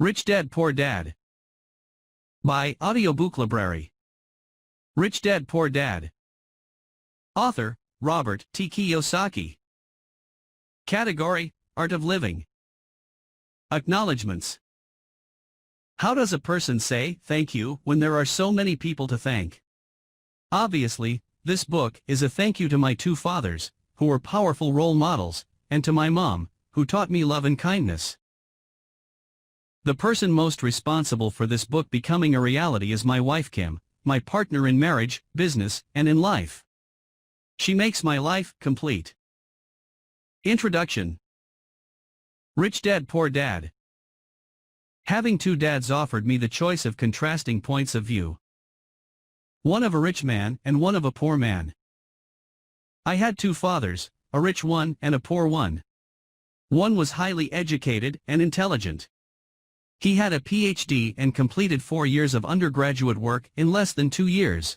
Rich Dad Poor Dad. By Audiobook Library. Rich Dad Poor Dad. Author, Robert T. Kiyosaki. Category, Art of Living. Acknowledgements. How does a person say thank you when there are so many people to thank? Obviously, this book is a thank you to my two fathers, who were powerful role models, and to my mom, who taught me love and kindness. The person most responsible for this book becoming a reality is my wife Kim, my partner in marriage, business, and in life. She makes my life complete. Introduction. Rich Dad Poor Dad. Having two dads offered me the choice of contrasting points of view. One of a rich man and one of a poor man. I had two fathers, a rich one and a poor one. One was highly educated and intelligent. He had a PhD and completed 4 years of undergraduate work in less than 2 years.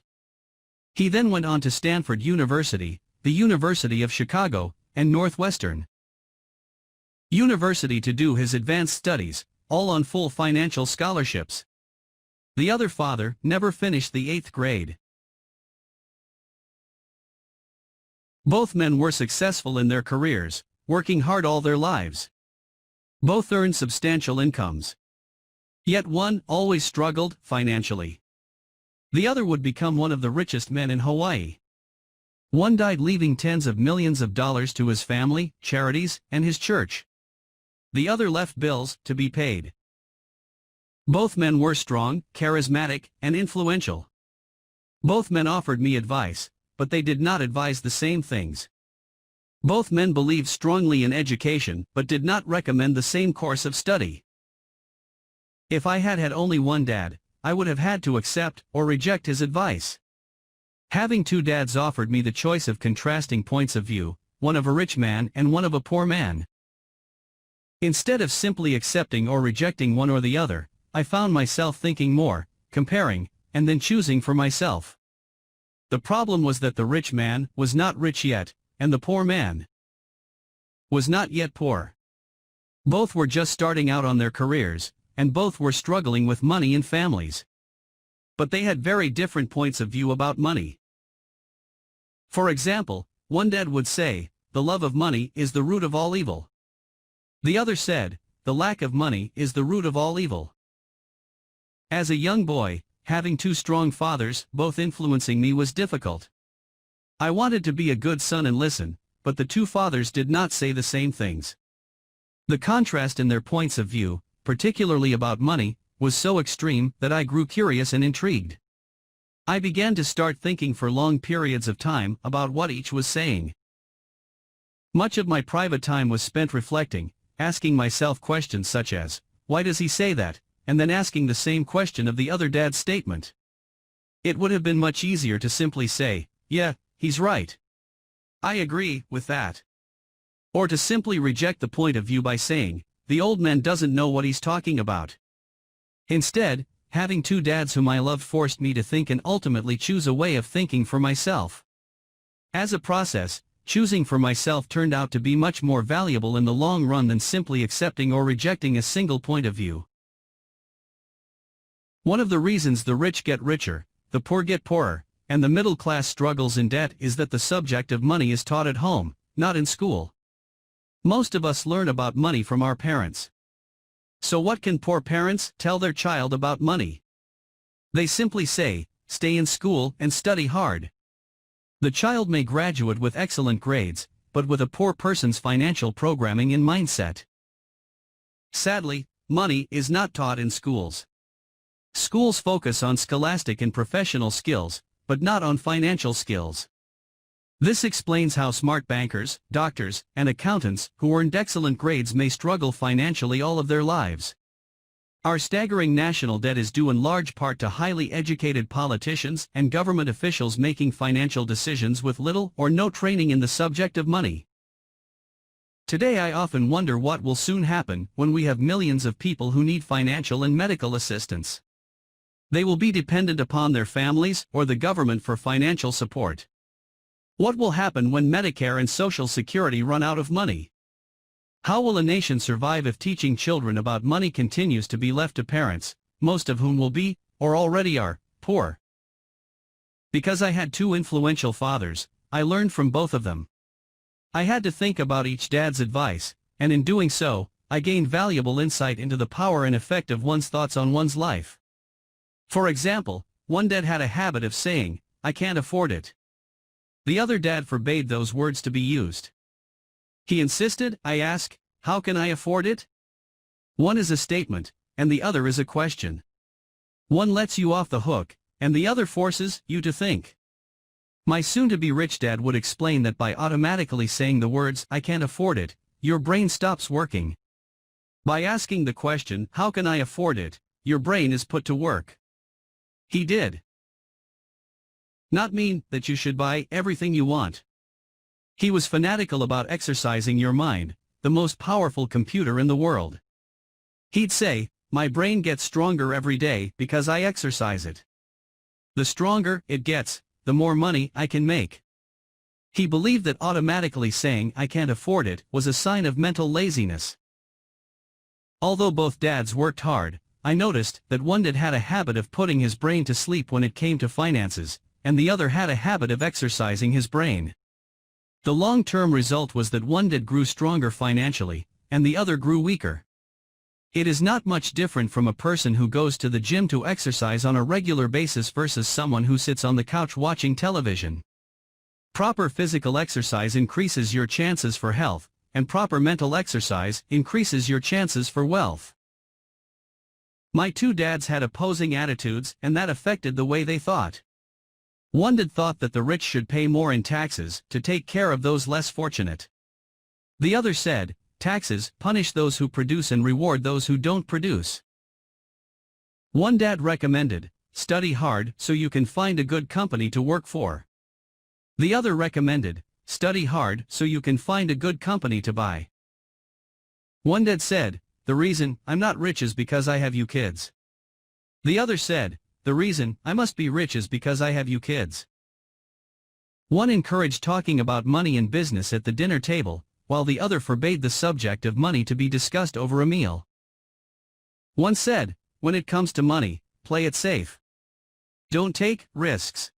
He then went on to Stanford University, the University of Chicago, and Northwestern University to do his advanced studies, all on full financial scholarships. The other father never finished the 8th grade. Both men were successful in their careers, working hard all their lives. Both earned substantial incomes. Yet one always struggled financially. The other would become one of the richest men in Hawaii. One died leaving tens of millions of dollars to his family, charities, and his church. The other left bills to be paid. Both men were strong, charismatic, and influential. Both men offered me advice, but they did not advise the same things. Both men believed strongly in education but did not recommend the same course of study. If I had had only one dad, I would have had to accept or reject his advice. Having two dads offered me the choice of contrasting points of view, one of a rich man and one of a poor man. Instead of simply accepting or rejecting one or the other, I found myself thinking more, comparing, and then choosing for myself. The problem was that the rich man was not rich yet, and the poor man was not yet poor. Both were just starting out on their careers, and both were struggling with money and families. But they had very different points of view about money. For example, one dad would say, the love of money is the root of all evil. The other said, the lack of money is the root of all evil. As a young boy, having two strong fathers, both influencing me, was difficult. I wanted to be a good son and listen, but the two fathers did not say the same things. The contrast in their points of view, particularly about money, was so extreme that I grew curious and intrigued. I began to start thinking for long periods of time about what each was saying. Much of my private time was spent reflecting, asking myself questions such as, why does he say that, and then asking the same question of the other dad's statement. It would have been much easier to simply say, yeah, he's right. I agree with that. Or to simply reject the point of view by saying, the old man doesn't know what he's talking about. Instead, having two dads whom I loved forced me to think and ultimately choose a way of thinking for myself. As a process, choosing for myself turned out to be much more valuable in the long run than simply accepting or rejecting a single point of view. One of the reasons the rich get richer, the poor get poorer, and the middle class struggles in debt is that the subject of money is taught at home, not in school. Most of us learn about money from our parents. So what can poor parents tell their child about money? They simply say, stay in school and study hard. The child may graduate with excellent grades, but with a poor person's financial programming and mindset. Sadly, money is not taught in schools. Schools focus on scholastic and professional skills, but not on financial skills. This explains how smart bankers, doctors, and accountants who earned excellent grades may struggle financially all of their lives. Our staggering national debt is due in large part to highly educated politicians and government officials making financial decisions with little or no training in the subject of money. Today I often wonder what will soon happen when we have millions of people who need financial and medical assistance. They will be dependent upon their families or the government for financial support. What will happen when Medicare and Social Security run out of money? How will a nation survive if teaching children about money continues to be left to parents, most of whom will be, or already are, poor? Because I had two influential fathers, I learned from both of them. I had to think about each dad's advice, and in doing so, I gained valuable insight into the power and effect of one's thoughts on one's life. For example, one dad had a habit of saying, "I can't afford it." The other dad forbade those words to be used. He insisted, "I ask, how can I afford it?" One is a statement, and the other is a question. One lets you off the hook, and the other forces you to think. My soon-to-be rich dad would explain that by automatically saying the words, "I can't afford it," your brain stops working. By asking the question, "How can I afford it?" your brain is put to work. He did not mean that you should buy everything you want. He was fanatical about exercising your mind, the most powerful computer in the world. He'd say, "My brain gets stronger every day because I exercise it. The stronger it gets, the more money I can make." He believed that automatically saying "I can't afford it" was a sign of mental laziness. Although both dads worked hard, I noticed that one dad had a habit of putting his brain to sleep when it came to finances, and the other had a habit of exercising his brain. The long-term result was that one dad grew stronger financially, and the other grew weaker. It is not much different from a person who goes to the gym to exercise on a regular basis versus someone who sits on the couch watching television. Proper physical exercise increases your chances for health, and proper mental exercise increases your chances for wealth. My two dads had opposing attitudes, and that affected the way they thought. One dad thought that the rich should pay more in taxes to take care of those less fortunate. The other said, "Taxes punish those who produce and reward those who don't produce." One dad recommended, "Study hard so you can find a good company to work for." The other recommended, "Study hard so you can find a good company to buy." One dad said, "The reason I'm not rich is because I have you kids." The other said, "The reason I must be rich is because I have you kids." One encouraged talking about money and business at the dinner table, while the other forbade the subject of money to be discussed over a meal. One said, "When it comes to money, play it safe. Don't take risks."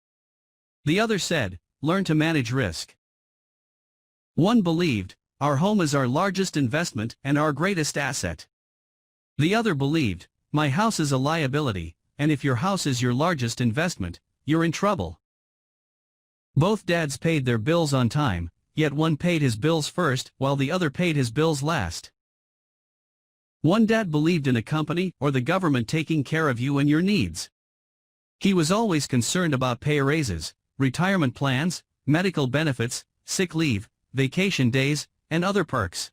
The other said, "Learn to manage risk." One believed, "Our home is our largest investment and our greatest asset." The other believed, "My house is a liability, and if your house is your largest investment, you're in trouble." Both dads paid their bills on time, yet one paid his bills first while the other paid his bills last. One dad believed in a company or the government taking care of you and your needs. He was always concerned about pay raises, retirement plans, medical benefits, sick leave, vacation days, and other perks.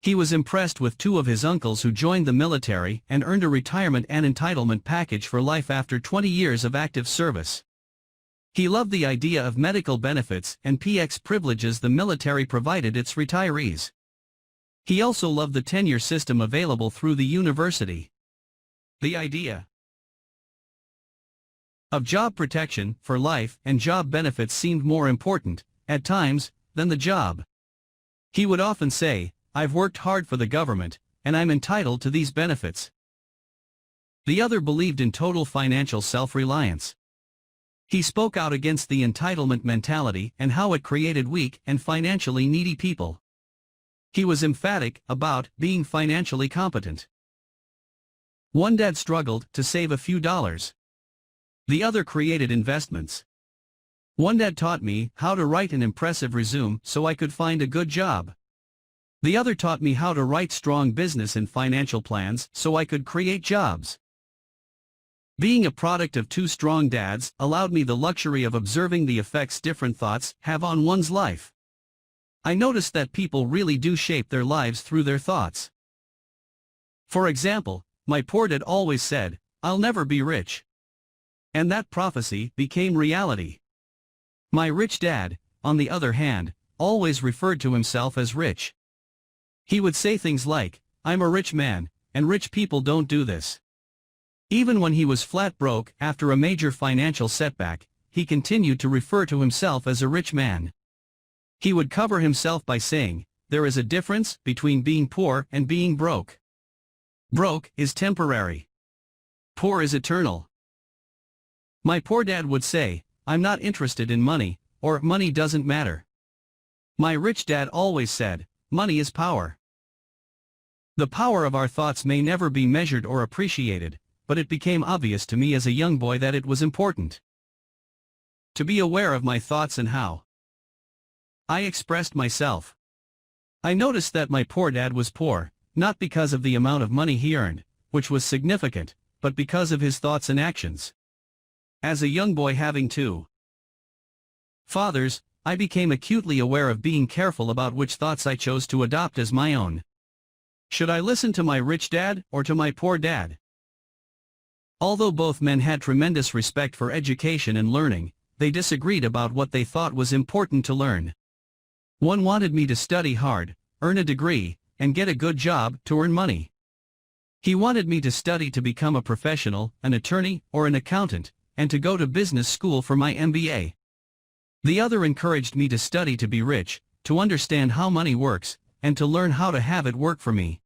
He was impressed with two of his uncles who joined the military and earned a retirement and entitlement package for life after 20 years of active service. He loved the idea of medical benefits and PX privileges the military provided its retirees. He also loved the tenure system available through the university. The idea of job protection for life and job benefits seemed more important, at times, than the job. He would often say, "I've worked hard for the government, and I'm entitled to these benefits." The other believed in total financial self-reliance. He spoke out against the entitlement mentality and how it created weak and financially needy people. He was emphatic about being financially competent. One dad struggled to save a few dollars. The other created investments. One dad taught me how to write an impressive resume so I could find a good job. The other taught me how to write strong business and financial plans so I could create jobs. Being a product of two strong dads allowed me the luxury of observing the effects different thoughts have on one's life. I noticed that people really do shape their lives through their thoughts. For example, my poor dad always said, "I'll never be rich." And that prophecy became reality. My rich dad, on the other hand, always referred to himself as rich. He would say things like, "I'm a rich man, and rich people don't do this." Even when he was flat broke after a major financial setback, he continued to refer to himself as a rich man. He would cover himself by saying, there is a difference between being poor and being broke. Broke is temporary. Poor is eternal. My poor dad would say, "I'm not interested in money," or "money doesn't matter." My rich dad always said, "Money is power." The power of our thoughts may never be measured or appreciated, but it became obvious to me as a young boy that it was important to be aware of my thoughts and how I expressed myself. I noticed that my poor dad was poor, not because of the amount of money he earned, which was significant, but because of his thoughts and actions. As a young boy having two fathers, I became acutely aware of being careful about which thoughts I chose to adopt as my own. Should I listen to my rich dad or to my poor dad? Although both men had tremendous respect for education and learning, they disagreed about what they thought was important to learn. One wanted me to study hard, earn a degree, and get a good job to earn money. He wanted me to study to become a professional, an attorney, or an accountant, and to go to business school for my MBA. The other encouraged me to study to be rich, to understand how money works, and to learn how to have it work for me.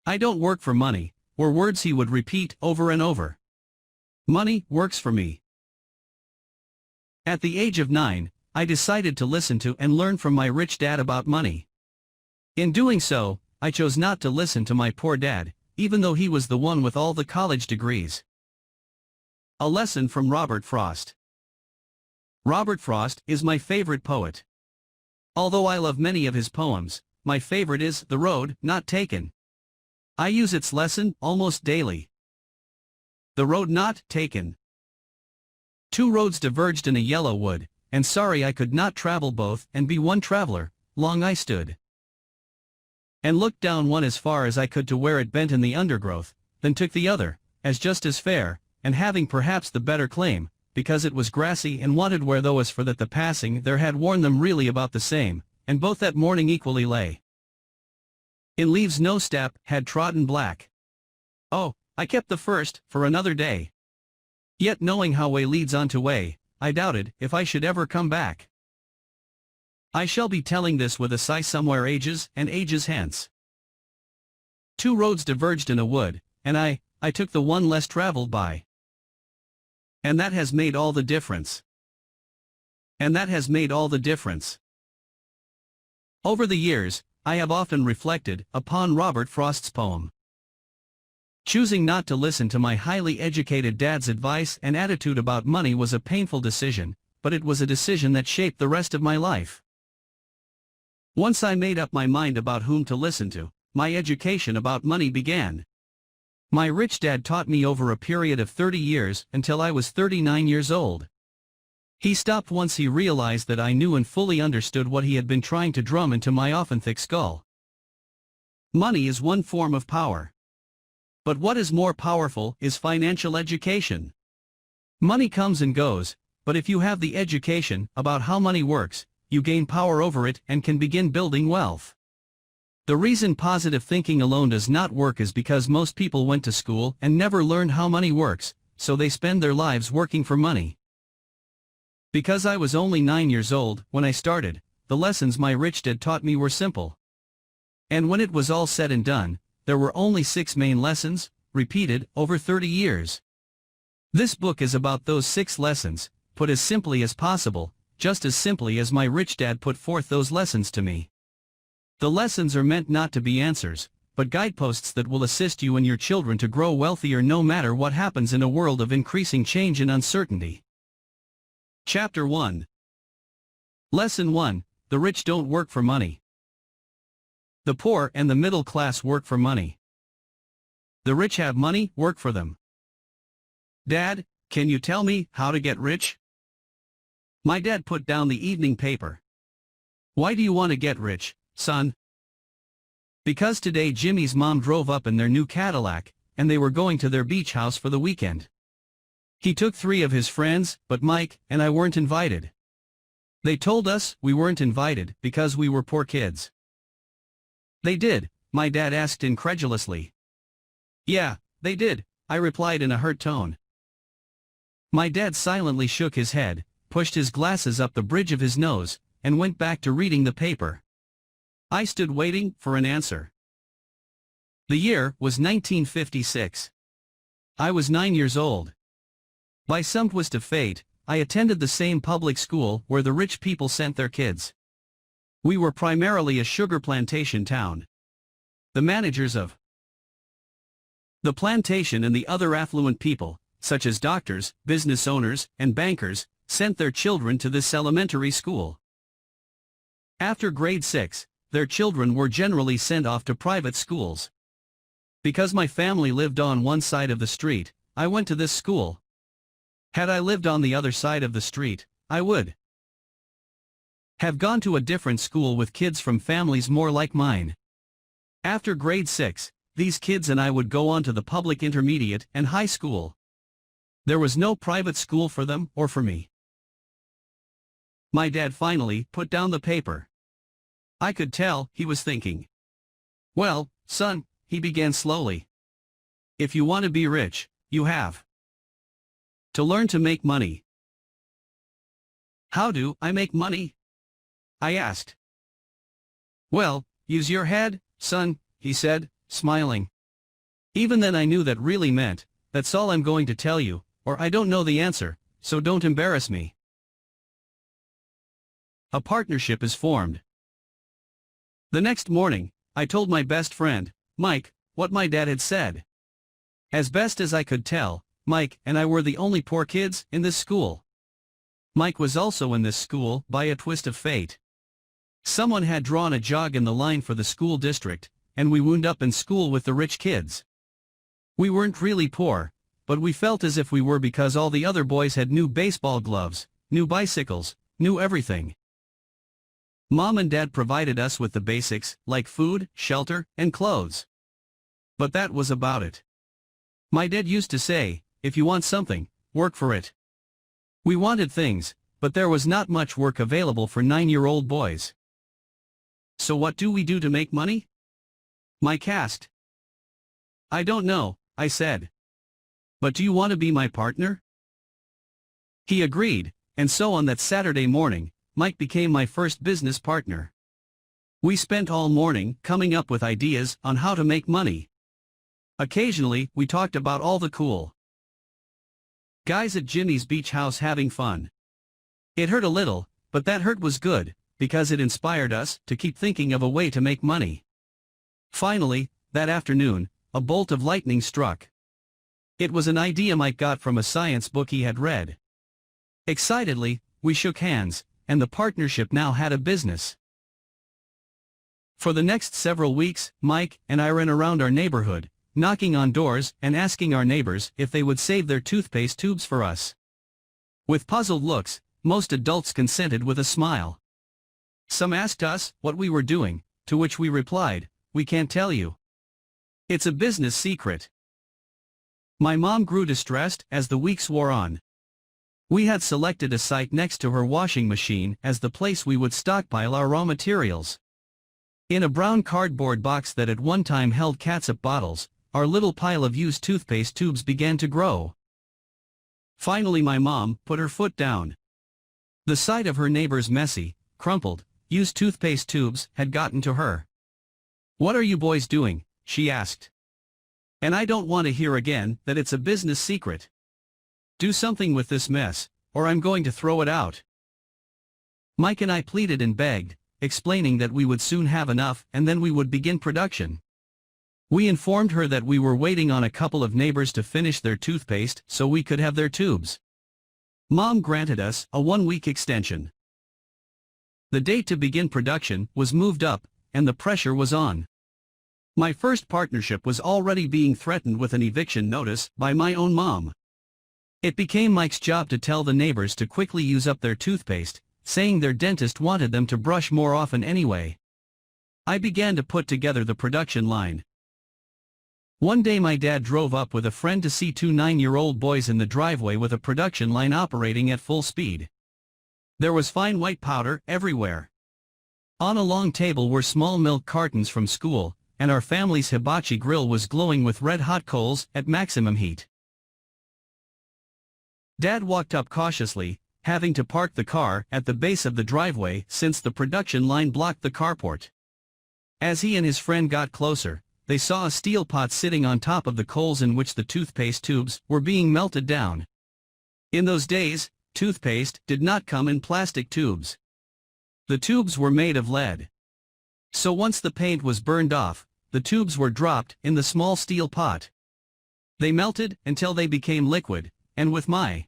"I don't work for money," were words he would repeat over and over. "Money works for me." At the age of 9, I decided to listen to and learn from my rich dad about money. In doing so, I chose not to listen to my poor dad, even though he was the one with all the college degrees. A lesson from Robert Frost. Robert Frost is my favorite poet. Although I love many of his poems, my favorite is "The Road Not Taken." I use its lesson almost daily. The road not taken. Two roads diverged in a yellow wood, and sorry I could not travel both and be one traveler. Long I stood and looked down one as far as I could to where it bent in the undergrowth, then took the other, as just as fair, and having perhaps the better claim, because it was grassy and wanted where though as for that the passing there had worn them really about the same, and both that morning equally lay in leaves no step had trodden black. Oh, I kept the first for another day. Yet knowing how way leads on to way, I doubted if I should ever come back. I shall be telling this with a sigh somewhere ages and ages hence. Two roads diverged in a wood, and I took the one less traveled by. And that has made all the difference. And that has made all the difference. Over the years, I have often reflected upon Robert Frost's poem. Choosing not to listen to my highly educated dad's advice and attitude about money was a painful decision, but it was a decision that shaped the rest of my life. Once I made up my mind about whom to listen to, my education about money began. My rich dad taught me over a period of 30 years until I was 39 years old. He stopped once he realized that I knew and fully understood what he had been trying to drum into my often thick skull. Money is one form of power. But what is more powerful is financial education. Money comes and goes, but if you have the education about how money works, you gain power over it and can begin building wealth. The reason positive thinking alone does not work is because most people went to school and never learned how money works, so they spend their lives working for money. Because I was only 9 years old when I started, the lessons my rich dad taught me were simple. And when it was all said and done, there were only 6 main lessons, repeated over 30 years. This book is about those 6 lessons, put as simply as possible, just as simply as my rich dad put forth those lessons to me. The lessons are meant not to be answers, but guideposts that will assist you and your children to grow wealthier no matter what happens in a world of increasing change and uncertainty. Chapter 1. Lesson 1, The rich don't work for money. The poor and the middle class work for money. The rich have money work for them. Dad, can you tell me how to get rich? My dad put down the evening paper. Why do you want to get rich, son? Because today Jimmy's mom drove up in their new Cadillac, and they were going to their beach house for the weekend. He took 3 of his friends, but Mike and I weren't invited. They told us we weren't invited because we were poor kids. They did? My dad asked incredulously. Yeah, they did, I replied in a hurt tone. My dad silently shook his head, pushed his glasses up the bridge of his nose, and went back to reading the paper. I stood waiting for an answer. The year was 1956. I was 9 years old. By some twist of fate, I attended the same public school where the rich people sent their kids. We were primarily a sugar plantation town. The managers of the plantation and the other affluent people, such as doctors, business owners, and bankers, sent their children to this elementary school. After grade 6, their children were generally sent off to private schools. Because my family lived on one side of the street, I went to this school. Had I lived on the other side of the street, I would have gone to a different school with kids from families more like mine. After grade 6, these kids and I would go on to the public intermediate and high school. There was no private school for them or for me. My dad finally put down the paper. I could tell he was thinking. Well, son, he began slowly. If you want to be rich, you have to learn to make money. How do I make money? I asked. Well, use your head, son, he said, smiling. Even then I knew that really meant, that's all I'm going to tell you, or I don't know the answer, so don't embarrass me. A partnership is formed. The next morning, I told my best friend, Mike, what my dad had said. As best as I could tell, Mike and I were the only poor kids in this school. Mike was also in this school by a twist of fate. Someone had drawn a jog in the line for the school district, and we wound up in school with the rich kids. We weren't really poor, but we felt as if we were because all the other boys had new baseball gloves, new bicycles, new everything. Mom and Dad provided us with the basics, like food, shelter, and clothes. But that was about it. My dad used to say, if you want something, work for it. We wanted things, but there was not much work available for 9-year-old boys. So what do we do to make money? Mike asked. I don't know, I said. But do you want to be my partner? He agreed, and so on that Saturday morning, Mike became my first business partner. We spent all morning coming up with ideas on how to make money. Occasionally, we talked about all the cool guys at Jimmy's beach house having fun. It hurt a little, but that hurt was good, because it inspired us to keep thinking of a way to make money. Finally, that afternoon, a bolt of lightning struck. It was an idea Mike got from a science book he had read. Excitedly, we shook hands, and the partnership now had a business. For the next several weeks, Mike and I ran around our neighborhood, knocking on doors and asking our neighbors if they would save their toothpaste tubes for us. With puzzled looks, most adults consented with a smile. Some asked us what we were doing, to which we replied, we can't tell you. It's a business secret. My mom grew distressed as the weeks wore on. We had selected a site next to her washing machine as the place we would stockpile our raw materials. In a brown cardboard box that at one time held catsup bottles, our little pile of used toothpaste tubes began to grow. Finally my mom put her foot down. The sight of her neighbor's messy, crumpled, used toothpaste tubes had gotten to her. What are you boys doing? She asked. And I don't want to hear again that it's a business secret. Do something with this mess, or I'm going to throw it out. Mike and I pleaded and begged, explaining that we would soon have enough and then we would begin production. We informed her that we were waiting on a couple of neighbors to finish their toothpaste so we could have their tubes. Mom granted us a 1-week extension. The date to begin production was moved up, and the pressure was on. My first partnership was already being threatened with an eviction notice by my own mom. It became Mike's job to tell the neighbors to quickly use up their toothpaste, saying their dentist wanted them to brush more often anyway. I began to put together the production line. One day my dad drove up with a friend to see 2 9-year-old boys in the driveway with a production line operating at full speed. There was fine white powder everywhere. On a long table were small milk cartons from school, and our family's hibachi grill was glowing with red-hot coals at maximum heat. Dad walked up cautiously, having to park the car at the base of the driveway since the production line blocked the carport. As he and his friend got closer, they saw a steel pot sitting on top of the coals in which the toothpaste tubes were being melted down. In those days, toothpaste did not come in plastic tubes. The tubes were made of lead. So once the paint was burned off, the tubes were dropped in the small steel pot. They melted until they became liquid, and with my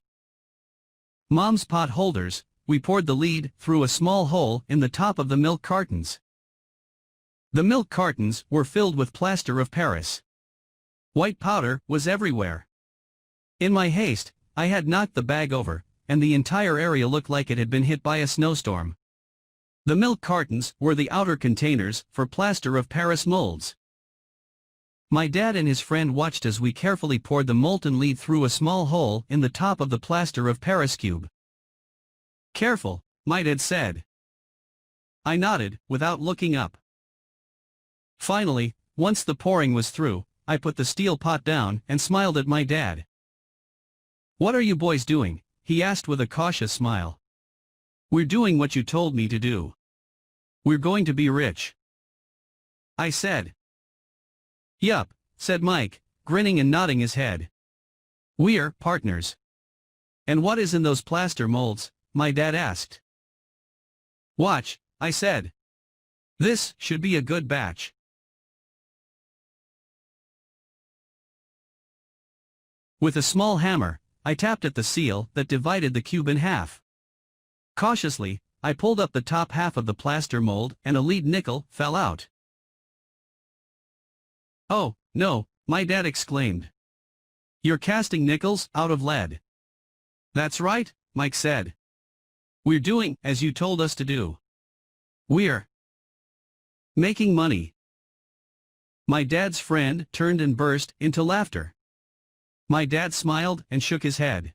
mom's pot holders, we poured the lead through a small hole in the top of the milk cartons. The milk cartons were filled with plaster of Paris. White powder was everywhere. In my haste, I had knocked the bag over, and the entire area looked like it had been hit by a snowstorm. The milk cartons were the outer containers for plaster of Paris molds. My dad and his friend watched as we carefully poured the molten lead through a small hole in the top of the plaster of Paris cube. "Careful," my dad said. I nodded, without looking up. Finally, once the pouring was through, I put the steel pot down and smiled at my dad. "What are you boys doing?" he asked with a cautious smile. "We're doing what you told me to do. We're going to be rich," I said. "Yup," said Mike, grinning and nodding his head. "We're partners." "And what is in those plaster molds?" my dad asked. "Watch," I said. "This should be a good batch." With a small hammer, I tapped at the seal that divided the cube in half. Cautiously, I pulled up the top half of the plaster mold and a lead nickel fell out. "Oh, no," my dad exclaimed. "You're casting nickels out of lead." "That's right," Mike said. "We're doing as you told us to do. We're making money." My dad's friend turned and burst into laughter. My dad smiled and shook his head.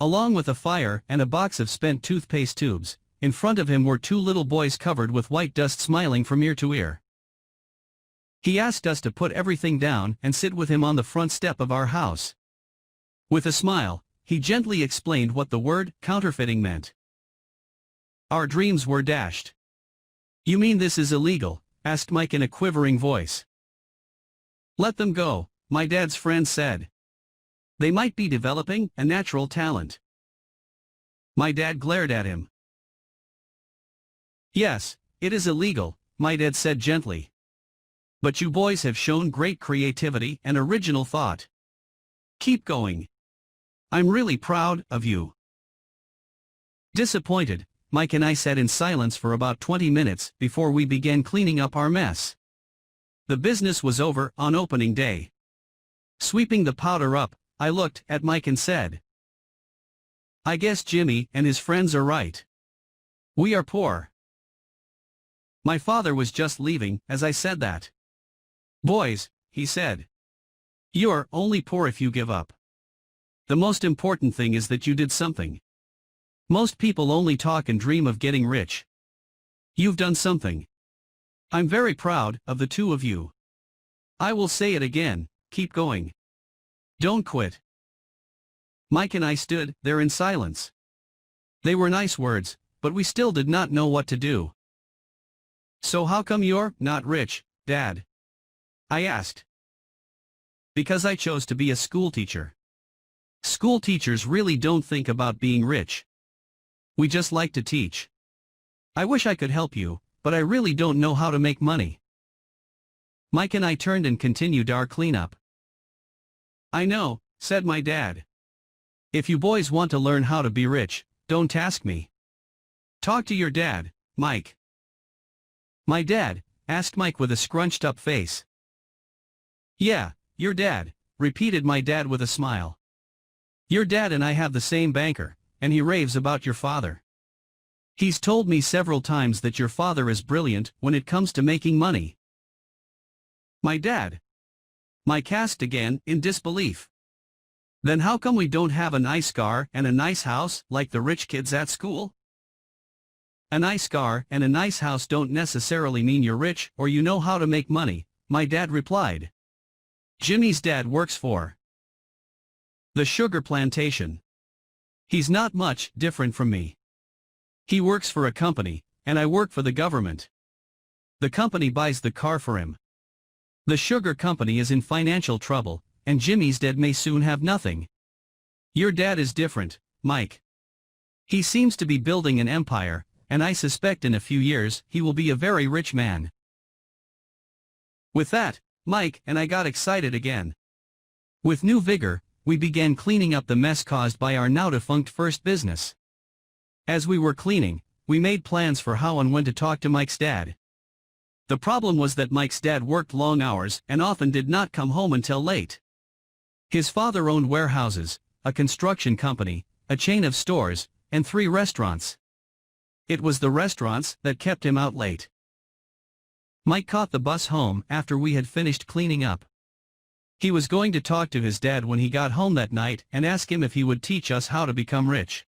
Along with a fire and a box of spent toothpaste tubes, in front of him were two little boys covered with white dust smiling from ear to ear. He asked us to put everything down and sit with him on the front step of our house. With a smile, he gently explained what the word counterfeiting meant. Our dreams were dashed. "You mean this is illegal?" asked Mike in a quivering voice. "Let them go," my dad's friend said. "They might be developing a natural talent." My dad glared at him. "Yes, it is illegal," my dad said gently. "But you boys have shown great creativity and original thought. Keep going. I'm really proud of you." Disappointed, Mike and I sat in silence for about 20 minutes before we began cleaning up our mess. The business was over on opening day. Sweeping the powder up, I looked at Mike and said, "I guess Jimmy and his friends are right. We are poor." My father was just leaving as I said that. "Boys," he said, "you're only poor if you give up. The most important thing is that you did something. Most people only talk and dream of getting rich. You've done something. I'm very proud of the two of you. I will say it again, keep going. Don't quit." Mike and I stood there in silence. They were nice words, but we still did not know what to do. "So how come you're not rich, Dad?" I asked. "Because I chose to be a school teacher. School teachers really don't think about being rich. We just like to teach. I wish I could help you, but I really don't know how to make money." Mike and I turned and continued our cleanup. "I know," said my dad. "If you boys want to learn how to be rich, don't ask me. Talk to your dad, Mike." "My dad?" asked Mike with a scrunched up face. "Yeah, your dad," repeated my dad with a smile. "Your dad and I have the same banker, and he raves about your father. He's told me several times that your father is brilliant when it comes to making money." "My dad?" Mike asked again in disbelief. "Then how come we don't have a nice car and a nice house like the rich kids at school?" "A nice car and a nice house don't necessarily mean you're rich or you know how to make money," my dad replied. "Jimmy's dad works for the sugar plantation. He's not much different from me. He works for a company, and I work for the government. The company buys the car for him. The sugar company is in financial trouble, and Jimmy's dad may soon have nothing. Your dad is different, Mike. He seems to be building an empire, and I suspect in a few years he will be a very rich man. With that, Mike and I got excited again. With new vigor, we began cleaning up the mess caused by our now-defunct first business. As we were cleaning, we made plans for how and when to talk to Mike's dad. The problem was that Mike's dad worked long hours and often did not come home until late. His father owned warehouses, a construction company, a chain of stores, and 3 restaurants. It was the restaurants that kept him out late. Mike caught the bus home after we had finished cleaning up. He was going to talk to his dad when he got home that night and ask him if he would teach us how to become rich.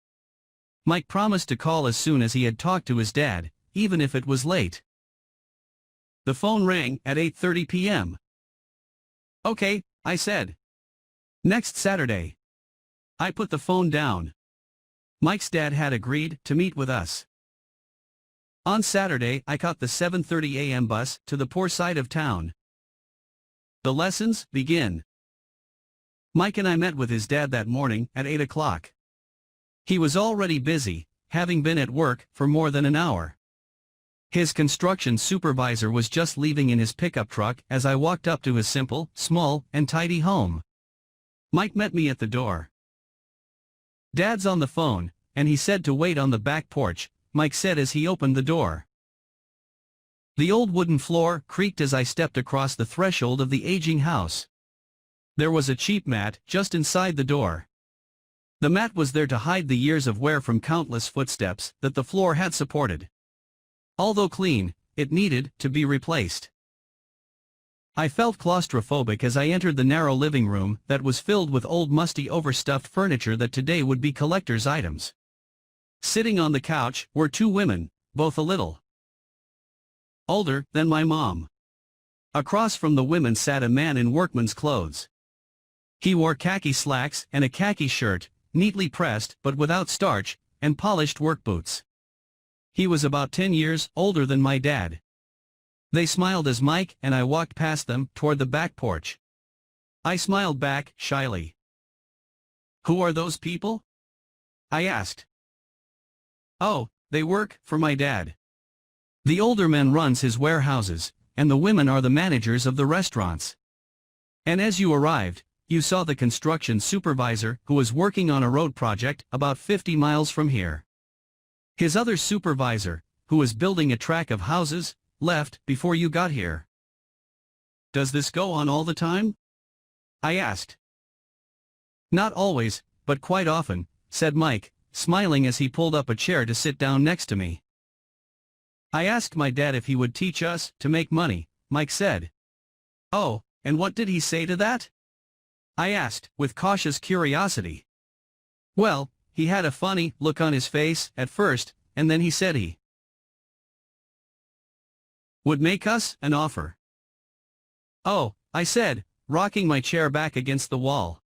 Mike promised to call as soon as he had talked to his dad, even if it was late. The phone rang at 8:30 p.m. "Okay," I said. "Next Saturday." I put the phone down. Mike's dad had agreed to meet with us. On Saturday I caught the 7:30 a.m. bus to the poor side of town. The lessons begin. Mike and I met with his dad that morning at 8 o'clock. He was already busy, having been at work for more than an hour. His construction supervisor was just leaving in his pickup truck as I walked up to his simple, small, and tidy home. Mike met me at the door. "Dad's on the phone, and he said to wait on the back porch," Mike said as he opened the door. The old wooden floor creaked as I stepped across the threshold of the aging house. There was a cheap mat just inside the door. The mat was there to hide the years of wear from countless footsteps that the floor had supported. Although clean, it needed to be replaced. I felt claustrophobic as I entered the narrow living room that was filled with old musty overstuffed furniture that today would be collector's items. Sitting on the couch were 2 women, both a little older than my mom. Across from the women sat a man in workman's clothes. He wore khaki slacks and a khaki shirt, neatly pressed but without starch, and polished work boots. He was about 10 years older than my dad. They smiled as Mike and I walked past them toward the back porch. I smiled back shyly. "Who are those people?" I asked. "Oh, they work for my dad. The older man runs his warehouses, and the women are the managers of the restaurants. And as you arrived, you saw the construction supervisor who was working on a road project about 50 miles from here. His other supervisor, who was building a track of houses, left before you got here." "Does this go on all the time?" I asked. "Not always, but quite often," said Mike, smiling as he pulled up a chair to sit down next to me. "I asked my dad if he would teach us to make money," Mike said. "Oh, and what did he say to that?" I asked, with cautious curiosity. "Well, he had a funny look on his face at first, and then he said he would make us an offer." "Oh," I said, rocking my chair back against the wall.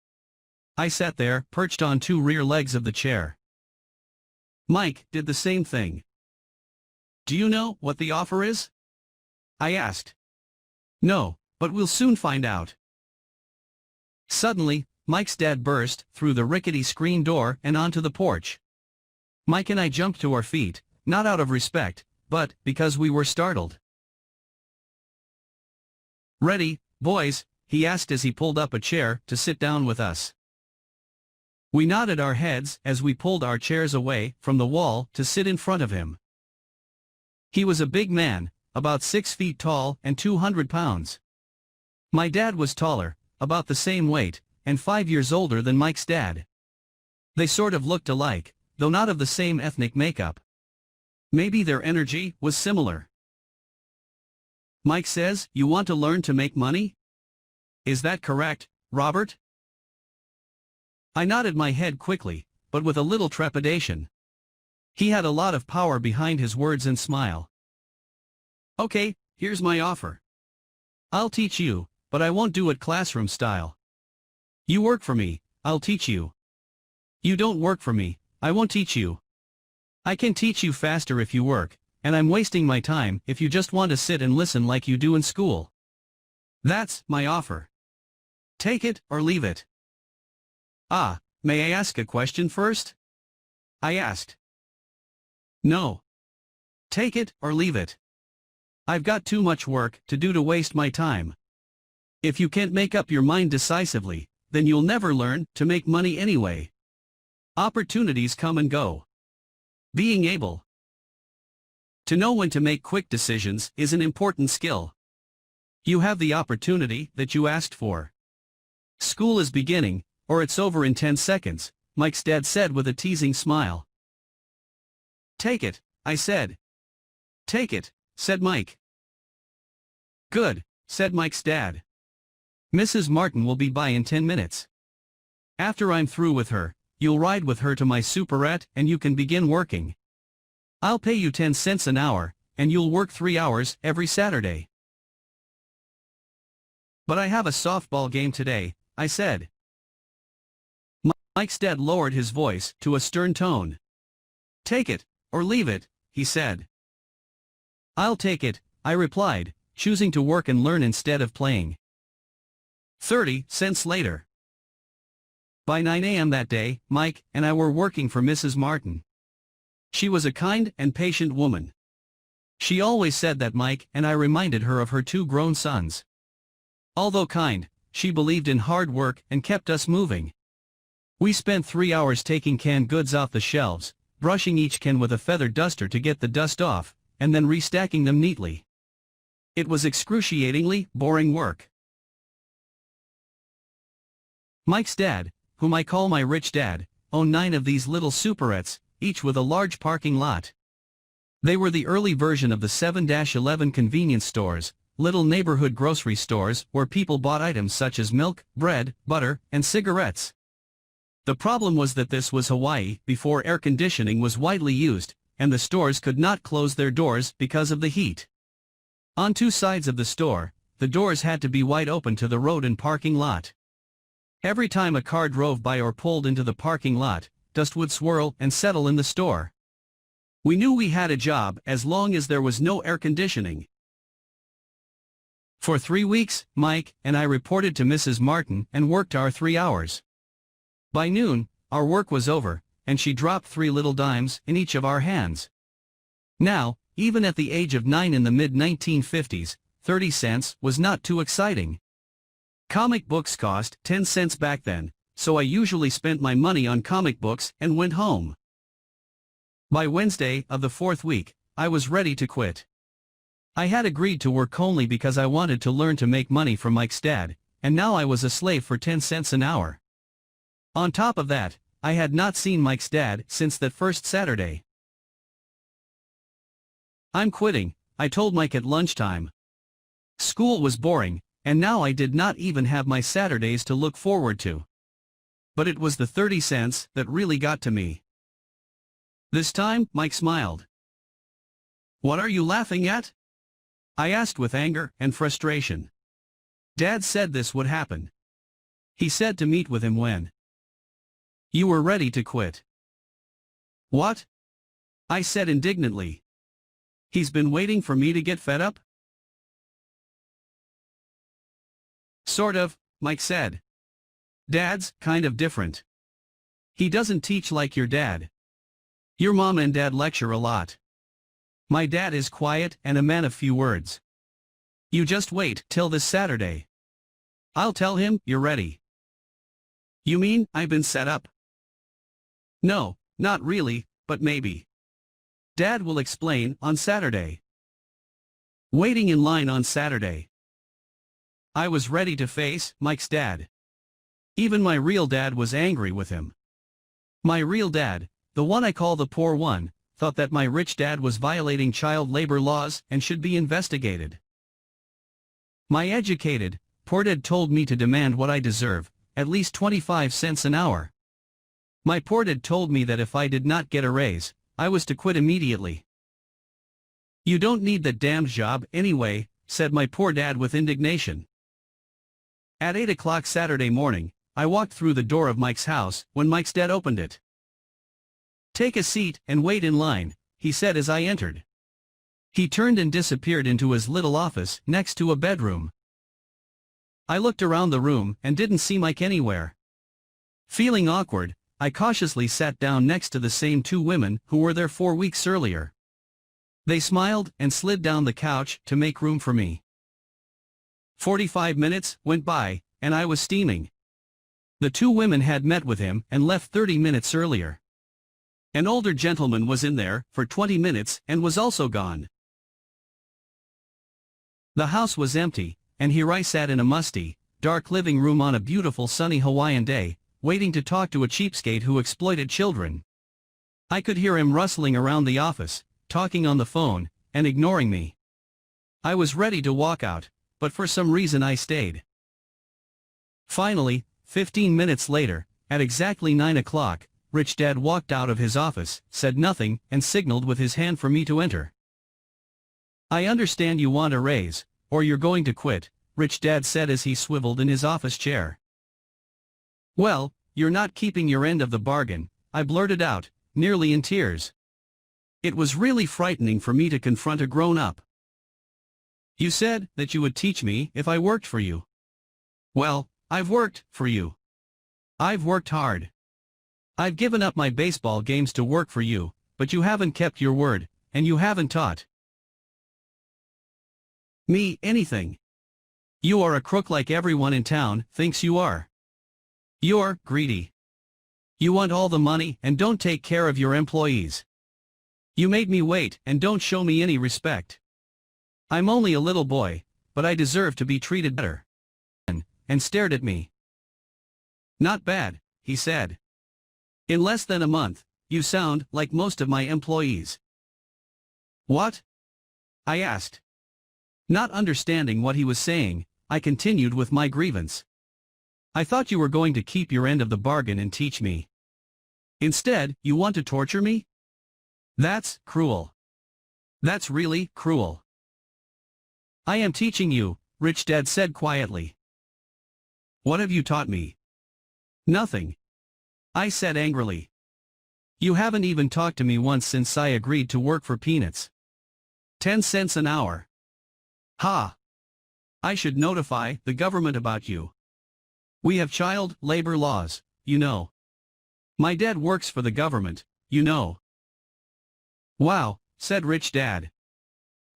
I sat there, perched on 2 rear legs of the chair. Mike did the same thing. "Do you know what the offer is?" I asked. "No, but we'll soon find out." Suddenly, Mike's dad burst through the rickety screen door and onto the porch. Mike and I jumped to our feet, not out of respect, but because we were startled. "Ready, boys?" he asked as he pulled up a chair to sit down with us. We nodded our heads as we pulled our chairs away from the wall to sit in front of him. He was a big man, about 6 feet tall and 200 pounds. My dad was taller, about the same weight, and 5 years older than Mike's dad. They sort of looked alike, though not of the same ethnic makeup. Maybe their energy was similar. "Mike says you want to learn to make money? Is that correct, Robert?" I nodded my head quickly, but with a little trepidation. He had a lot of power behind his words and smile. "Okay, here's my offer. I'll teach you, but I won't do it classroom style. You work for me, I'll teach you. You don't work for me, I won't teach you. I can teach you faster if you work, and I'm wasting my time if you just want to sit and listen like you do in school. That's my offer. Take it or leave it. Ah, may I ask a question first? I asked. No. Take it or leave it. I've got too much work to do to waste my time. If you can't make up your mind decisively, then you'll never learn to make money anyway. Opportunities come and go. Being able to know when to make quick decisions is an important skill. You have the opportunity that you asked for. School is beginning, or it's over in 10 seconds, Mike's dad said with a teasing smile. Take it, I said. Take it, said Mike. Good, said Mike's dad. Mrs. Martin will be by in 10 minutes. After I'm through with her, you'll ride with her to my superette and you can begin working. I'll pay you 10 cents an hour, and you'll work 3 hours every Saturday. But I have a softball game today, I said. Mike's dad lowered his voice to a stern tone. Take it, or leave it, he said. I'll take it, I replied, choosing to work and learn instead of playing. 30 cents later. By 9 a.m. that day, Mike and I were working for Mrs. Martin. She was a kind and patient woman. She always said that Mike and I reminded her of her 2 grown sons. Although kind, she believed in hard work and kept us moving. We spent 3 hours taking canned goods off the shelves, brushing each can with a feather duster to get the dust off, and then restacking them neatly. It was excruciatingly boring work. Mike's dad, whom I call my rich dad, owned 9 of these little superettes, each with a large parking lot. They were the early version of the 7-Eleven convenience stores, little neighborhood grocery stores where people bought items such as milk, bread, butter, and cigarettes. The problem was that this was Hawaii before air conditioning was widely used, and the stores could not close their doors because of the heat. On 2 sides of the store, the doors had to be wide open to the road and parking lot. Every time a car drove by or pulled into the parking lot, dust would swirl and settle in the store. We knew we had a job as long as there was no air conditioning. For 3 weeks, Mike and I reported to Mrs. Martin and worked our 3 hours. By noon, our work was over, and she dropped 3 little dimes in each of our hands. Now, even at the age of 9 in the mid-1950s, 30 cents was not too exciting. Comic books cost 10 cents back then, so I usually spent my money on comic books and went home. By Wednesday of the 4th week, I was ready to quit. I had agreed to work only because I wanted to learn to make money from Mike's dad, and now I was a slave for 10 cents an hour. On top of that, I had not seen Mike's dad since that first Saturday. I'm quitting, I told Mike at lunchtime. School was boring, and now I did not even have my Saturdays to look forward to. But it was the 30 cents that really got to me. This time, Mike smiled. What are you laughing at? I asked with anger and frustration. Dad said this would happen. He said to meet with him when you were ready to quit. What? I said indignantly. He's been waiting for me to get fed up? Sort of, Mike said. Dad's kind of different. He doesn't teach like your dad. Your mom and dad lecture a lot. My dad is quiet and a man of few words. You just wait till this Saturday. I'll tell him you're ready. You mean I've been set up? No, not really, but maybe. Dad will explain on Saturday. Waiting in line on Saturday. I was ready to face Mike's dad. Even my real dad was angry with him. My real dad, the one I call the poor one, thought that my rich dad was violating child labor laws and should be investigated. My educated, poor dad told me to demand what I deserve, at least 25 cents an hour. My poor dad told me that if I did not get a raise, I was to quit immediately. You don't need that damned job anyway, said my poor dad with indignation. At 8 o'clock Saturday morning, I walked through the door of Mike's house when Mike's dad opened it. Take a seat and wait in line, he said as I entered. He turned and disappeared into his little office next to a bedroom. I looked around the room and didn't see Mike anywhere. Feeling awkward, I cautiously sat down next to the same two women who were there 4 weeks earlier. They smiled and slid down the couch to make room for me. 45 minutes went by, and I was steaming. The two women had met with him and left 30 minutes earlier. An older gentleman was in there for 20 minutes and was also gone. The house was empty, and here I sat in a musty, dark living room on a beautiful sunny Hawaiian day, waiting to talk to a cheapskate who exploited children. I could hear him rustling around the office, talking on the phone, and ignoring me. I was ready to walk out, but for some reason I stayed. Finally, 15 minutes later, at exactly 9 o'clock, Rich Dad walked out of his office, said nothing, and signaled with his hand for me to enter. "I understand you want a raise, or you're going to quit," Rich Dad said as he swiveled in his office chair. "Well, you're not keeping your end of the bargain," I blurted out, nearly in tears. It was really frightening for me to confront a grown-up. "You said that you would teach me if I worked for you." "Well, I've worked for you. I've worked hard. I've given up my baseball games to work for you, but you haven't kept your word, and you haven't taught me anything. You are a crook like everyone in town thinks you are. You're greedy. You want all the money and don't take care of your employees. You made me wait and don't show me any respect. I'm only a little boy, but I deserve to be treated better." And stared at me. "Not bad," he said. "In less than a month, you sound like most of my employees." "What?" I asked. Not understanding what he was saying, I continued with my grievance. "I thought you were going to keep your end of the bargain and teach me. Instead, you want to torture me? That's cruel. That's really cruel." "I am teaching you," Rich Dad said quietly. "What have you taught me?" "Nothing," I said angrily. "You haven't even talked to me once since I agreed to work for peanuts. 10 cents an hour. Ha! I should notify the government about you. We have child labor laws, you know. My dad works for the government, you know." "Wow," said Rich Dad.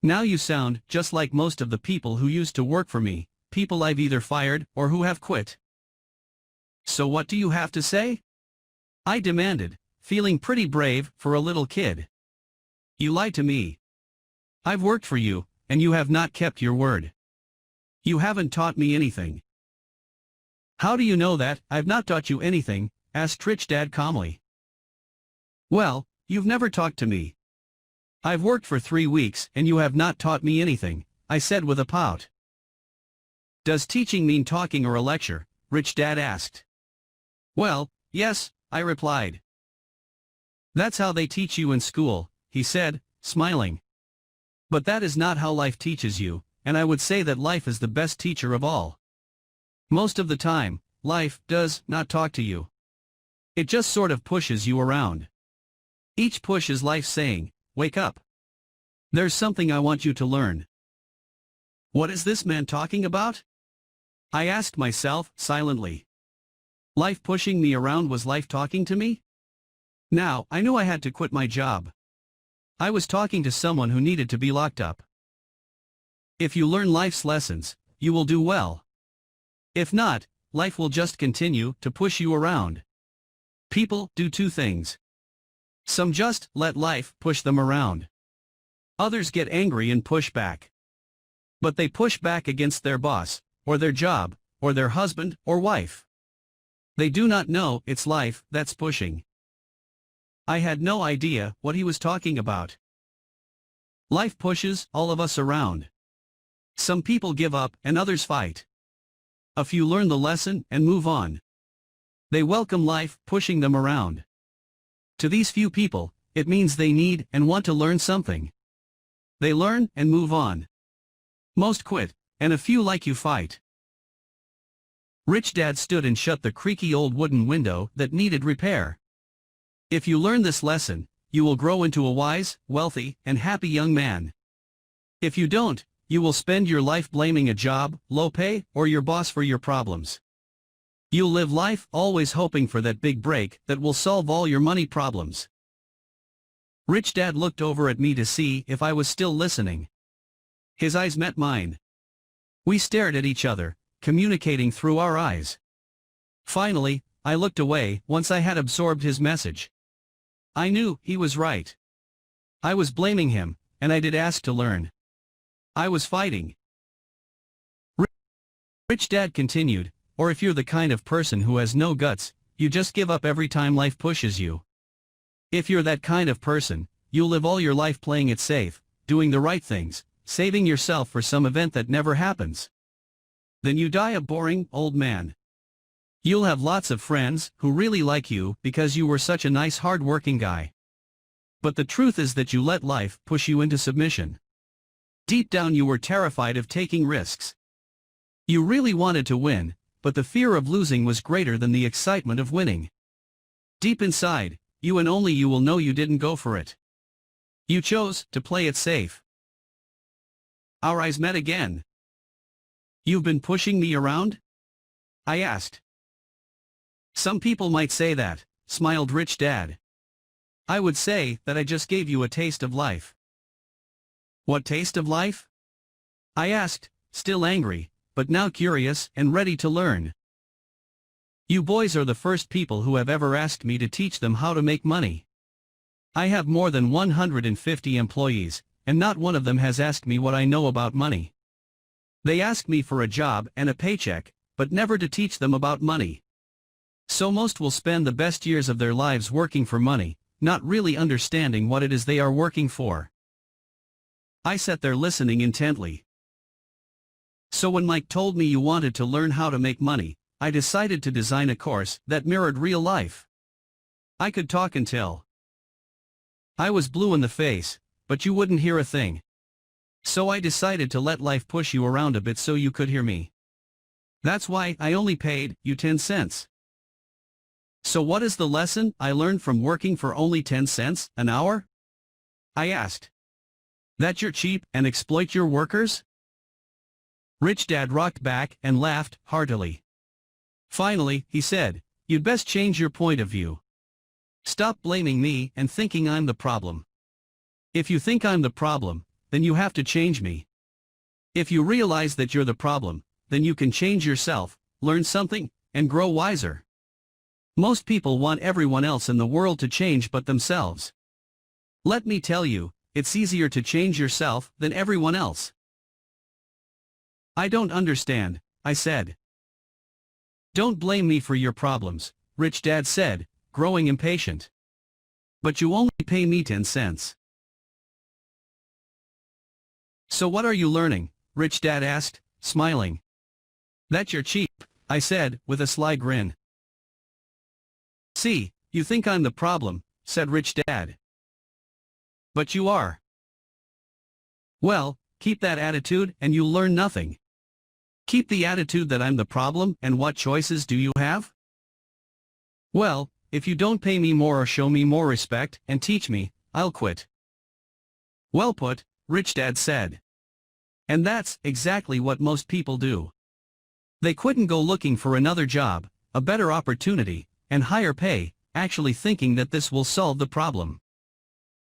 "Now you sound just like most of the people who used to work for me, people I've either fired or who have quit." "So what do you have to say?" I demanded, feeling pretty brave for a little kid. "You lied to me. I've worked for you, and you have not kept your word. You haven't taught me anything." "How do you know that I've not taught you anything?" asked Rich Dad calmly. "Well, you've never talked to me. I've worked for 3 weeks and you have not taught me anything," I said with a pout. "Does teaching mean talking or a lecture?" Rich Dad asked. "Well, yes," I replied. "That's how they teach you in school," he said, smiling. "But that is not how life teaches you, and I would say that life is the best teacher of all. Most of the time, life does not talk to you. It just sort of pushes you around. Each push is life saying, 'Wake up. There's something I want you to learn.'" What is this man talking about? I asked myself silently. Life pushing me around was life talking to me? Now, I knew I had to quit my job. I was talking to someone who needed to be locked up. If you learn life's lessons, you will do well. If not, life will just continue to push you around. People do two things. Some just let life push them around. Others get angry and push back. But they push back against their boss, or their job, or their husband or wife. They do not know it's life that's pushing. I had no idea what he was talking about. Life pushes all of us around. Some people give up and others fight. A few learn the lesson and move on. They welcome life pushing them around. To these few people, it means they need and want to learn something. They learn and move on. Most quit, and a few like you fight. Rich Dad stood and shut the creaky old wooden window that needed repair. If you learn this lesson, you will grow into a wise, wealthy, and happy young man. If you don't, you will spend your life blaming a job, low pay, or your boss for your problems. You'll live life always hoping for that big break that will solve all your money problems. Rich Dad looked over at me to see if I was still listening. His eyes met mine. We stared at each other, communicating through our eyes. Finally, I looked away once I had absorbed his message. I knew he was right. I was blaming him, and I did ask to learn. I was fighting. Rich Dad continued, or if you're the kind of person who has no guts, you just give up every time life pushes you. If you're that kind of person, you'll live all your life playing it safe, doing the right things, saving yourself for some event that never happens. Then you die a boring, old man. You'll have lots of friends who really like you because you were such a nice hard-working guy. But the truth is that you let life push you into submission. Deep down you were terrified of taking risks. You really wanted to win, but the fear of losing was greater than the excitement of winning. Deep inside, you and only you will know you didn't go for it. You chose to play it safe. Our eyes met again. You've been pushing me around? I asked. Some people might say that, smiled Rich Dad. I would say that I just gave you a taste of life. What taste of life? I asked, still angry, but now curious and ready to learn. You boys are the first people who have ever asked me to teach them how to make money. I have more than 150 employees, and not one of them has asked me what I know about money. They ask me for a job and a paycheck, but never to teach them about money. So most will spend the best years of their lives working for money, not really understanding what it is they are working for. I sat there listening intently. So when Mike told me you wanted to learn how to make money, I decided to design a course that mirrored real life. I could talk until I was blue in the face, but you wouldn't hear a thing. So I decided to let life push you around a bit so you could hear me. That's why I only paid you 10 cents. So what is the lesson I learned from working for only 10 cents an hour? I asked. That you're cheap and exploit your workers? Rich Dad rocked back and laughed heartily. Finally, he said, you'd best change your point of view. Stop blaming me and thinking I'm the problem. If you think I'm the problem, then you have to change me. If you realize that you're the problem, then you can change yourself, learn something, and grow wiser. Most people want everyone else in the world to change but themselves. Let me tell you, it's easier to change yourself than everyone else. I don't understand, I said. Don't blame me for your problems, Rich Dad said, growing impatient. But you only pay me 10 cents. So what are you learning? Rich Dad asked, smiling. That you're cheap, I said, with a sly grin. See, you think I'm the problem, said Rich Dad. But you are. Well, keep that attitude and you'll learn nothing. Keep the attitude that I'm the problem and what choices do you have? Well, if you don't pay me more or show me more respect and teach me, I'll quit. Well put, Rich Dad said. And that's exactly what most people do. They quit and go looking for another job, a better opportunity, and higher pay, actually thinking that this will solve the problem.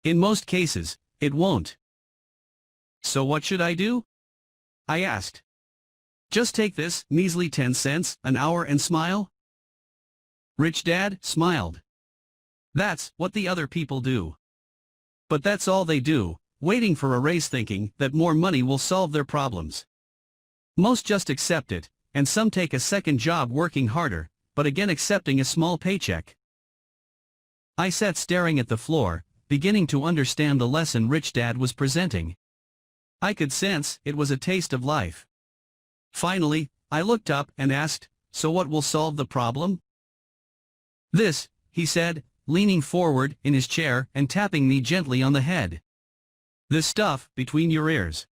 In most cases, it won't. So what should I do? I asked. Just take this measly 10 cents an hour and smile? Rich Dad smiled. That's what the other people do. But that's all they do, waiting for a raise thinking that more money will solve their problems. Most just accept it, and some take a second job working harder, but again accepting a small paycheck. I sat staring at the floor, beginning to understand the lesson Rich Dad was presenting. I could sense it was a taste of life. Finally, I looked up and asked, so what will solve the problem? This, he said, leaning forward in his chair and tapping me gently on the head. This stuff between your ears.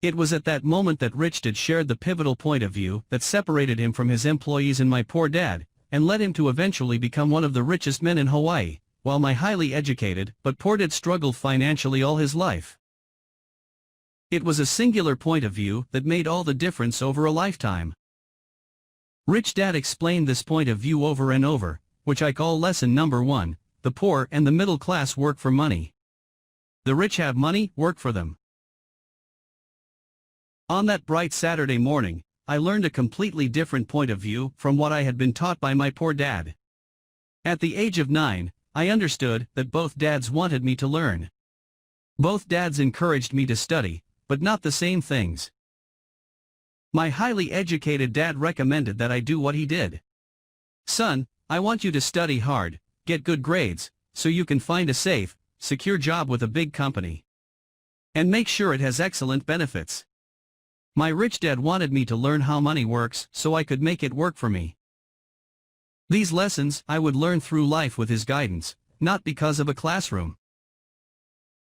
It was at that moment that Rich Dad shared the pivotal point of view that separated him from his employees and my poor dad, and led him to eventually become one of the richest men in Hawaii, while my highly educated but poor dad struggled financially all his life. It was a singular point of view that made all the difference over a lifetime. Rich Dad explained this point of view over and over, which I call lesson number 1, the poor and the middle class work for money. The rich have money, work for them. On that bright Saturday morning, I learned a completely different point of view from what I had been taught by my poor dad. At the age of 9, I understood that both dads wanted me to learn. Both dads encouraged me to study, but not the same things. My highly educated dad recommended that I do what he did. Son, I want you to study hard, get good grades, so you can find a safe, secure job with a big company. And make sure it has excellent benefits. My rich dad wanted me to learn how money works so I could make it work for me. These lessons I would learn through life with his guidance, not because of a classroom.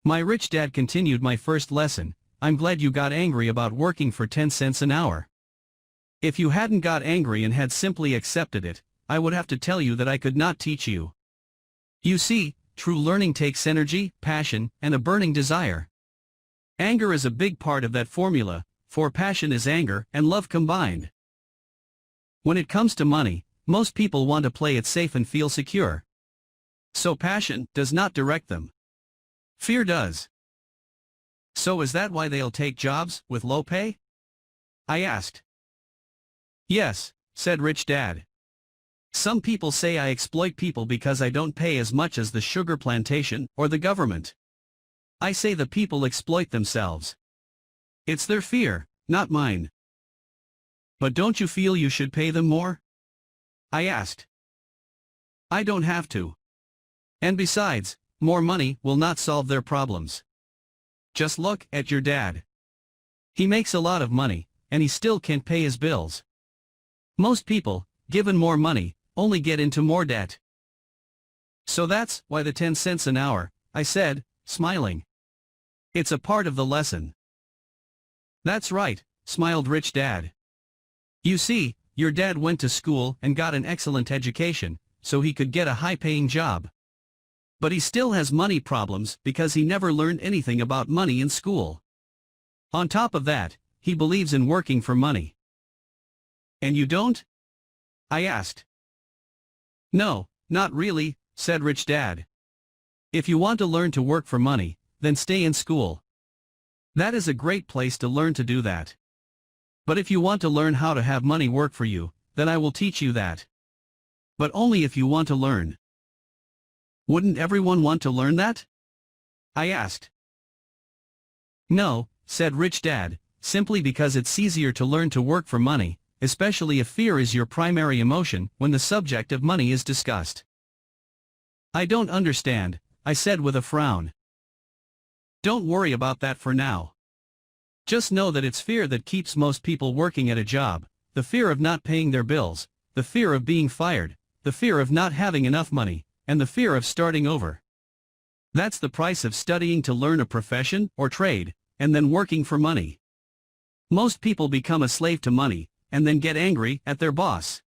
My rich dad continued my first lesson, I'm glad you got angry about working for 10 cents an hour. If you hadn't got angry and had simply accepted it, I would have to tell you that I could not teach you. You see, true learning takes energy, passion, and a burning desire. Anger is a big part of that formula, for passion is anger and love combined. When it comes to money, most people want to play it safe and feel secure. So passion does not direct them. Fear does. So is that why they'll take jobs with low pay? I asked. Yes, said Rich Dad. Some people say I exploit people because I don't pay as much as the sugar plantation or the government. I say the people exploit themselves. It's their fear, not mine. But don't you feel you should pay them more? I asked. I don't have to. And besides, more money will not solve their problems. Just look at your dad. He makes a lot of money, and he still can't pay his bills. Most people, given more money, only get into more debt. So that's why the 10 cents an hour, I said, smiling. It's a part of the lesson. That's right, smiled Rich Dad. You see, your dad went to school and got an excellent education, so he could get a high-paying job. But he still has money problems because he never learned anything about money in school. On top of that, he believes in working for money. And you don't? I asked. No, not really, said Rich Dad. If you want to learn to work for money, then stay in school. That is a great place to learn to do that. But if you want to learn how to have money work for you, then I will teach you that. But only if you want to learn. Wouldn't everyone want to learn that? I asked. No, said Rich Dad, simply because it's easier to learn to work for money, especially if fear is your primary emotion when the subject of money is discussed. I don't understand, I said with a frown. Don't worry about that for now. Just know that it's fear that keeps most people working at a job, the fear of not paying their bills, the fear of being fired, the fear of not having enough money, and the fear of starting over. That's the price of studying to learn a profession or trade, and then working for money. Most people become a slave to money, and then get angry at their boss.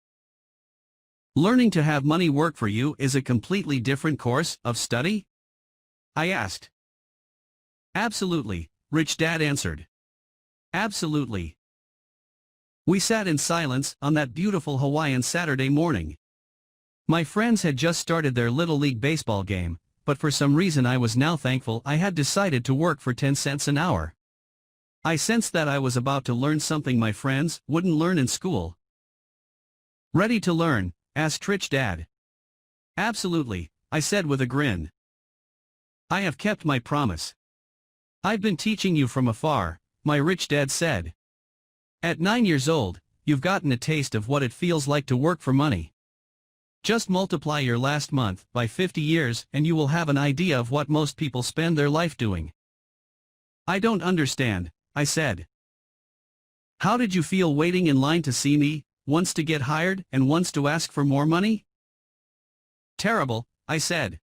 Learning to have money work for you is a completely different course of study? I asked. Absolutely, Rich Dad answered. Absolutely. We sat in silence on that beautiful Hawaiian Saturday morning. My friends had just started their Little League baseball game, but for some reason I was now thankful I had decided to work for 10 cents an hour. I sensed that I was about to learn something my friends wouldn't learn in school. Ready to learn? Asked Rich Dad. Absolutely, I said with a grin. I have kept my promise. I've been teaching you from afar, my rich dad said. At 9 years old, you've gotten a taste of what it feels like to work for money. Just multiply your last month by 50 years and you will have an idea of what most people spend their life doing. I don't understand, I said. How did you feel waiting in line to see me, once to get hired and once to ask for more money? Terrible, I said.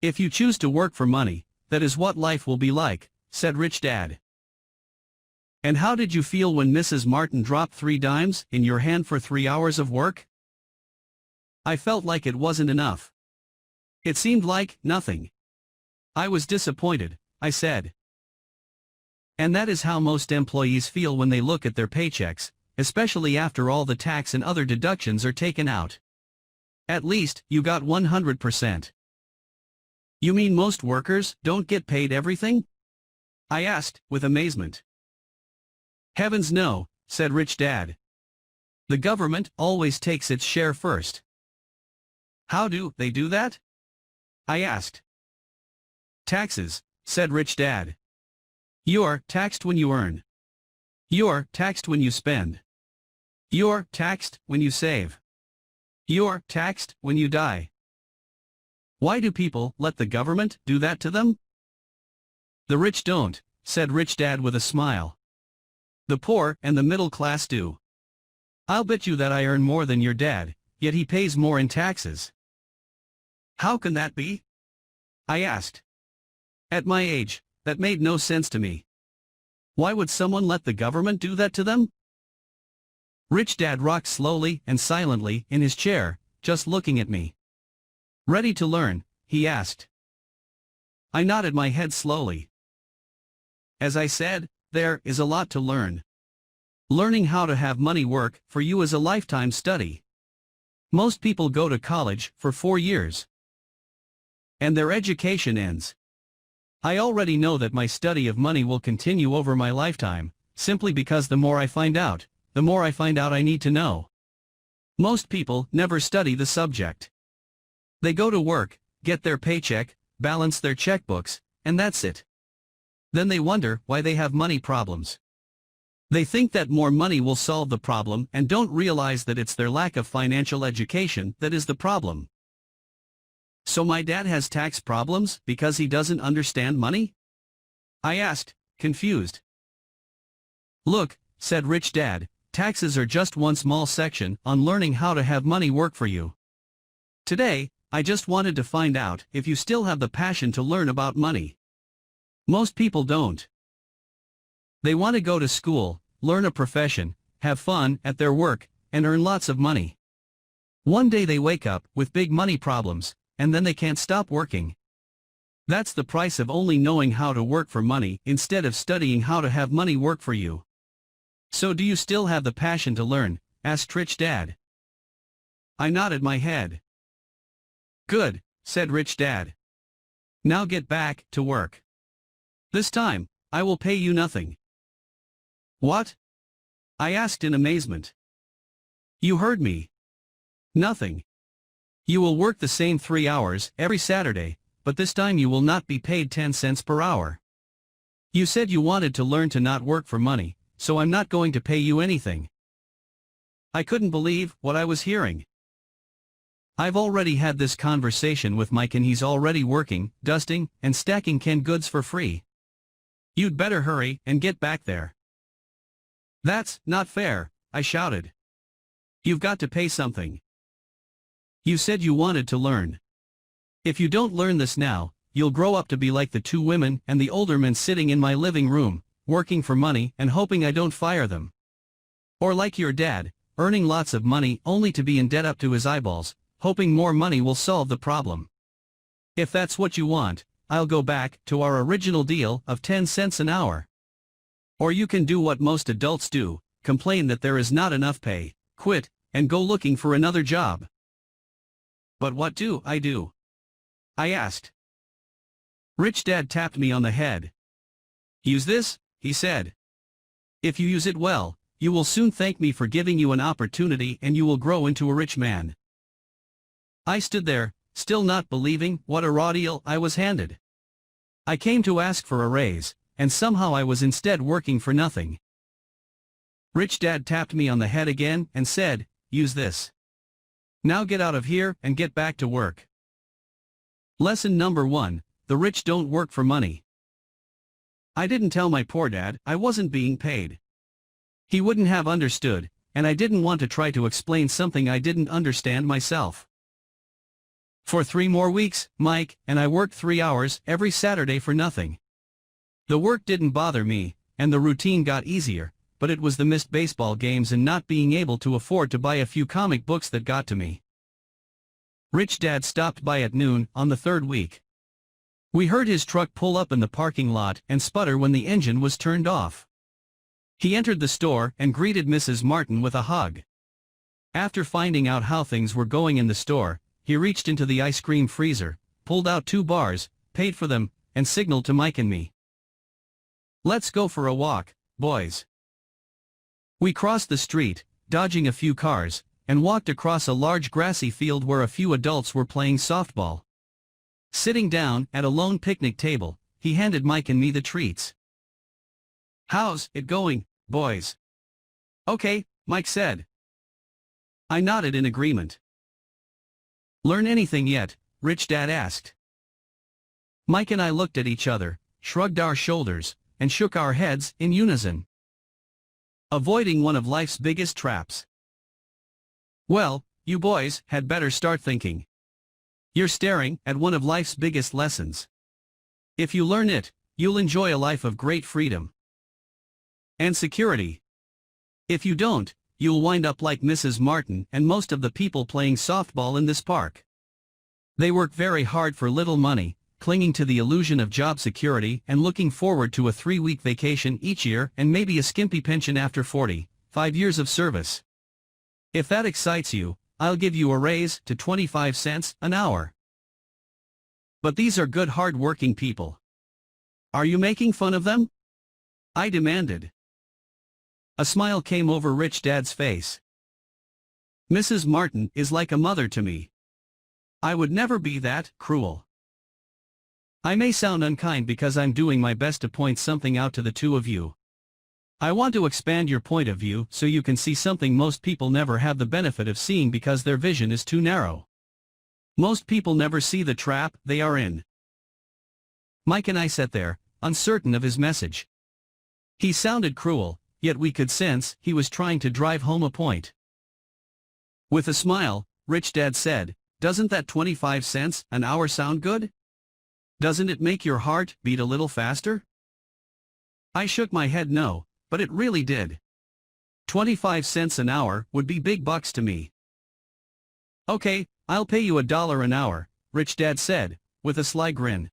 If you choose to work for money, that is what life will be like, said Rich Dad. And how did you feel when Mrs. Martin dropped 3 dimes in your hand for 3 hours of work? I felt like it wasn't enough. It seemed like nothing. I was disappointed, I said. And that is how most employees feel when they look at their paychecks, especially after all the tax and other deductions are taken out. At least, you got 100%. You mean most workers don't get paid everything? I asked, with amazement. Heavens no, said Rich Dad. The government always takes its share first. How do they do that? I asked. Taxes, said Rich Dad. You're taxed when you earn. You're taxed when you spend. You're taxed when you save. You're taxed when you die. Why do people let the government do that to them? The rich don't, said Rich Dad with a smile. The poor and the middle class do. I'll bet you that I earn more than your dad, yet he pays more in taxes. How can that be? I asked. At my age, that made no sense to me. Why would someone let the government do that to them? Rich Dad rocked slowly and silently in his chair, just looking at me. Ready to learn? He asked. I nodded my head slowly. As I said, there is a lot to learn. Learning how to have money work for you is a lifetime study. Most people go to college for 4 years. And their education ends. I already know that my study of money will continue over my lifetime, simply because the more I find out I need to know. Most people never study the subject. They go to work, get their paycheck, balance their checkbooks, and that's it. Then they wonder why they have money problems. They think that more money will solve the problem and don't realize that it's their lack of financial education that is the problem. So my dad has tax problems because he doesn't understand money? I asked, confused. Look, said Rich Dad, taxes are just one small section on learning how to have money work for you. Today, I just wanted to find out if you still have the passion to learn about money. Most people don't. They want to go to school, learn a profession, have fun at their work, and earn lots of money. One day they wake up with big money problems, and then they can't stop working. That's the price of only knowing how to work for money instead of studying how to have money work for you. So do you still have the passion to learn? Asked Rich Dad. I nodded my head. Good, said Rich Dad. Now get back to work. This time, I will pay you nothing. What? I asked in amazement. You heard me. Nothing. You will work the same 3 hours every Saturday, but this time you will not be paid 10 cents per hour. You said you wanted to learn to not work for money, so I'm not going to pay you anything. I couldn't believe what I was hearing. I've already had this conversation with Mike and he's already working, dusting, and stacking canned goods for free. You'd better hurry and get back there. That's not fair, I shouted. You've got to pay something. You said you wanted to learn. If you don't learn this now, you'll grow up to be like the 2 women and the older men sitting in my living room, working for money and hoping I don't fire them. Or like your dad, earning lots of money only to be in debt up to his eyeballs, hoping more money will solve the problem. If that's what you want, I'll go back to our original deal of 10 cents an hour. Or you can do what most adults do, complain that there is not enough pay, quit, and go looking for another job. But what do I do? I asked. Rich Dad tapped me on the head. Use this, he said. If you use it well, you will soon thank me for giving you an opportunity and you will grow into a rich man. I stood there, still not believing what a raw deal I was handed. I came to ask for a raise, and somehow I was instead working for nothing. Rich Dad tapped me on the head again and said, use this. Now get out of here and get back to work. Lesson number 1, the rich don't work for money. I didn't tell my poor dad I wasn't being paid. He wouldn't have understood, and I didn't want to try to explain something I didn't understand myself. For 3 more weeks, Mike and I worked 3 hours every Saturday for nothing. The work didn't bother me, and the routine got easier, but it was the missed baseball games and not being able to afford to buy a few comic books that got to me. Rich Dad stopped by at noon on the 3rd week. We heard his truck pull up in the parking lot and sputter when the engine was turned off. He entered the store and greeted Mrs. Martin with a hug. After finding out how things were going in the store, he reached into the ice cream freezer, pulled out 2 bars, paid for them, and signaled to Mike and me. "Let's go for a walk, boys." We crossed the street, dodging a few cars, and walked across a large grassy field where a few adults were playing softball. Sitting down at a lone picnic table, he handed Mike and me the treats. "How's it going, boys?" "Okay," Mike said. I nodded in agreement. "Learn anything yet?" Rich Dad asked. Mike and I looked at each other, shrugged our shoulders, and shook our heads in unison. Avoiding one of life's biggest traps. Well, you boys had better start thinking. You're staring at one of life's biggest lessons. If you learn it, you'll enjoy a life of great freedom and security. If you don't, you'll wind up like Mrs. Martin and most of the people playing softball in this park. They work very hard for little money, clinging to the illusion of job security and looking forward to a 3-week vacation each year and maybe a skimpy pension after 45 years of service. If that excites you, I'll give you a raise to 25 cents an hour. But these are good hard-working people. Are you making fun of them? I demanded. A smile came over Rich Dad's face. Mrs. Martin is like a mother to me. I would never be that cruel. I may sound unkind because I'm doing my best to point something out to the two of you. I want to expand your point of view so you can see something most people never have the benefit of seeing because their vision is too narrow. Most people never see the trap they are in. Mike and I sat there, uncertain of his message. He sounded cruel, yet we could sense he was trying to drive home a point. With a smile, Rich Dad said, "Doesn't that 25 cents an hour sound good? Doesn't it make your heart beat a little faster?" I shook my head no, but it really did. 25 cents an hour would be big bucks to me. "Okay, I'll pay you $1 an hour," Rich Dad said, with a sly grin.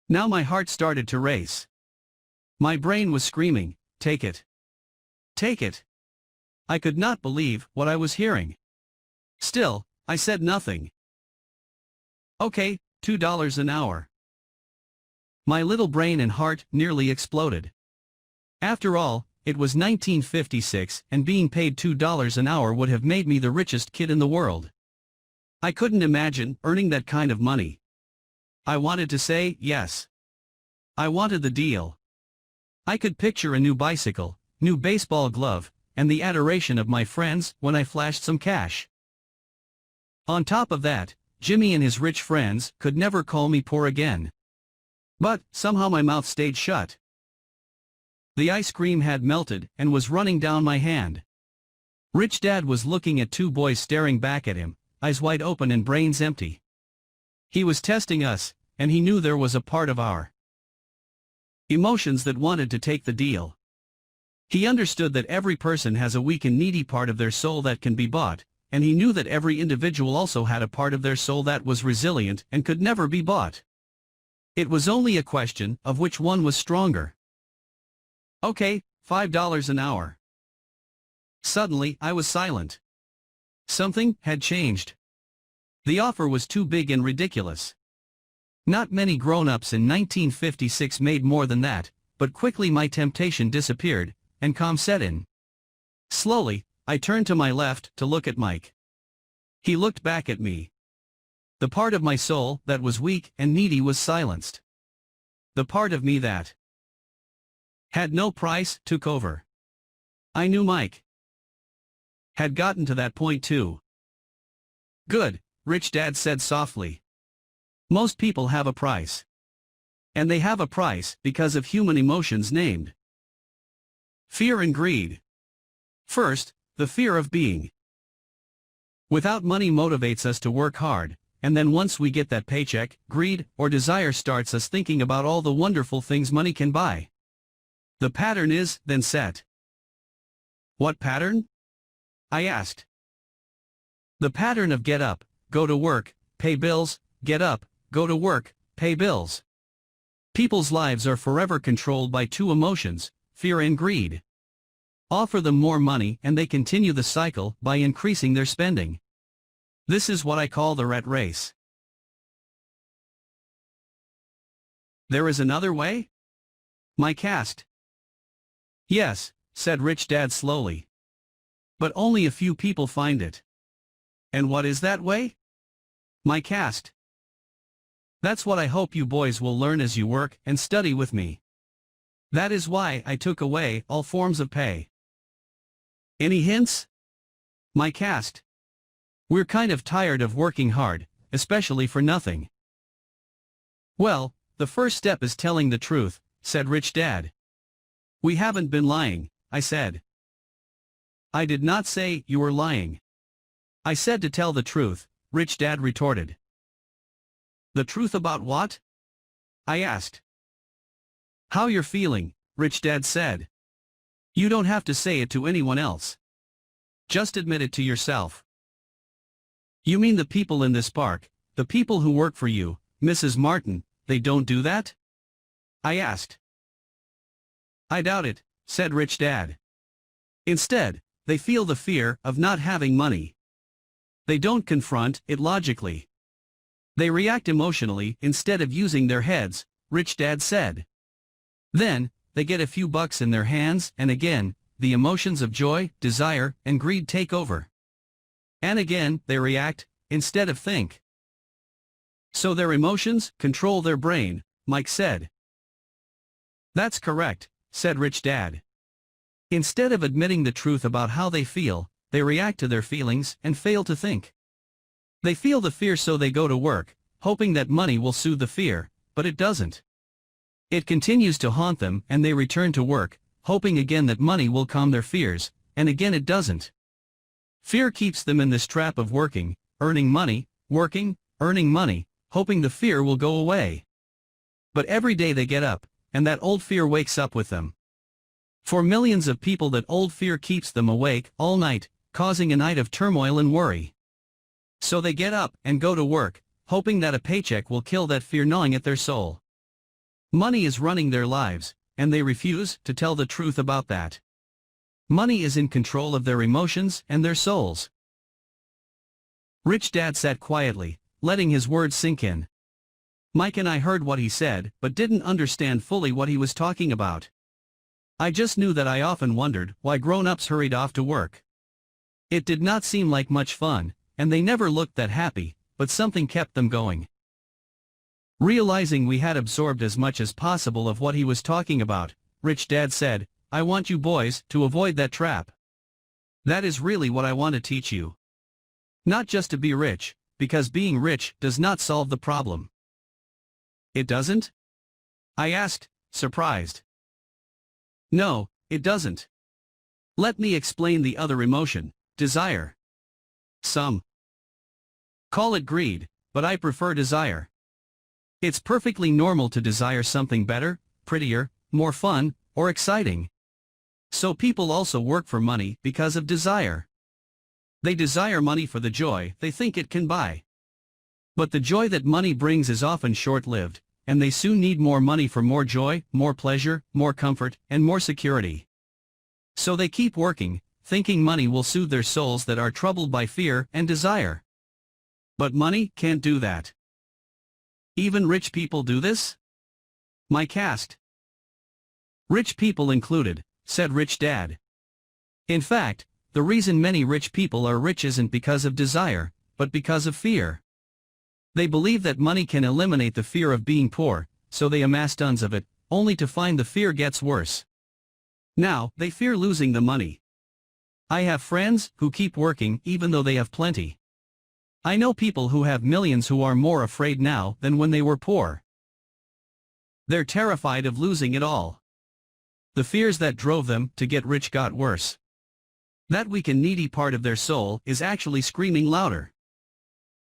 Now my heart started to race. My brain was screaming, "Take it! Take it!" I could not believe what I was hearing. Still, I said nothing. "Okay, $2 an hour." My little brain and heart nearly exploded. After all, it was 1956 and being paid $2 an hour would have made me the richest kid in the world. I couldn't imagine earning that kind of money. I wanted to say yes. I wanted the deal. I could picture a new bicycle, new baseball glove, and the adoration of my friends when I flashed some cash. On top of that, Jimmy and his rich friends could never call me poor again. But somehow my mouth stayed shut. The ice cream had melted and was running down my hand. Rich Dad was looking at 2 boys staring back at him, eyes wide open and brains empty. He was testing us, and he knew there was a part of our emotions that wanted to take the deal. He understood that every person has a weak and needy part of their soul that can be bought, and he knew that every individual also had a part of their soul that was resilient and could never be bought. It was only a question of which one was stronger. "Okay, $5 an hour." Suddenly, I was silent. Something had changed. The offer was too big and ridiculous. Not many grown-ups in 1956 made more than that, but quickly my temptation disappeared, and calm set in. Slowly, I turned to my left to look at Mike. He looked back at me. The part of my soul that was weak and needy was silenced. The part of me that had no price took over. I knew Mike had gotten to that point too. "Good," Rich Dad said softly. "Most people have a price. And they have a price because of human emotions named fear and greed. First, the fear of being without money motivates us to work hard, and then once we get that paycheck, greed or desire starts us thinking about all the wonderful things money can buy. The pattern is then set." "What pattern?" I asked. "The pattern of get up, go to work, pay bills, get up, go to work, pay bills." People's lives are forever controlled by two emotions, fear and greed. Offer them more money and they continue the cycle by increasing their spending. This is what I call the rat race. There is another way? Mike asked. Yes, said Rich Dad slowly. But only a few people find it. And what is that way? Mike asked. That's what I hope you boys will learn as you work and study with me. That is why I took away all forms of pay. Any hints? Mike asked. We're kind of tired of working hard, especially for nothing. Well, the first step is telling the truth, said Rich Dad. We haven't been lying, I said. I did not say you were lying. I said to tell the truth, Rich Dad retorted. The truth about what? I asked. How you're feeling, Rich Dad said. You don't have to say it to anyone else. Just admit it to yourself. You mean the people in this park, the people who work for you, Mrs. Martin, they don't do that? I asked. I doubt it, said Rich Dad. Instead, they feel the fear of not having money. They don't confront it logically. They react emotionally instead of using their heads, Rich Dad said. Then, they get a few bucks in their hands and again, the emotions of joy, desire, and greed take over. And again, they react, instead of think. So their emotions control their brain, Mike said. That's correct, said Rich Dad. Instead of admitting the truth about how they feel, they react to their feelings and fail to think. They feel the fear so they go to work, hoping that money will soothe the fear, but it doesn't. It continues to haunt them and they return to work, hoping again that money will calm their fears, and again it doesn't. Fear keeps them in this trap of working, earning money, working, earning money, hoping the fear will go away. But every day they get up, and that old fear wakes up with them. For millions of people that old fear keeps them awake all night, causing a night of turmoil and worry. So they get up and go to work, hoping that a paycheck will kill that fear gnawing at their soul. Money is running their lives, and they refuse to tell the truth about that. Money is in control of their emotions and their souls. Rich Dad sat quietly, letting his words sink in. Mike and I heard what he said, but didn't understand fully what he was talking about. I just knew that I often wondered why grown-ups hurried off to work. It did not seem like much fun, and they never looked that happy, but something kept them going. Realizing we had absorbed as much as possible of what he was talking about, Rich Dad said, I want you boys to avoid that trap. That is really what I want to teach you. Not just to be rich, because being rich does not solve the problem. It doesn't? I asked, surprised. No, it doesn't. Let me explain the other emotion, desire. Some call it greed, but I prefer desire. It's perfectly normal to desire something better, prettier, more fun, or exciting. So people also work for money because of desire. They desire money for the joy they think it can buy. But the joy that money brings is often short-lived, and they soon need more money for more joy, more pleasure, more comfort, and more security. So they keep working, thinking money will soothe their souls that are troubled by fear and desire. But money can't do that. Even rich people do this? Mike asked. Rich people included, said Rich Dad. In fact, the reason many rich people are rich isn't because of desire, but because of fear. They believe that money can eliminate the fear of being poor, so they amass tons of it, only to find the fear gets worse. Now, they fear losing the money. I have friends who keep working even though they have plenty. I know people who have millions who are more afraid now than when they were poor. They're terrified of losing it all. The fears that drove them to get rich got worse. That weak and needy part of their soul is actually screaming louder.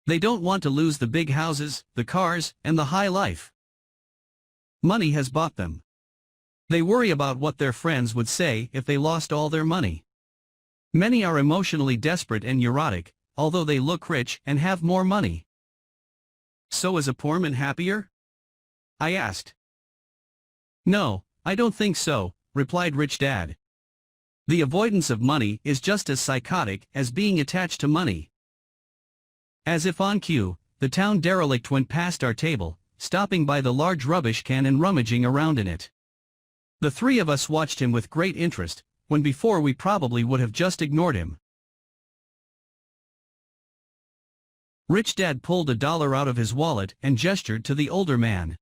They don't want to lose the big houses, the cars, and the high life. Money has bought them. They worry about what their friends would say if they lost all their money. Many are emotionally desperate and neurotic, although they look rich and have more money. So is a poor man happier? I asked. No, I don't think so, replied Rich Dad. The avoidance of money is just as psychotic as being attached to money. As if on cue, the town derelict went past our table, stopping by the large rubbish can and rummaging around in it. The three of us watched him with great interest, when before we probably would have just ignored him. Rich Dad pulled $1 out of his wallet and gestured to the older man.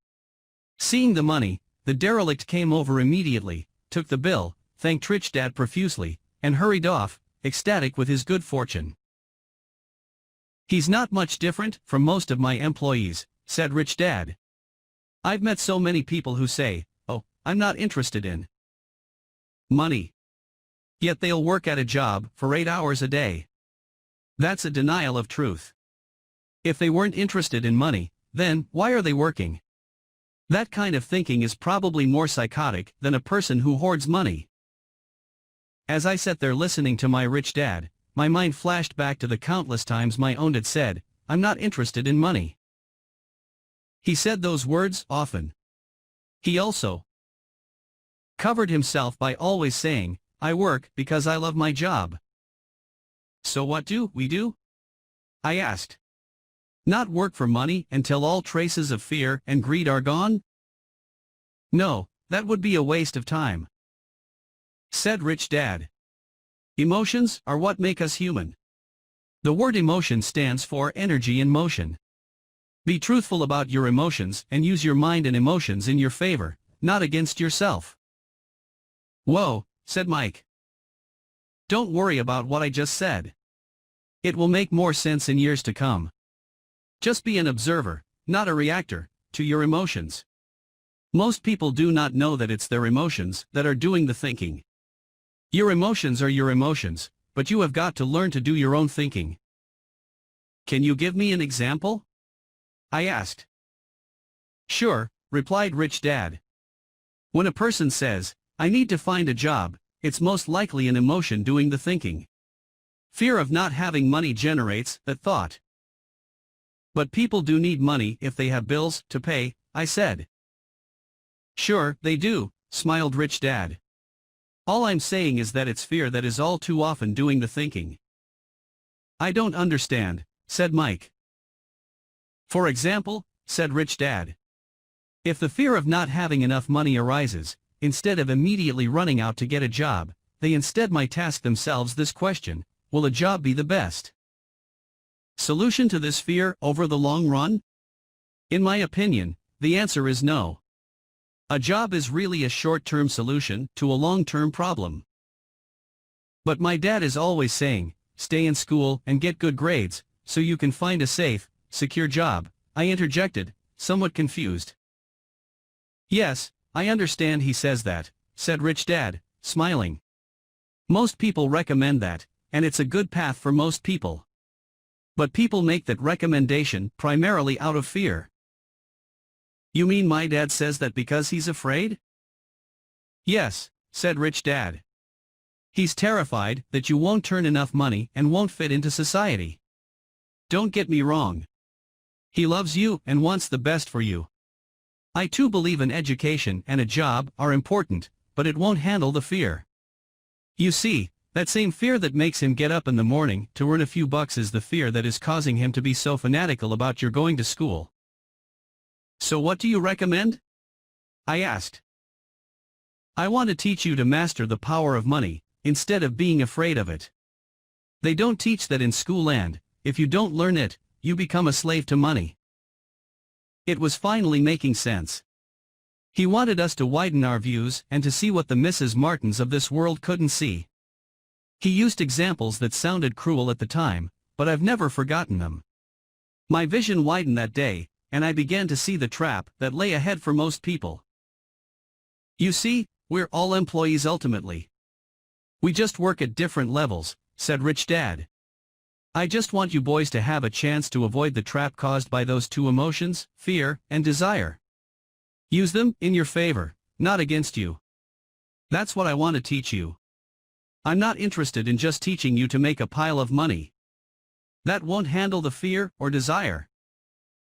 Seeing the money, the derelict came over immediately, took the bill, thanked Rich Dad profusely, and hurried off, ecstatic with his good fortune. He's not much different from most of my employees, said Rich Dad. I've met so many people who say, "Oh, I'm not interested in money." Yet they'll work at a job for 8 hours a day. That's a denial of truth. If they weren't interested in money, then why are they working? That kind of thinking is probably more psychotic than a person who hoards money. As I sat there listening to my Rich Dad, my mind flashed back to the countless times my own dad said, "I'm not interested in money." He said those words often. He also covered himself by always saying, "I work because I love my job." So what do we do? I asked. Not work for money until all traces of fear and greed are gone? No, that would be a waste of time, said Rich Dad. Emotions are what make us human. The word emotion stands for energy in motion. Be truthful about your emotions and use your mind and emotions in your favor, not against yourself. Whoa, said Mike. Don't worry about what I just said. It will make more sense in years to come. Just be an observer, not a reactor, to your emotions. Most people do not know that it's their emotions that are doing the thinking. Your emotions are your emotions, but you have got to learn to do your own thinking. Can you give me an example? I asked. Sure, replied Rich Dad. When a person says, "I need to find a job," it's most likely an emotion doing the thinking. Fear of not having money generates that thought. But people do need money if they have bills to pay, I said. Sure, they do, smiled Rich Dad. All I'm saying is that it's fear that is all too often doing the thinking. I don't understand, said Mike. For example, said Rich Dad. If the fear of not having enough money arises, instead of immediately running out to get a job, they instead might ask themselves this question: will a job be the best solution to this fear over the long run? In my opinion, the answer is no. A job is really a short-term solution to a long-term problem. But my dad is always saying, stay in school and get good grades, so you can find a safe, secure job, I interjected, somewhat confused. Yes, I understand he says that, said Rich Dad, smiling. Most people recommend that, and it's a good path for most people. But people make that recommendation primarily out of fear. You mean my dad says that because he's afraid? Yes, said Rich Dad. He's terrified that you won't earn enough money and won't fit into society. Don't get me wrong. He loves you and wants the best for you. I too believe an education and a job are important, but it won't handle the fear. You see, that same fear that makes him get up in the morning to earn a few bucks is the fear that is causing him to be so fanatical about your going to school. So what do you recommend? I asked. I want to teach you to master the power of money, instead of being afraid of it. They don't teach that in school, and, if you don't learn it, you become a slave to money. It was finally making sense. He wanted us to widen our views and to see what the Mrs. Martins of this world couldn't see. He used examples that sounded cruel at the time, but I've never forgotten them. My vision widened that day, and I began to see the trap that lay ahead for most people. You see, we're all employees ultimately. We just work at different levels, said Rich Dad. I just want you boys to have a chance to avoid the trap caused by those two emotions, fear and desire. Use them in your favor, not against you. That's what I want to teach you. I'm not interested in just teaching you to make a pile of money. That won't handle the fear or desire.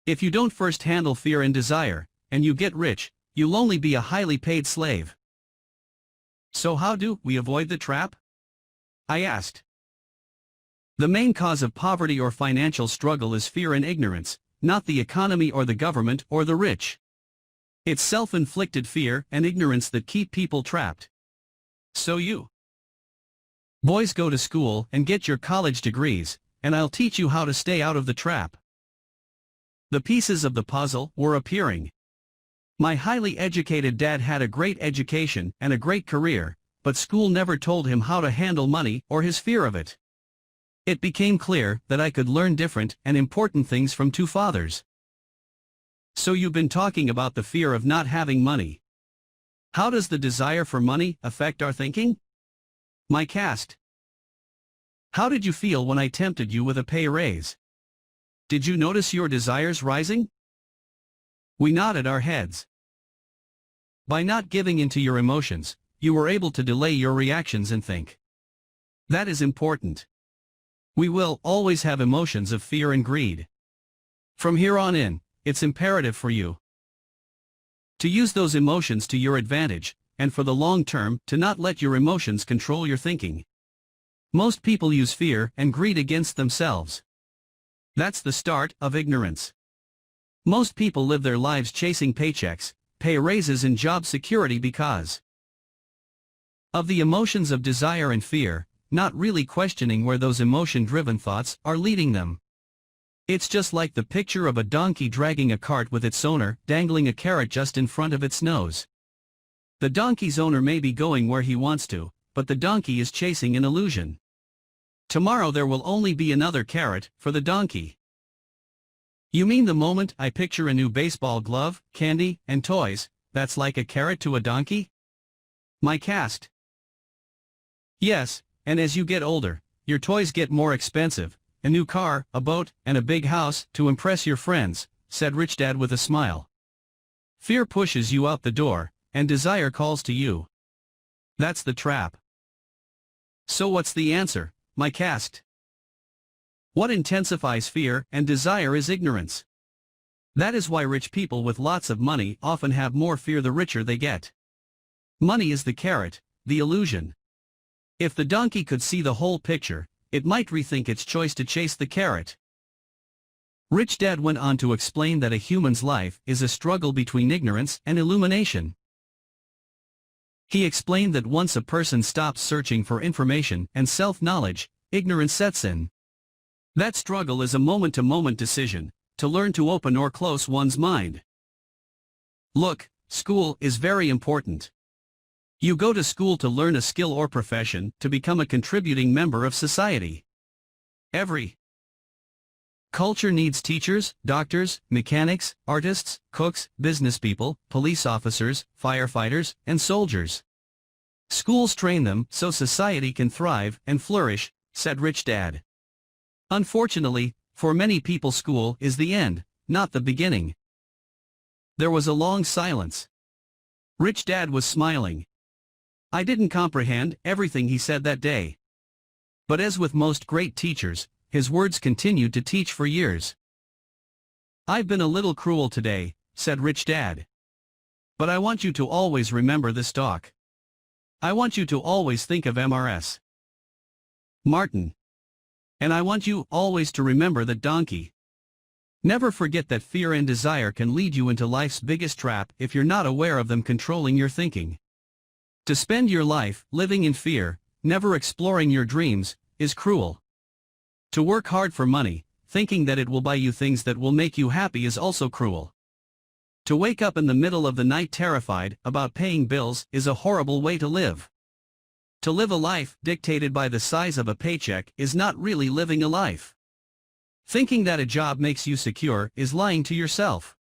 If you don't first handle fear and desire, and you get rich, you'll only be a highly paid slave. So how do we avoid the trap? I asked. The main cause of poverty or financial struggle is fear and ignorance, not the economy or the government or the rich. It's self-inflicted fear and ignorance that keep people trapped. So you boys go to school and get your college degrees, and I'll teach you how to stay out of the trap. The pieces of the puzzle were appearing. My highly educated dad had a great education and a great career, but school never told him how to handle money or his fear of it. It became clear that I could learn different and important things from two fathers. So you've been talking about the fear of not having money. How does the desire for money affect our thinking? Mike asked. How did you feel when I tempted you with a pay raise? Did you notice your desires rising? We nodded our heads. By not giving in to your emotions, you were able to delay your reactions and think. That is important. We will always have emotions of fear and greed. From here on in, it's imperative for you to use those emotions to your advantage, and for the long term, to not let your emotions control your thinking. Most people use fear and greed against themselves. That's the start of ignorance. Most people live their lives chasing paychecks, pay raises and job security because of the emotions of desire and fear, not really questioning where those emotion-driven thoughts are leading them. It's just like the picture of a donkey dragging a cart with its owner dangling a carrot just in front of its nose. The donkey's owner may be going where he wants to, but the donkey is chasing an illusion. Tomorrow there will only be another carrot for the donkey. You mean the moment I picture a new baseball glove, candy, and toys, that's like a carrot to a donkey? Mike asked. Yes, and as you get older, your toys get more expensive, a new car, a boat, and a big house to impress your friends, said Rich Dad with a smile. Fear pushes you out the door, and desire calls to you. That's the trap. So what's the answer? Mike asked. What intensifies fear and desire is ignorance. That is why rich people with lots of money often have more fear the richer they get. Money is the carrot, the illusion. If the donkey could see the whole picture, it might rethink its choice to chase the carrot. Rich Dad went on to explain that a human's life is a struggle between ignorance and illumination. He explained that once a person stops searching for information and self-knowledge, ignorance sets in. That struggle is a moment-to-moment decision, to learn to open or close one's mind. Look, school is very important. You go to school to learn a skill or profession, to become a contributing member of society. Every culture needs teachers, doctors, mechanics, artists, cooks, businesspeople, police officers, firefighters, and soldiers. Schools train them so society can thrive and flourish, said Rich Dad. Unfortunately, for many people school is the end, not the beginning. There was a long silence. Rich Dad was smiling. I didn't comprehend everything he said that day. But as with most great teachers, his words continued to teach for years. I've been a little cruel today, said Rich Dad. But I want you to always remember this talk. I want you to always think of Mrs. Martin. And I want you always to remember that donkey. Never forget that fear and desire can lead you into life's biggest trap if you're not aware of them controlling your thinking. To spend your life living in fear, never exploring your dreams, is cruel. To work hard for money, thinking that it will buy you things that will make you happy, is also cruel. To wake up in the middle of the night terrified about paying bills is a horrible way to live. To live a life dictated by the size of a paycheck is not really living a life. Thinking that a job makes you secure is lying to yourself.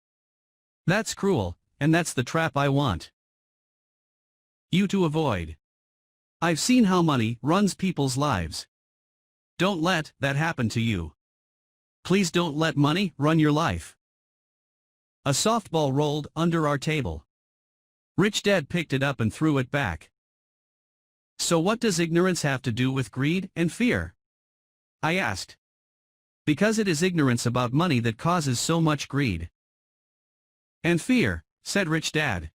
That's cruel, and that's the trap I want you to avoid. I've seen how money runs people's lives. Don't let that happen to you. Please don't let money run your life. A softball rolled under our table. Rich Dad picked it up and threw it back. So what does ignorance have to do with greed and fear? I asked. Because it is ignorance about money that causes so much greed and fear, said Rich Dad.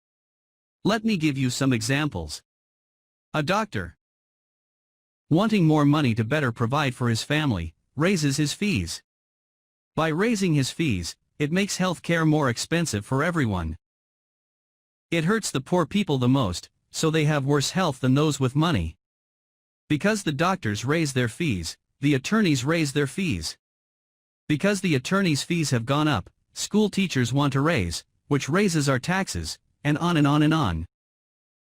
Let me give you some examples. A doctor, wanting more money to better provide for his family, raises his fees. By raising his fees, it makes healthcare more expensive for everyone. It hurts the poor people the most, so they have worse health than those with money. Because the doctors raise their fees, the attorneys raise their fees. Because the attorneys' fees have gone up, school teachers want to raise, which raises our taxes, and on and on and on.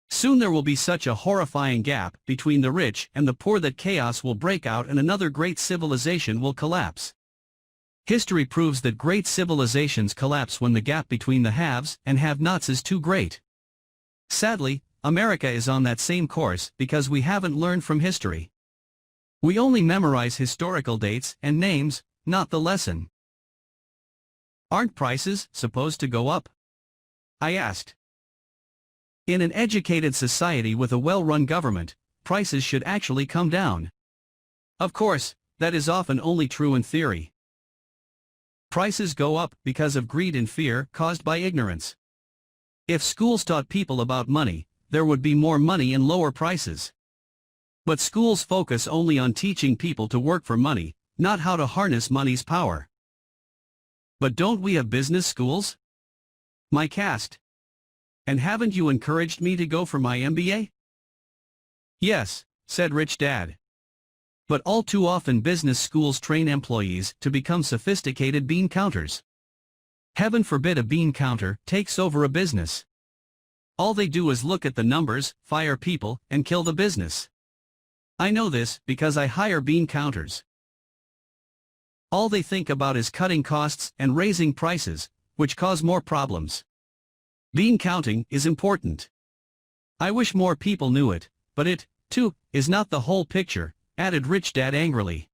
Soon there will be such a horrifying gap between the rich and the poor that chaos will break out and another great civilization will collapse. History proves that great civilizations collapse when the gap between the haves and have-nots is too great. Sadly, America is on that same course because we haven't learned from history. We only memorize historical dates and names, not the lesson. Aren't prices supposed to go up? I asked. In an educated society with a well-run government, prices should actually come down. Of course, that is often only true in theory. Prices go up because of greed and fear caused by ignorance. If schools taught people about money, there would be more money and lower prices. But schools focus only on teaching people to work for money, not how to harness money's power. But don't we have business schools? Mike asked. And haven't you encouraged me to go for my MBA? Yes, said Rich Dad. But all too often business schools train employees to become sophisticated bean counters. Heaven forbid a bean counter takes over a business. All they do is look at the numbers, fire people, and kill the business. I know this because I hire bean counters. All they think about is cutting costs and raising prices, which cause more problems. Bean counting is important. I wish more people knew it, but it, too, is not the whole picture, added Rich Dad angrily.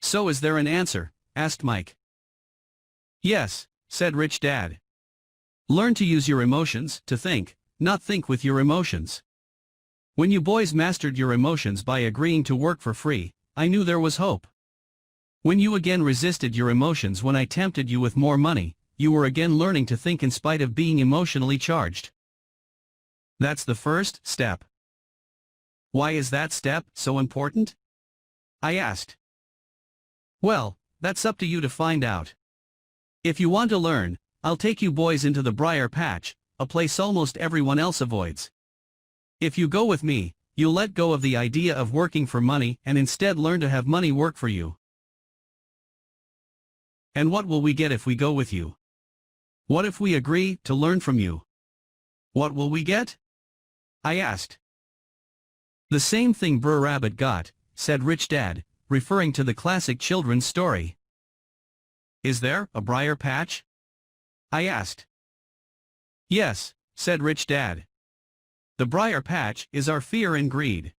So is there an answer? Asked Mike. Yes, said Rich Dad. Learn to use your emotions to think, not think with your emotions. When you boys mastered your emotions by agreeing to work for free, I knew there was hope. When you again resisted your emotions when I tempted you with more money, you were again learning to think in spite of being emotionally charged. That's the first step. Why is that step so important? I asked. Well, that's up to you to find out. If you want to learn, I'll take you boys into the briar patch, a place almost everyone else avoids. If you go with me, you'll let go of the idea of working for money and instead learn to have money work for you. And what will we get if we go with you? What if we agree to learn from you? What will we get? I asked. The same thing Brer Rabbit got, said Rich Dad, referring to the classic children's story. Is there a briar patch? I asked. Yes, said Rich Dad. The briar patch is our fear and greed.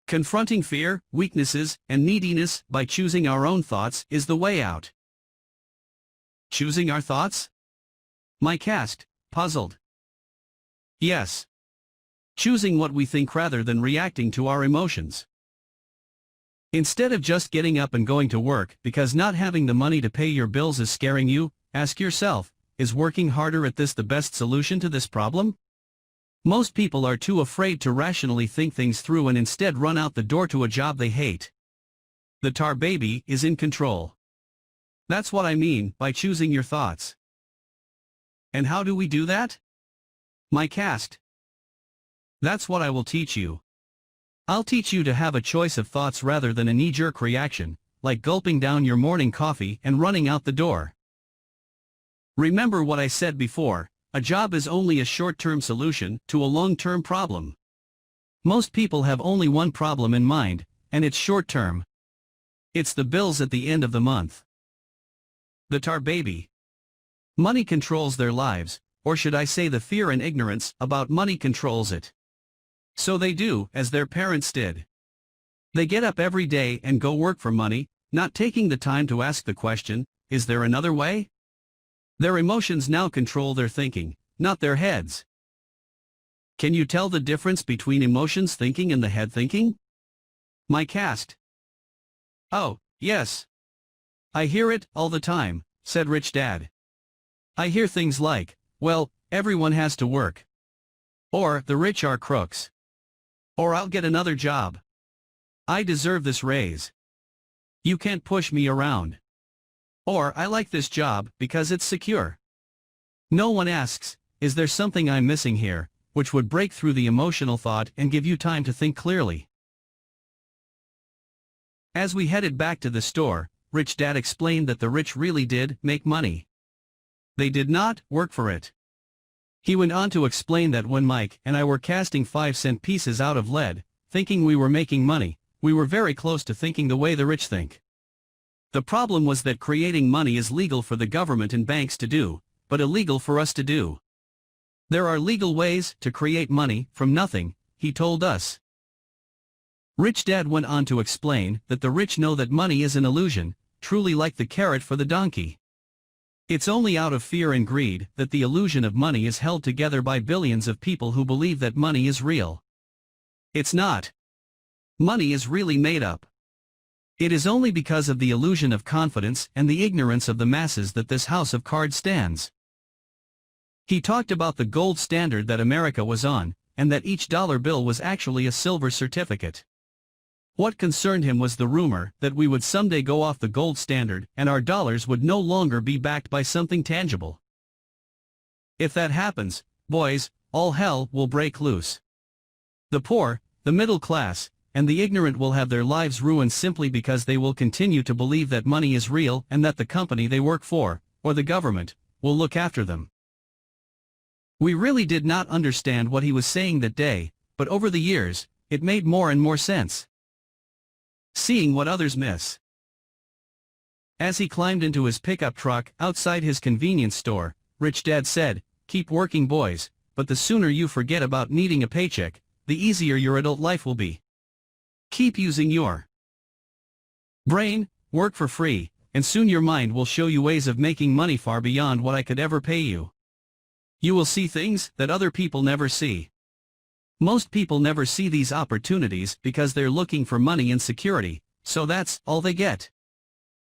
Confronting fear, weaknesses, and neediness by choosing our own thoughts is the way out. Choosing our thoughts? Mike asked, puzzled. Yes. Choosing what we think rather than reacting to our emotions. Instead of just getting up and going to work because not having the money to pay your bills is scaring you, ask yourself, is working harder at this the best solution to this problem? Most people are too afraid to rationally think things through and instead run out the door to a job they hate. The tar baby is in control. That's what I mean by choosing your thoughts. And how do we do that? Mike asked. That's what I will teach you. I'll teach you to have a choice of thoughts rather than a knee-jerk reaction, like gulping down your morning coffee and running out the door. Remember what I said before, a job is only a short-term solution to a long-term problem. Most people have only one problem in mind, and it's short-term. It's the bills at the end of the month. The tar baby. Money controls their lives, or should I say the fear and ignorance about money controls it. So they do as their parents did. They get up every day and go work for money, not taking the time to ask the question, is there another way? Their emotions now control their thinking, not their heads. Can you tell the difference between emotions thinking and the head thinking? Mike asked. Oh, yes. I hear it all the time, said Rich Dad. I hear things like, well, Everyone has to work. Or, the rich are crooks. Or I'll get another job. I deserve this raise. You can't push me around. Or I like this job because it's secure. No one asks, is there something I'm missing here, which would break through the emotional thought and give you time to think clearly. As we headed back to the store, Rich Dad explained that the rich really did make money. They did not work for it. He went on to explain that when Mike and I were casting 5-cent pieces out of lead, thinking we were making money, we were very close to thinking the way the rich think. The problem was that creating money is legal for the government and banks to do, but illegal for us to do. There are legal ways to create money from nothing, he told us. Rich Dad went on to explain that the rich know that money is an illusion, truly like the carrot for the donkey. It's only out of fear and greed that the illusion of money is held together by billions of people who believe that money is real. It's not. Money is really made up. It is only because of the illusion of confidence and the ignorance of the masses that this house of cards stands. He talked about the gold standard that America was on, and that each dollar bill was actually a silver certificate. What concerned him was the rumor that we would someday go off the gold standard and our dollars would no longer be backed by something tangible. If that happens, boys, all hell will break loose. The poor, the middle class, and the ignorant will have their lives ruined simply because they will continue to believe that money is real and that the company they work for, or the government, will look after them. We really did not understand what he was saying that day, but over the years, it made more and more sense. Seeing what others miss. As he climbed into his pickup truck outside his convenience store, Rich Dad said, "Keep working, boys, but the sooner you forget about needing a paycheck, the easier your adult life will be. Keep using your brain, work for free, and soon your mind will show you ways of making money far beyond what I could ever pay you. You will see things that other people never see." Most people never see these opportunities because they're looking for money and security, so that's all they get.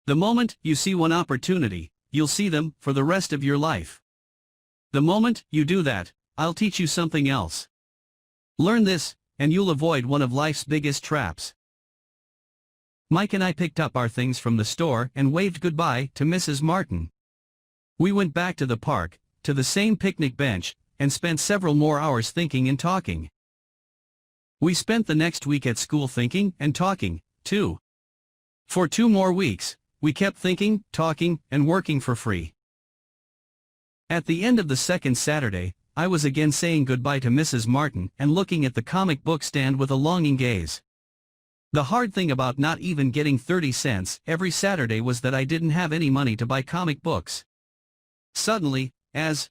The moment you see one opportunity, you'll see them for the rest of your life. The moment you do that, I'll teach you something else. Learn this, and you'll avoid one of life's biggest traps. Mike and I picked up our things from the store and waved goodbye to Mrs. Martin. We went back to the park, to the same picnic bench, and spent several more hours thinking and talking. We spent the next week at school thinking and talking, too. For 2 more weeks, we kept thinking, talking, and working for free. At the end of the second Saturday, I was again saying goodbye to Mrs. Martin and looking at the comic book stand with a longing gaze. The hard thing about not even getting 30 cents every Saturday was that I didn't have any money to buy comic books. Suddenly, as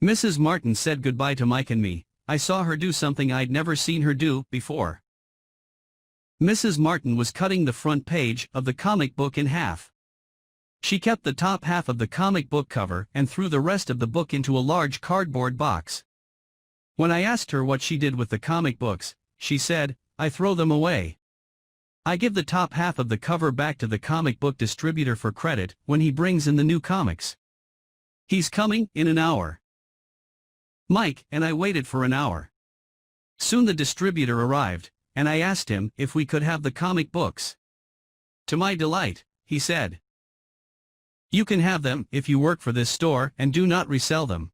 Mrs. Martin said goodbye to Mike and me, I saw her do something I'd never seen her do before. Mrs. Martin was cutting the front page of the comic book in half. She kept the top half of the comic book cover and threw the rest of the book into a large cardboard box. When I asked her what she did with the comic books, she said, "I throw them away. I give the top half of the cover back to the comic book distributor for credit when he brings in the new comics. He's coming in an hour." Mike and I waited for an hour. Soon the distributor arrived, and I asked him if we could have the comic books. To my delight, he said, "You can have them if you work for this store and do not resell them."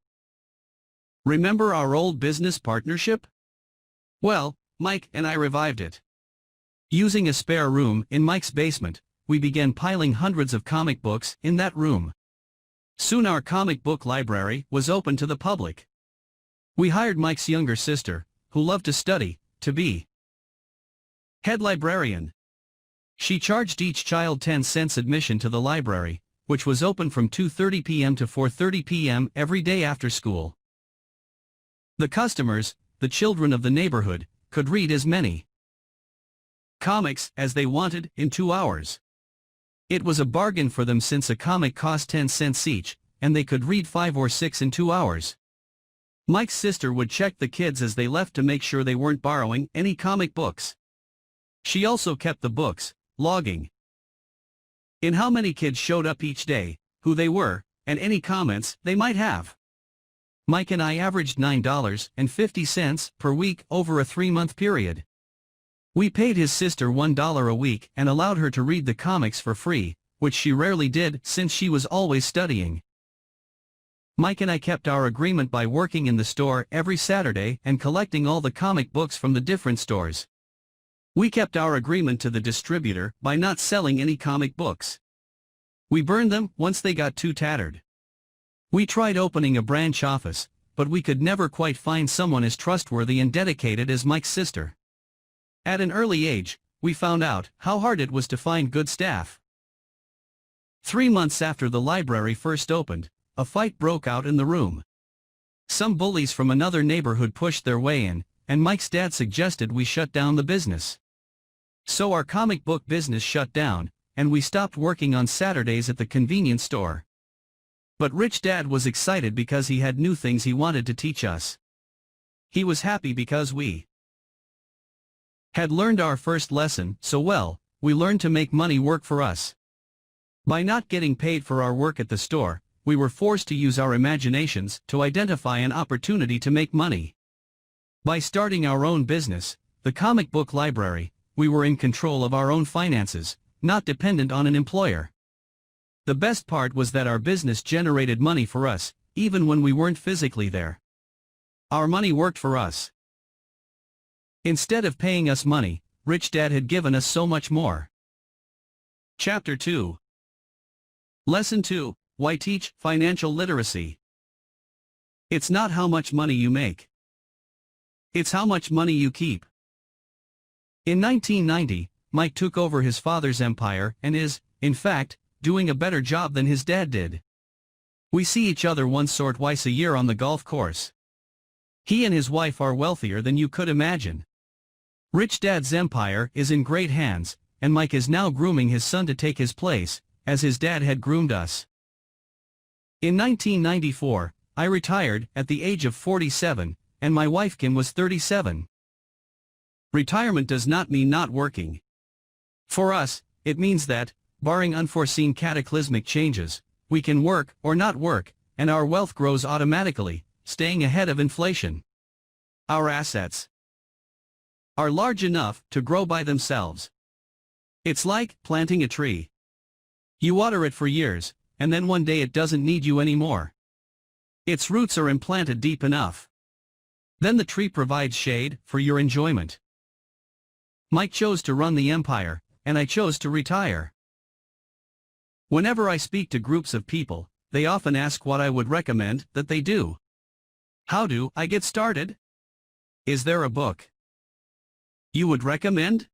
Remember our old business partnership? Well, Mike and I revived it. Using a spare room in Mike's basement, we began piling hundreds of comic books in that room. Soon our comic book library was open to the public. We hired Mike's younger sister, who loved to study, to be head librarian. She charged each child 10 cents admission to the library, which was open from 2:30 p.m. to 4:30 p.m. every day after school. The customers, the children of the neighborhood, could read as many comics as they wanted in 2 hours. It was a bargain for them since a comic cost 10 cents each, and they could read 5 or 6 in 2 hours. Mike's sister would check the kids as they left to make sure they weren't borrowing any comic books. She also kept the books, logging in how many kids showed up each day, who they were, and any comments they might have. Mike and I averaged $9.50 per week over a 3-month period. We paid his sister $1 a week and allowed her to read the comics for free, which she rarely did since she was always studying. Mike and I kept our agreement by working in the store every Saturday and collecting all the comic books from the different stores. We kept our agreement to the distributor by not selling any comic books. We burned them once they got too tattered. We tried opening a branch office, but we could never quite find someone as trustworthy and dedicated as Mike's sister. At an early age, we found out how hard it was to find good staff. 3 months after the library first opened, a fight broke out in the room. Some bullies from another neighborhood pushed their way in, and Mike's dad suggested we shut down the business. So our comic book business shut down, and we stopped working on Saturdays at the convenience store. But Rich Dad was excited because he had new things he wanted to teach us. He was happy because we had learned our first lesson so well. We learned to make money work for us. By not getting paid for our work at the store, we were forced to use our imaginations to identify an opportunity to make money. By starting our own business, the comic book library, we were in control of our own finances, not dependent on an employer. The best part was that our business generated money for us, even when we weren't physically there. Our money worked for us. Instead of paying us money, Rich Dad had given us so much more. Chapter 2. Lesson 2. Why teach financial literacy? It's not how much money you make. It's how much money you keep. In 1990, Mike took over his father's empire and is, in fact, doing a better job than his dad did. We see each other once or twice a year on the golf course. He and his wife are wealthier than you could imagine. Rich Dad's empire is in great hands, and Mike is now grooming his son to take his place, as his dad had groomed us. In 1994, I retired at the age of 47, and my wife Kim was 37. Retirement does not mean not working. For us, it means that, barring unforeseen cataclysmic changes, we can work or not work, and our wealth grows automatically, staying ahead of inflation. Our assets are large enough to grow by themselves. It's like planting a tree. You water it for years, and then one day it doesn't need you anymore. Its roots are implanted deep enough. Then the tree provides shade for your enjoyment. Mike chose to run the empire, and I chose to retire. Whenever I speak to groups of people, they often ask what I would recommend that they do. How do I get started? Is there a book you would recommend?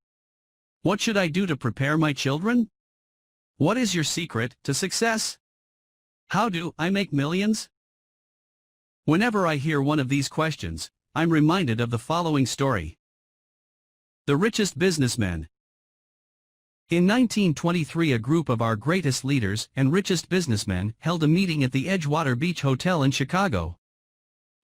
What should I do to prepare my children? What is your secret to success? How do I make millions? Whenever I hear one of these questions, I'm reminded of the following story. The richest businessmen. In 1923, a group of our greatest leaders and richest businessmen held a meeting at the Edgewater Beach Hotel in Chicago.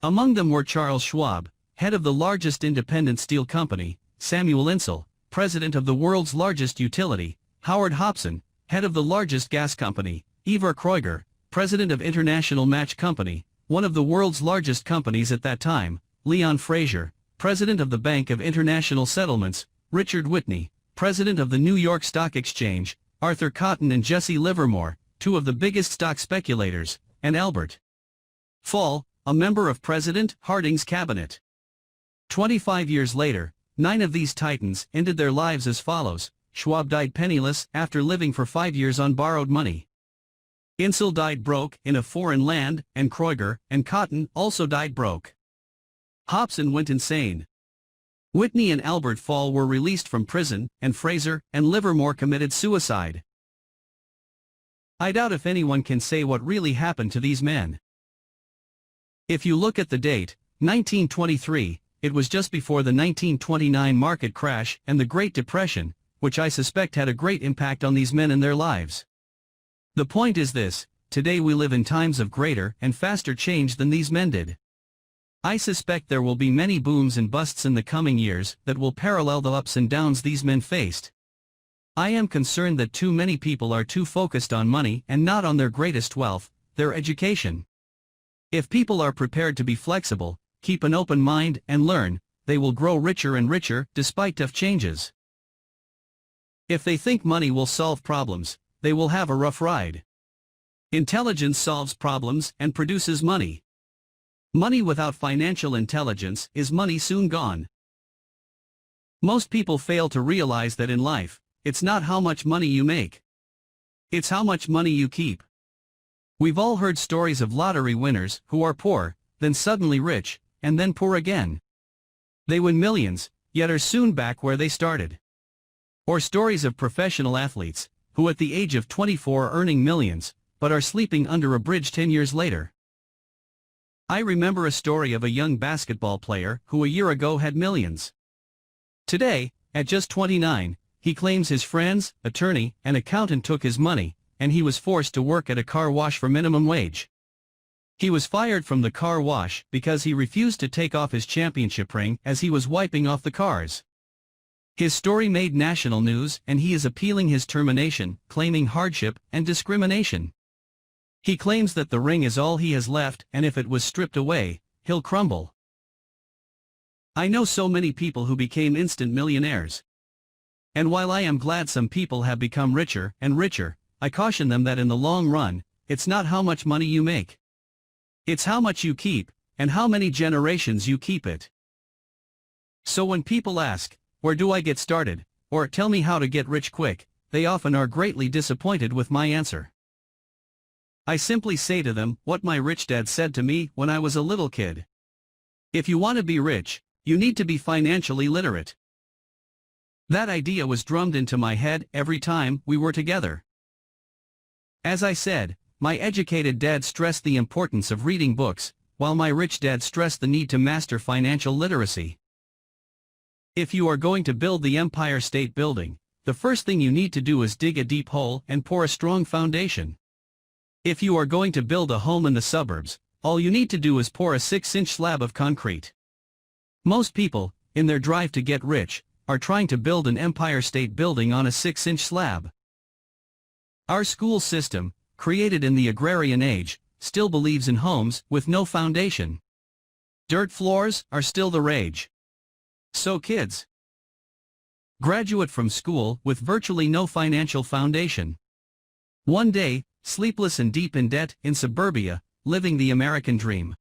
Among them were Charles Schwab, head of the largest independent steel company, Samuel Insull, president of the world's largest utility, Howard Hobson, head of the largest gas company, Ivar Kreuger, president of International Match Company, one of the world's largest companies at that time, Leon Fraser, president of the Bank of International Settlements, Richard Whitney, president of the New York Stock Exchange, Arthur Cotton and Jesse Livermore, two of the biggest stock speculators, and Albert Fall, a member of President Harding's cabinet. 25 years later, 9 of these titans ended their lives as follows. Schwab died penniless after living for 5 years on borrowed money. Insull died broke in a foreign land, and Kreuger and Cotton also died broke. Hobson went insane. Whitney and Albert Fall were released from prison, and Fraser and Livermore committed suicide. I doubt if anyone can say what really happened to these men. If you look at the date, 1923, it was just before the 1929 market crash and the Great Depression, which I suspect had a great impact on these men and their lives. The point is this: today we live in times of greater and faster change than these men did. I suspect there will be many booms and busts in the coming years that will parallel the ups and downs these men faced. I am concerned that too many people are too focused on money and not on their greatest wealth, their education. If people are prepared to be flexible, keep an open mind and learn, they will grow richer and richer despite tough changes. If they think money will solve problems, they will have a rough ride. Intelligence solves problems and produces money. Money without financial intelligence is money soon gone. Most people fail to realize that in life, it's not how much money you make. It's how much money you keep. We've all heard stories of lottery winners who are poor, then suddenly rich, and then poor again. They win millions, yet are soon back where they started. Or stories of professional athletes, who at the age of 24 are earning millions, but are sleeping under a bridge 10 years later. I remember a story of a young basketball player who a year ago had millions. Today, at just 29, he claims his friends, attorney, and accountant took his money, and he was forced to work at a car wash for minimum wage. He was fired from the car wash because he refused to take off his championship ring as he was wiping off the cars. His story made national news and he is appealing his termination, claiming hardship and discrimination. He claims that the ring is all he has left and if it was stripped away, he'll crumble. I know so many people who became instant millionaires. And while I am glad some people have become richer and richer, I caution them that in the long run, it's not how much money you make. It's how much you keep, and how many generations you keep it. So when people ask, "Where do I get started?" or "Tell me how to get rich quick," they often are greatly disappointed with my answer. I simply say to them what my rich dad said to me when I was a little kid. If you want to be rich, you need to be financially literate. That idea was drummed into my head every time we were together. As I said, my educated dad stressed the importance of reading books, while my rich dad stressed the need to master financial literacy. If you are going to build the Empire State Building, the first thing you need to do is dig a deep hole and pour a strong foundation. If you are going to build a home in the suburbs, all you need to do is pour a 6-inch slab of concrete. Most people, in their drive to get rich, are trying to build an Empire State Building on a 6-inch slab. Our school system, created in the agrarian age, still believes in homes with no foundation. Dirt floors are still the rage. So kids graduate from school with virtually no financial foundation. One day, sleepless and deep in debt in suburbia, living the American dream.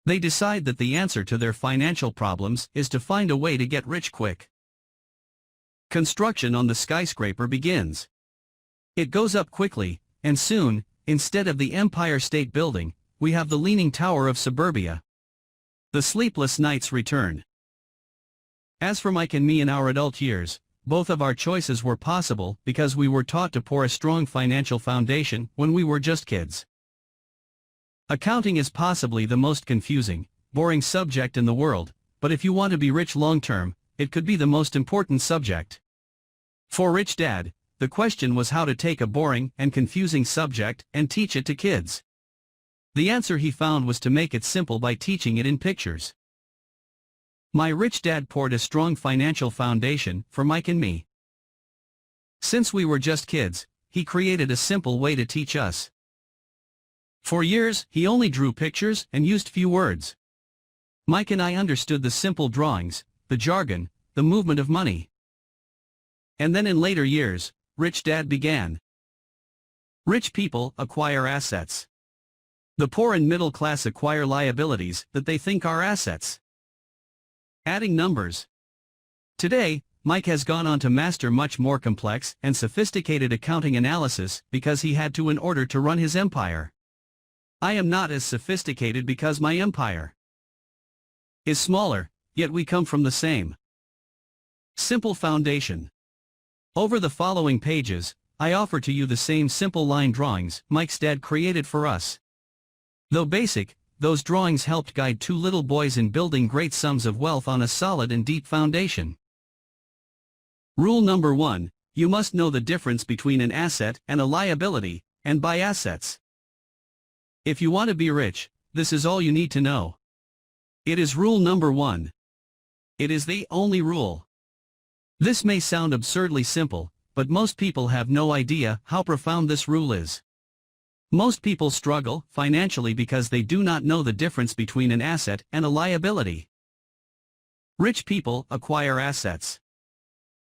They decide that the answer to their financial problems is to find a way to get rich quick. Construction on the skyscraper begins. It goes up quickly, and soon, instead of the Empire State Building, we have the Leaning Tower of suburbia. The sleepless nights return. As for Mike and me in our adult years, both of our choices were possible because we were taught to pour a strong financial foundation when we were just kids. Accounting is possibly the most confusing, boring subject in the world, but if you want to be rich long-term, it could be the most important subject. For Rich Dad, the question was how to take a boring and confusing subject and teach it to kids. The answer he found was to make it simple by teaching it in pictures. My rich dad poured a strong financial foundation for Mike and me. Since we were just kids, he created a simple way to teach us. For years, he only drew pictures and used few words. Mike and I understood the simple drawings, the jargon, the movement of money. And then in later years, Rich Dad began. Rich people acquire assets. The poor and middle class acquire liabilities that they think are assets. Adding numbers. Today, Mike has gone on to master much more complex and sophisticated accounting analysis because he had to in order to run his empire. I am not as sophisticated because my empire is smaller, yet we come from the same simple foundation. Over the following pages, I offer to you the same simple line drawings Mike's dad created for us. Though basic, those drawings helped guide two little boys in building great sums of wealth on a solid and deep foundation. Rule number 1, you must know the difference between an asset and a liability, and buy assets. If you want to be rich, this is all you need to know. It is rule number 1. It is the only rule. This may sound absurdly simple, but most people have no idea how profound this rule is. Most people struggle financially because they do not know the difference between an asset and a liability. Rich people acquire assets.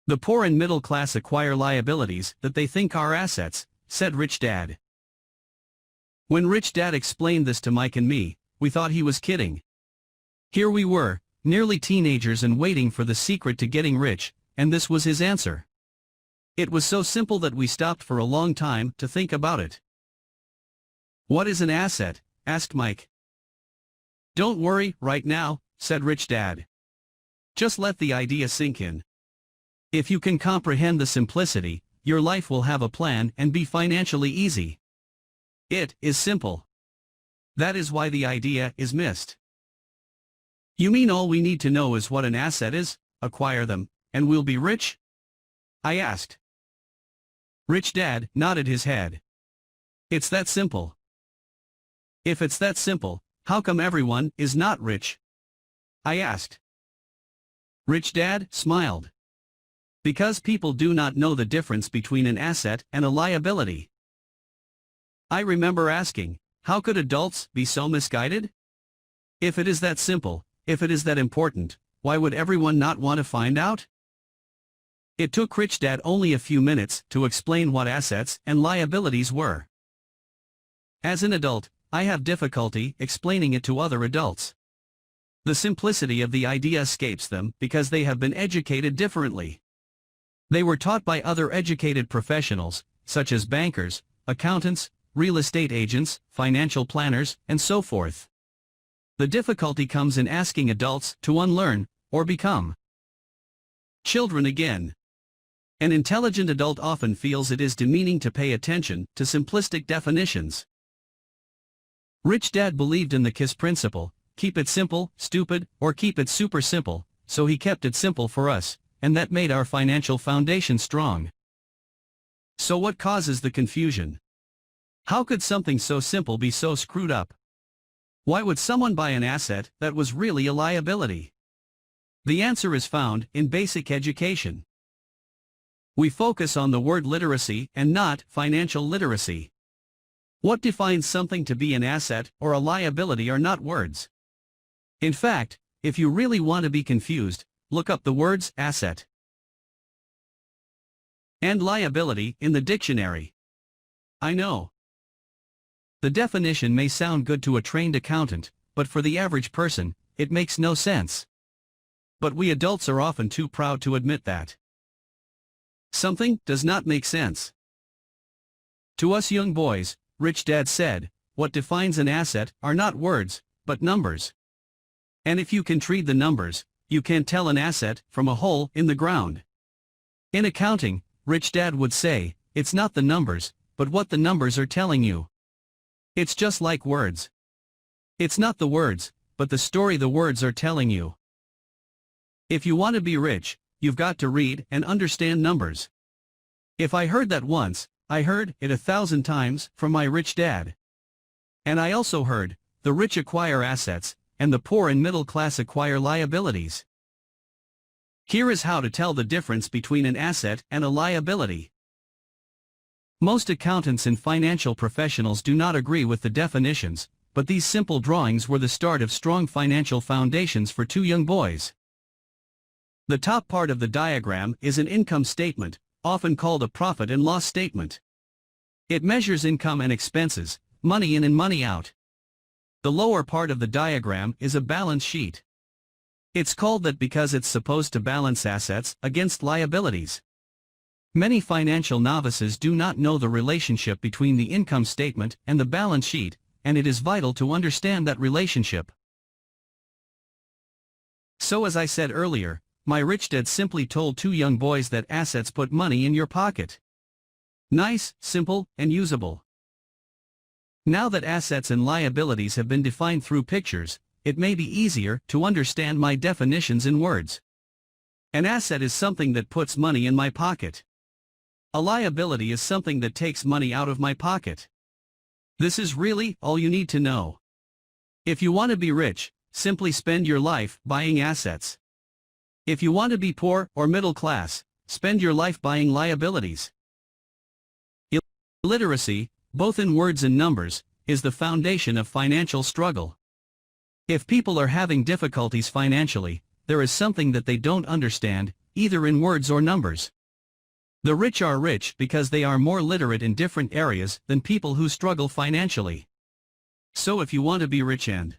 The poor and middle class acquire liabilities that they think are assets, said Rich Dad. When Rich Dad explained this to Mike and me, we thought he was kidding. Here we were, nearly teenagers and waiting for the secret to getting rich, and this was his answer. It was so simple that we stopped for a long time to think about it. "What is an asset?" asked Mike. "Don't worry right now," said Rich Dad. "Just let the idea sink in. If you can comprehend the simplicity, your life will have a plan and be financially easy. It is simple. That is why the idea is missed." "You mean all we need to know is what an asset is, acquire them, and we'll be rich?" I asked. Rich Dad nodded his head. "It's that simple." "If it's that simple, how come everyone is not rich?" I asked. Rich Dad smiled. "Because people do not know the difference between an asset and a liability." I remember asking, how could adults be so misguided? If it is that simple, if it is that important, why would everyone not want to find out? It took Rich Dad only a few minutes to explain what assets and liabilities were. As an adult, I have difficulty explaining it to other adults. The simplicity of the idea escapes them because they have been educated differently. They were taught by other educated professionals, such as bankers, accountants, real estate agents, financial planners, and so forth. The difficulty comes in asking adults to unlearn, or become children again. An intelligent adult often feels it is demeaning to pay attention to simplistic definitions. Rich Dad believed in the KISS principle, keep it simple, stupid, or keep it super simple, so he kept it simple for us, and that made our financial foundation strong. So what causes the confusion? How could something so simple be so screwed up? Why would someone buy an asset that was really a liability? The answer is found in basic education. We focus on the word literacy and not financial literacy. What defines something to be an asset or a liability are not words. In fact, if you really want to be confused, look up the words asset and liability in the dictionary. I know. The definition may sound good to a trained accountant, but for the average person, it makes no sense. But we adults are often too proud to admit that something does not make sense. To us young boys, Rich Dad said, what defines an asset are not words, but numbers. And if you can read the numbers, you can tell an asset from a hole in the ground. In accounting, Rich Dad would say, it's not the numbers, but what the numbers are telling you. It's just like words. It's not the words, but the story the words are telling you. If you want to be rich, you've got to read and understand numbers. If I heard that once, I heard it 1,000 times from my rich dad. And I also heard, the rich acquire assets, and the poor and middle class acquire liabilities. Here is how to tell the difference between an asset and a liability. Most accountants and financial professionals do not agree with the definitions, but these simple drawings were the start of strong financial foundations for two young boys. The top part of the diagram is an income statement, often called a profit and loss statement. It measures income and expenses, money in and money out. The lower part of the diagram is a balance sheet. It's called that because it's supposed to balance assets against liabilities. Many financial novices do not know the relationship between the income statement and the balance sheet, and it is vital to understand that relationship. So as I said earlier, my rich dad simply told two young boys that assets put money in your pocket. Nice, simple, and usable. Now that assets and liabilities have been defined through pictures, it may be easier to understand my definitions in words. An asset is something that puts money in my pocket. A liability is something that takes money out of my pocket. This is really all you need to know. If you want to be rich, simply spend your life buying assets. If you want to be poor or middle class, spend your life buying liabilities. Illiteracy, both in words and numbers, is the foundation of financial struggle. If people are having difficulties financially, there is something that they don't understand, either in words or numbers. The rich are rich because they are more literate in different areas than people who struggle financially. So if you want to be rich and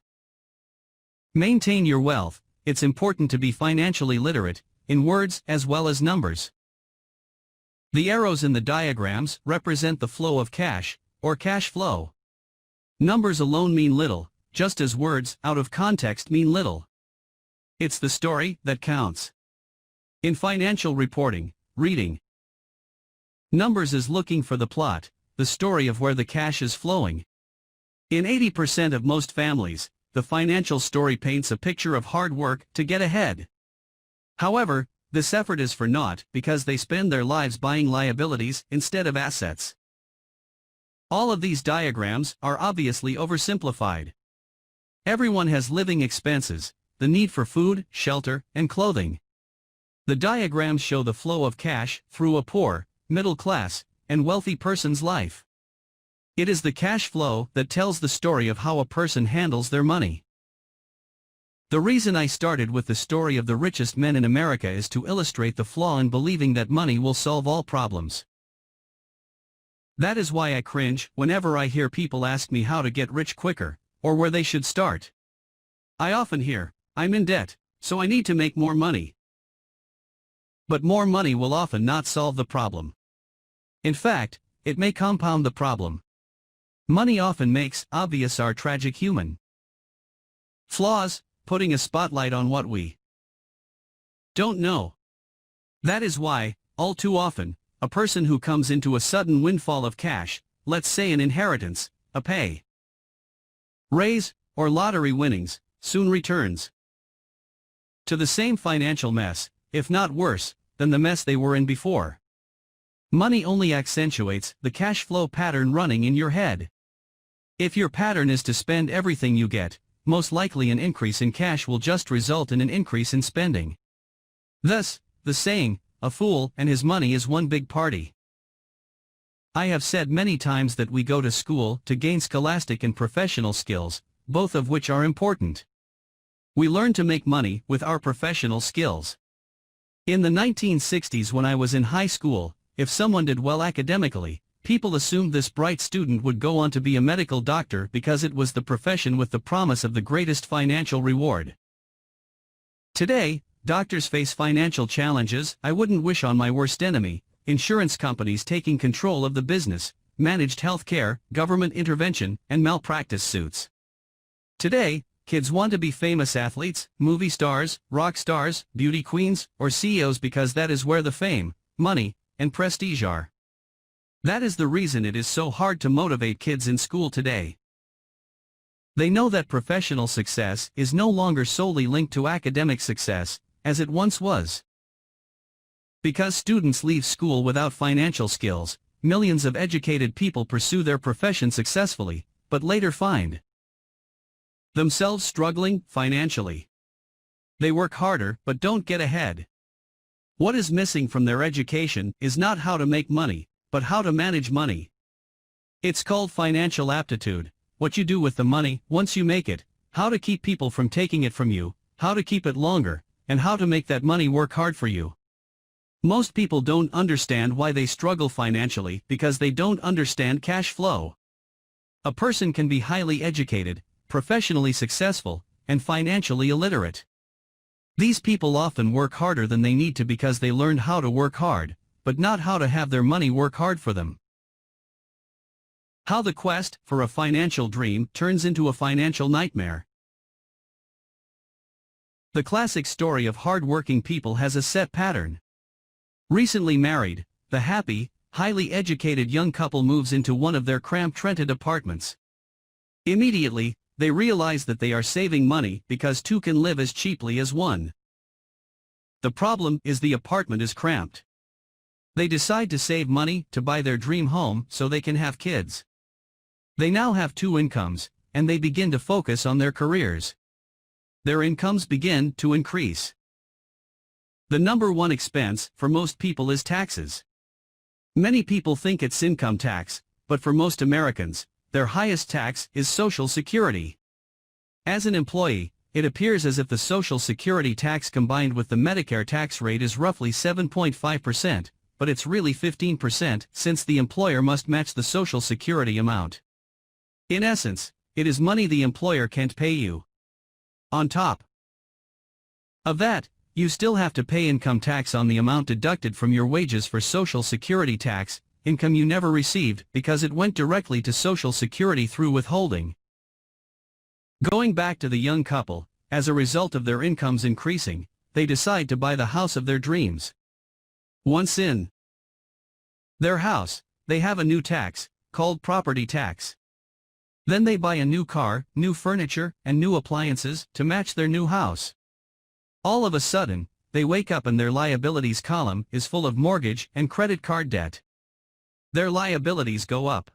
maintain your wealth, it's important to be financially literate, in words as well as numbers. The arrows in the diagrams represent the flow of cash, or cash flow. Numbers alone mean little, just as words out of context mean little. It's the story that counts. In financial reporting, reading numbers is looking for the plot, the story of where the cash is flowing. In 80% of most families, the financial story paints a picture of hard work to get ahead. However, this effort is for naught because they spend their lives buying liabilities instead of assets. All of these diagrams are obviously oversimplified. Everyone has living expenses, the need for food, shelter, and clothing. The diagrams show the flow of cash through a poor, middle class, and wealthy person's life. It is the cash flow that tells the story of how a person handles their money. The reason I started with the story of the richest men in America is to illustrate the flaw in believing that money will solve all problems. That is why I cringe whenever I hear people ask me how to get rich quicker, or where they should start. I often hear, "I'm in debt, so I need to make more money." But more money will often not solve the problem. In fact, it may compound the problem. Money often makes obvious our tragic human flaws, putting a spotlight on what we don't know. That is why, all too often, a person who comes into a sudden windfall of cash, let's say an inheritance, a pay raise, or lottery winnings, soon returns to the same financial mess, if not worse, than the mess they were in before. Money only accentuates the cash flow pattern running in your head. If your pattern is to spend everything you get, most likely an increase in cash will just result in an increase in spending. Thus, the saying, "A fool and his money is one big party." I have said many times that we go to school to gain scholastic and professional skills, both of which are important. We learn to make money with our professional skills. In the 1960s, when I was in high school, if someone did well academically, people assumed this bright student would go on to be a medical doctor because it was the profession with the promise of the greatest financial reward. Today, doctors face financial challenges I wouldn't wish on my worst enemy: insurance companies taking control of the business, managed healthcare, government intervention, and malpractice suits. Today, kids want to be famous athletes, movie stars, rock stars, beauty queens, or CEOs because that is where the fame, money, and prestige are. That is the reason it is so hard to motivate kids in school today. They know that professional success is no longer solely linked to academic success, as it once was. Because students leave school without financial skills, millions of educated people pursue their profession successfully, but later find themselves struggling financially. They work harder but don't get ahead. What is missing from their education is not how to make money, but how to manage money. It's called financial aptitude: what you do with the money once you make it, how to keep people from taking it from you, how to keep it longer, and how to make that money work hard for you. Most people don't understand why they struggle financially because they don't understand cash flow. A person can be highly educated, professionally successful, and financially illiterate. These people often work harder than they need to because they learned how to work hard, but not how to have their money work hard for them. How the quest for a financial dream turns into a financial nightmare. The classic story of hard-working people has a set pattern. Recently married, the happy, highly educated young couple moves into one of their cramped rented apartments. Immediately, they realize that they are saving money because two can live as cheaply as one. The problem is the apartment is cramped. They decide to save money to buy their dream home so they can have kids. They now have two incomes, and they begin to focus on their careers. Their incomes begin to increase. The number one expense for most people is taxes. Many people think it's income tax, but for most Americans, their highest tax is Social Security. As an employee, it appears as if the Social Security tax combined with the Medicare tax rate is roughly 7.5%, but it's really 15% since the employer must match the Social Security amount. In essence, it is money the employer can't pay you. On top of that, you still have to pay income tax on the amount deducted from your wages for Social Security tax, income you never received because it went directly to Social Security through withholding. Going back to the young couple, as a result of their incomes increasing, they decide to buy the house of their dreams. Once in their house, they have a new tax, called property tax. Then they buy a new car, new furniture, and new appliances to match their new house. All of a sudden, they wake up and their liabilities column is full of mortgage and credit card debt. Their liabilities go up.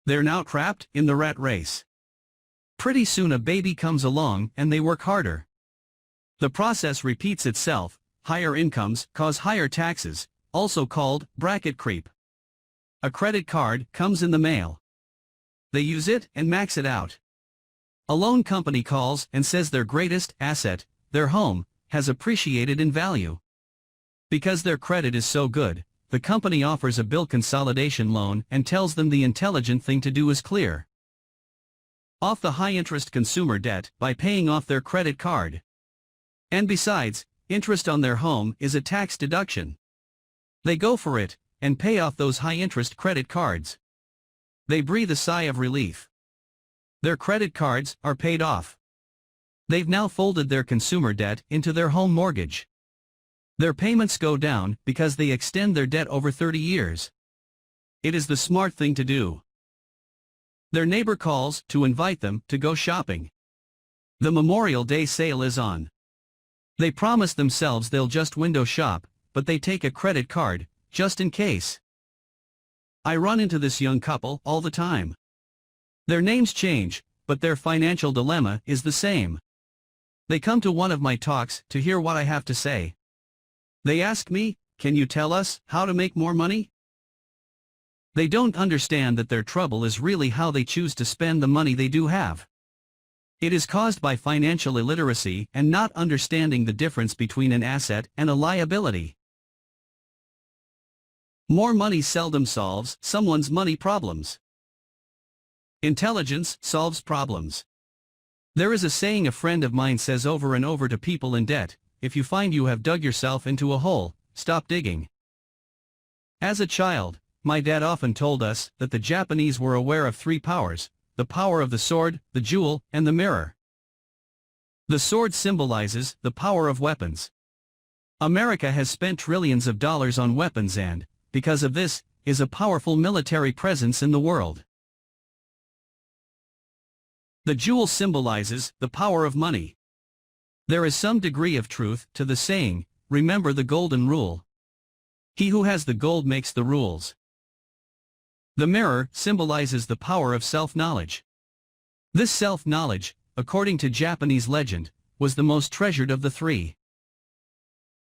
They're now trapped in the rat race. Pretty soon a baby comes along and they work harder. The process repeats itself. Higher incomes cause higher taxes, also called bracket creep. A credit card comes in the mail. They use it and max it out. A loan company calls and says their greatest asset, their home, has appreciated in value. Because their credit is so good, the company offers a bill consolidation loan and tells them the intelligent thing to do is clear off the high-interest consumer debt by paying off their credit card. And besides, interest on their home is a tax deduction. They go for it, and pay off those high-interest credit cards. They breathe a sigh of relief. Their credit cards are paid off. They've now folded their consumer debt into their home mortgage. Their payments go down because they extend their debt over 30 years. It is the smart thing to do. Their neighbor calls to invite them to go shopping. The Memorial Day sale is on. They promise themselves they'll just window shop, but they take a credit card, just in case. I run into this young couple all the time. Their names change, but their financial dilemma is the same. They come to one of my talks to hear what I have to say. They ask me, "Can you tell us how to make more money?" They don't understand that their trouble is really how they choose to spend the money they do have. It is caused by financial illiteracy and not understanding the difference between an asset and a liability. More money seldom solves someone's money problems. Intelligence solves problems. There is a saying a friend of mine says over and over to people in debt: if you find you have dug yourself into a hole, stop digging. As a child, my dad often told us that the Japanese were aware of three powers: the power of the sword, the jewel, and the mirror. The sword symbolizes the power of weapons. America has spent trillions of dollars on weapons and, because of this, is a powerful military presence in the world. The jewel symbolizes the power of money. There is some degree of truth to the saying, remember the golden rule. He who has the gold makes the rules. The mirror symbolizes the power of self-knowledge. This self-knowledge, according to Japanese legend, was the most treasured of the three.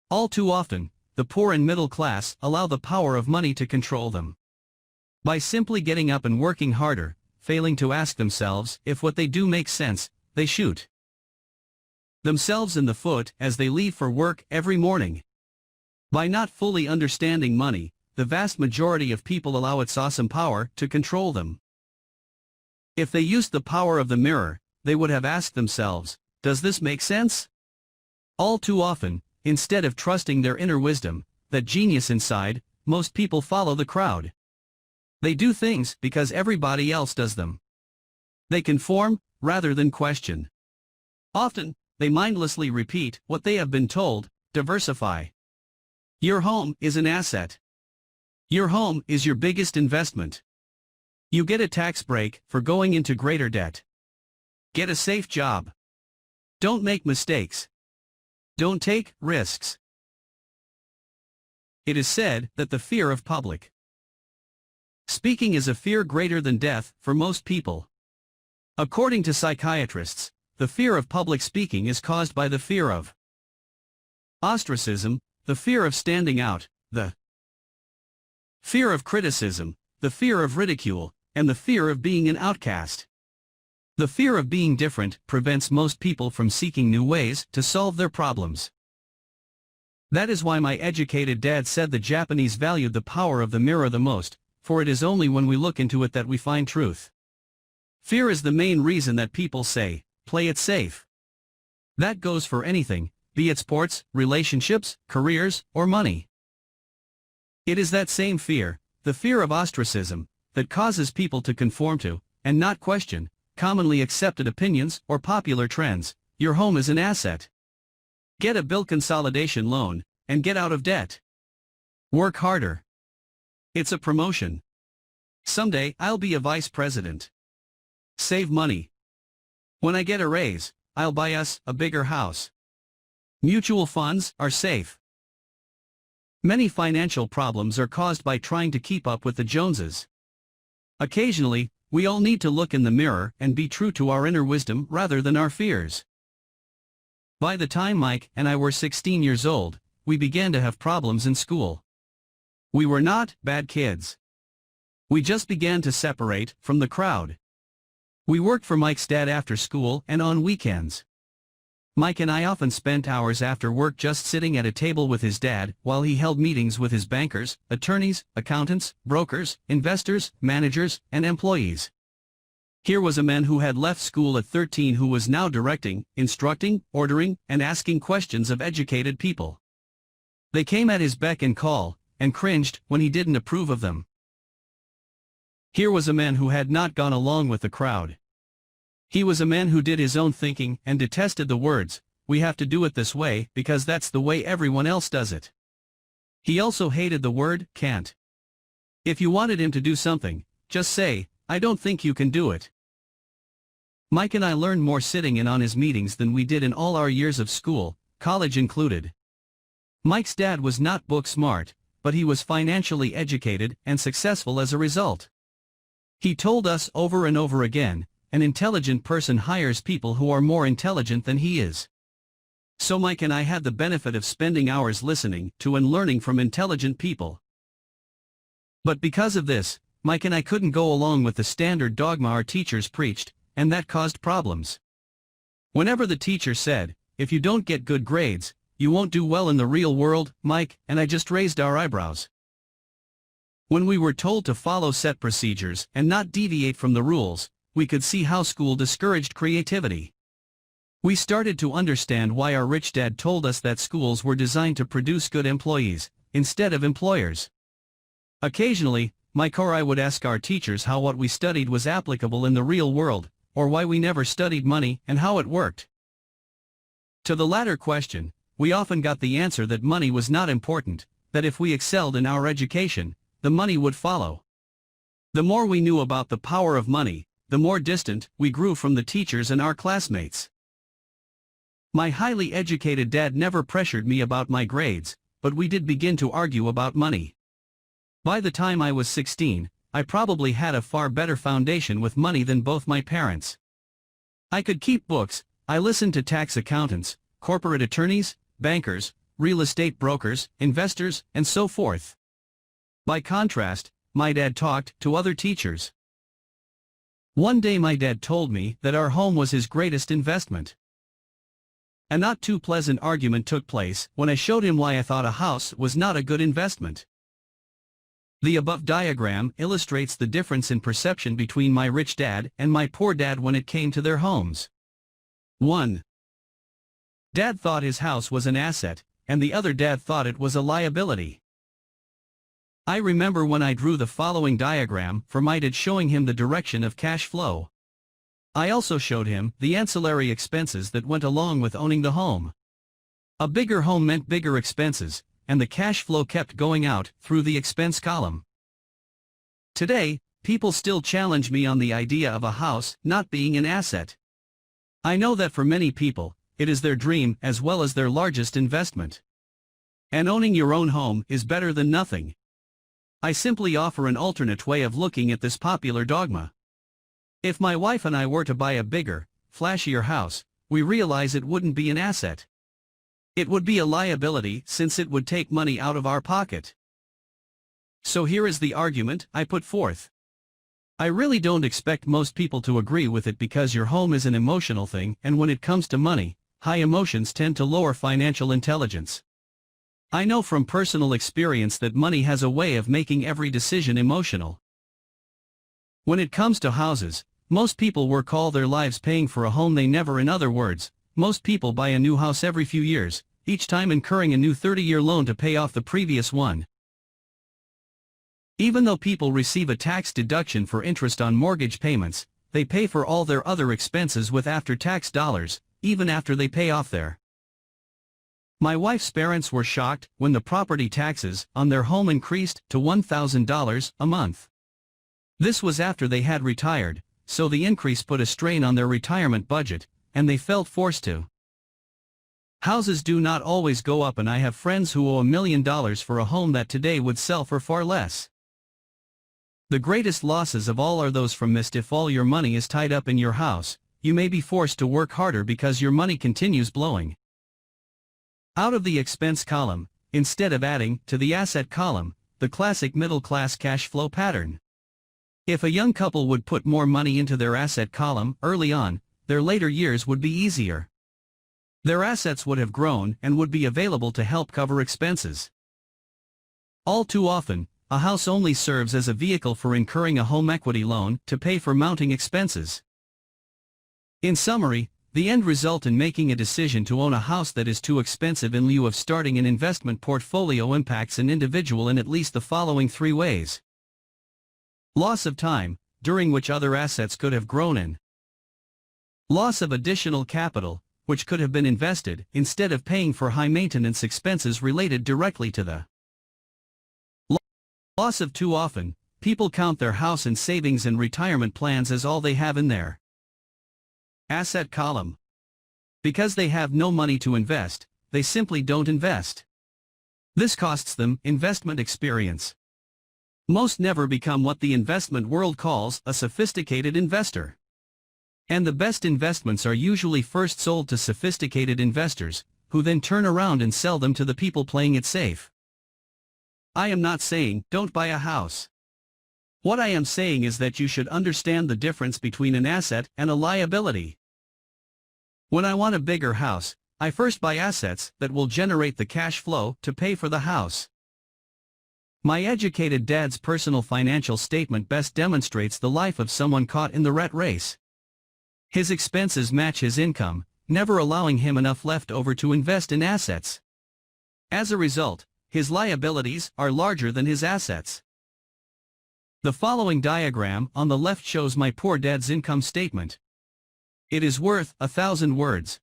All too often, the poor and middle class allow the power of money to control them. By simply getting up and working harder, failing to ask themselves if what they do makes sense, they shoot themselves in the foot as they leave for work every morning. By not fully understanding money, the vast majority of people allow its awesome power to control them. If they used the power of the mirror, they would have asked themselves, does this make sense? All too often, instead of trusting their inner wisdom, that genius inside, most people follow the crowd. They do things because everybody else does them. They conform, rather than question. Often, they mindlessly repeat what they have been told: diversify. Your home is an asset. Your home is your biggest investment. You get a tax break for going into greater debt. Get a safe job. Don't make mistakes. Don't take risks. It is said that the fear of public speaking is a fear greater than death for most people. According to psychiatrists, the fear of public speaking is caused by the fear of ostracism, the fear of standing out, the fear of criticism, the fear of ridicule, and the fear of being an outcast. The fear of being different prevents most people from seeking new ways to solve their problems. That is why my educated dad said the Japanese valued the power of the mirror the most, for it is only when we look into it that we find truth. Fear is the main reason that people say, play it safe. That goes for anything, be it sports, relationships, careers, or money. It is that same fear, the fear of ostracism, that causes people to conform to, and not question, commonly accepted opinions or popular trends. Your home is an asset. Get a bill consolidation loan, and get out of debt. Work harder. It's a promotion. Someday I'll be a vice president. Save money. When I get a raise, I'll buy us a bigger house. Mutual funds are safe. Many financial problems are caused by trying to keep up with the Joneses. Occasionally, we all need to look in the mirror and be true to our inner wisdom rather than our fears. By the time Mike and I were 16 years old, we began to have problems in school. We were not bad kids. We just began to separate from the crowd. We worked for Mike's dad after school and on weekends. Mike and I often spent hours after work just sitting at a table with his dad while he held meetings with his bankers, attorneys, accountants, brokers, investors, managers, and employees. Here was a man who had left school at 13 who was now directing, instructing, ordering, and asking questions of educated people. They came at his beck and call, and cringed when he didn't approve of them. Here was a man who had not gone along with the crowd. He was a man who did his own thinking and detested the words, "We have to do it this way because that's the way everyone else does it." He also hated the word, "can't." If you wanted him to do something, just say, "I don't think you can do it." Mike and I learned more sitting in on his meetings than we did in all our years of school, college included. Mike's dad was not book smart, but he was financially educated and successful as a result. He told us over and over again, an intelligent person hires people who are more intelligent than he is. So Mike and I had the benefit of spending hours listening to and learning from intelligent people. But because of this, Mike and I couldn't go along with the standard dogma our teachers preached, and that caused problems. Whenever the teacher said, "If you don't get good grades, you won't do well in the real world," Mike and I just raised our eyebrows. When we were told to follow set procedures and not deviate from the rules, we could see how school discouraged creativity. We started to understand why our rich dad told us that schools were designed to produce good employees, instead of employers. Occasionally, Mike or I would ask our teachers how what we studied was applicable in the real world, or why we never studied money and how it worked. To the latter question, we often got the answer that money was not important, that if we excelled in our education, the money would follow. The more we knew about the power of money, the more distant we grew from the teachers and our classmates. My highly educated dad never pressured me about my grades, but we did begin to argue about money. By the time I was 16, I probably had a far better foundation with money than both my parents. I could keep books, I listened to tax accountants, corporate attorneys, bankers, real estate brokers, investors, and so forth. By contrast, my dad talked to other teachers. One day my dad told me that our home was his greatest investment. A not too pleasant argument took place when I showed him why I thought a house was not a good investment. The above diagram illustrates the difference in perception between my rich dad and my poor dad when it came to their homes. 1. Dad thought his house was an asset, and the other dad thought it was a liability. I remember when I drew the following diagram for my dad, showing him the direction of cash flow. I also showed him the ancillary expenses that went along with owning the home. A bigger home meant bigger expenses, and the cash flow kept going out through the expense column. Today, people still challenge me on the idea of a house not being an asset. I know that for many people, it is their dream as well as their largest investment. And owning your own home is better than nothing. I simply offer an alternate way of looking at this popular dogma. If my wife and I were to buy a bigger, flashier house, we realize it wouldn't be an asset. It would be a liability since it would take money out of our pocket. So here is the argument I put forth. I really don't expect most people to agree with it because your home is an emotional thing, and when it comes to money, high emotions tend to lower financial intelligence. I know from personal experience that money has a way of making every decision emotional. When it comes to houses, most people work all their lives paying for a home they never. In other words, most people buy a new house every few years, each time incurring a new 30-year loan to pay off the previous one. Even though people receive a tax deduction for interest on mortgage payments, they pay for all their other expenses with after-tax dollars, even after they pay off their. My wife's parents were shocked when the property taxes on their home increased to $1,000 a month. This was after they had retired, so the increase put a strain on their retirement budget, and they felt forced to. Houses do not always go up, and I have friends who owe $1 million for a home that today would sell for far less. The greatest losses of all are those from missed. If all your money is tied up in your house, you may be forced to work harder because your money continues blowing out of the expense column, instead of adding to the asset column, the classic middle-class cash flow pattern. If a young couple would put more money into their asset column early on, their later years would be easier. Their assets would have grown and would be available to help cover expenses. All too often, a house only serves as a vehicle for incurring a home equity loan to pay for mounting expenses. In summary, the end result in making a decision to own a house that is too expensive in lieu of starting an investment portfolio impacts an individual in at least the following 3 ways. Loss of time, during which other assets could have grown in. Loss of additional capital, which could have been invested instead of paying for high-maintenance expenses related directly to the loss of. Too often, people count their house and savings and retirement plans as all they have in their asset column. Because they have no money to invest, they simply don't invest. This costs them investment experience. Most never become what the investment world calls a sophisticated investor. And the best investments are usually first sold to sophisticated investors, who then turn around and sell them to the people playing it safe. I am not saying don't buy a house. What I am saying is that you should understand the difference between an asset and a liability. When I want a bigger house, I first buy assets that will generate the cash flow to pay for the house. My educated dad's personal financial statement best demonstrates the life of someone caught in the rat race. His expenses match his income, never allowing him enough left over to invest in assets. As a result, his liabilities are larger than his assets. The following diagram on the left shows my poor dad's income statement. It is worth 1,000 words.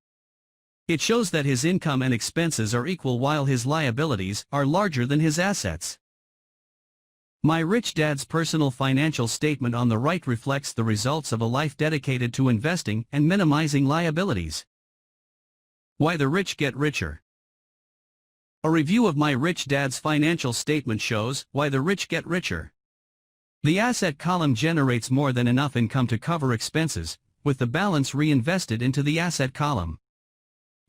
It shows that his income and expenses are equal while his liabilities are larger than his assets. My rich dad's personal financial statement on the right reflects the results of a life dedicated to investing and minimizing liabilities. Why the rich get richer. A review of my rich dad's financial statement shows why the rich get richer. The asset column generates more than enough income to cover expenses, with the balance reinvested into the asset column.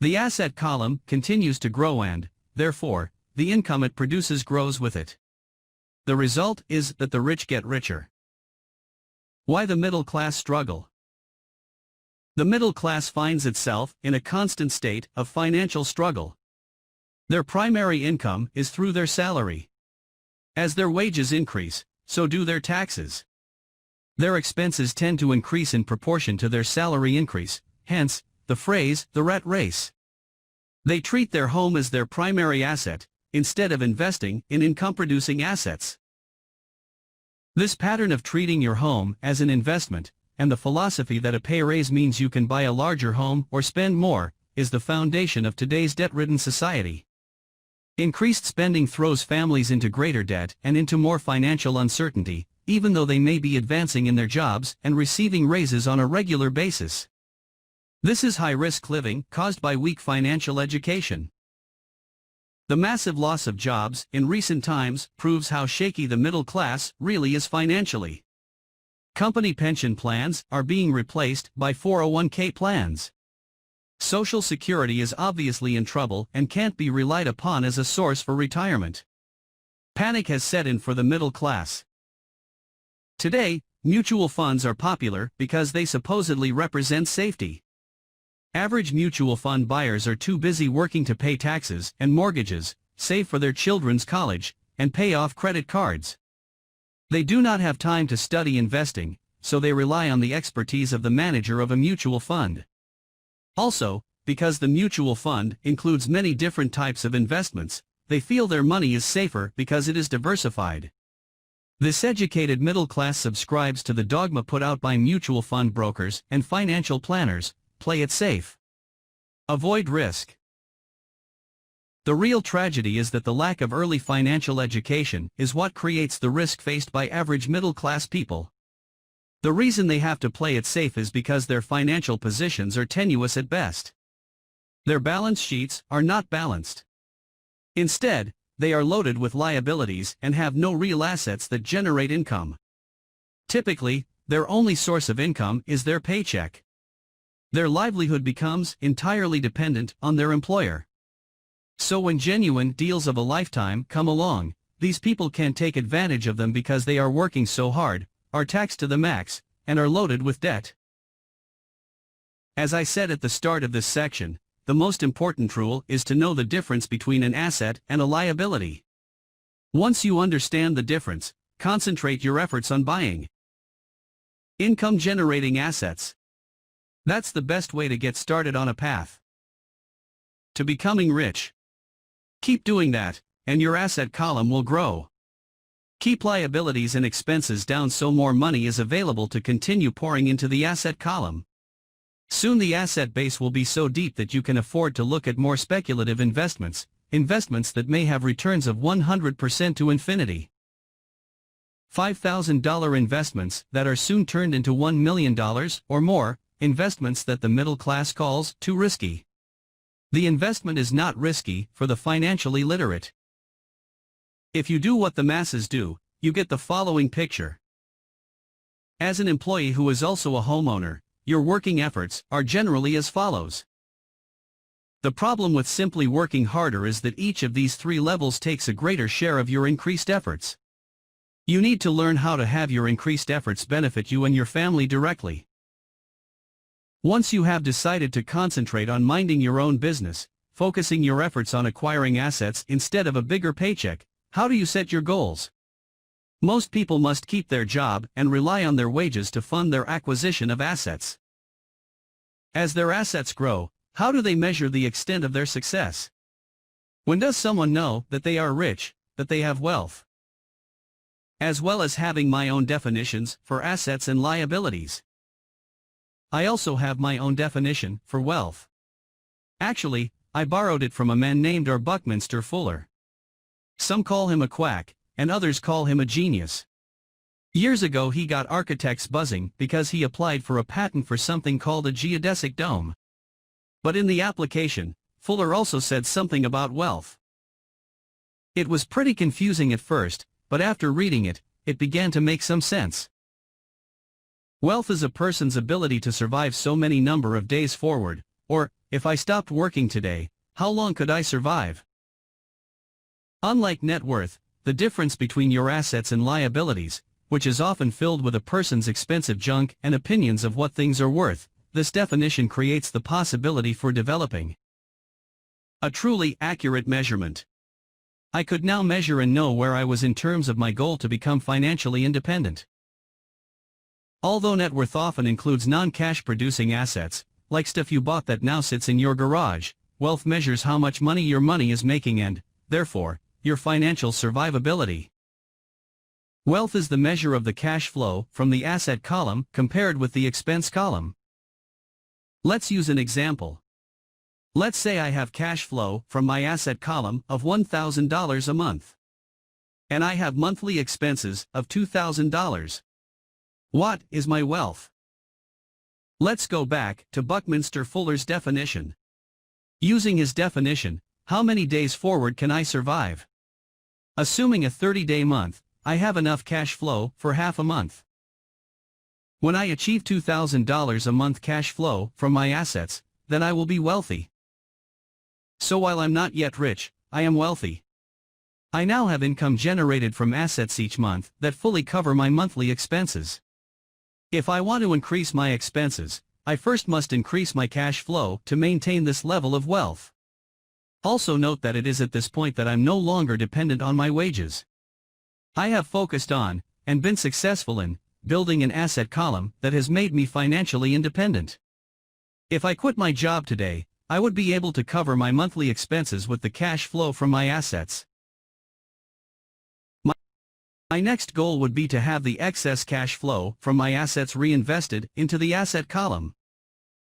The asset column continues to grow and, therefore, the income it produces grows with it. The result is that the rich get richer. Why the middle class struggle? The middle class finds itself in a constant state of financial struggle. Their primary income is through their salary. As their wages increase, so do their taxes. Their expenses tend to increase in proportion to their salary increase, hence, the phrase, the rat race. They treat their home as their primary asset, instead of investing in income-producing assets. This pattern of treating your home as an investment, and the philosophy that a pay raise means you can buy a larger home or spend more, is the foundation of today's debt-ridden society. Increased spending throws families into greater debt and into more financial uncertainty, even though they may be advancing in their jobs and receiving raises on a regular basis. This is high-risk living caused by weak financial education. The massive loss of jobs in recent times proves how shaky the middle class really is financially. Company pension plans are being replaced by 401k plans. Social Security is obviously in trouble and can't be relied upon as a source for retirement. Panic has set in for the middle class. Today, mutual funds are popular because they supposedly represent safety. Average mutual fund buyers are too busy working to pay taxes and mortgages, save for their children's college, and pay off credit cards. They do not have time to study investing, so they rely on the expertise of the manager of a mutual fund. Also, because the mutual fund includes many different types of investments, they feel their money is safer because it is diversified. This educated middle class subscribes to the dogma put out by mutual fund brokers and financial planners: play it safe. Avoid risk. The real tragedy is that the lack of early financial education is what creates the risk faced by average middle-class people. The reason they have to play it safe is because their financial positions are tenuous at best. Their balance sheets are not balanced. Instead, they are loaded with liabilities and have no real assets that generate income. Typically, their only source of income is their paycheck. Their livelihood becomes entirely dependent on their employer. So when genuine deals of a lifetime come along, these people can't take advantage of them because they are working so hard, are taxed to the max, and are loaded with debt. As I said at the start of this section, the most important rule is to know the difference between an asset and a liability. Once you understand the difference, concentrate your efforts on buying income-generating assets. That's the best way to get started on a path to becoming rich. Keep doing that, and your asset column will grow. Keep liabilities and expenses down so more money is available to continue pouring into the asset column. Soon the asset base will be so deep that you can afford to look at more speculative investments, investments that may have returns of 100% to infinity. $5,000 investments that are soon turned into $1 million or more, investments that the middle class calls too risky. The investment is not risky for the financially literate. If you do what the masses do, you get the following picture. As an employee who is also a homeowner, your working efforts are generally as follows. The problem with simply working harder is that each of these three levels takes a greater share of your increased efforts. You need to learn how to have your increased efforts benefit you and your family directly. Once you have decided to concentrate on minding your own business, focusing your efforts on acquiring assets instead of a bigger paycheck, how do you set your goals? Most people must keep their job and rely on their wages to fund their acquisition of assets. As their assets grow, how do they measure the extent of their success? When does someone know that they are rich, that they have wealth? As well as having my own definitions for assets and liabilities, I also have my own definition for wealth. Actually, I borrowed it from a man named Buckminster Fuller. Some call him a quack, and others call him a genius. Years ago he got architects buzzing because he applied for a patent for something called a geodesic dome. But in the application, Fuller also said something about wealth. It was pretty confusing at first, but after reading it, it began to make some sense. Wealth is a person's ability to survive so many number of days forward, or, if I stopped working today, how long could I survive? Unlike net worth, the difference between your assets and liabilities, which is often filled with a person's expensive junk and opinions of what things are worth, this definition creates the possibility for developing a truly accurate measurement. I could now measure and know where I was in terms of my goal to become financially independent. Although net worth often includes non-cash producing assets, like stuff you bought that now sits in your garage, wealth measures how much money your money is making and, therefore, your financial survivability. Wealth is the measure of the cash flow from the asset column compared with the expense column. Let's use an example. Let's say I have cash flow from my asset column of $1,000 a month. And I have monthly expenses of $2,000. What is my wealth? Let's go back to Buckminster Fuller's definition. Using his definition, how many days forward can I survive? Assuming a 30-day month, I have enough cash flow for half a month. When I achieve $2,000 a month cash flow from my assets, then I will be wealthy. So while I'm not yet rich, I am wealthy. I now have income generated from assets each month that fully cover my monthly expenses. If I want to increase my expenses, I first must increase my cash flow to maintain this level of wealth. Also note that it is at this point that I'm no longer dependent on my wages. I have focused on, and been successful in, building an asset column that has made me financially independent. If I quit my job today, I would be able to cover my monthly expenses with the cash flow from my assets. My next goal would be to have the excess cash flow from my assets reinvested into the asset column.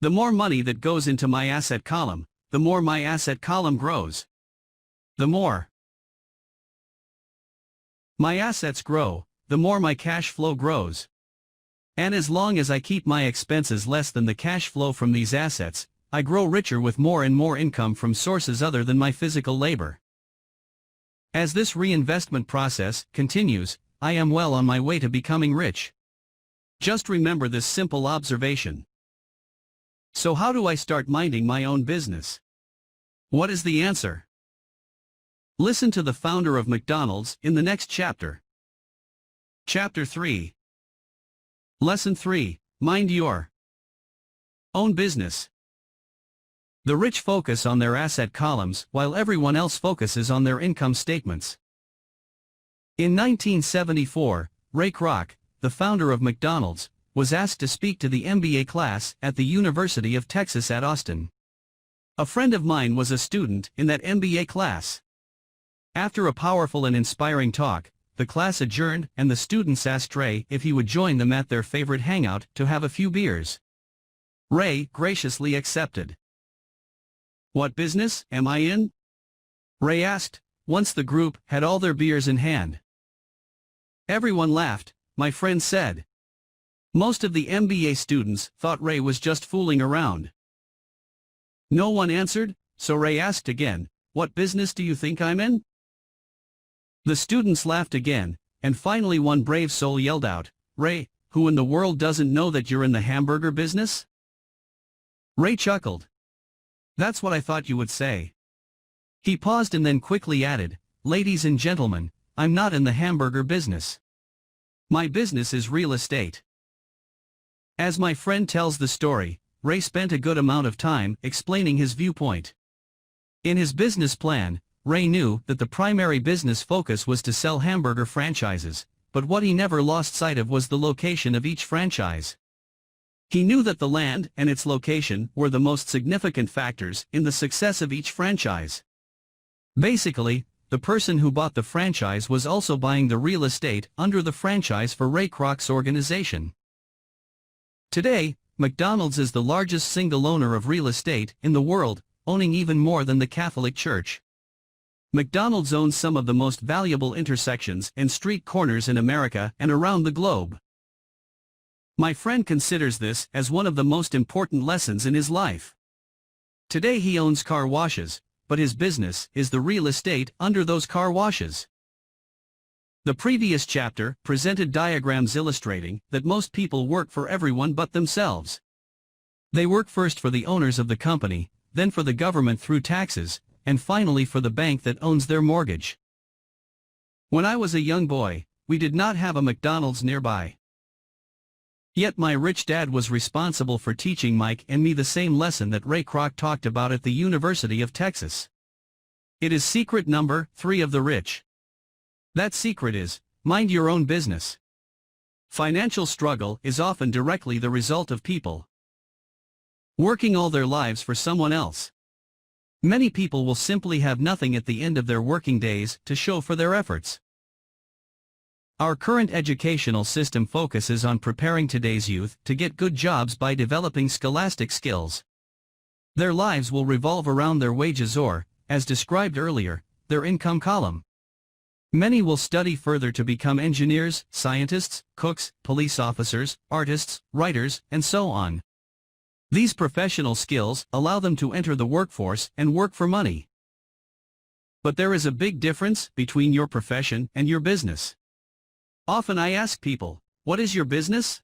The more money that goes into my asset column, the more my asset column grows. The more my assets grow, the more my cash flow grows. And as long as I keep my expenses less than the cash flow from these assets, I grow richer with more and more income from sources other than my physical labor. As this reinvestment process continues, I am well on my way to becoming rich. Just remember this simple observation. So how do I start minding my own business? What is the answer? Listen to the founder of McDonald's in the next chapter. Chapter 3. Lesson 3. Mind your own business. The rich focus on their asset columns while everyone else focuses on their income statements. In 1974, Ray Kroc, the founder of McDonald's, was asked to speak to the MBA class at the University of Texas at Austin. A friend of mine was a student in that MBA class. After a powerful and inspiring talk, the class adjourned and the students asked Ray if he would join them at their favorite hangout to have a few beers. Ray graciously accepted. "What business am I in?" Ray asked, once the group had all their beers in hand. Everyone laughed, my friend said. Most of the MBA students thought Ray was just fooling around. No one answered, so Ray asked again, "What business do you think I'm in?" The students laughed again, and finally one brave soul yelled out, "Ray, who in the world doesn't know that you're in the hamburger business?" Ray chuckled. "That's what I thought you would say." He paused and then quickly added, "Ladies and gentlemen, I'm not in the hamburger business. My business is real estate." As my friend tells the story, Ray spent a good amount of time explaining his viewpoint. In his business plan, Ray knew that the primary business focus was to sell hamburger franchises, but what he never lost sight of was the location of each franchise. He knew that the land and its location were the most significant factors in the success of each franchise. Basically, the person who bought the franchise was also buying the real estate under the franchise for Ray Kroc's organization. Today, McDonald's is the largest single owner of real estate in the world, owning even more than the Catholic Church. McDonald's owns some of the most valuable intersections and street corners in America and around the globe. My friend considers this as one of the most important lessons in his life. Today he owns car washes, but his business is the real estate under those car washes. The previous chapter presented diagrams illustrating that most people work for everyone but themselves. They work first for the owners of the company, then for the government through taxes, and finally for the bank that owns their mortgage. When I was a young boy, we did not have a McDonald's nearby. Yet my rich dad was responsible for teaching Mike and me the same lesson that Ray Kroc talked about at the University of Texas. It is secret number 3 of the rich. That secret is, mind your own business. Financial struggle is often directly the result of people working all their lives for someone else. Many people will simply have nothing at the end of their working days to show for their efforts. Our current educational system focuses on preparing today's youth to get good jobs by developing scholastic skills. Their lives will revolve around their wages or, as described earlier, their income column. Many will study further to become engineers, scientists, cooks, police officers, artists, writers, and so on. These professional skills allow them to enter the workforce and work for money. But there is a big difference between your profession and your business. Often I ask people, "What is your business?"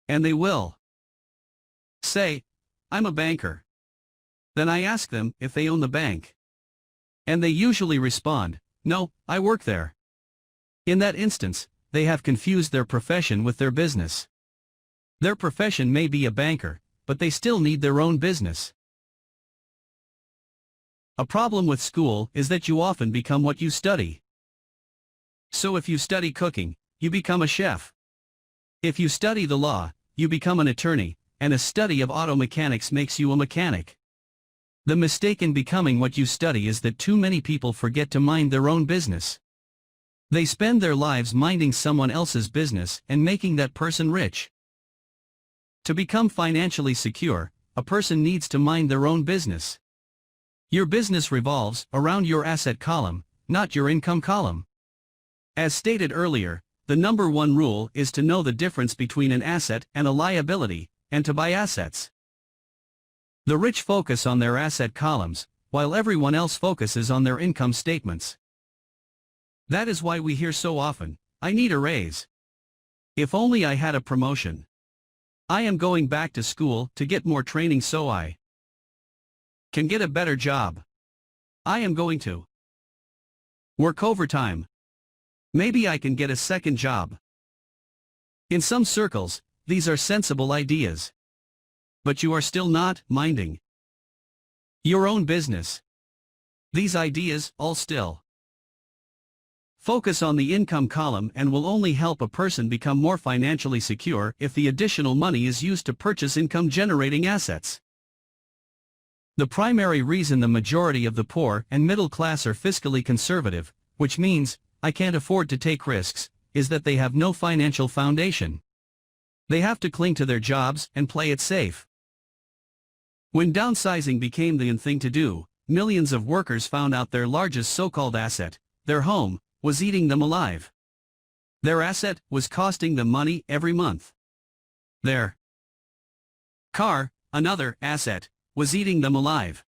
And they will say, "I'm a banker." Then I ask them if they own the bank. And they usually respond, "No, I work there." In that instance, they have confused their profession with their business. Their profession may be a banker, but they still need their own business. A problem with school is that you often become what you study. So if you study cooking, you become a chef. If you study the law, you become an attorney, and a study of auto mechanics makes you a mechanic. The mistake in becoming what you study is that too many people forget to mind their own business. They spend their lives minding someone else's business and making that person rich. To become financially secure, a person needs to mind their own business. Your business revolves around your asset column, not your income column. As stated earlier, the number one rule is to know the difference between an asset and a liability, and to buy assets. The rich focus on their asset columns, while everyone else focuses on their income statements. That is why we hear so often, "I need a raise. If only I had a promotion. I am going back to school to get more training so I can get a better job. I am going to work overtime. Maybe I can get a second job." In some circles, these are sensible ideas. But you are still not minding your own business. These ideas all still focus on the income column and will only help a person become more financially secure if the additional money is used to purchase income-generating assets. The primary reason the majority of the poor and middle class are fiscally conservative, which means, "I can't afford to take risks," is that they have no financial foundation. They have to cling to their jobs and play it safe. When downsizing became the in thing to do, millions of workers found out their largest so-called asset, their home, was eating them alive. Their asset was costing them money every month. Their car, another asset, was eating them alive.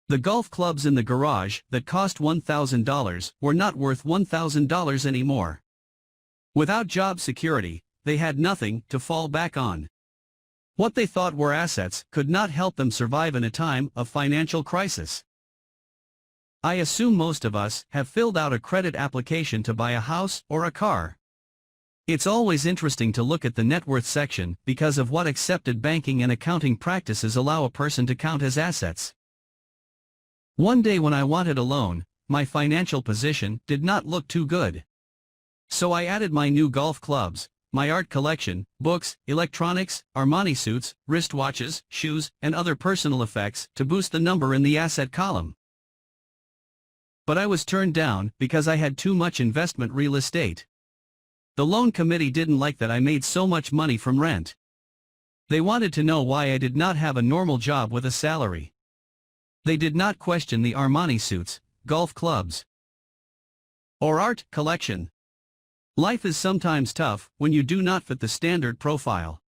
The golf clubs in the garage that cost $1,000 were not worth $1,000 anymore. Without job security, they had nothing to fall back on. What they thought were assets could not help them survive in a time of financial crisis. I assume most of us have filled out a credit application to buy a house or a car. It's always interesting to look at the net worth section because of what accepted banking and accounting practices allow a person to count as assets. One day when I wanted a loan, my financial position did not look too good. So I added my new golf clubs, my art collection, books, electronics, Armani suits, wristwatches, shoes, and other personal effects to boost the number in the asset column. But I was turned down because I had too much investment real estate. The loan committee didn't like that I made so much money from rent. They wanted to know why I did not have a normal job with a salary. They did not question the Armani suits, golf clubs, or art collection. Life is sometimes tough when you do not fit the standard profile.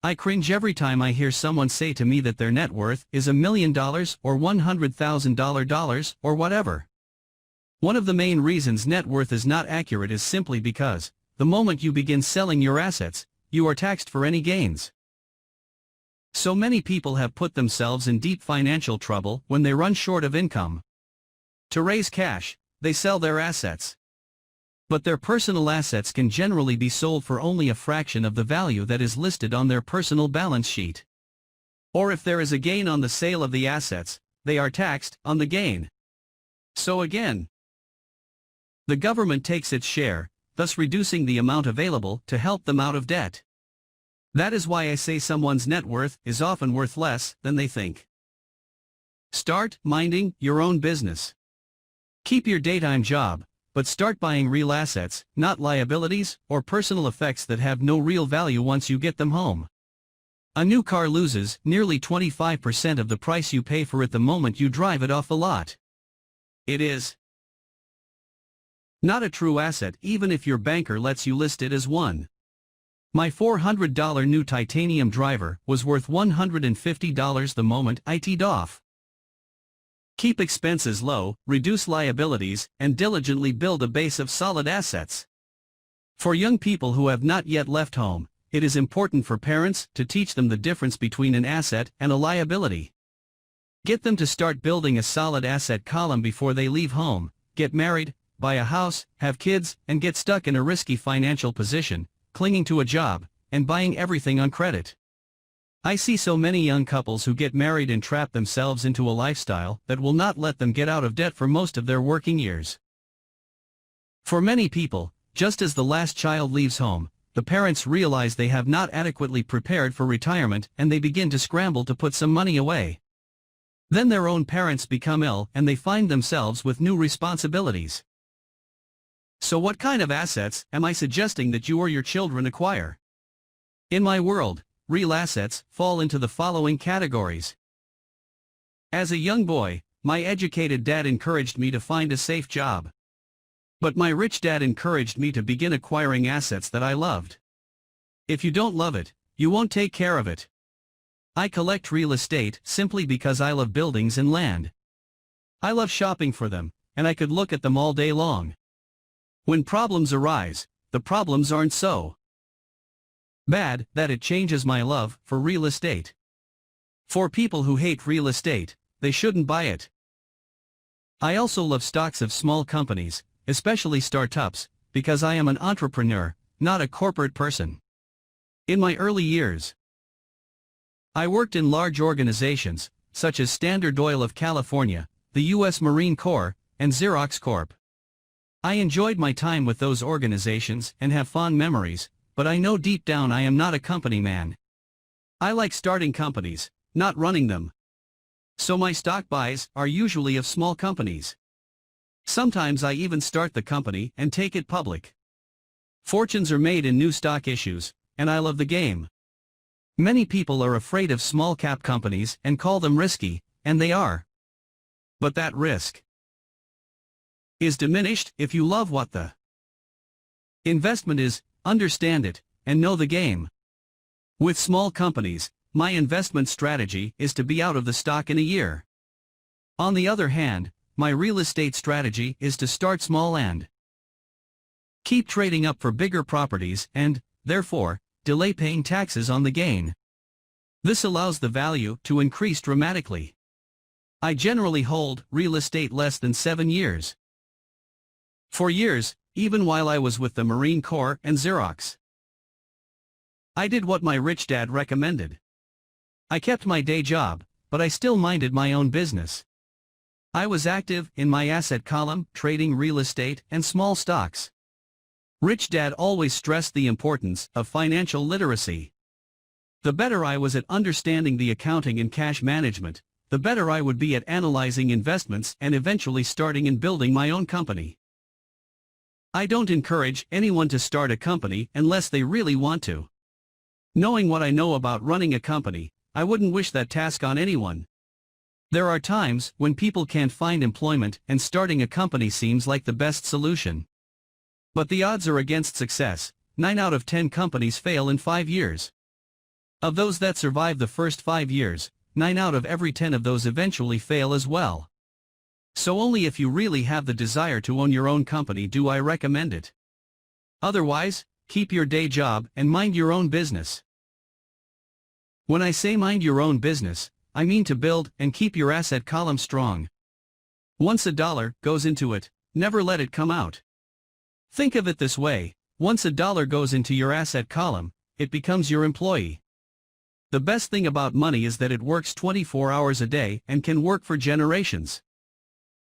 I cringe every time I hear someone say to me that their net worth is $1 million or $100,000 or whatever. One of the main reasons net worth is not accurate is simply because, the moment you begin selling your assets, you are taxed for any gains. So many people have put themselves in deep financial trouble when they run short of income. To raise cash, they sell their assets. But their personal assets can generally be sold for only a fraction of the value that is listed on their personal balance sheet. Or if there is a gain on the sale of the assets, they are taxed on the gain. So again, the government takes its share, thus reducing the amount available to help them out of debt. That is why I say someone's net worth is often worth less than they think. Start minding your own business. Keep your daytime job, but start buying real assets, not liabilities or personal effects that have no real value once you get them home. A new car loses nearly 25% of the price you pay for it the moment you drive it off the lot. It is not a true asset even if your banker lets you list it as one. My $400 new titanium driver was worth $150 the moment I teed off. Keep expenses low, reduce liabilities, and diligently build a base of solid assets. For young people who have not yet left home, it is important for parents to teach them the difference between an asset and a liability. Get them to start building a solid asset column before they leave home, get married, buy a house, have kids, and get stuck in a risky financial position, clinging to a job, and buying everything on credit. I see so many young couples who get married and trap themselves into a lifestyle that will not let them get out of debt for most of their working years. For many people, just as the last child leaves home, the parents realize they have not adequately prepared for retirement and they begin to scramble to put some money away. Then their own parents become ill and they find themselves with new responsibilities. So what kind of assets am I suggesting that you or your children acquire? In my world, real assets fall into the following categories. As a young boy, my educated dad encouraged me to find a safe job. But my rich dad encouraged me to begin acquiring assets that I loved. If you don't love it, you won't take care of it. I collect real estate simply because I love buildings and land. I love shopping for them, and I could look at them all day long. When problems arise, the problems aren't so bad that it changes my love for real estate. For people who hate real estate, they shouldn't buy it. I also love stocks of small companies, especially startups, because I am an entrepreneur, not a corporate person. In my early years, I worked in large organizations, such as Standard Oil of California, the U.S. Marine Corps, and Xerox Corp. I enjoyed my time with those organizations and have fond memories, but I know deep down I am not a company man. I like starting companies, not running them. So my stock buys are usually of small companies. Sometimes I even start the company and take it public. Fortunes are made in new stock issues, and I love the game. Many people are afraid of small cap companies and call them risky, and they are. But that risk is diminished if you love what the investment is, understand it, and know the game. With small companies, my investment strategy is to be out of the stock in a year. On the other hand, my real estate strategy is to start small and keep trading up for bigger properties and, therefore, delay paying taxes on the gain. This allows the value to increase dramatically. I generally hold real estate less than 7 years. For years, even while I was with the Marine Corps and Xerox, I did what my rich dad recommended. I kept my day job, but I still minded my own business. I was active in my asset column, trading real estate and small stocks. Rich Dad always stressed the importance of financial literacy. The better I was at understanding the accounting and cash management, the better I would be at analyzing investments and eventually starting and building my own company. I don't encourage anyone to start a company unless they really want to. Knowing what I know about running a company, I wouldn't wish that task on anyone. There are times when people can't find employment and starting a company seems like the best solution. But the odds are against success. 9 out of 10 companies fail in 5 years. Of those that survive the first 5 years, 9 out of every 10 of those eventually fail as well. So only if you really have the desire to own your own company do I recommend it. Otherwise, keep your day job and mind your own business. When I say mind your own business, I mean to build and keep your asset column strong. Once a dollar goes into it, never let it come out. Think of it this way, once a dollar goes into your asset column, it becomes your employee. The best thing about money is that it works 24 hours a day and can work for generations.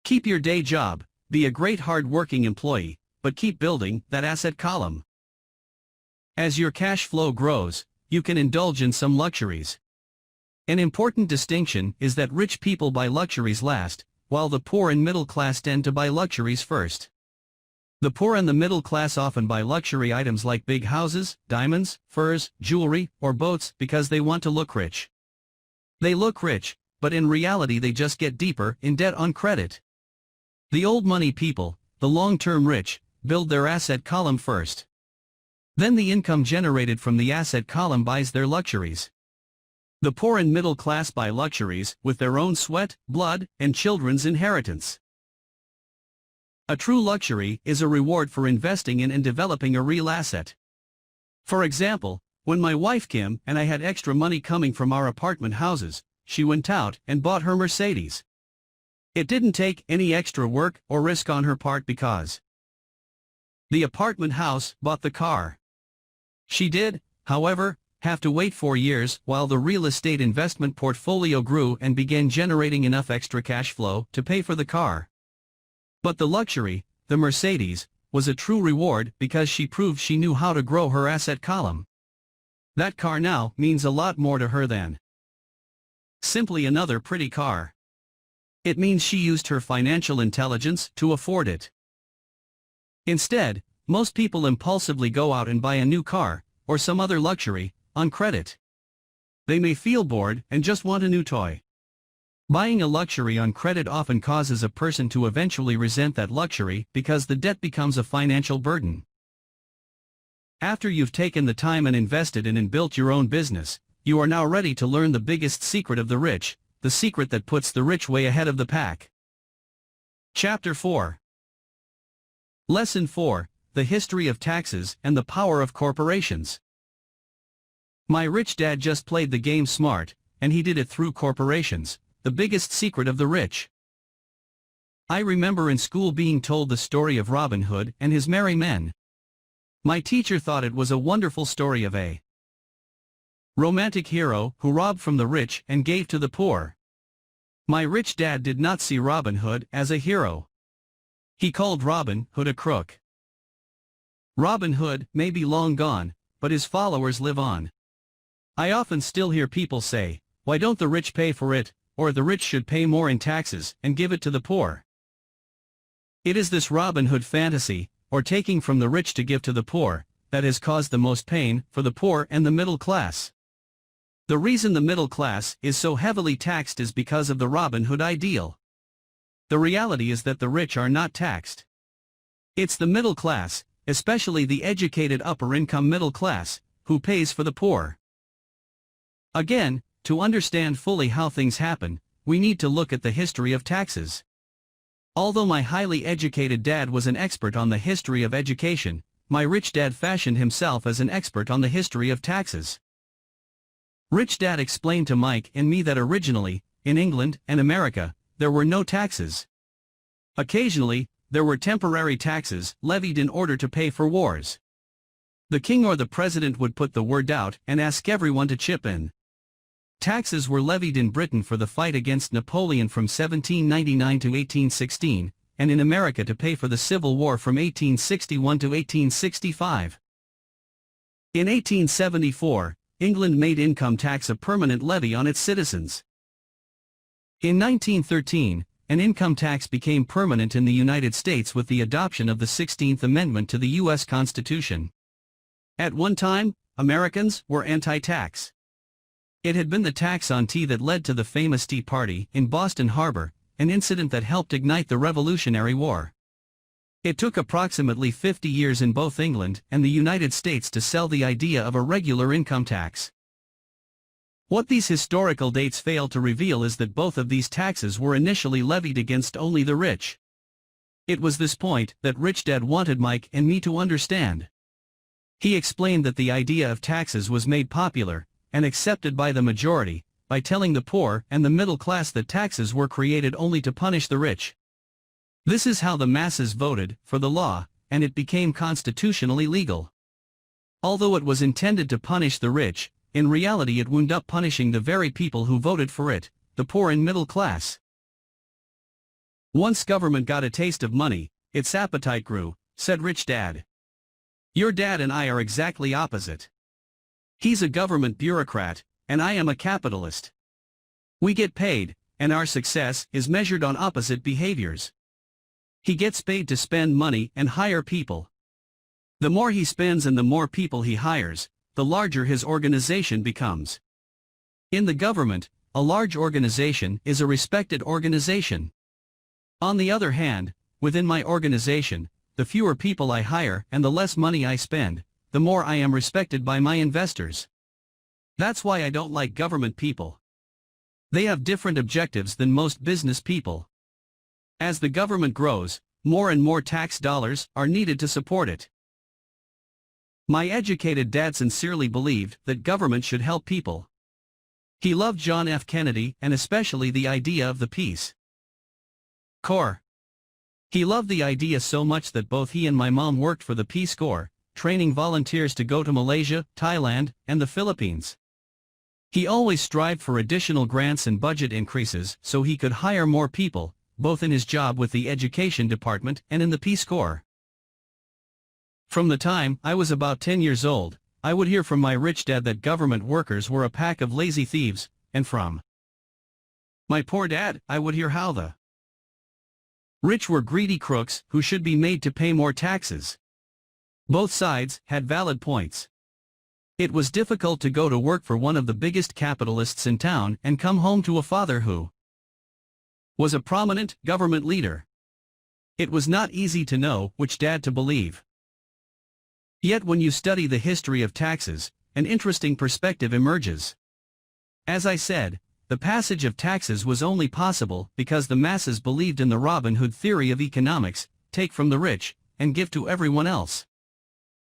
Keep your day job, be a great hard-working employee, but keep building that asset column. As your cash flow grows, you can indulge in some luxuries. An important distinction is that rich people buy luxuries last, while the poor and middle class tend to buy luxuries first. The poor and the middle class often buy luxury items like big houses, diamonds, furs, jewelry, or boats because they want to look rich. They look rich, but in reality they just get deeper in debt on credit. The old money people, the long-term rich, build their asset column first. Then the income generated from the asset column buys their luxuries. The poor and middle class buy luxuries with their own sweat, blood, and children's inheritance. A true luxury is a reward for investing in and developing a real asset. For example, when my wife Kim and I had extra money coming from our apartment houses, she went out and bought her Mercedes. It didn't take any extra work or risk on her part because the apartment house bought the car. She did, however, have to wait 4 years while the real estate investment portfolio grew and began generating enough extra cash flow to pay for the car. But the luxury, the Mercedes, was a true reward because she proved she knew how to grow her asset column. That car now means a lot more to her than simply another pretty car. It means she used her financial intelligence to afford it. Instead, most people impulsively go out and buy a new car, or some other luxury, on credit. They may feel bored and just want a new toy. Buying a luxury on credit often causes a person to eventually resent that luxury because the debt becomes a financial burden. After you've taken the time and invested in and built your own business, you are now ready to learn the biggest secret of the rich, the secret that puts the rich way ahead of the pack. Chapter 4. Lesson 4, The History of Taxes and the Power of Corporations. My rich dad just played the game smart, and he did it through corporations, the biggest secret of the rich. I remember in school being told the story of Robin Hood and his merry men. My teacher thought it was a wonderful story of a romantic hero who robbed from the rich and gave to the poor. My rich dad did not see Robin Hood as a hero. He called Robin Hood a crook. Robin Hood may be long gone, but his followers live on. I often still hear people say, "Why don't the rich pay for it?" or "the rich should pay more in taxes and give it to the poor." It is this Robin Hood fantasy, or taking from the rich to give to the poor, that has caused the most pain for the poor and the middle class. The reason the middle class is so heavily taxed is because of the Robin Hood ideal. The reality is that the rich are not taxed. It's the middle class, especially the educated upper-income middle class, who pays for the poor. Again, to understand fully how things happen, we need to look at the history of taxes. Although my highly educated dad was an expert on the history of education, my rich dad fashioned himself as an expert on the history of taxes. Rich Dad explained to Mike and me that originally, in England and America, there were no taxes. Occasionally, there were temporary taxes levied in order to pay for wars. The king or the president would put the word out and ask everyone to chip in. Taxes were levied in Britain for the fight against Napoleon from 1799 to 1816, and in America to pay for the Civil War from 1861 to 1865. In 1874, England made income tax a permanent levy on its citizens. In 1913, an income tax became permanent in the United States with the adoption of the 16th Amendment to the U.S. Constitution. At one time, Americans were anti-tax. It had been the tax on tea that led to the famous Tea Party in Boston Harbor, an incident that helped ignite the Revolutionary War. It took approximately 50 years in both England and the United States to sell the idea of a regular income tax. What these historical dates fail to reveal is that both of these taxes were initially levied against only the rich. It was this point that Rich Dad wanted Mike and me to understand. He explained that the idea of taxes was made popular and accepted by the majority by telling the poor and the middle class that taxes were created only to punish the rich. This is how the masses voted for the law, and it became constitutionally legal. Although it was intended to punish the rich, in reality it wound up punishing the very people who voted for it, the poor and middle class. Once government got a taste of money, its appetite grew, said Rich Dad. Your dad and I are exactly opposite. He's a government bureaucrat, and I am a capitalist. We get paid, and our success is measured on opposite behaviors. He gets paid to spend money and hire people. The more he spends and the more people he hires, the larger his organization becomes. In the government, a large organization is a respected organization. On the other hand, within my organization, the fewer people I hire and the less money I spend, the more I am respected by my investors. That's why I don't like government people. They have different objectives than most business people. As the government grows, more and more tax dollars are needed to support it. My educated dad sincerely believed that government should help people. He loved John F. Kennedy and especially the idea of the peace. Corps. He loved the idea so much that both he and my mom worked for the Peace Corps, training volunteers to go to Malaysia, Thailand, and the Philippines. He always strived for additional grants and budget increases so he could hire more people, both in his job with the Education Department and in the Peace Corps. From the time I was about 10 years old, I would hear from my rich dad that government workers were a pack of lazy thieves, and from my poor dad, I would hear how the rich were greedy crooks who should be made to pay more taxes. Both sides had valid points. It was difficult to go to work for one of the biggest capitalists in town and come home to a father who was a prominent government leader. It was not easy to know which dad to believe. Yet when you study the history of taxes, an interesting perspective emerges. As I said, the passage of taxes was only possible because the masses believed in the Robin Hood theory of economics, take from the rich, and give to everyone else.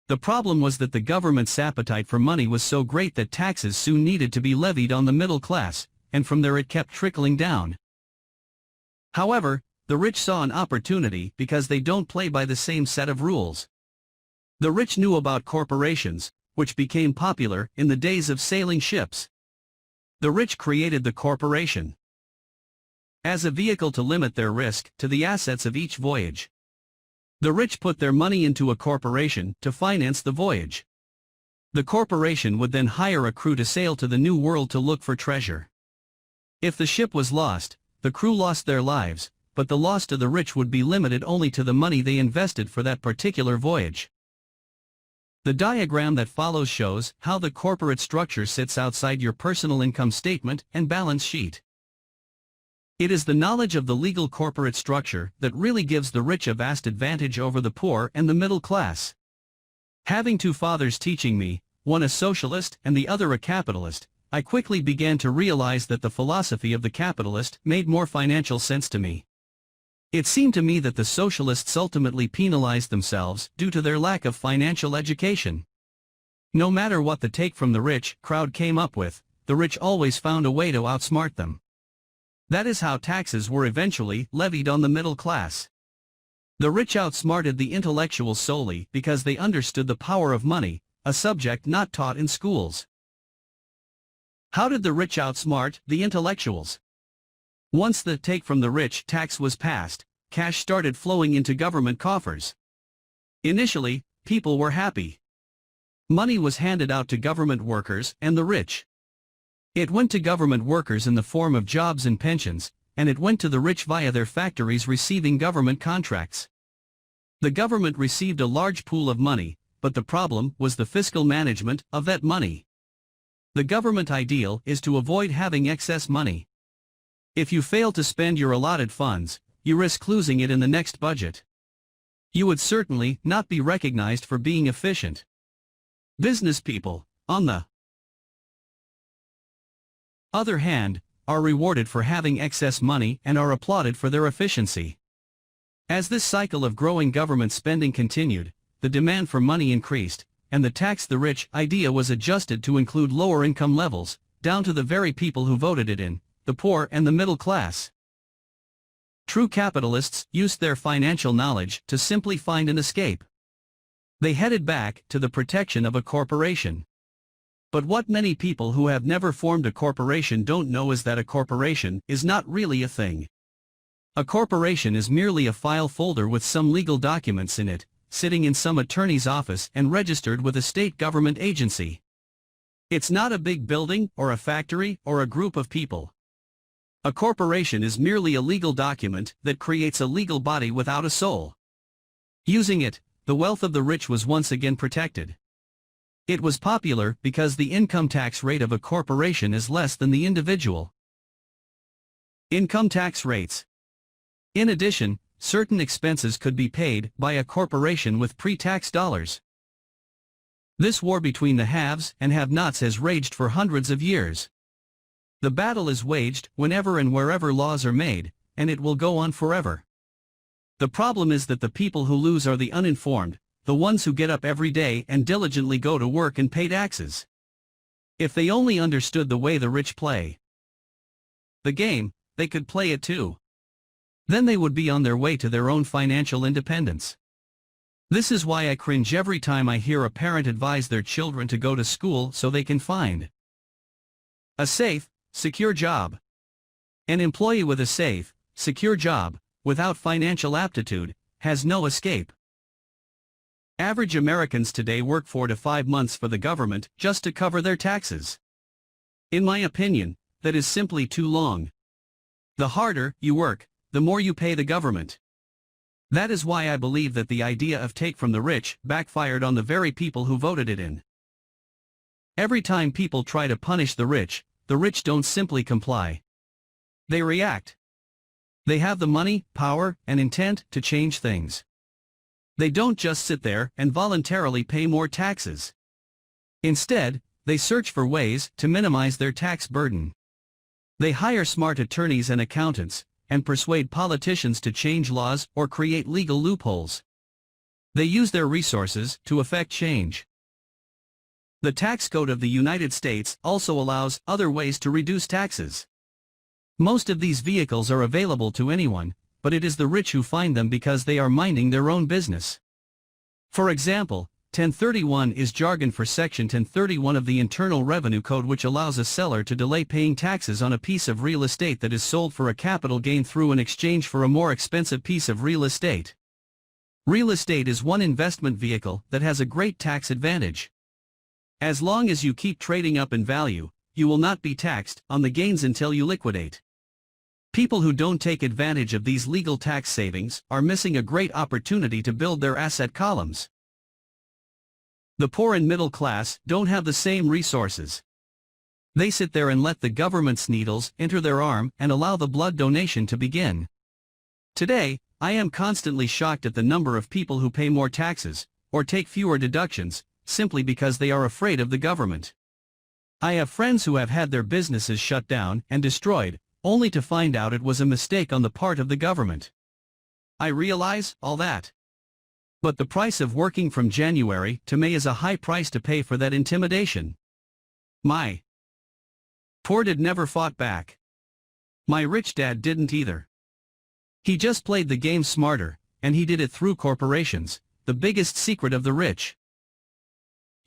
The problem was that the government's appetite for money was so great that taxes soon needed to be levied on the middle class, and from there it kept trickling down. However, the rich saw an opportunity because they don't play by the same set of rules. The rich knew about corporations, which became popular in the days of sailing ships. The rich created the corporation as a vehicle to limit their risk to the assets of each voyage. The rich put their money into a corporation to finance the voyage. The corporation would then hire a crew to sail to the New World to look for treasure. If the ship was lost, the crew lost their lives, but the loss to the rich would be limited only to the money they invested for that particular voyage. The diagram that follows shows how the corporate structure sits outside your personal income statement and balance sheet. It is the knowledge of the legal corporate structure that really gives the rich a vast advantage over the poor and the middle class. Having two fathers teaching me, one a socialist and the other a capitalist, I quickly began to realize that the philosophy of the capitalist made more financial sense to me. It seemed to me that the socialists ultimately penalized themselves due to their lack of financial education. No matter what the take from the rich crowd came up with, the rich always found a way to outsmart them. That is how taxes were eventually levied on the middle class. The rich outsmarted the intellectuals solely because they understood the power of money, a subject not taught in schools. How did the rich outsmart the intellectuals? Once the take from the rich tax was passed, cash started flowing into government coffers. Initially, people were happy. Money was handed out to government workers and the rich. It went to government workers in the form of jobs and pensions, and it went to the rich via their factories receiving government contracts. The government received a large pool of money, but the problem was the fiscal management of that money. The government ideal is to avoid having excess money. If you fail to spend your allotted funds, you risk losing it in the next budget. You would certainly not be recognized for being efficient. Business people, on the other hand, are rewarded for having excess money and are applauded for their efficiency. As this cycle of growing government spending continued, the demand for money increased, and the tax the rich idea was adjusted to include lower income levels, down to the very people who voted it in, the poor and the middle class. True capitalists used their financial knowledge to simply find an escape. They headed back to the protection of a corporation. But what many people who have never formed a corporation don't know is that a corporation is not really a thing. A corporation is merely a file folder with some legal documents in it, sitting in some attorney's office and registered with a state government agency. It's not a big building or a factory or a group of people. A corporation is merely a legal document that creates a legal body without a soul. Using it, the wealth of the rich was once again protected. It was popular because the income tax rate of a corporation is less than the individual income tax rates. In addition, certain expenses could be paid by a corporation with pre-tax dollars. This war between the haves and have-nots has raged for hundreds of years. The battle is waged whenever and wherever laws are made, and it will go on forever. The problem is that the people who lose are the uninformed, the ones who get up every day and diligently go to work and pay taxes. If they only understood the way the rich play the game, they could play it too. Then they would be on their way to their own financial independence. This is why I cringe every time I hear a parent advise their children to go to school so they can find a safe, secure job. An employee with a safe, secure job, without financial aptitude, has no escape. Average Americans today work 4 to 5 months for the government just to cover their taxes. In my opinion, that is simply too long. The harder you work, the more you pay the government. That is why I believe that the idea of take from the rich backfired on the very people who voted it in. Every time people try to punish the rich don't simply comply. They react. They have the money, power, and intent to change things. They don't just sit there and voluntarily pay more taxes. Instead, they search for ways to minimize their tax burden. They hire smart attorneys and accountants, and persuade politicians to change laws or create legal loopholes. They use their resources to effect change. The tax code of the United States also allows other ways to reduce taxes. Most of these vehicles are available to anyone, but it is the rich who find them because they are minding their own business. For example, 1031 is jargon for Section 1031 of the Internal Revenue Code, which allows a seller to delay paying taxes on a piece of real estate that is sold for a capital gain through an exchange for a more expensive piece of real estate. Real estate is one investment vehicle that has a great tax advantage. As long as you keep trading up in value, you will not be taxed on the gains until you liquidate. People who don't take advantage of these legal tax savings are missing a great opportunity to build their asset columns. The poor and middle class don't have the same resources. They sit there and let the government's needles enter their arm and allow the blood donation to begin. Today, I am constantly shocked at the number of people who pay more taxes, or take fewer deductions, simply because they are afraid of the government. I have friends who have had their businesses shut down and destroyed, only to find out it was a mistake on the part of the government. I realize all that. But the price of working from January to May is a high price to pay for that intimidation. My poor dad never fought back. My rich dad didn't either. He just played the game smarter, and he did it through corporations, the biggest secret of the rich.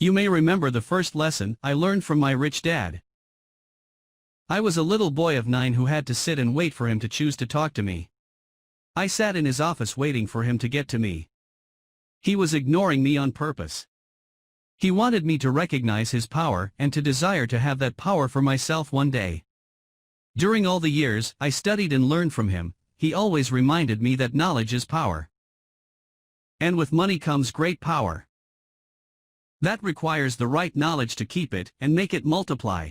You may remember the first lesson I learned from my rich dad. I was a little boy of 9 who had to sit and wait for him to choose to talk to me. I sat in his office waiting for him to get to me. He was ignoring me on purpose. He wanted me to recognize his power and to desire to have that power for myself one day. During all the years I studied and learned from him, he always reminded me that knowledge is power. And with money comes great power. That requires the right knowledge to keep it and make it multiply.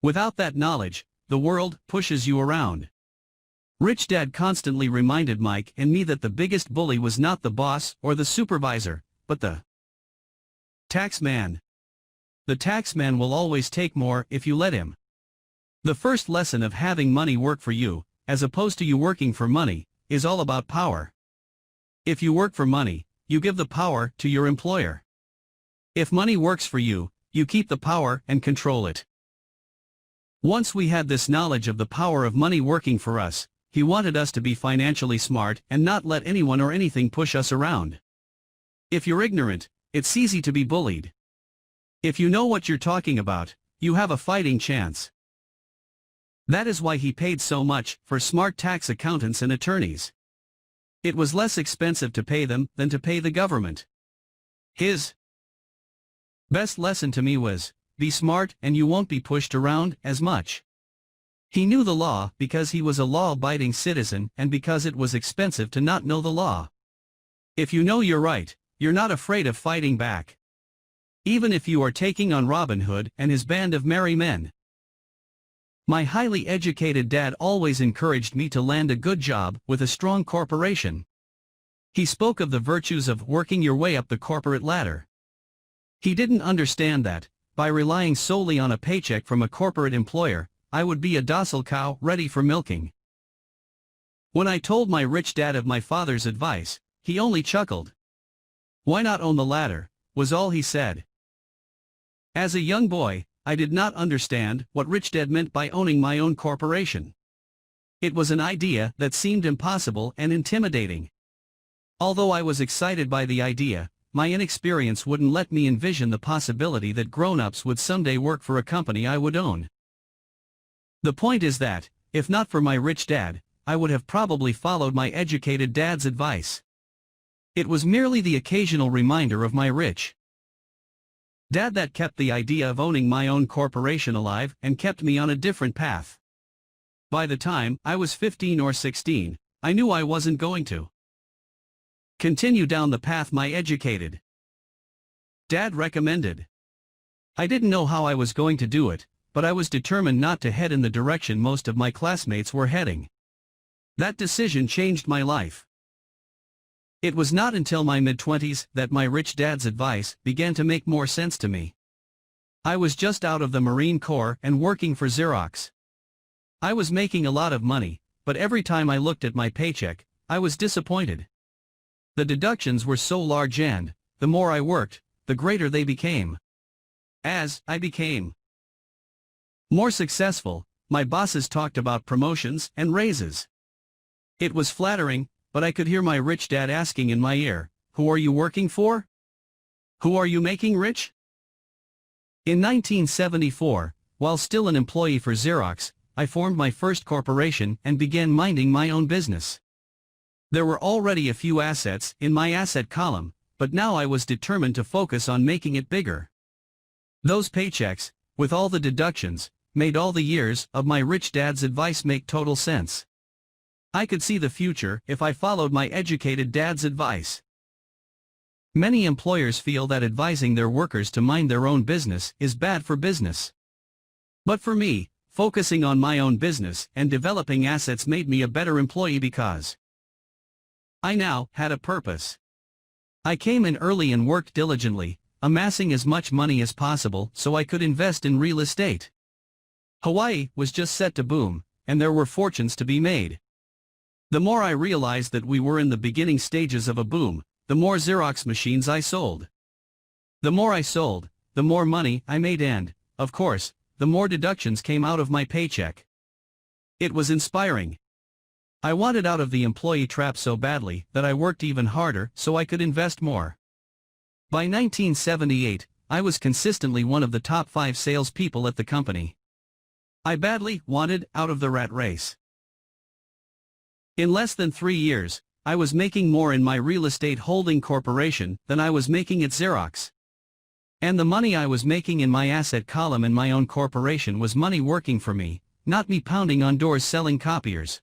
Without that knowledge, the world pushes you around. Rich Dad constantly reminded Mike and me that the biggest bully was not the boss or the supervisor, but the tax man. The tax man will always take more if you let him. The first lesson of having money work for you, as opposed to you working for money, is all about power. If you work for money, you give the power to your employer. If money works for you, you keep the power and control it. Once we had this knowledge of the power of money working for us, he wanted us to be financially smart and not let anyone or anything push us around. If you're ignorant, it's easy to be bullied. If you know what you're talking about, you have a fighting chance. That is why he paid so much for smart tax accountants and attorneys. It was less expensive to pay them than to pay the government. His best lesson to me was, be smart and you won't be pushed around as much. He knew the law because he was a law-abiding citizen and because it was expensive to not know the law. If you know you're right, you're not afraid of fighting back. Even if you are taking on Robin Hood and his band of merry men. My highly educated dad always encouraged me to land a good job with a strong corporation. He spoke of the virtues of working your way up the corporate ladder. He didn't understand that, by relying solely on a paycheck from a corporate employer, I would be a docile cow ready for milking. When I told my rich dad of my father's advice, he only chuckled. "Why not own the ladder?" was all he said. As a young boy, I did not understand what Rich Dad meant by owning my own corporation. It was an idea that seemed impossible and intimidating. Although I was excited by the idea, my inexperience wouldn't let me envision the possibility that grown-ups would someday work for a company I would own. The point is that, if not for my rich dad, I would have probably followed my educated dad's advice. It was merely the occasional reminder of my rich dad that kept the idea of owning my own corporation alive and kept me on a different path. By the time I was 15 or 16, I knew I wasn't going to continue down the path my educated dad recommended. I didn't know how I was going to do it, but I was determined not to head in the direction most of my classmates were heading. That decision changed my life. It was not until my mid-20s that my rich dad's advice began to make more sense to me. I was just out of the Marine Corps and working for Xerox. I was making a lot of money, but every time I looked at my paycheck, I was disappointed. The deductions were so large and, the more I worked, the greater they became. As I became more successful, my bosses talked about promotions and raises. It was flattering, but I could hear my rich dad asking in my ear, "Who are you working for? Who are you making rich?" In 1974, while still an employee for Xerox, I formed my first corporation and began minding my own business. There were already a few assets in my asset column, but now I was determined to focus on making it bigger. Those paychecks, with all the deductions, made all the years of my rich dad's advice make total sense. I could see the future if I followed my educated dad's advice. Many employers feel that advising their workers to mind their own business is bad for business. But for me, focusing on my own business and developing assets made me a better employee because I now had a purpose. I came in early and worked diligently, amassing as much money as possible so I could invest in real estate. Hawaii was just set to boom, and there were fortunes to be made. The more I realized that we were in the beginning stages of a boom, the more Xerox machines I sold. The more I sold, the more money I made and, of course, the more deductions came out of my paycheck. It was inspiring. I wanted out of the employee trap so badly that I worked even harder so I could invest more. By 1978, I was consistently one of the top 5 salespeople at the company. I badly wanted out of the rat race. In less than 3 years, I was making more in my real estate holding corporation than I was making at Xerox. And the money I was making in my asset column in my own corporation was money working for me, not me pounding on doors selling copiers.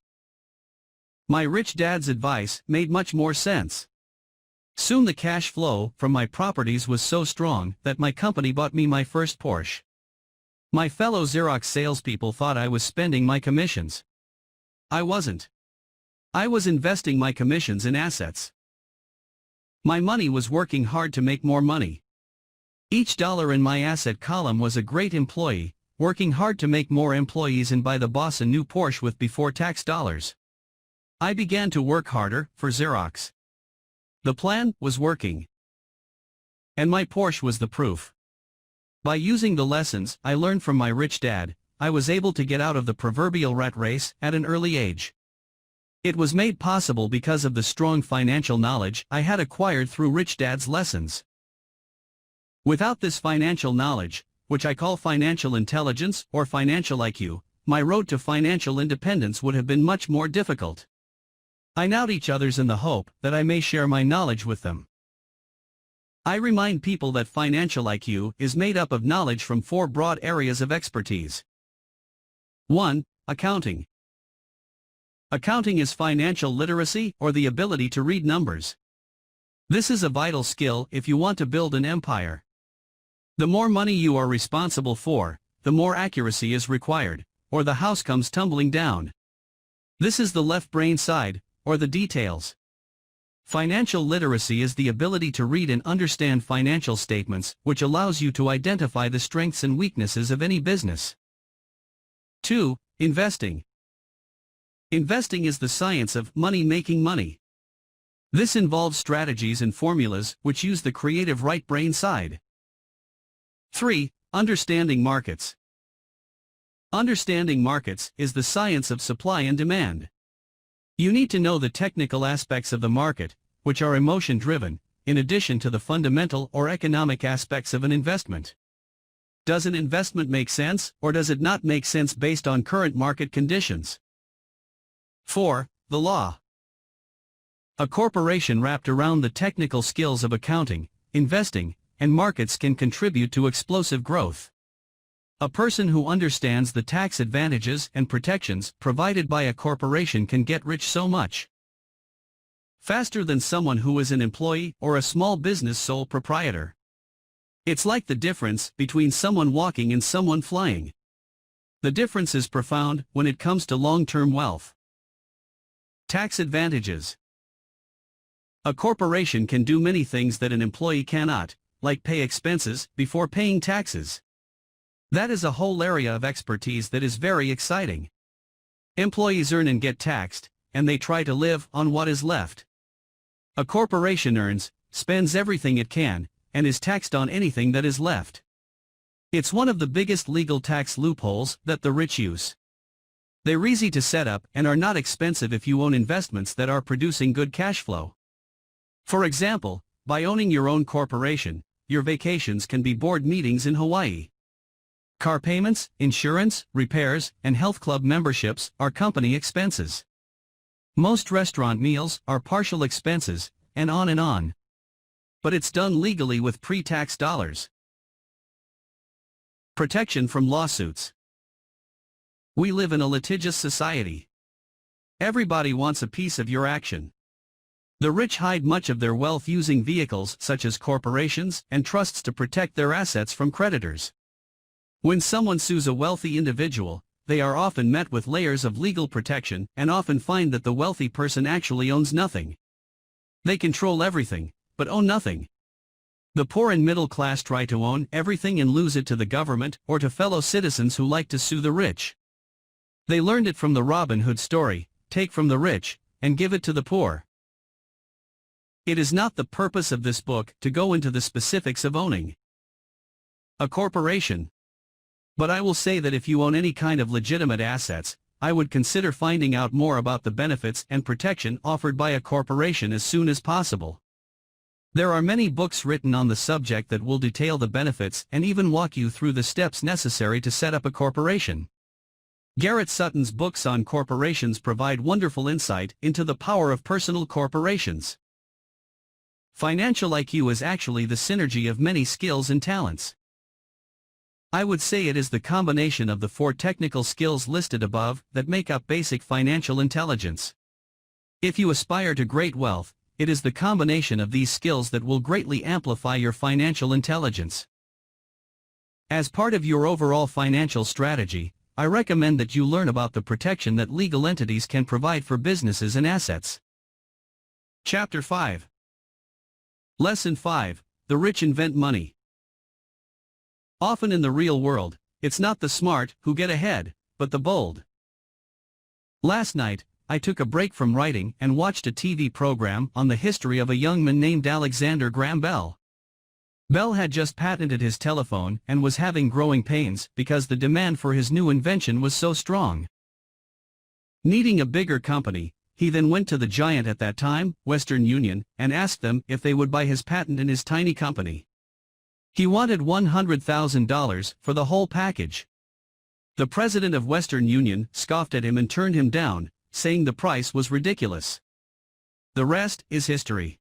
My rich dad's advice made much more sense. Soon the cash flow from my properties was so strong that my company bought me my first Porsche. My fellow Xerox salespeople thought I was spending my commissions. I wasn't. I was investing my commissions in assets. My money was working hard to make more money. Each dollar in my asset column was a great employee, working hard to make more employees and buy the boss a new Porsche with before-tax dollars. I began to work harder for Xerox. The plan was working. And my Porsche was the proof. By using the lessons I learned from my rich dad, I was able to get out of the proverbial rat race at an early age. It was made possible because of the strong financial knowledge I had acquired through Rich Dad's lessons. Without this financial knowledge, which I call financial intelligence or financial IQ, my road to financial independence would have been much more difficult. I now teach others in the hope that I may share my knowledge with them. I remind people that financial IQ is made up of knowledge from 4 broad areas of expertise. 1. Accounting. Accounting is financial literacy or the ability to read numbers. This is a vital skill if you want to build an empire. The more money you are responsible for, the more accuracy is required, or the house comes tumbling down. This is the left brain side, or the details. Financial literacy is the ability to read and understand financial statements, which allows you to identify the strengths and weaknesses of any business. 2. Investing. Investing is the science of money making money. This involves strategies and formulas which use the creative right brain side. 3. Understanding markets. Understanding markets is the science of supply and demand. You need to know the technical aspects of the market, which are emotion-driven, in addition to the fundamental or economic aspects of an investment. Does an investment make sense, or does it not make sense based on current market conditions? 4. The law. A corporation wrapped around the technical skills of accounting, investing, and markets can contribute to explosive growth. A person who understands the tax advantages and protections provided by a corporation can get rich so much faster than someone who is an employee or a small business sole proprietor. It's like the difference between someone walking and someone flying. The difference is profound when it comes to long-term wealth. Tax advantages. A corporation can do many things that an employee cannot, like pay expenses before paying taxes. That is a whole area of expertise that is very exciting. Employees earn and get taxed, and they try to live on what is left. A corporation earns, spends everything it can, and is taxed on anything that is left. It's one of the biggest legal tax loopholes that the rich use. They're easy to set up and are not expensive if you own investments that are producing good cash flow. For example, by owning your own corporation, your vacations can be board meetings in Hawaii. Car payments, insurance, repairs, and health club memberships are company expenses. Most restaurant meals are partial expenses, and on and on. But it's done legally with pre-tax dollars. Protection from lawsuits. We live in a litigious society. Everybody wants a piece of your action. The rich hide much of their wealth using vehicles such as corporations and trusts to protect their assets from creditors. When someone sues a wealthy individual, they are often met with layers of legal protection and often find that the wealthy person actually owns nothing. They control everything, but own nothing. The poor and middle class try to own everything and lose it to the government or to fellow citizens who like to sue the rich. They learned it from the Robin Hood story, take from the rich, and give it to the poor. It is not the purpose of this book to go into the specifics of owning a corporation. But I will say that if you own any kind of legitimate assets, I would consider finding out more about the benefits and protection offered by a corporation as soon as possible. There are many books written on the subject that will detail the benefits and even walk you through the steps necessary to set up a corporation. Garrett Sutton's books on corporations provide wonderful insight into the power of personal corporations. Financial IQ is actually the synergy of many skills and talents. I would say it is the combination of the 4 technical skills listed above that make up basic financial intelligence. If you aspire to great wealth, it is the combination of these skills that will greatly amplify your financial intelligence. As part of your overall financial strategy, I recommend that you learn about the protection that legal entities can provide for businesses and assets. Chapter 5. Lesson 5. The rich invent money. Often in the real world, it's not the smart who get ahead, but the bold. Last night, I took a break from writing and watched a TV program on the history of a young man named Alexander Graham Bell. Bell had just patented his telephone and was having growing pains because the demand for his new invention was so strong. Needing a bigger company, he then went to the giant at that time, Western Union, and asked them if they would buy his patent in his tiny company. He wanted $100,000 for the whole package. The president of Western Union scoffed at him and turned him down, saying the price was ridiculous. The rest is history.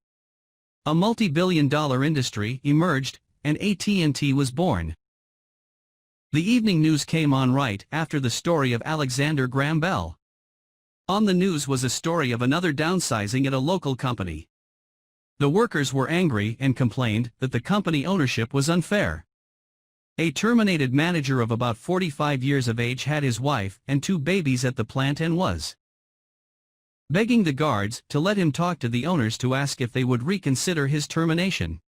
A multi-billion-dollar industry emerged, and AT&T was born. The evening news came on right after the story of Alexander Graham Bell. On the news was a story of another downsizing at a local company. The workers were angry and complained that the company ownership was unfair. A terminated manager of about 45 years of age had his wife and 2 babies at the plant and was begging the guards to let him talk to the owners to ask if they would reconsider his termination.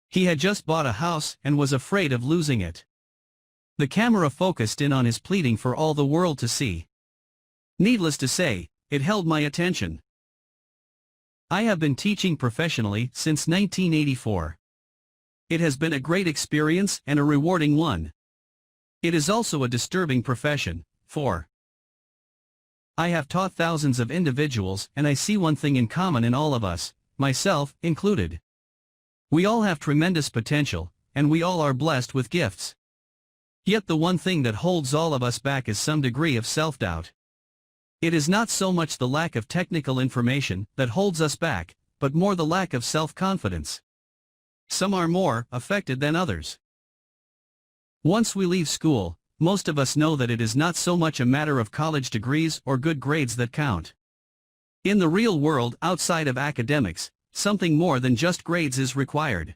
He had just bought a house and was afraid of losing it. The camera focused in on his pleading for all the world to see. Needless to say, it held my attention. I have been teaching professionally since 1984. It has been a great experience and a rewarding one. It is also a disturbing profession, for I have taught thousands of individuals and I see one thing in common in all of us, myself included. We all have tremendous potential, and we all are blessed with gifts. Yet the one thing that holds all of us back is some degree of self-doubt. It is not so much the lack of technical information that holds us back, but more the lack of self-confidence. Some are more affected than others. Once we leave school, most of us know that it is not so much a matter of college degrees or good grades that count. In the real world outside of academics, something more than just grades is required.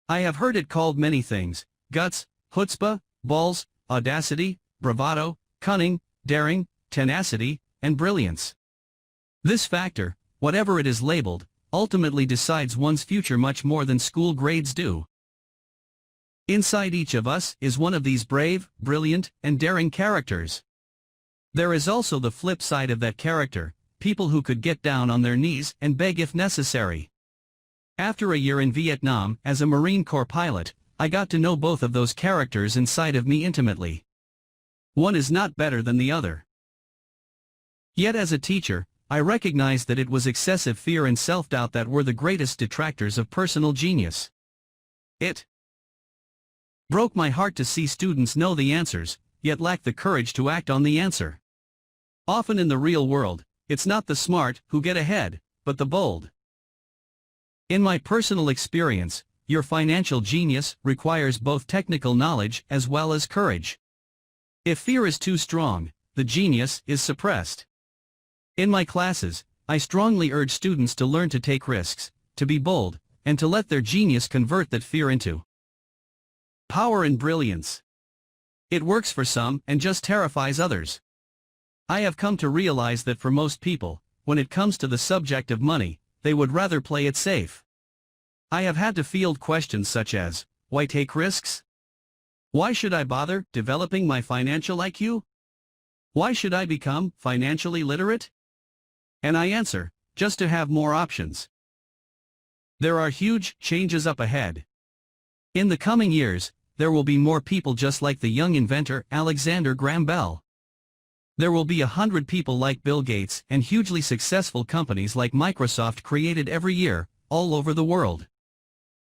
I have heard it called many things: guts, chutzpah, balls, audacity, bravado, cunning, daring, tenacity, and brilliance. This factor, whatever it is labeled, ultimately decides one's future much more than school grades do. Inside each of us is one of these brave, brilliant, and daring characters. There is also the flip side of that character, people who could get down on their knees and beg if necessary. After a year in Vietnam as a Marine Corps pilot, I got to know both of those characters inside of me intimately. One is not better than the other. Yet as a teacher, I recognized that it was excessive fear and self-doubt that were the greatest detractors of personal genius. It broke my heart to see students know the answers, yet lack the courage to act on the answer. Often in the real world, it's not the smart who get ahead, but the bold. In my personal experience, your financial genius requires both technical knowledge as well as courage. If fear is too strong, the genius is suppressed. In my classes, I strongly urge students to learn to take risks, to be bold, and to let their genius convert that fear into power and brilliance. It works for some and just terrifies others. I have come to realize that for most people, when it comes to the subject of money, they would rather play it safe. I have had to field questions such as, why take risks? Why should I bother developing my financial IQ? Why should I become financially literate? And I answer, just to have more options. There are huge changes up ahead. In the coming years, there will be more people just like the young inventor Alexander Graham Bell. There will be 100 people like Bill Gates and hugely successful companies like Microsoft created every year, all over the world.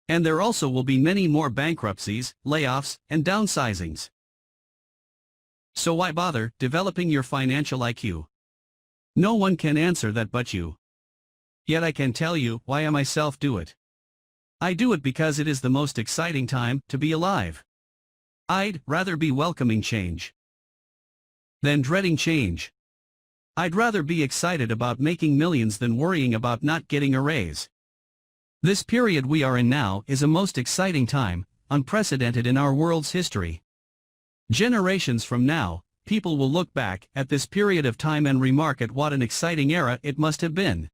And there also will be many more bankruptcies, layoffs, and downsizings. So why bother developing your financial IQ? No one can answer that but you. Yet I can tell you why I myself do it. I do it because it is the most exciting time to be alive. I'd rather be welcoming change than dreading change. I'd rather be excited about making millions than worrying about not getting a raise. This period we are in now is a most exciting time, unprecedented in our world's history. Generations from now, people will look back at this period of time and remark at what an exciting era it must have been.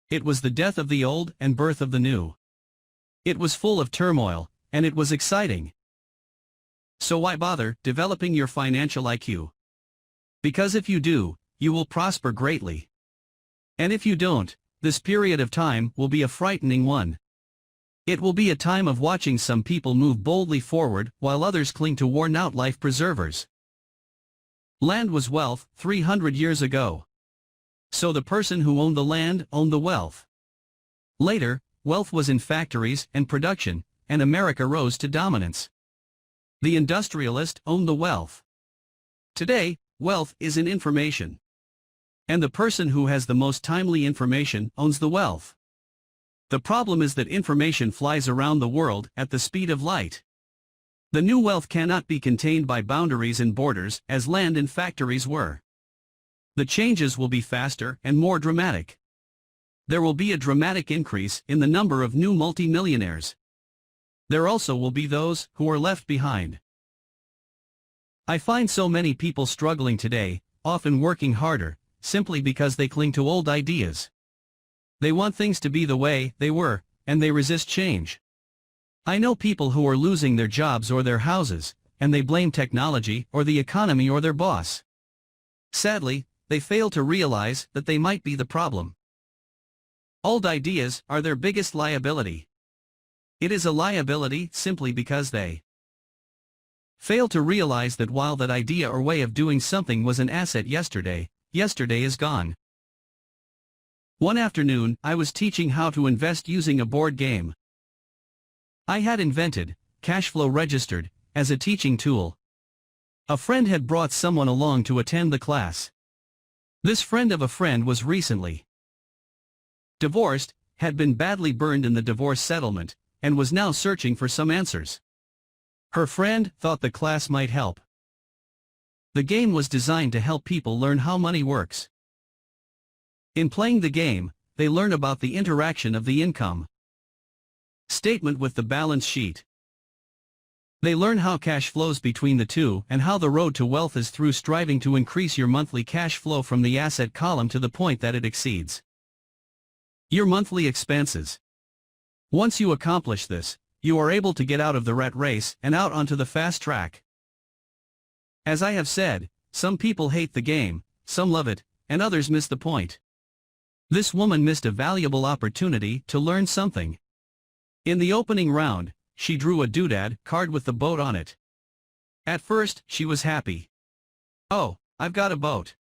It was the death of the old and birth of the new. It was full of turmoil, and it was exciting. So why bother developing your financial IQ? Because if you do, you will prosper greatly. And if you don't, this period of time will be a frightening one. It will be a time of watching some people move boldly forward while others cling to worn-out life preservers. Land was wealth 300 years ago. So the person who owned the land owned the wealth. Later, wealth was in factories and production, and America rose to dominance. The industrialist owned the wealth. Today, wealth is in information. And the person who has the most timely information owns the wealth. The problem is that information flies around the world at the speed of light. The new wealth cannot be contained by boundaries and borders as land and factories were. The changes will be faster and more dramatic. There will be a dramatic increase in the number of new multimillionaires. There also will be those who are left behind. I find so many people struggling today, often working harder, simply because they cling to old ideas. They want things to be the way they were, and they resist change. I know people who are losing their jobs or their houses, and they blame technology or the economy or their boss. Sadly, they fail to realize that they might be the problem. Old ideas are their biggest liability. It is a liability simply because they Fail to realize that while that idea or way of doing something was an asset yesterday, yesterday is gone. One afternoon, I was teaching how to invest using a board game. I had invented Cashflow Registered as a teaching tool. A friend had brought someone along to attend the class. This friend of a friend was recently divorced, had been badly burned in the divorce settlement, and was now searching for some answers. Her friend thought the class might help. The game was designed to help people learn how money works. In playing the game, they learn about the interaction of the income statement with the balance sheet. They learn how cash flows between the two and how the road to wealth is through striving to increase your monthly cash flow from the asset column to the point that it exceeds your monthly expenses. Once you accomplish this, you are able to get out of the rat race and out onto the fast track. As I have said, some people hate the game, some love it, and others miss the point. This woman missed a valuable opportunity to learn something. In the opening round, she drew a doodad card with the boat on it. At first, she was happy. "Oh, I've got a boat."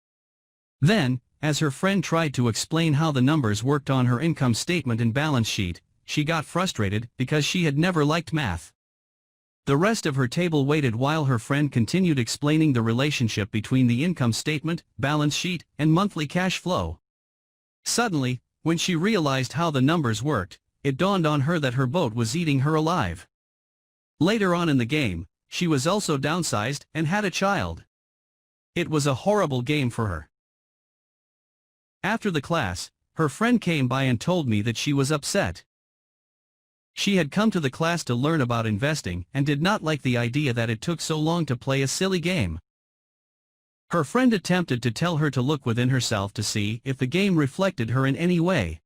Then, as her friend tried to explain how the numbers worked on her income statement and balance sheet, she got frustrated because she had never liked math. The rest of her table waited while her friend continued explaining the relationship between the income statement, balance sheet, and monthly cash flow. Suddenly, when she realized how the numbers worked, it dawned on her that her boat was eating her alive. Later on in the game, she was also downsized and had a child. It was a horrible game for her. After the class, her friend came by and told me that she was upset. She had come to the class to learn about investing and did not like the idea that it took so long to play a silly game. Her friend attempted to tell her to look within herself to see if the game reflected her in any way.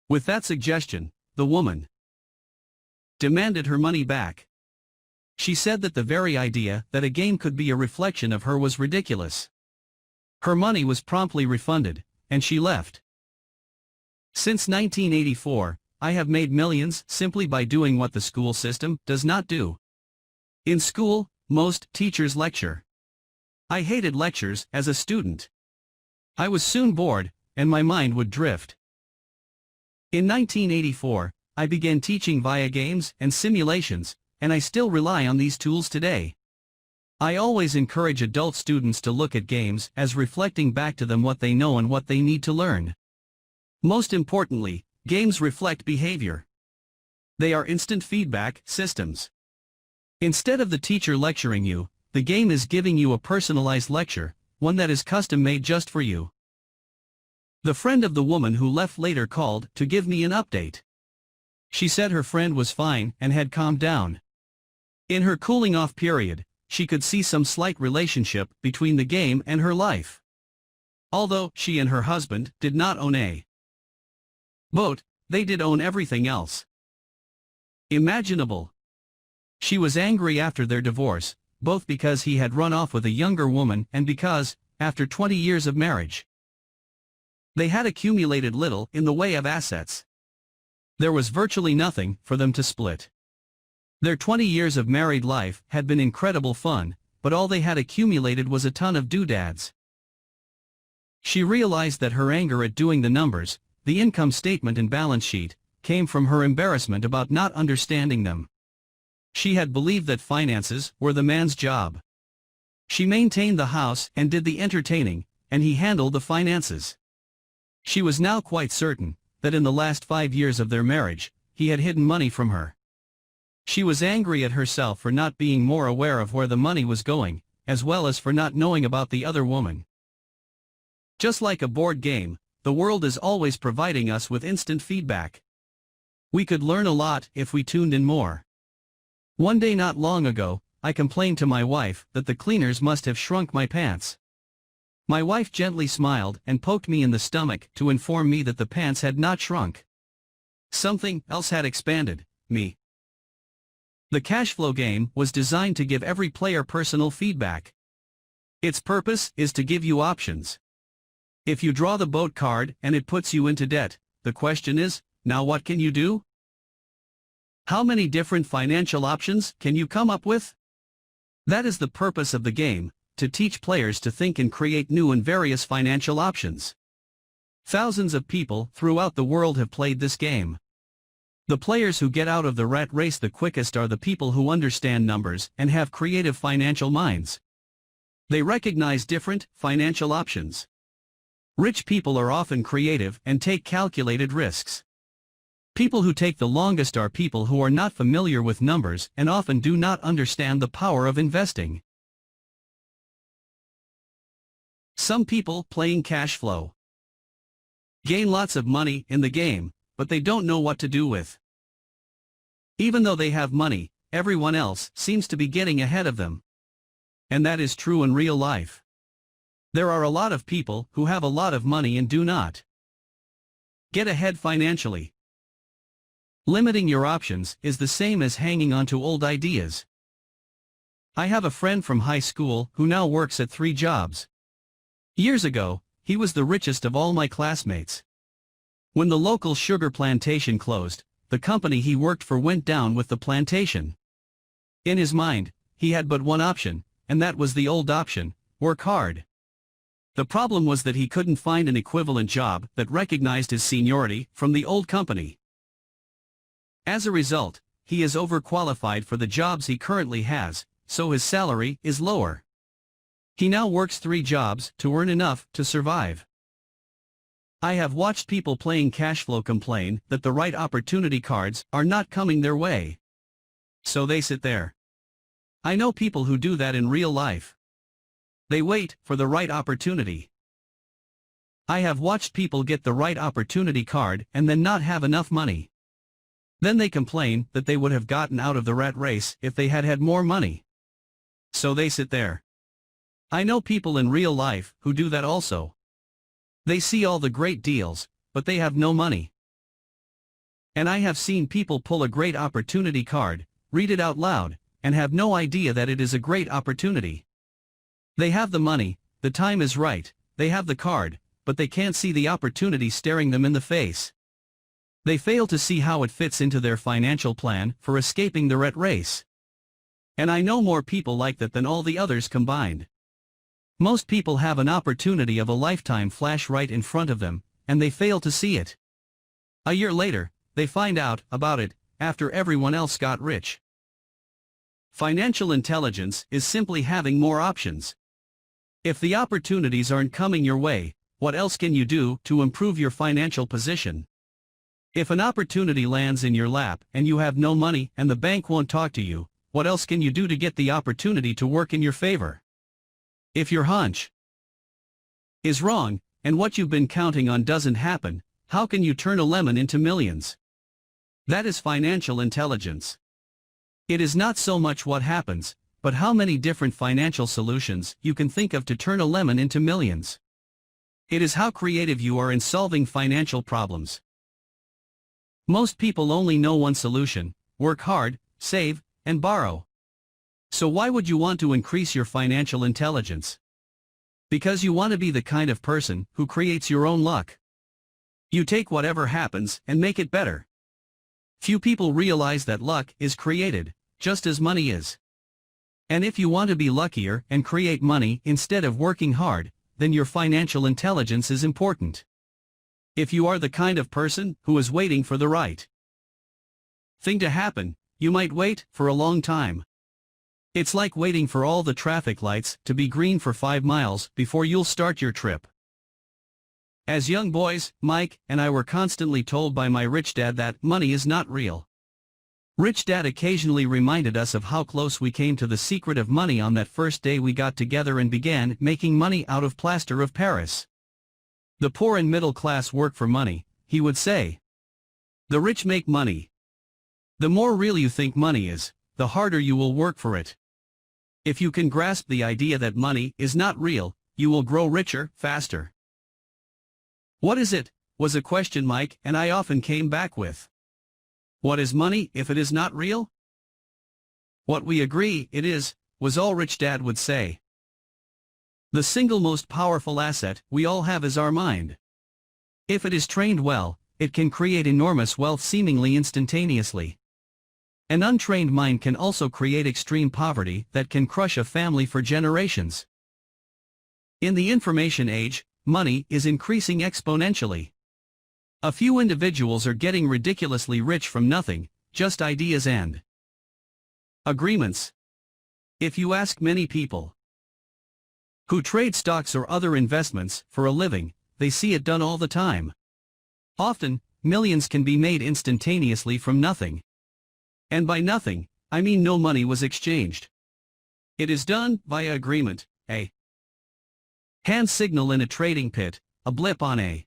With that suggestion, the woman demanded her money back. She said that the very idea that a game could be a reflection of her was ridiculous. Her money was promptly refunded, and she left. Since 1984, I have made millions simply by doing what the school system does not do. In school, most teachers lecture. I hated lectures as a student. I was soon bored, and my mind would drift. In 1984, I began teaching via games and simulations, and I still rely on these tools today. I always encourage adult students to look at games as reflecting back to them what they know and what they need to learn. Most importantly, games reflect behavior. They are instant feedback systems. Instead of the teacher lecturing you, the game is giving you a personalized lecture, one that is custom-made just for you. The friend of the woman who left later called to give me an update. She said her friend was fine and had calmed down. In her cooling-off period, she could see some slight relationship between the game and her life. Although she and her husband did not own a boat, they did own everything else imaginable. She was angry after their divorce, both because he had run off with a younger woman and because, after 20 years of marriage, they had accumulated little in the way of assets. There was virtually nothing for them to split. Their 20 years of married life had been incredible fun, but all they had accumulated was a ton of doodads. She realized that her anger at doing the numbers, the income statement and balance sheet, came from her embarrassment about not understanding them. She had believed that finances were the man's job. She maintained the house and did the entertaining, and he handled the finances. She was now quite certain that in the last 5 years of their marriage, he had hidden money from her. She was angry at herself for not being more aware of where the money was going, as well as for not knowing about the other woman. Just like a board game, the world is always providing us with instant feedback. We could learn a lot if we tuned in more. One day not long ago, I complained to my wife that the cleaners must have shrunk my pants. My wife gently smiled and poked me in the stomach to inform me that the pants had not shrunk. Something else had expanded me. The cash flow game was designed to give every player personal feedback. Its purpose is to give you options. If you draw the boat card and it puts you into debt, the question is, now what can you do? How many different financial options can you come up with? That is the purpose of the game, to teach players to think and create new and various financial options. Thousands of people throughout the world have played this game. The players who get out of the rat race the quickest are the people who understand numbers and have creative financial minds. They recognize different financial options. Rich people are often creative and take calculated risks. People who take the longest are people who are not familiar with numbers and often do not understand the power of investing. Some people playing cash flow gain lots of money in the game, but they don't know what to do with. Even though they have money, everyone else seems to be getting ahead of them. And that is true in real life. There are a lot of people who have a lot of money and do not get ahead financially. Limiting your options is the same as hanging on to old ideas. I have a friend from high school who now works at 3 jobs. Years ago, he was the richest of all my classmates. When the local sugar plantation closed, the company he worked for went down with the plantation. In his mind, he had but one option, and that was the old option: work hard. The problem was that he couldn't find an equivalent job that recognized his seniority from the old company. As a result, he is overqualified for the jobs he currently has, so his salary is lower. He now works 3 jobs to earn enough to survive. I have watched people playing cash flow complain that the right opportunity cards are not coming their way. So they sit there. I know people who do that in real life. They wait for the right opportunity. I have watched people get the right opportunity card and then not have enough money. Then they complain that they would have gotten out of the rat race if they had had more money. So they sit there. I know people in real life who do that also. They see all the great deals, but they have no money. And I have seen people pull a great opportunity card, read it out loud, and have no idea that it is a great opportunity. They have the money, the time is right, they have the card, but they can't see the opportunity staring them in the face. They fail to see how it fits into their financial plan for escaping the rat race. And I know more people like that than all the others combined. Most people have an opportunity of a lifetime flash right in front of them, and they fail to see it. A year later, they find out about it, after everyone else got rich. Financial intelligence is simply having more options. If the opportunities aren't coming your way, what else can you do to improve your financial position? If an opportunity lands in your lap and you have no money and the bank won't talk to you, what else can you do to get the opportunity to work in your favor? If your hunch is wrong, and what you've been counting on doesn't happen, how can you turn a lemon into millions? That is financial intelligence. It is not so much what happens, but how many different financial solutions you can think of to turn a lemon into millions. It is how creative you are in solving financial problems. Most people only know one solution: work hard, save, and borrow. So why would you want to increase your financial intelligence? Because you want to be the kind of person who creates your own luck. You take whatever happens and make it better. Few people realize that luck is created, just as money is. And if you want to be luckier and create money instead of working hard, then your financial intelligence is important. If you are the kind of person who is waiting for the right thing to happen, you might wait for a long time. It's like waiting for all the traffic lights to be green for 5 miles before you'll start your trip. As young boys, Mike and I were constantly told by my rich dad that money is not real. Rich Dad occasionally reminded us of how close we came to the secret of money on that first day we got together and began making money out of plaster of Paris. The poor and middle class work for money, he would say. The rich make money. The more real you think money is, the harder you will work for it. If you can grasp the idea that money is not real, you will grow richer faster. What is it? Was a question Mike and I often came back with. What is money if it is not real? What we agree it is, was all Rich Dad would say. The single most powerful asset we all have is our mind. If it is trained well, it can create enormous wealth seemingly instantaneously. An untrained mind can also create extreme poverty that can crush a family for generations. In the information age, money is increasing exponentially. A few individuals are getting ridiculously rich from nothing, just ideas and agreements. If you ask many people who trade stocks or other investments for a living, they see it done all the time. Often, millions can be made instantaneously from nothing. And by nothing, I mean no money was exchanged. It is done via agreement, a hand signal in a trading pit, a blip on a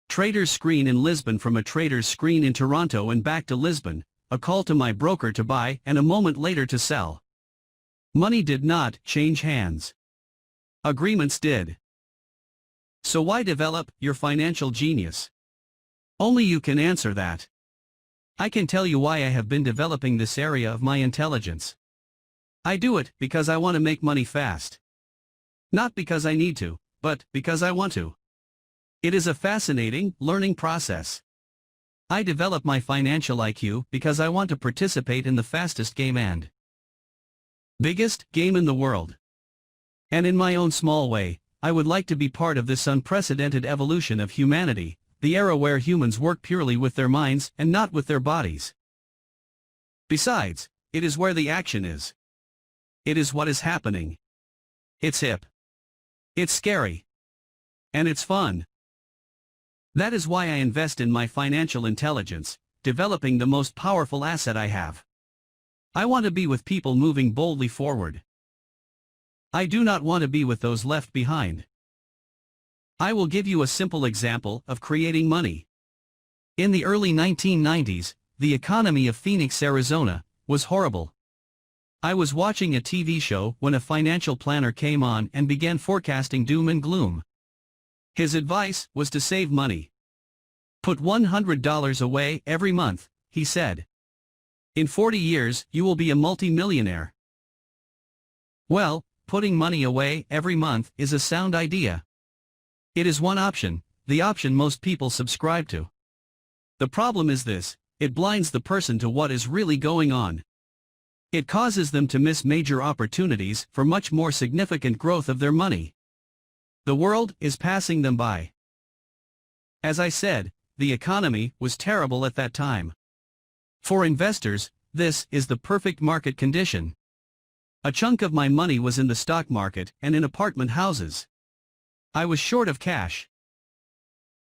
trader's screen in Lisbon from a trader's screen in Toronto and back to Lisbon, a call to my broker to buy and a moment later to sell. Money did not change hands. Agreements did. So why develop your financial genius? Only you can answer that. I can tell you why I have been developing this area of my intelligence. I do it because I want to make money fast. Not because I need to, but because I want to. It is a fascinating, learning process. I develop my financial IQ because I want to participate in the fastest game and biggest game in the world. And in my own small way, I would like to be part of this unprecedented evolution of humanity, the era where humans work purely with their minds and not with their bodies. Besides, it is where the action is. It is what is happening. It's hip. It's scary. And it's fun. That is why I invest in my financial intelligence, developing the most powerful asset I have. I want to be with people moving boldly forward. I do not want to be with those left behind. I will give you a simple example of creating money. In the early 1990s, the economy of Phoenix, Arizona, was horrible. I was watching a TV show when a financial planner came on and began forecasting doom and gloom. His advice was to save money. Put $100 away every month, he said. In 40 years, you will be a multi-millionaire. Well, putting money away every month is a sound idea. It is one option, the option most people subscribe to. The problem is this: it blinds the person to what is really going on. It causes them to miss major opportunities for much more significant growth of their money. The world is passing them by. As I said, the economy was terrible at that time. For investors, this is the perfect market condition. A chunk of my money was in the stock market and in apartment houses. I was short of cash.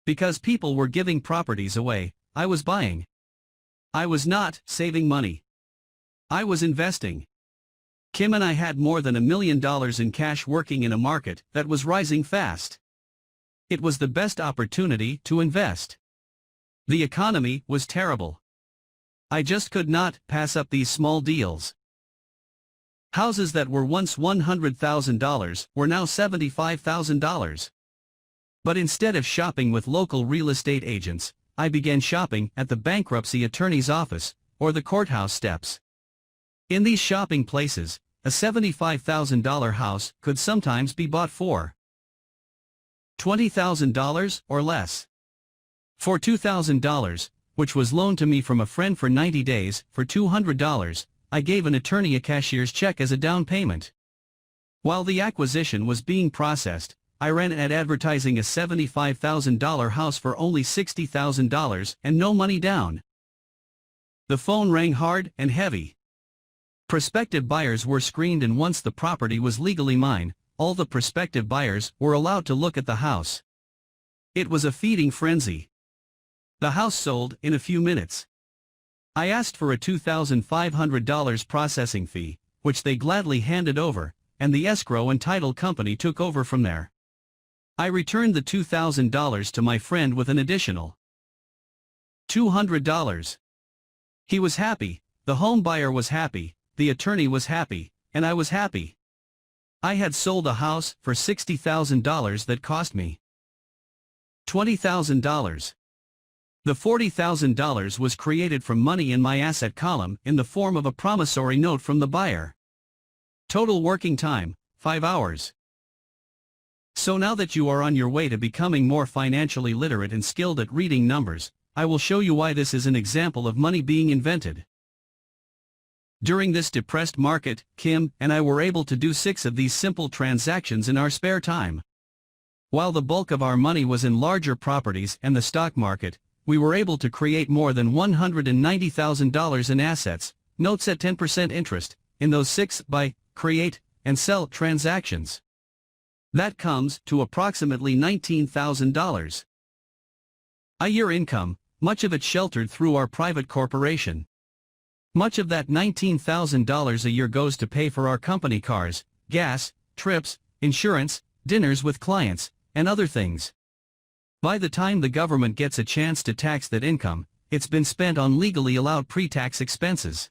Because people were giving properties away, I was buying. I was not saving money. I was investing. Kim and I had more than $1 million in cash working in a market that was rising fast. It was the best opportunity to invest. The economy was terrible. I just could not pass up these small deals. Houses that were once $100,000 were now $75,000. But instead of shopping with local real estate agents, I began shopping at the bankruptcy attorney's office, or the courthouse steps. In these shopping places, a $75,000 house could sometimes be bought for $20,000 or less. For $2,000, which was loaned to me from a friend for 90 days, for $200, I gave an attorney a cashier's check as a down payment. While the acquisition was being processed, I ran an ad advertising a $75,000 house for only $60,000 and no money down. The phone rang hard and heavy. Prospective buyers were screened, and once the property was legally mine, all the prospective buyers were allowed to look at the house. It was a feeding frenzy. The house sold in a few minutes. I asked for a $2,500 processing fee, which they gladly handed over, and the escrow and title company took over from there. I returned the $2,000 to my friend with an additional $200. He was happy, the home buyer was happy, the attorney was happy, and I was happy. I had sold a house for $60,000 that cost me $20,000. The $40,000 was created from money in my asset column in the form of a promissory note from the buyer. Total working time, 5 hours. So now that you are on your way to becoming more financially literate and skilled at reading numbers, I will show you why this is an example of money being invented. During this depressed market, Kim and I were able to do 6 of these simple transactions in our spare time. While the bulk of our money was in larger properties and the stock market, we were able to create more than $190,000 in assets, notes at 10% interest, in those 6 buy, create, and sell transactions. That comes to approximately $19,000 a year income, much of it sheltered through our private corporation. Much of that $19,000 a year goes to pay for our company cars, gas, trips, insurance, dinners with clients, and other things. By the time the government gets a chance to tax that income, it's been spent on legally allowed pre-tax expenses.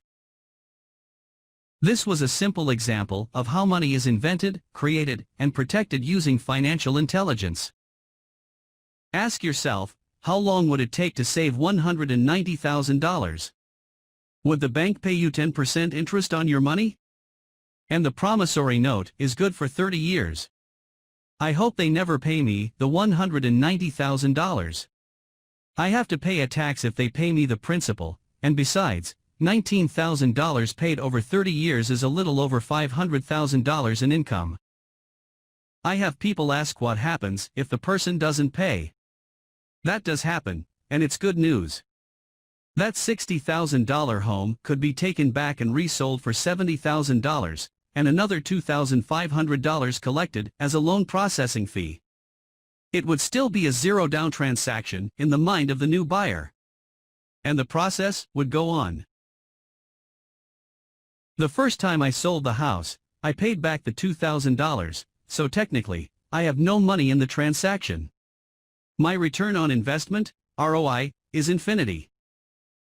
This was a simple example of how money is invented, created, and protected using financial intelligence. Ask yourself, how long would it take to save $190,000? Would the bank pay you 10% interest on your money? And the promissory note is good for 30 years. I hope they never pay me the $190,000. I have to pay a tax if they pay me the principal, and besides, $19,000 paid over 30 years is a little over $500,000 in income. I have people ask what happens if the person doesn't pay. That does happen, and it's good news. That $60,000 home could be taken back and resold for $70,000, and another $2,500 collected as a loan processing fee. It would still be a zero-down transaction in the mind of the new buyer. And the process would go on. The first time I sold the house, I paid back the $2,000, so technically, I have no money in the transaction. My return on investment, ROI, is infinity.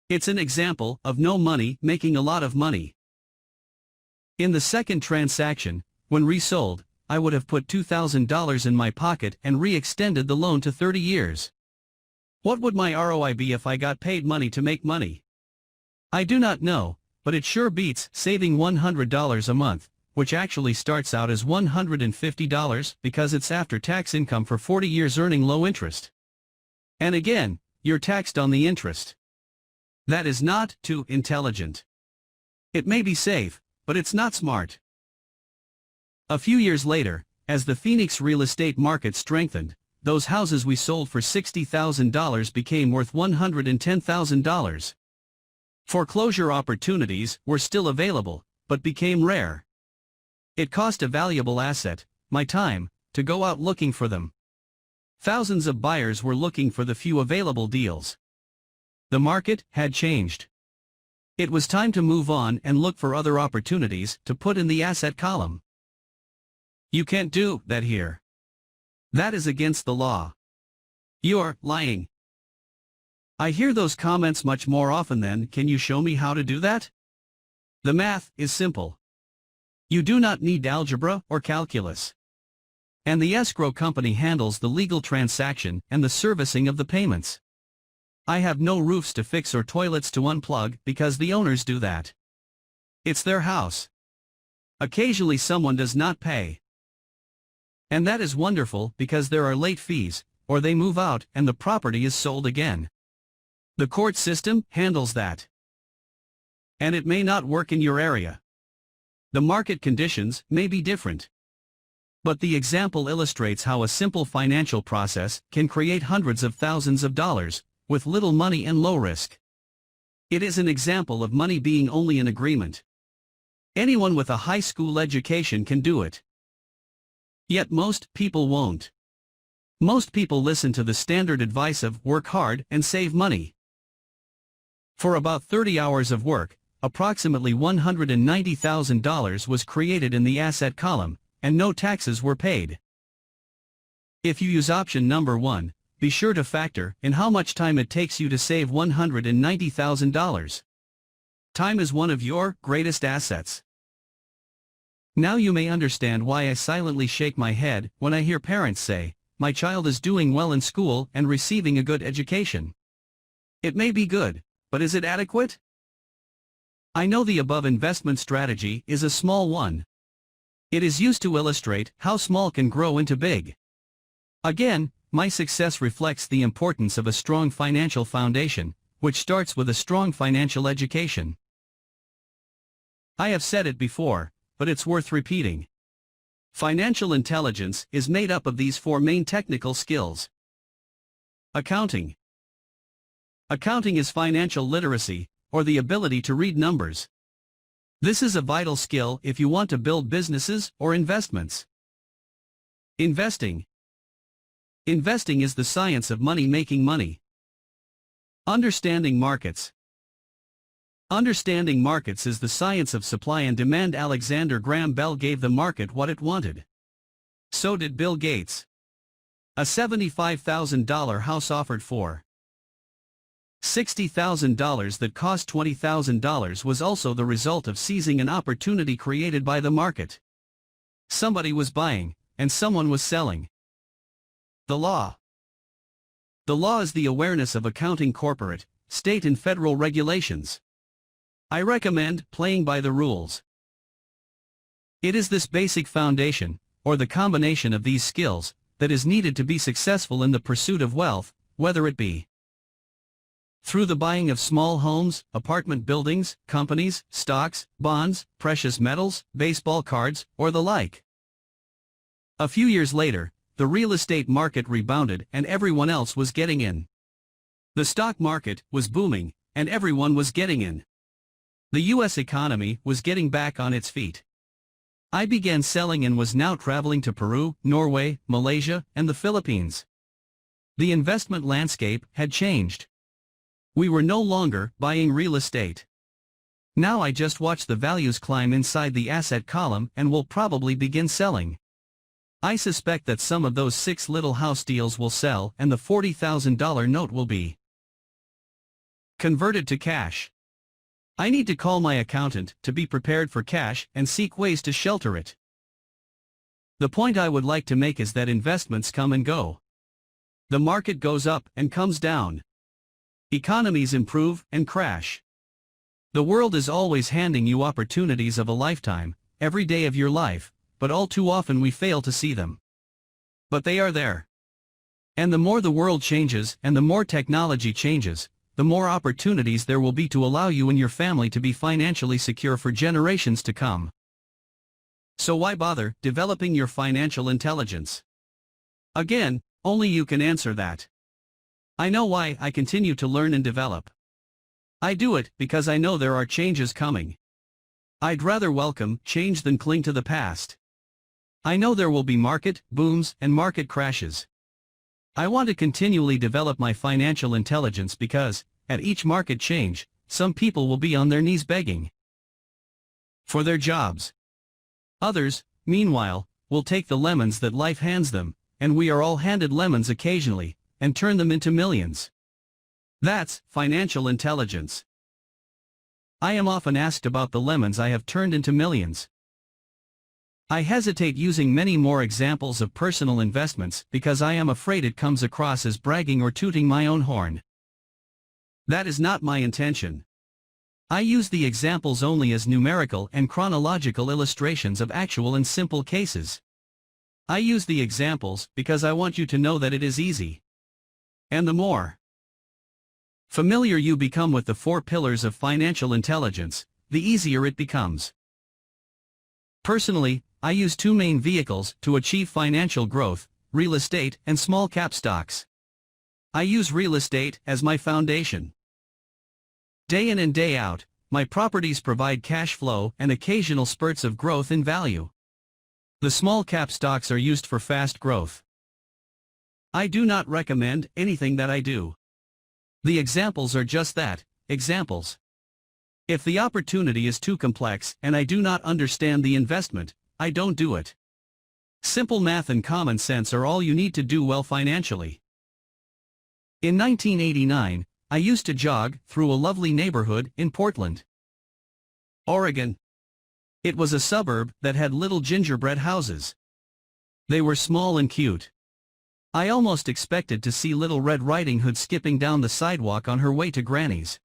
It's an example of no money making a lot of money. In the second transaction, when resold, I would have put $2,000 in my pocket and re-extended the loan to 30 years. What would my ROI be if I got paid money to make money? I do not know, but it sure beats saving $100 a month, which actually starts out as $150 because it's after-tax income for 40 years earning low interest. And again, you're taxed on the interest. That is not too intelligent. It may be safe, but it's not smart. A few years later, as the Phoenix real estate market strengthened, those houses we sold for $60,000 became worth $110,000. Foreclosure opportunities were still available, but became rare. It cost a valuable asset, my time, to go out looking for them. Thousands of buyers were looking for the few available deals. The market had changed. It was time to move on and look for other opportunities to put in the asset column. You can't do that here. That is against the law. You're lying. I hear those comments much more often than, can you show me how to do that? The math is simple. You do not need algebra or calculus. And the escrow company handles the legal transaction and the servicing of the payments. I have no roofs to fix or toilets to unplug because the owners do that. It's their house. Occasionally someone does not pay. And that is wonderful because there are late fees, or they move out and the property is sold again. The court system handles that. And it may not work in your area. The market conditions may be different. But the example illustrates how a simple financial process can create hundreds of thousands of dollars, with little money and low risk. It is an example of money being only an agreement. Anyone with a high school education can do it. Yet most people won't. Most people listen to the standard advice of work hard and save money. For about 30 hours of work, approximately $190,000 was created in the asset column, and no taxes were paid. If you use option number 1, be sure to factor in how much time it takes you to save $190,000. Time is one of your greatest assets. Now you may understand why I silently shake my head when I hear parents say, "My child is doing well in school and receiving a good education." It may be good, but is it adequate? I know the above investment strategy is a small one. It is used to illustrate how small can grow into big. Again, my success reflects the importance of a strong financial foundation, which starts with a strong financial education. I have said it before, but it's worth repeating. Financial intelligence is made up of these four main technical skills. Accounting. Accounting is financial literacy, or the ability to read numbers. This is a vital skill if you want to build businesses or investments. Investing. Investing is the science of making money. Understanding markets. Understanding markets is the science of supply and demand. Alexander Graham Bell gave the market what it wanted. So did Bill Gates. A $75,000 house offered for $60,000 that cost $20,000 was also the result of seizing an opportunity created by the market. Somebody was buying, and someone was selling. The law. The law is the awareness of accounting corporate, state and federal regulations. I recommend playing by the rules. It is this basic foundation, or the combination of these skills, that is needed to be successful in the pursuit of wealth, whether it be through the buying of small homes, apartment buildings, companies, stocks, bonds, precious metals, baseball cards, or the like. A few years later, the real estate market rebounded and everyone else was getting in. The stock market was booming, and everyone was getting in. The US economy was getting back on its feet. I began selling and was now traveling to Peru, Norway, Malaysia, and the Philippines. The investment landscape had changed. We were no longer buying real estate. Now I just watch the values climb inside the asset column and will probably begin selling. I suspect that some of those 6 little house deals will sell and the $40,000 note will be converted to cash. I need to call my accountant to be prepared for cash and seek ways to shelter it. The point I would like to make is that investments come and go. The market goes up and comes down. Economies improve and crash. The world is always handing you opportunities of a lifetime, every day of your life, but all too often we fail to see them. But they are there. And the more the world changes and the more technology changes, the more opportunities there will be to allow you and your family to be financially secure for generations to come. So why bother developing your financial intelligence? Again, only you can answer that. I know why I continue to learn and develop. I do it because I know there are changes coming. I'd rather welcome change than cling to the past. I know there will be market booms and market crashes. I want to continually develop my financial intelligence because, at each market change, some people will be on their knees begging for their jobs. Others, meanwhile, will take the lemons that life hands them, and we are all handed lemons occasionally, and turn them into millions. That's financial intelligence. I am often asked about the lemons I have turned into millions. I hesitate using many more examples of personal investments because I am afraid it comes across as bragging or tooting my own horn. That is not my intention. I use the examples only as numerical and chronological illustrations of actual and simple cases. I use the examples because I want you to know that it is easy. And the more familiar you become with the 4 pillars of financial intelligence, the easier it becomes. Personally, I use 2 main vehicles to achieve financial growth: real estate and small cap stocks. I use real estate as my foundation. Day in and day out, my properties provide cash flow and occasional spurts of growth in value. The small cap stocks are used for fast growth. I do not recommend anything that I do. The examples are just that, examples. If the opportunity is too complex and I do not understand the investment, I don't do it. Simple math and common sense are all you need to do well financially. In 1989, I used to jog through a lovely neighborhood in Portland, Oregon. It was a suburb that had little gingerbread houses. They were small and cute. I almost expected to see Little Red Riding Hood skipping down the sidewalk on her way to Granny's.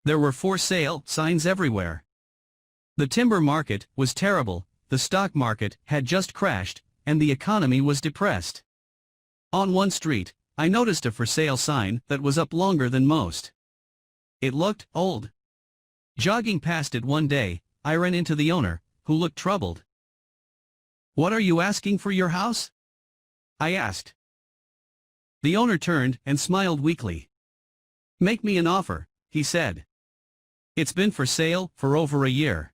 There were for sale signs everywhere. The timber market was terrible, the stock market had just crashed, and the economy was depressed. On one street, I noticed a for sale sign that was up longer than most. It looked old. Jogging past it one day, I ran into the owner, who looked troubled. "What are you asking for your house?" I asked. The owner turned and smiled weakly. "Make me an offer," he said. "It's been for sale for over a year.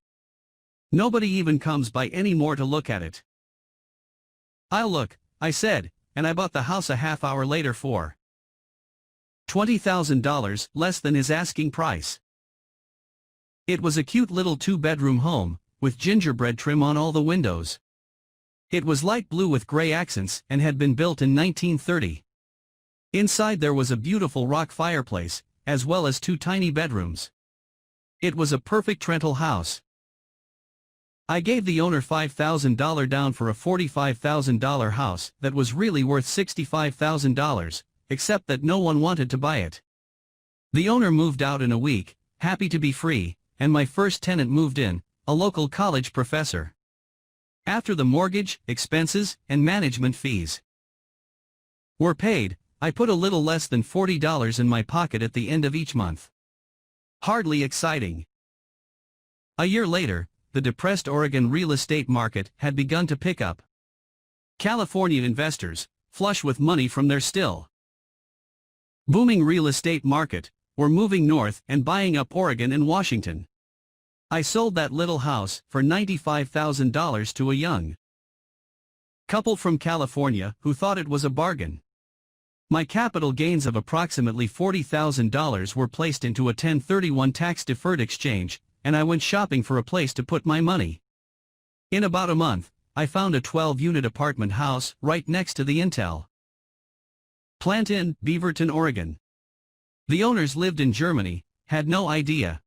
Nobody even comes by anymore to look at it." "I'll look," I said, and I bought the house a half hour later for $20,000 less than his asking price. It was a cute little 2-bedroom home, with gingerbread trim on all the windows. It was light blue with gray accents and had been built in 1930. Inside there was a beautiful rock fireplace, as well as 2 tiny bedrooms. It was a perfect rental house. I gave the owner $5,000 down for a $45,000 house that was really worth $65,000, except that no one wanted to buy it. The owner moved out in a week, happy to be free, and my first tenant moved in, a local college professor. After the mortgage, expenses, and management fees were paid, I put a little less than $40 in my pocket at the end of each month. Hardly exciting. A year later, the depressed Oregon real estate market had begun to pick up. California investors, flush with money from their still booming real estate market, were moving north and buying up Oregon and Washington. I sold that little house for $95,000 to a young couple from California who thought it was a bargain. My capital gains of approximately $40,000 were placed into a 1031 tax-deferred exchange, and I went shopping for a place to put my money. In about a month, I found a 12-unit apartment house right next to the Intel plant in Beaverton, Oregon. The owners lived in Germany, had no idea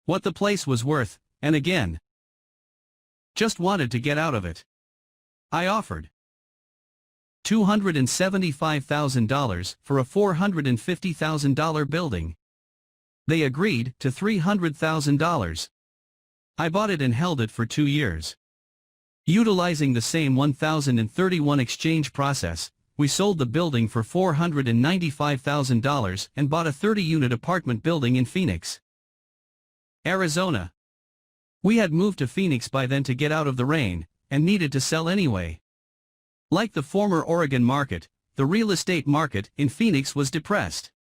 what the place was worth, and again, just wanted to get out of it. I offered $275,000 for a $450,000 building. They agreed to $300,000. I bought it and held it for 2 years. Utilizing the same 1031 exchange process, we sold the building for $495,000 and bought a 30-unit apartment building in Phoenix, Arizona. We had moved to Phoenix by then to get out of the rain, and needed to sell anyway. Like the former Oregon market, the real estate market in Phoenix was depressed.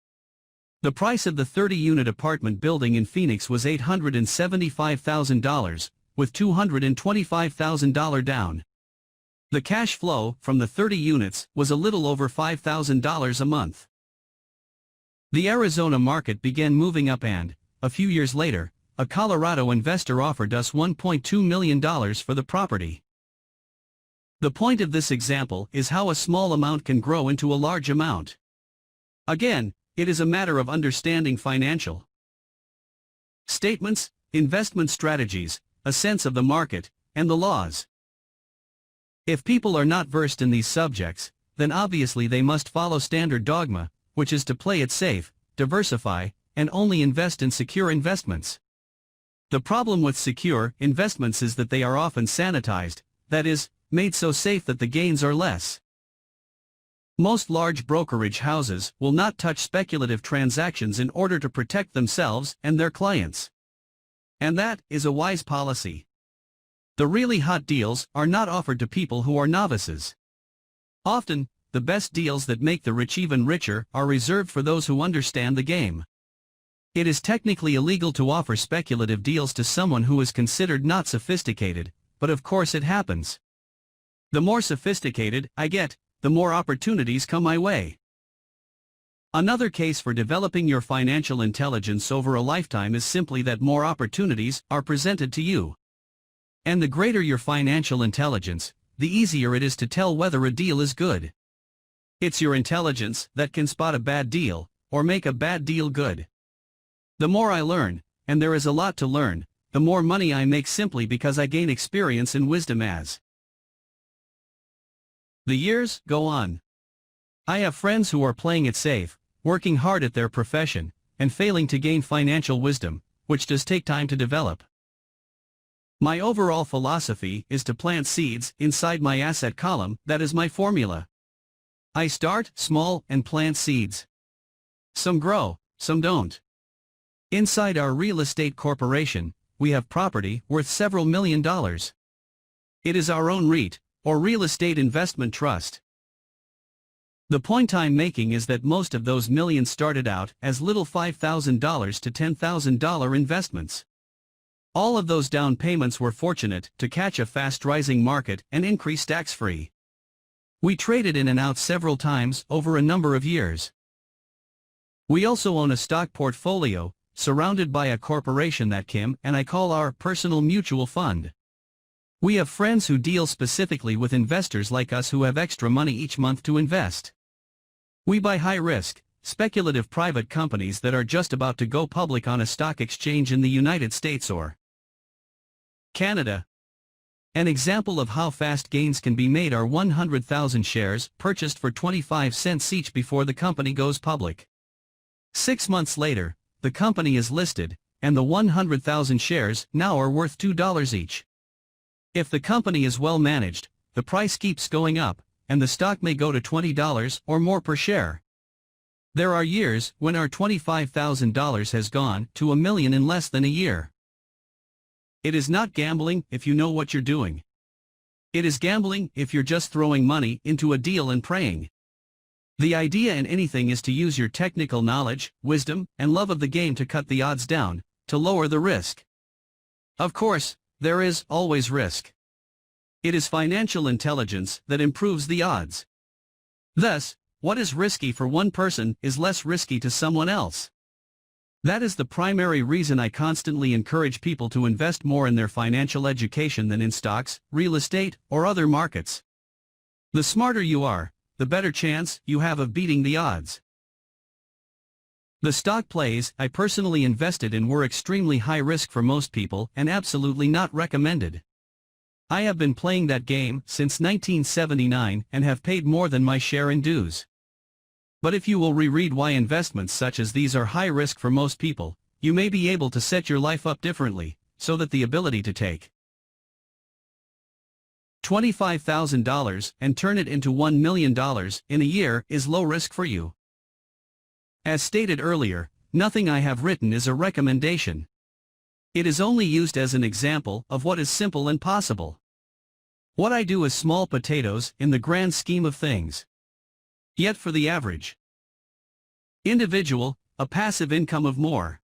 The price of the 30-unit apartment building in Phoenix was $875,000, with $225,000 down. The cash flow from the 30 units was a little over $5,000 a month. The Arizona market began moving up and, a few years later, a Colorado investor offered us $1.2 million for the property. The point of this example is how a small amount can grow into a large amount. Again, it is a matter of understanding financial statements, investment strategies, a sense of the market, and the laws. If people are not versed in these subjects, then obviously they must follow standard dogma, which is to play it safe, diversify, and only invest in secure investments. The problem with secure investments is that they are often sanitized, that is, made so safe that the gains are less. Most large brokerage houses will not touch speculative transactions in order to protect themselves and their clients. And that is a wise policy. The really hot deals are not offered to people who are novices. Often, the best deals that make the rich even richer are reserved for those who understand the game. It is technically illegal to offer speculative deals to someone who is considered not sophisticated, but of course it happens. The more sophisticated I get, the more opportunities come my way. Another case for developing your financial intelligence over a lifetime is simply that more opportunities are presented to you. And the greater your financial intelligence, the easier it is to tell whether a deal is good. It's your intelligence that can spot a bad deal, or make a bad deal good. The more I learn, and there is a lot to learn, the more money I make simply because I gain experience and wisdom as the years go on. I have friends who are playing it safe, working hard at their profession, and failing to gain financial wisdom, which does take time to develop. My overall philosophy is to plant seeds inside my asset column. That is my formula. I start small and plant seeds. Some grow, some don't. Inside our real estate corporation, we have property worth several $1,000,000. It is our own REIT, or real estate investment trust. The point I'm making is that most of those millions started out as little $5,000 to $10,000 investments. All of those down payments were fortunate to catch a fast-rising market and increase tax-free. We traded in and out several times over a number of years. We also own a stock portfolio, surrounded by a corporation that Kim and I call our personal mutual fund. We have friends who deal specifically with investors like us who have extra money each month to invest. We buy high-risk, speculative private companies that are just about to go public on a stock exchange in the United States or Canada. An example of how fast gains can be made are 100,000 shares purchased for 25 cents each before the company goes public. 6 months later, the company is listed, and the 100,000 shares now are worth $2 each. If the company is well managed, the price keeps going up, and the stock may go to $20 or more per share. There are years when our $25,000 has gone to $1 million in less than a year. It is not gambling if you know what you're doing. It is gambling if you're just throwing money into a deal and praying. The idea in anything is to use your technical knowledge, wisdom, and love of the game to cut the odds down, to lower the risk. Of course, there is always risk. It is financial intelligence that improves the odds. Thus, what is risky for one person is less risky to someone else. That is the primary reason I constantly encourage people to invest more in their financial education than in stocks, real estate, or other markets. The smarter you are, the better chance you have of beating the odds. The stock plays I personally invested in were extremely high risk for most people and absolutely not recommended. I have been playing that game since 1979 and have paid more than my share in dues. But if you will reread why investments such as these are high risk for most people, you may be able to set your life up differently, so that the ability to take $25,000 and turn it into $1 million in a year is low risk for you. As stated earlier, nothing I have written is a recommendation. It is only used as an example of what is simple and possible. What I do is small potatoes in the grand scheme of things. Yet for the average individual, a passive income of more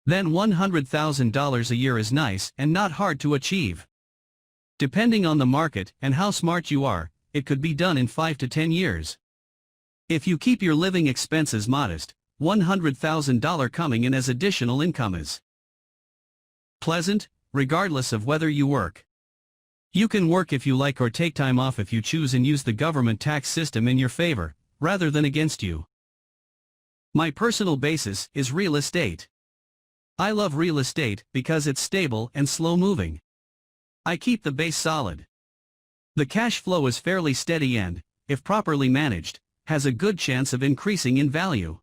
than $100,000 a year is nice and not hard to achieve. Depending on the market and how smart you are, it could be done in 5 to 10 years. If you keep your living expenses modest, $100,000 coming in as additional income is pleasant, regardless of whether you work. You can work if you like or take time off if you choose and use the government tax system in your favor, rather than against you. My personal basis is real estate. I love real estate because it's stable and slow-moving. I keep the base solid. The cash flow is fairly steady and, if properly managed, has a good chance of increasing in value.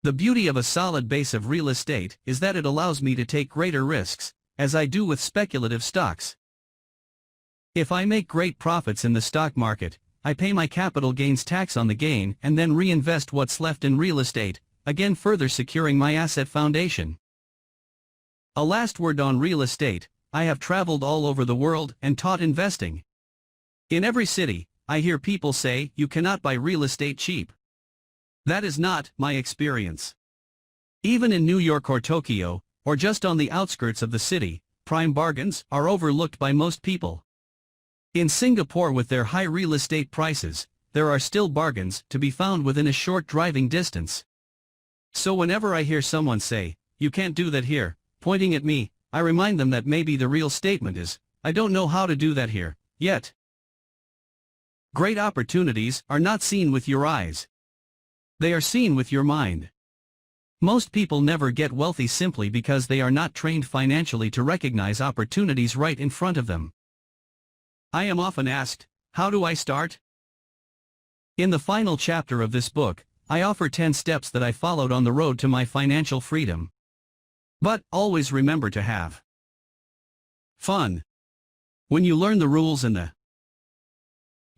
The beauty of a solid base of real estate is that it allows me to take greater risks, as I do with speculative stocks. If I make great profits in the stock market, I pay my capital gains tax on the gain and then reinvest what's left in real estate, again further securing my asset foundation. A last word on real estate: I have traveled all over the world and taught investing. In every city, I hear people say you cannot buy real estate cheap. That is not my experience. Even in New York or Tokyo, or just on the outskirts of the city, prime bargains are overlooked by most people. In Singapore, with their high real estate prices, there are still bargains to be found within a short driving distance. So whenever I hear someone say, "You can't do that here," pointing at me, I remind them that maybe the real statement is, "I don't know how to do that here, yet." Great opportunities are not seen with your eyes. They are seen with your mind. Most people never get wealthy simply because they are not trained financially to recognize opportunities right in front of them. I am often asked, how do I start? In the final chapter of this book, I offer 10 steps that I followed on the road to my financial freedom. But always remember to have fun. When you learn the rules and the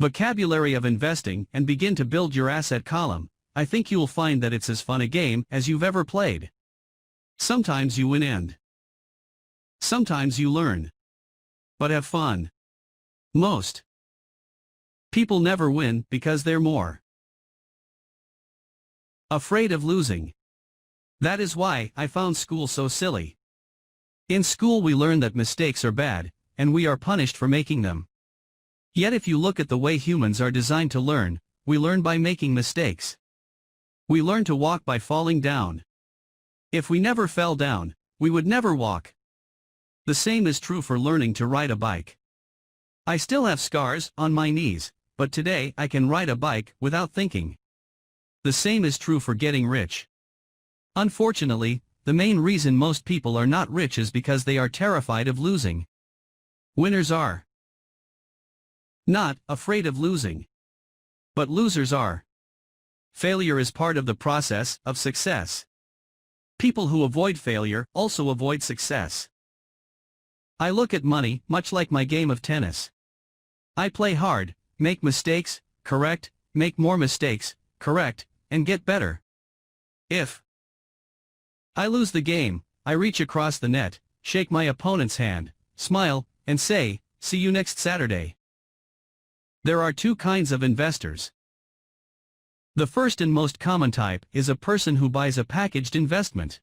vocabulary of investing and begin to build your asset column, I think you'll find that it's as fun a game as you've ever played. Sometimes you win and Sometimes you learn. But have fun. Most people never win because they're more afraid of losing. That is why I found school so silly. In school we learn that mistakes are bad, and we are punished for making them. Yet if you look at the way humans are designed to learn, we learn by making mistakes. We learn to walk by falling down. If we never fell down, we would never walk. The same is true for learning to ride a bike. I still have scars on my knees, but today I can ride a bike without thinking. The same is true for getting rich. Unfortunately, the main reason most people are not rich is because they are terrified of losing. Winners are not afraid of losing. But losers are. Failure is part of the process of success. People who avoid failure also avoid success. I look at money much like my game of tennis. I play hard, make mistakes, correct, make more mistakes, correct, and get better. If I lose the game, I reach across the net, shake my opponent's hand, smile, and say, "See you next Saturday." There are two kinds of investors. The first and most common type is a person who buys a packaged investment.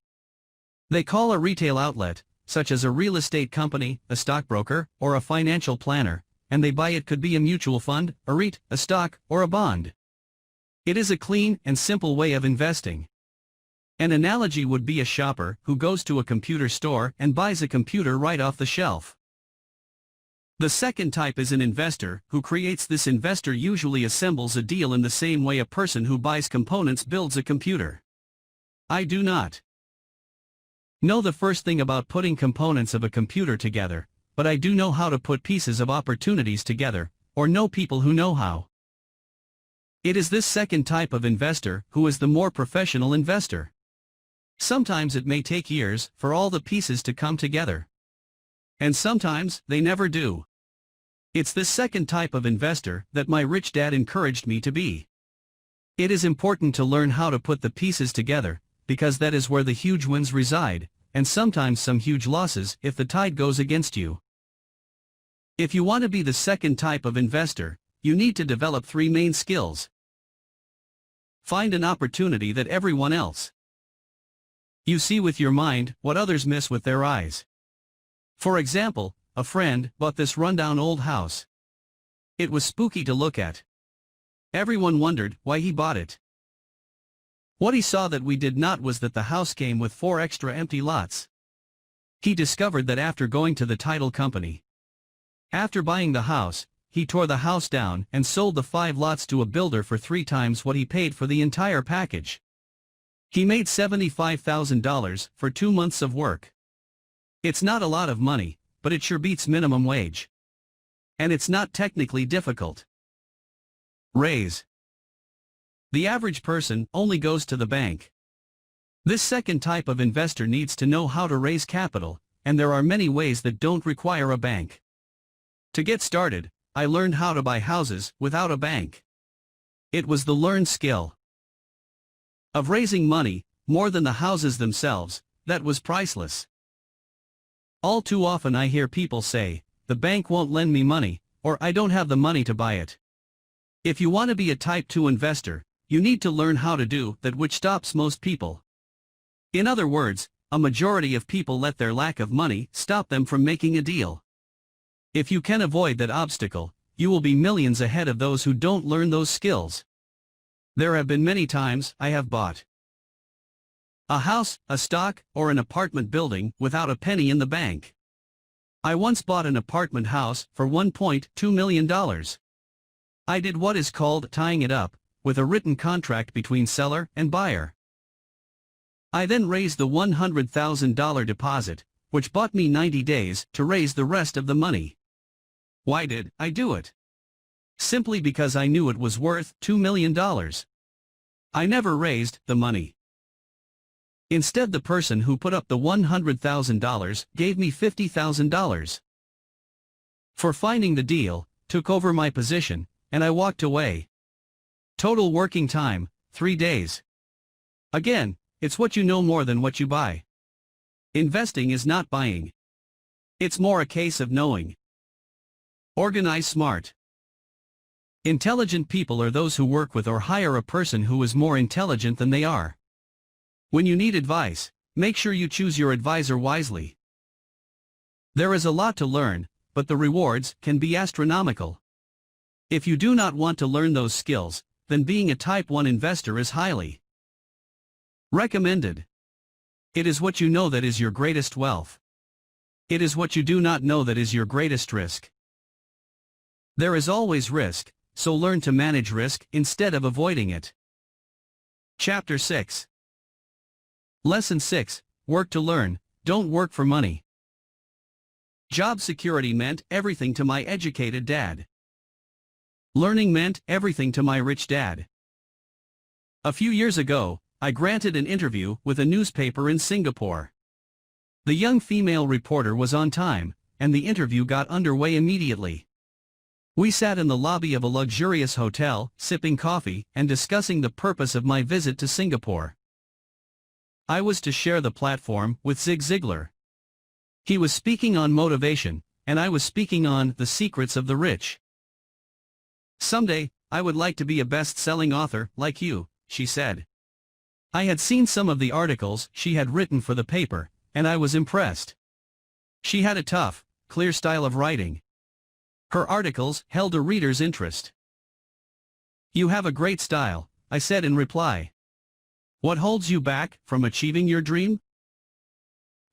They call a retail outlet, such as a real estate company, a stockbroker, or a financial planner, and they buy it could be a mutual fund, a REIT, a stock, or a bond. It is a clean and simple way of investing. An analogy would be a shopper who goes to a computer store and buys a computer right off the shelf. The second type is an investor who creates. This investor usually assembles a deal in the same way a person who buys components builds a computer. I do not know the first thing about putting components of a computer together, but I do know how to put pieces of opportunities together, or know people who know how. It is this second type of investor who is the more professional investor. Sometimes it may take years for all the pieces to come together. And sometimes they never do. It's this second type of investor that my rich dad encouraged me to be. It is important to learn how to put the pieces together, because that is where the huge wins reside, and sometimes some huge losses if the tide goes against you. If you want to be the second type of investor, you need to develop three main skills. Find an opportunity that everyone else you see with your mind what others miss with their eyes. For example, a friend bought this rundown old house. It was spooky to look at. Everyone wondered why he bought it. What he saw that we did not was that the house came with 4 extra empty lots. He discovered that after going to the title company. After buying the house, he tore the house down and sold the 5 lots to a builder for 3 times what he paid for the entire package. He made $75,000 for 2 months of work. It's not a lot of money, but it sure beats minimum wage. And it's not technically difficult. Raise. The average person only goes to the bank. This second type of investor needs to know how to raise capital, and there are many ways that don't require a bank. To get started, I learned how to buy houses without a bank. It was the learned skill of raising money, more than the houses themselves, that was priceless. All too often I hear people say, "The bank won't lend me money," or "I don't have the money to buy it." If you want to be a type 2 investor, you need to learn how to do that, which stops most people. In other words, a majority of people let their lack of money stop them from making a deal. If you can avoid that obstacle, you will be millions ahead of those who don't learn those skills. There have been many times I have bought a house, a stock, or an apartment building without a penny in the bank. I once bought an apartment house for $1.2 million. I did what is called tying it up, with a written contract between seller and buyer. I then raised the $100,000 deposit, which bought me 90 days to raise the rest of the money. Why did I do it? Simply because I knew it was worth $2 million. I never raised the money. Instead, the person who put up the $100,000 gave me $50,000. For finding the deal, took over my position, and I walked away. Total working time, 3 days. Again, it's what you know more than what you buy. Investing is not buying. It's more a case of knowing. Organize smart. Intelligent people are those who work with or hire a person who is more intelligent than they are. When you need advice, make sure you choose your advisor wisely. There is a lot to learn, but the rewards can be astronomical. If you do not want to learn those skills, then being a Type 1 investor is highly recommended. It is what you know that is your greatest wealth. It is what you do not know that is your greatest risk. There is always risk, so learn to manage risk instead of avoiding it. Chapter 6. Lesson 6, Work to learn, don't work for money. Job security meant everything to my educated dad. Learning meant everything to my rich dad. A few years ago, I granted an interview with a newspaper in Singapore. The young female reporter was on time, and the interview got underway immediately. We sat in the lobby of a luxurious hotel, sipping coffee and discussing the purpose of my visit to Singapore. I was to share the platform with Zig Ziglar. He was speaking on motivation, and I was speaking on the secrets of the rich. Someday, I would like to be a best-selling author like you, she said. I had seen some of the articles she had written for the paper, and I was impressed. She had a tough, clear style of writing. Her articles held a reader's interest. You have a great style, I said in reply. What holds you back from achieving your dream?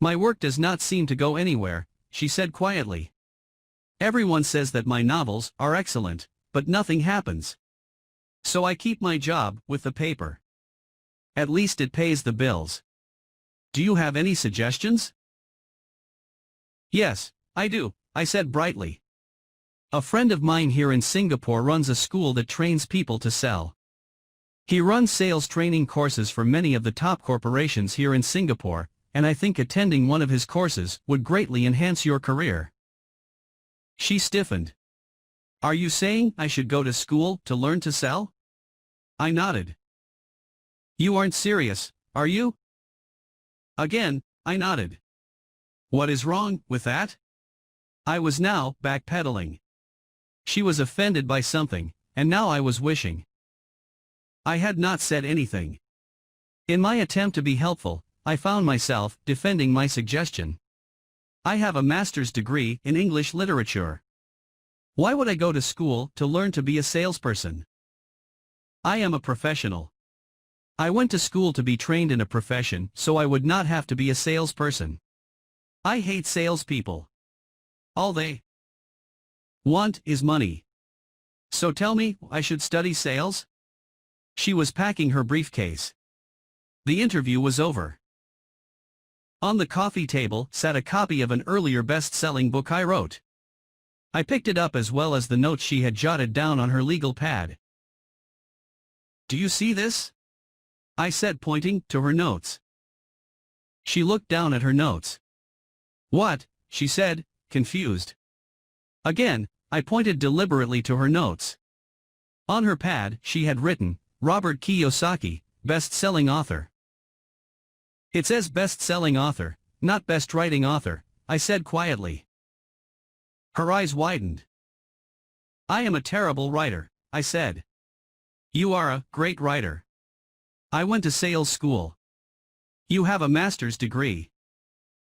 My work does not seem to go anywhere, she said quietly. Everyone says that my novels are excellent, but nothing happens. So I keep my job with the paper. At least it pays the bills. Do you have any suggestions? Yes, I do, I said brightly. A friend of mine here in Singapore runs a school that trains people to sell. He runs sales training courses for many of the top corporations here in Singapore, and I think attending one of his courses would greatly enhance your career. She stiffened. Are you saying I should go to school to learn to sell? I nodded. You aren't serious, are you? Again, I nodded. What is wrong with that? I was now backpedaling. She was offended by something, and now I was wishing I had not said anything. In my attempt to be helpful, I found myself defending my suggestion. I have a master's degree in English literature. Why would I go to school to learn to be a salesperson? I am a professional. I went to school to be trained in a profession so I would not have to be a salesperson. I hate salespeople. All they want is money. So tell me, I should study sales? She was packing her briefcase. The interview was over. On the coffee table sat a copy of an earlier best-selling book I wrote. I picked it up as well as the notes she had jotted down on her legal pad. Do you see this? I said, pointing to her notes. She looked down at her notes. What? She said, confused. Again, I pointed deliberately to her notes. On her pad she had written, Robert Kiyosaki, best-selling author. It says best-selling author, not best-writing author, I said quietly. Her eyes widened. I am a terrible writer, I said. You are a great writer. I went to sales school. You have a master's degree.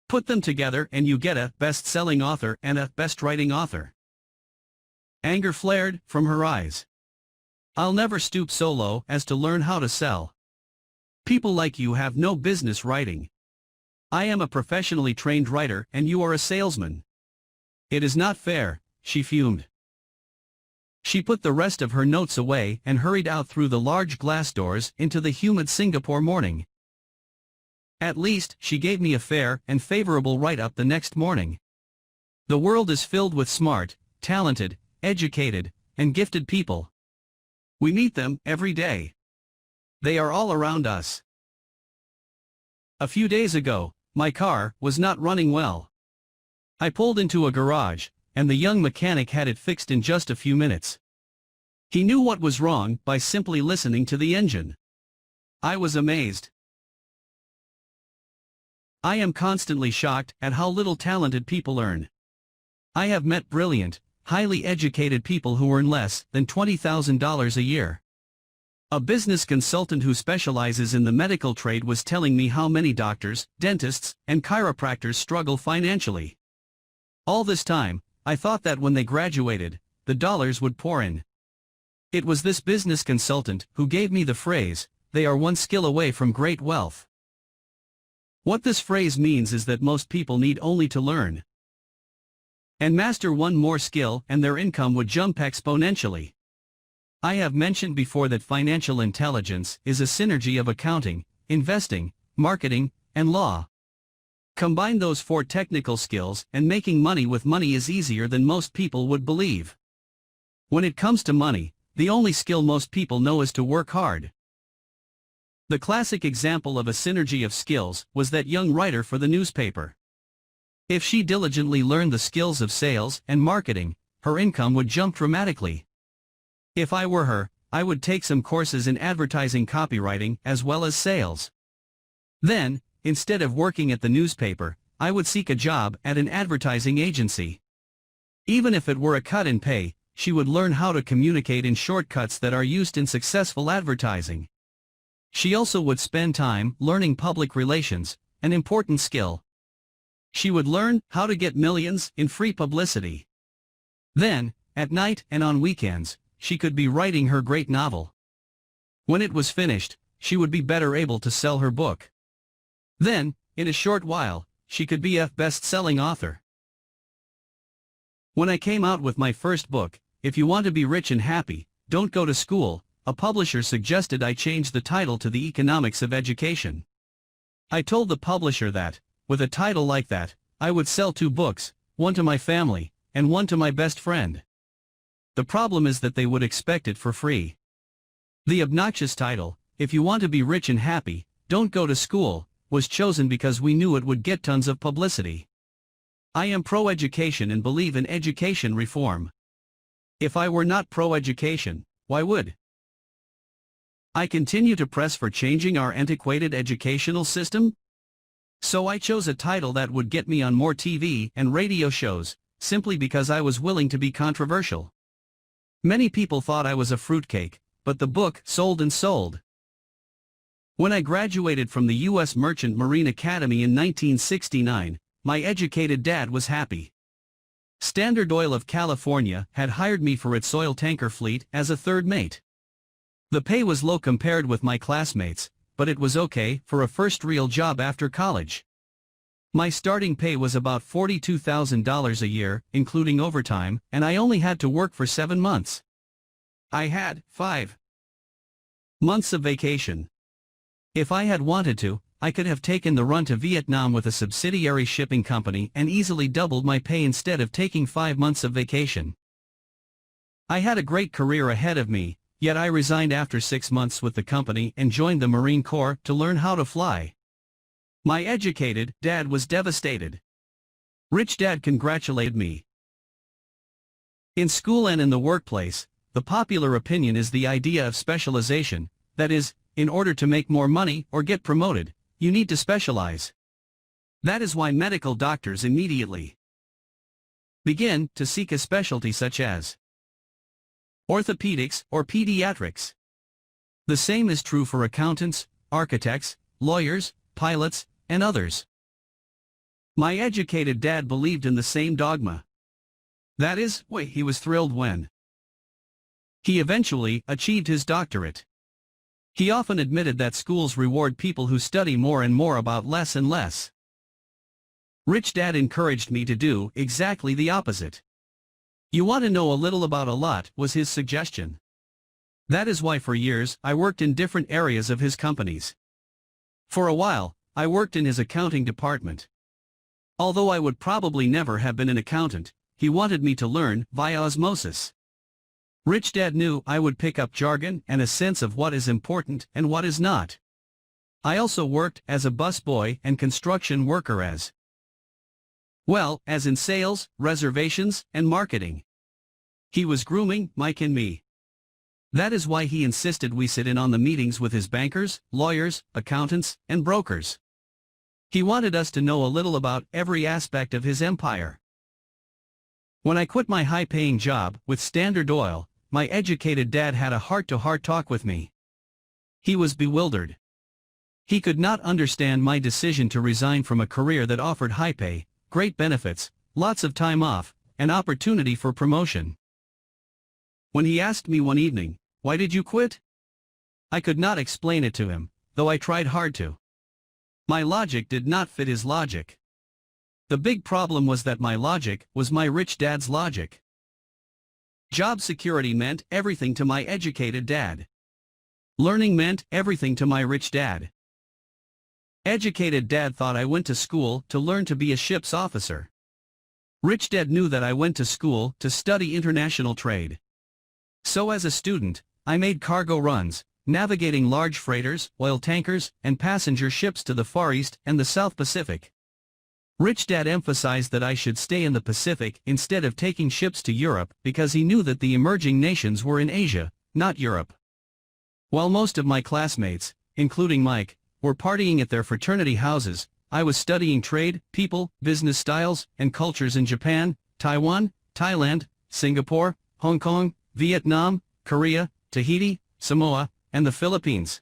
Put them together and you get a best-selling author and a best-writing author. Anger flared from her eyes. I'll never stoop so low as to learn how to sell. People like you have no business writing. I am a professionally trained writer and you are a salesman. It is not fair, she fumed. She put the rest of her notes away and hurried out through the large glass doors into the humid Singapore morning. At least, she gave me a fair and favorable write-up the next morning. The world is filled with smart, talented, educated, and gifted people. We meet them every day. They are all around us. A few days ago, my car was not running well. I pulled into a garage, and the young mechanic had it fixed in just a few minutes. He knew what was wrong by simply listening to the engine. I was amazed. I am constantly shocked at how little talented people earn. I have met brilliant, highly educated people who earn less than $20,000 a year. A business consultant who specializes in the medical trade was telling me how many doctors, dentists, and chiropractors struggle financially. All this time, I thought that when they graduated, the dollars would pour in. It was this business consultant who gave me the phrase, "They are one skill away from great wealth." What this phrase means is that most people need only to learn and master one more skill and their income would jump exponentially. I have mentioned before that financial intelligence is a synergy of accounting, investing, marketing, and law. Combine those four technical skills and making money with money is easier than most people would believe. When it comes to money, the only skill most people know is to work hard. The classic example of a synergy of skills was that young writer for the newspaper. If she diligently learned the skills of sales and marketing, her income would jump dramatically. If I were her, I would take some courses in advertising copywriting as well as sales. Then, instead of working at the newspaper, I would seek a job at an advertising agency. Even if it were a cut in pay, she would learn how to communicate in shortcuts that are used in successful advertising. She also would spend time learning public relations, an important skill. She would learn how to get millions in free publicity. Then, at night and on weekends, she could be writing her great novel. When it was finished, she would be better able to sell her book. Then, in a short while, she could be a best-selling author. When I came out with my first book, If You Want to Be Rich and Happy, Don't Go to School, a publisher suggested I change the title to The Economics of Education. I told the publisher that, with a title like that, I would sell 2 books, one to my family, and one to my best friend. The problem is that they would expect it for free. The obnoxious title, If You Want to Be Rich and Happy, Don't Go to School, was chosen because we knew it would get tons of publicity. I am pro-education and believe in education reform. If I were not pro-education, why would I continue to press for changing our antiquated educational system? So I chose a title that would get me on more TV and radio shows, simply because I was willing to be controversial. Many people thought I was a fruitcake, but the book sold and sold. When I graduated from the U.S. Merchant Marine Academy in 1969, my educated dad was happy. Standard Oil of California had hired me for its oil tanker fleet as a third mate. The pay was low compared with my classmates, but it was okay for a first real job after college. My starting pay was about $42,000 a year, including overtime, and I only had to work for 7 months. I had 5 months of vacation. If I had wanted to, I could have taken the run to Vietnam with a subsidiary shipping company and easily doubled my pay instead of taking 5 months of vacation. I had a great career ahead of me, yet I resigned after 6 months with the company and joined the Marine Corps to learn how to fly. My educated dad was devastated. Rich Dad congratulated me. In school and in the workplace, the popular opinion is the idea of specialization, that is, in order to make more money or get promoted, you need to specialize. That is why medical doctors immediately begin to seek a specialty such as orthopedics or pediatrics. The same is true for accountants, architects, lawyers, pilots, and others. My educated dad believed in the same dogma. That is why he was thrilled when he eventually achieved his doctorate. He often admitted that schools reward people who study more and more about less and less. Rich Dad encouraged me to do exactly the opposite. You want to know a little about a lot, was his suggestion. That is why for years I worked in different areas of his companies. For a while, I worked in his accounting department. Although I would probably never have been an accountant, he wanted me to learn via osmosis. Rich Dad knew I would pick up jargon and a sense of what is important and what is not. I also worked as a busboy and construction worker as well as in sales, reservations, and marketing. He was grooming Mike and me. That is why he insisted we sit in on the meetings with his bankers, lawyers, accountants, and brokers. He wanted us to know a little about every aspect of his empire. When I quit my high-paying job with Standard Oil, my educated dad had a heart-to-heart talk with me. He was bewildered. He could not understand my decision to resign from a career that offered high pay, great benefits, lots of time off, and opportunity for promotion. When he asked me one evening, "Why did you quit?" I could not explain it to him, though I tried hard to. My logic did not fit his logic. The big problem was that my logic was my rich dad's logic. Job security meant everything to my educated dad. Learning meant everything to my rich dad. Educated dad thought I went to school to learn to be a ship's officer. Rich dad knew that I went to school to study international trade. So as a student, I made cargo runs, navigating large freighters, oil tankers, and passenger ships to the Far East and the South Pacific. Rich dad emphasized that I should stay in the Pacific instead of taking ships to Europe because he knew that the emerging nations were in Asia, not Europe. While most of my classmates, including Mike, were partying at their fraternity houses, I was studying trade, people, business styles, and cultures in Japan, Taiwan, Thailand, Singapore, Hong Kong, Vietnam, Korea, Tahiti, Samoa, and the Philippines.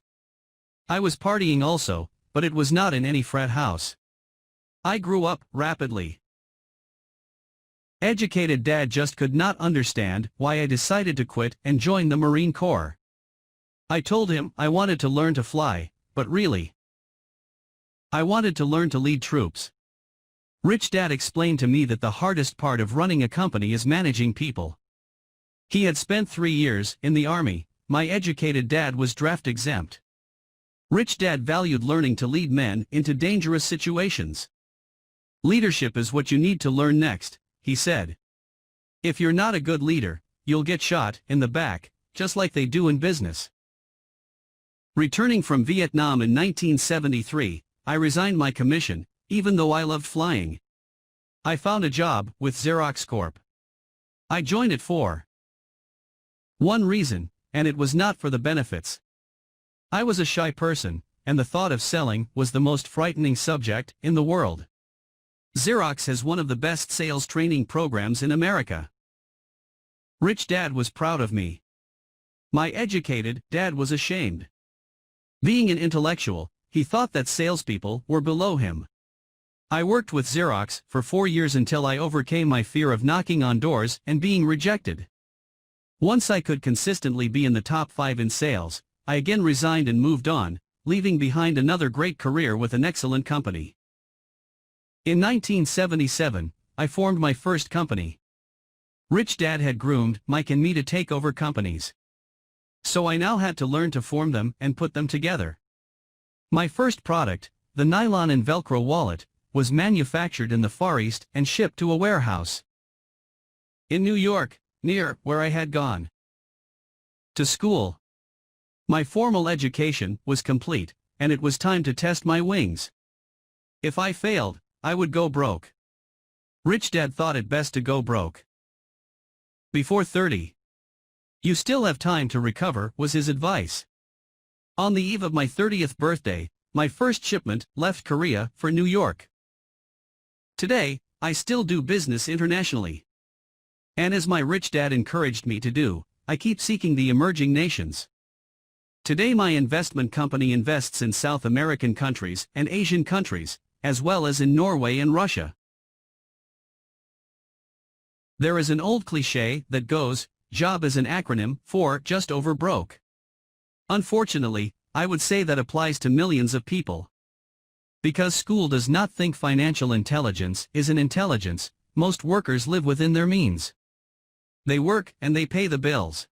I was partying also, but it was not in any frat house. I grew up rapidly. Educated dad just could not understand why I decided to quit and join the Marine Corps. I told him I wanted to learn to fly, but really, I wanted to learn to lead troops. Rich dad explained to me that the hardest part of running a company is managing people. He had spent 3 years in the army. My educated dad was draft exempt. Rich dad valued learning to lead men into dangerous situations. Leadership is what you need to learn next, he said. If you're not a good leader, you'll get shot in the back, just like they do in business. Returning from Vietnam in 1973, I resigned my commission, even though I loved flying. I found a job with Xerox Corp. I joined it for one reason, and it was not for the benefits. I was a shy person, and the thought of selling was the most frightening subject in the world. Xerox has one of the best sales training programs in America. Rich dad was proud of me. My educated dad was ashamed. Being an intellectual, he thought that salespeople were below him. I worked with Xerox for 4 years until I overcame my fear of knocking on doors and being rejected. Once I could consistently be in the top 5 in sales, I again resigned and moved on, leaving behind another great career with an excellent company. In 1977, I formed my first company. Rich dad had groomed Mike and me to take over companies. So I now had to learn to form them and put them together. My first product, the nylon and Velcro wallet, was manufactured in the Far East and shipped to a warehouse in New York, near where I had gone to school. My formal education was complete, and it was time to test my wings. If I failed, I would go broke. Rich dad thought it best to go broke before 30. You still have time to recover, was his advice. On the eve of my 30th birthday, my first shipment left Korea for New York. Today, I still do business internationally. And as my rich dad encouraged me to do, I keep seeking the emerging nations. Today my investment company invests in South American countries and Asian countries, as well as in Norway and Russia. There is an old cliché that goes, job is an acronym for just over broke. Unfortunately, I would say that applies to millions of people. Because school does not think financial intelligence is an intelligence, most workers live within their means. They work and they pay the bills.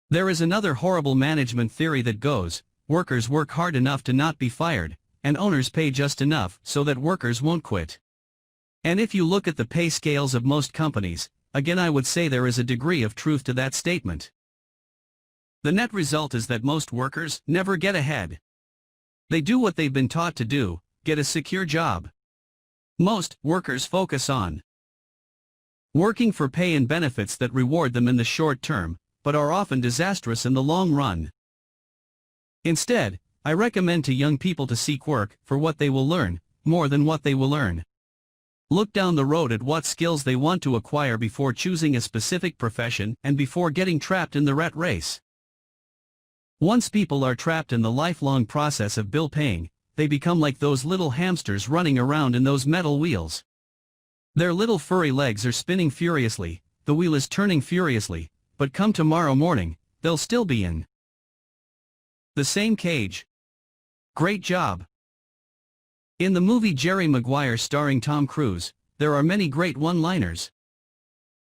There is another horrible management theory that goes, workers work hard enough to not be fired, and owners pay just enough so that workers won't quit. And if you look at the pay scales of most companies, again I would say there is a degree of truth to that statement. The net result is that most workers never get ahead. They do what they've been taught to do, get a secure job. Most workers focus on working for pay and benefits that reward them in the short term, but are often disastrous in the long run. Instead, I recommend to young people to seek work for what they will learn, more than what they will earn. Look down the road at what skills they want to acquire before choosing a specific profession and before getting trapped in the rat race. Once people are trapped in the lifelong process of bill paying, they become like those little hamsters running around in those metal wheels. Their little furry legs are spinning furiously, the wheel is turning furiously, but come tomorrow morning, they'll still be in the same cage. Great job. In the movie Jerry Maguire starring Tom Cruise, there are many great one-liners.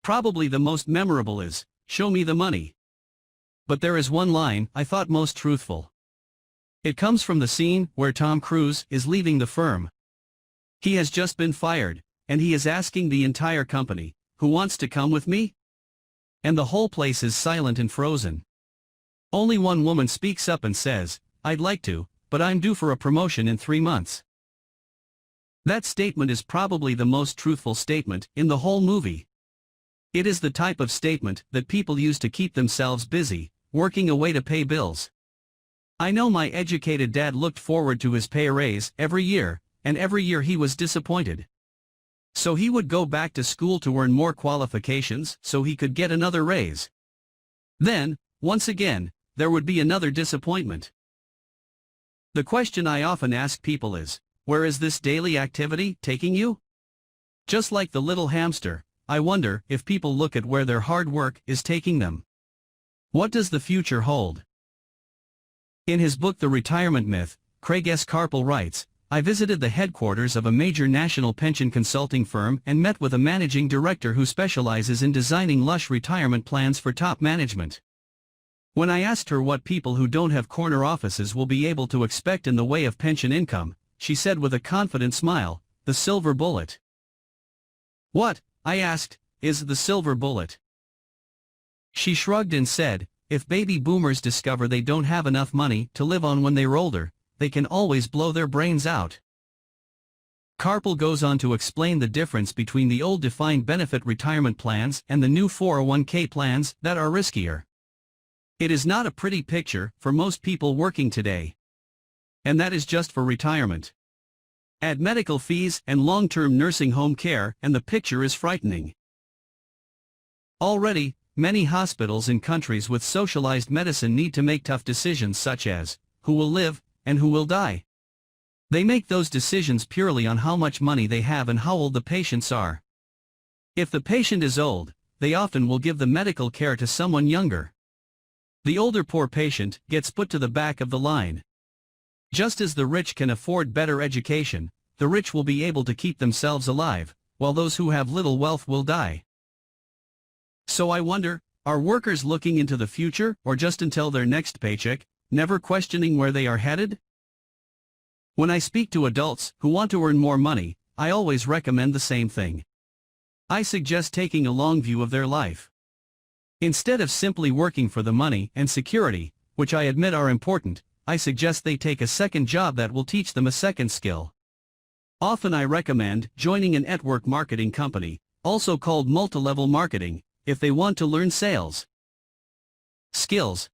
Probably the most memorable is, "Show me the money." But there is one line I thought most truthful. It comes from the scene where Tom Cruise is leaving the firm. He has just been fired, and he is asking the entire company, "Who wants to come with me?" And the whole place is silent and frozen. Only one woman speaks up and says, "I'd like to, but I'm due for a promotion in 3 months." That statement is probably the most truthful statement in the whole movie. It is the type of statement that people use to keep themselves busy, working away to pay bills. I know my educated dad looked forward to his pay raise every year, and every year he was disappointed. So he would go back to school to earn more qualifications so he could get another raise. Then, once again, there would be another disappointment. The question I often ask people is, where is this daily activity taking you? Just like the little hamster, I wonder if people look at where their hard work is taking them. What does the future hold? In his book The Retirement Myth, Craig S. Carpel writes, "I visited the headquarters of a major national pension consulting firm and met with a managing director who specializes in designing lush retirement plans for top management. When I asked her what people who don't have corner offices will be able to expect in the way of pension income, she said with a confident smile, 'The silver bullet.'" "What," I asked, "is the silver bullet?" She shrugged and said, "If baby boomers discover they don't have enough money to live on when they're older, they can always blow their brains out." Carpel goes on to explain the difference between the old defined benefit retirement plans and the new 401k plans that are riskier. It is not a pretty picture for most people working today. And that is just for retirement. Add medical fees and long-term nursing home care and the picture is frightening. Already, many hospitals in countries with socialized medicine need to make tough decisions such as, who will live, and who will die. They make those decisions purely on how much money they have and how old the patients are. If the patient is old, they often will give the medical care to someone younger. The older poor patient gets put to the back of the line. Just as the rich can afford better education, the rich will be able to keep themselves alive, while those who have little wealth will die. So I wonder, are workers looking into the future or just until their next paycheck, never questioning where they are headed? When I speak to adults who want to earn more money, I always recommend the same thing. I suggest taking a long view of their life. Instead of simply working for the money and security, which I admit are important, I suggest they take a second job that will teach them a second skill. Often I recommend joining an network marketing company, also called multi-level marketing, if they want to learn sales skills.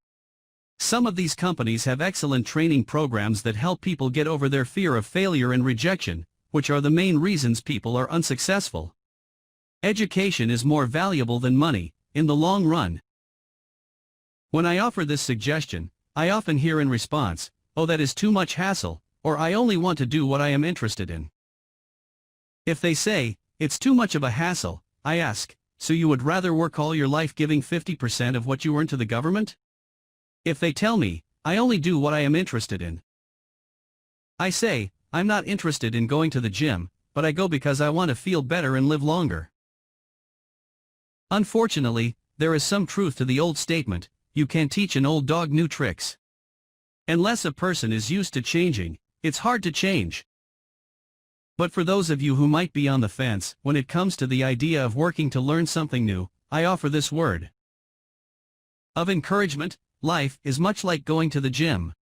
Some of these companies have excellent training programs that help people get over their fear of failure and rejection, which are the main reasons people are unsuccessful. Education is more valuable than money, in the long run. When I offer this suggestion, I often hear in response, "Oh, that is too much hassle," or "I only want to do what I am interested in." If they say, "It's too much of a hassle," I ask, "So you would rather work all your life giving 50% of what you earn to the government?" If they tell me, "I only do what I am interested in," I say, "I'm not interested in going to the gym, but I go because I want to feel better and live longer." Unfortunately, there is some truth to the old statement, "You can't teach an old dog new tricks." Unless a person is used to changing, it's hard to change. But for those of you who might be on the fence when it comes to the idea of working to learn something new, I offer this word of encouragement: life is much like going to the gym.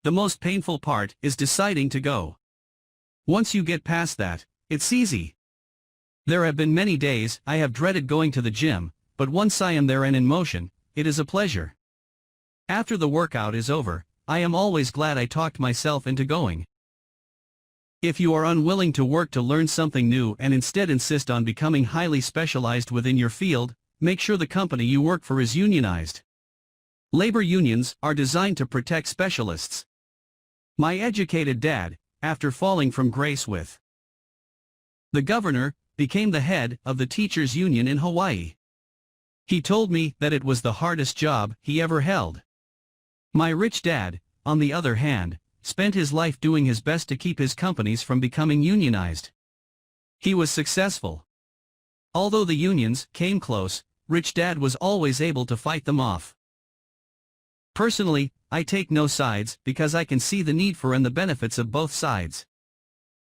The most painful part is deciding to go. Once you get past that, it's easy. There have been many days I have dreaded going to the gym, but once I am there and in motion, it is a pleasure. After the workout is over, I am always glad I talked myself into going. If you are unwilling to work to learn something new and instead insist on becoming highly specialized within your field, make sure the company you work for is unionized. Labor unions are designed to protect specialists. My educated dad, after falling from grace with the governor, became the head of the teachers' union in Hawaii. He told me that it was the hardest job he ever held. My rich dad, on the other hand, spent his life doing his best to keep his companies from becoming unionized. He was successful. Although the unions came close, Rich Dad was always able to fight them off. Personally, I take no sides because I can see the need for and the benefits of both sides.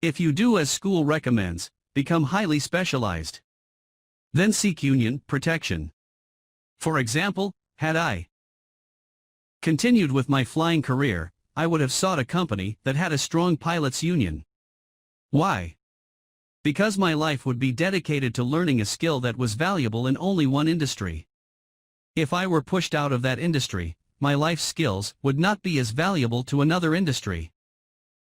If you do as school recommends, become highly specialized. Then seek union protection. For example, had I continued with my flying career, I would have sought a company that had a strong pilots' union. Why? Because my life would be dedicated to learning a skill that was valuable in only one industry. If I were pushed out of that industry, my life skills would not be as valuable to another industry.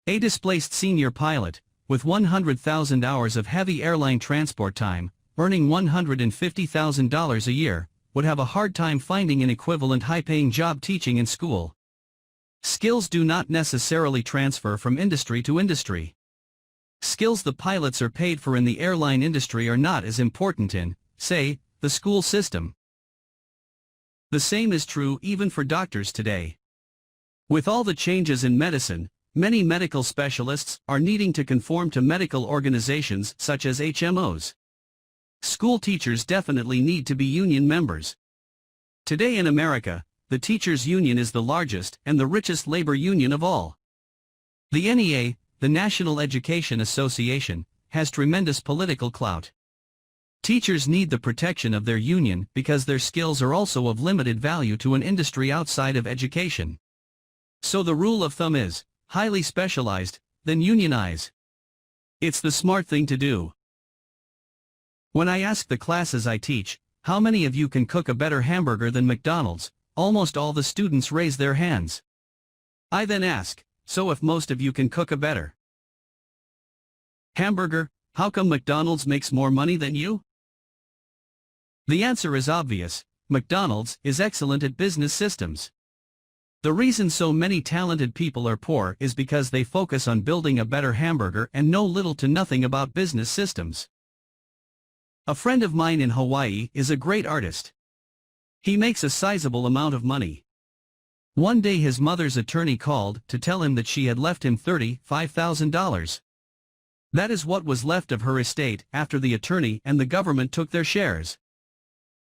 A displaced senior pilot, with 100,000 hours of heavy airline transport time, earning $150,000 a year, would have a hard time finding an equivalent high-paying job teaching in school. Skills do not necessarily transfer from industry to industry. Skills the pilots are paid for in the airline industry are not as important in, say, the school system. The same is true even for doctors today. With all the changes in medicine, many medical specialists are needing to conform to medical organizations such as HMOs. School teachers definitely need to be union members. Today in America, the teachers' union is the largest and the richest labor union of all. The NEA, the National Education Association, has tremendous political clout. Teachers need the protection of their union because their skills are also of limited value to an industry outside of education. So the rule of thumb is, highly specialized, then unionize. It's the smart thing to do. When I ask the classes I teach, how many of you can cook a better hamburger than McDonald's, almost all the students raise their hands. I then ask, so if most of you can cook a better hamburger, how come McDonald's makes more money than you? The answer is obvious: McDonald's is excellent at business systems. The reason so many talented people are poor is because they focus on building a better hamburger and know little to nothing about business systems. A friend of mine in Hawaii is a great artist. He makes a sizable amount of money. One day his mother's attorney called to tell him that she had left him $35,000. That is what was left of her estate after the attorney and the government took their shares.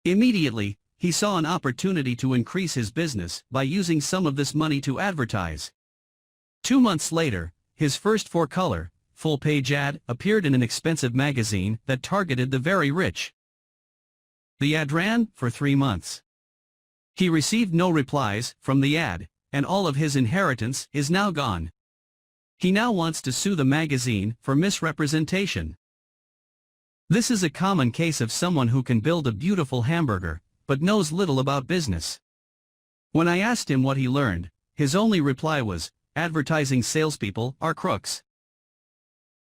Immediately, he saw an opportunity to increase his business by using some of this money to advertise. 2 months later, his first four-color, full-page ad appeared in an expensive magazine that targeted the very rich. The ad ran for 3 months. He received no replies from the ad, and all of his inheritance is now gone. He now wants to sue the magazine for misrepresentation. This is a common case of someone who can build a beautiful hamburger, but knows little about business. When I asked him what he learned, his only reply was, "Advertising salespeople are crooks."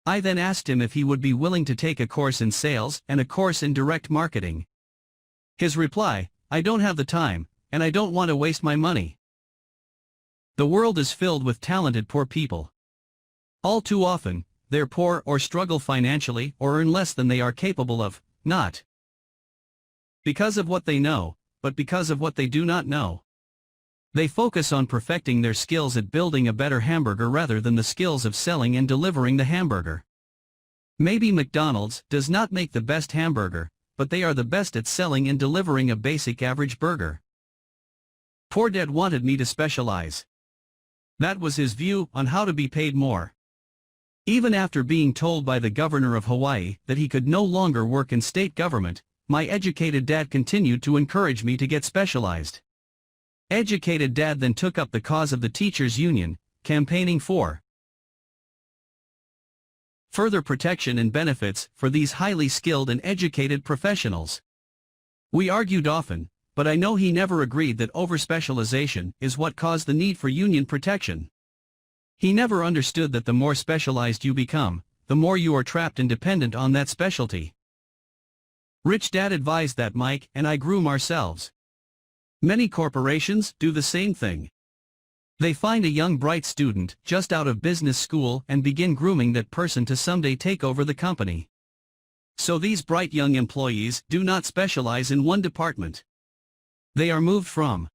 I then asked him if he would be willing to take a course in sales and a course in direct marketing. His reply, "I don't have the time, and I don't want to waste my money." The world is filled with talented poor people. All too often, they're poor or struggle financially or earn less than they are capable of, not because of what they know, but because of what they do not know. They focus on perfecting their skills at building a better hamburger rather than the skills of selling and delivering the hamburger. Maybe McDonald's does not make the best hamburger, but they are the best at selling and delivering a basic average burger. Poor Dad wanted me to specialize. That was his view on how to be paid more. Even after being told by the governor of Hawaii that he could no longer work in state government, my educated dad continued to encourage me to get specialized. Educated Dad then took up the cause of the teachers' union, campaigning for further protection and benefits for these highly skilled and educated professionals. We argued often, but I know he never agreed that overspecialization is what caused the need for union protection. He never understood that the more specialized you become, the more you are trapped and dependent on that specialty. Rich Dad advised that Mike and I groom ourselves. Many corporations do the same thing. They find a young bright student just out of business school and begin grooming that person to someday take over the company. So these bright young employees do not specialize in one department. They are moved from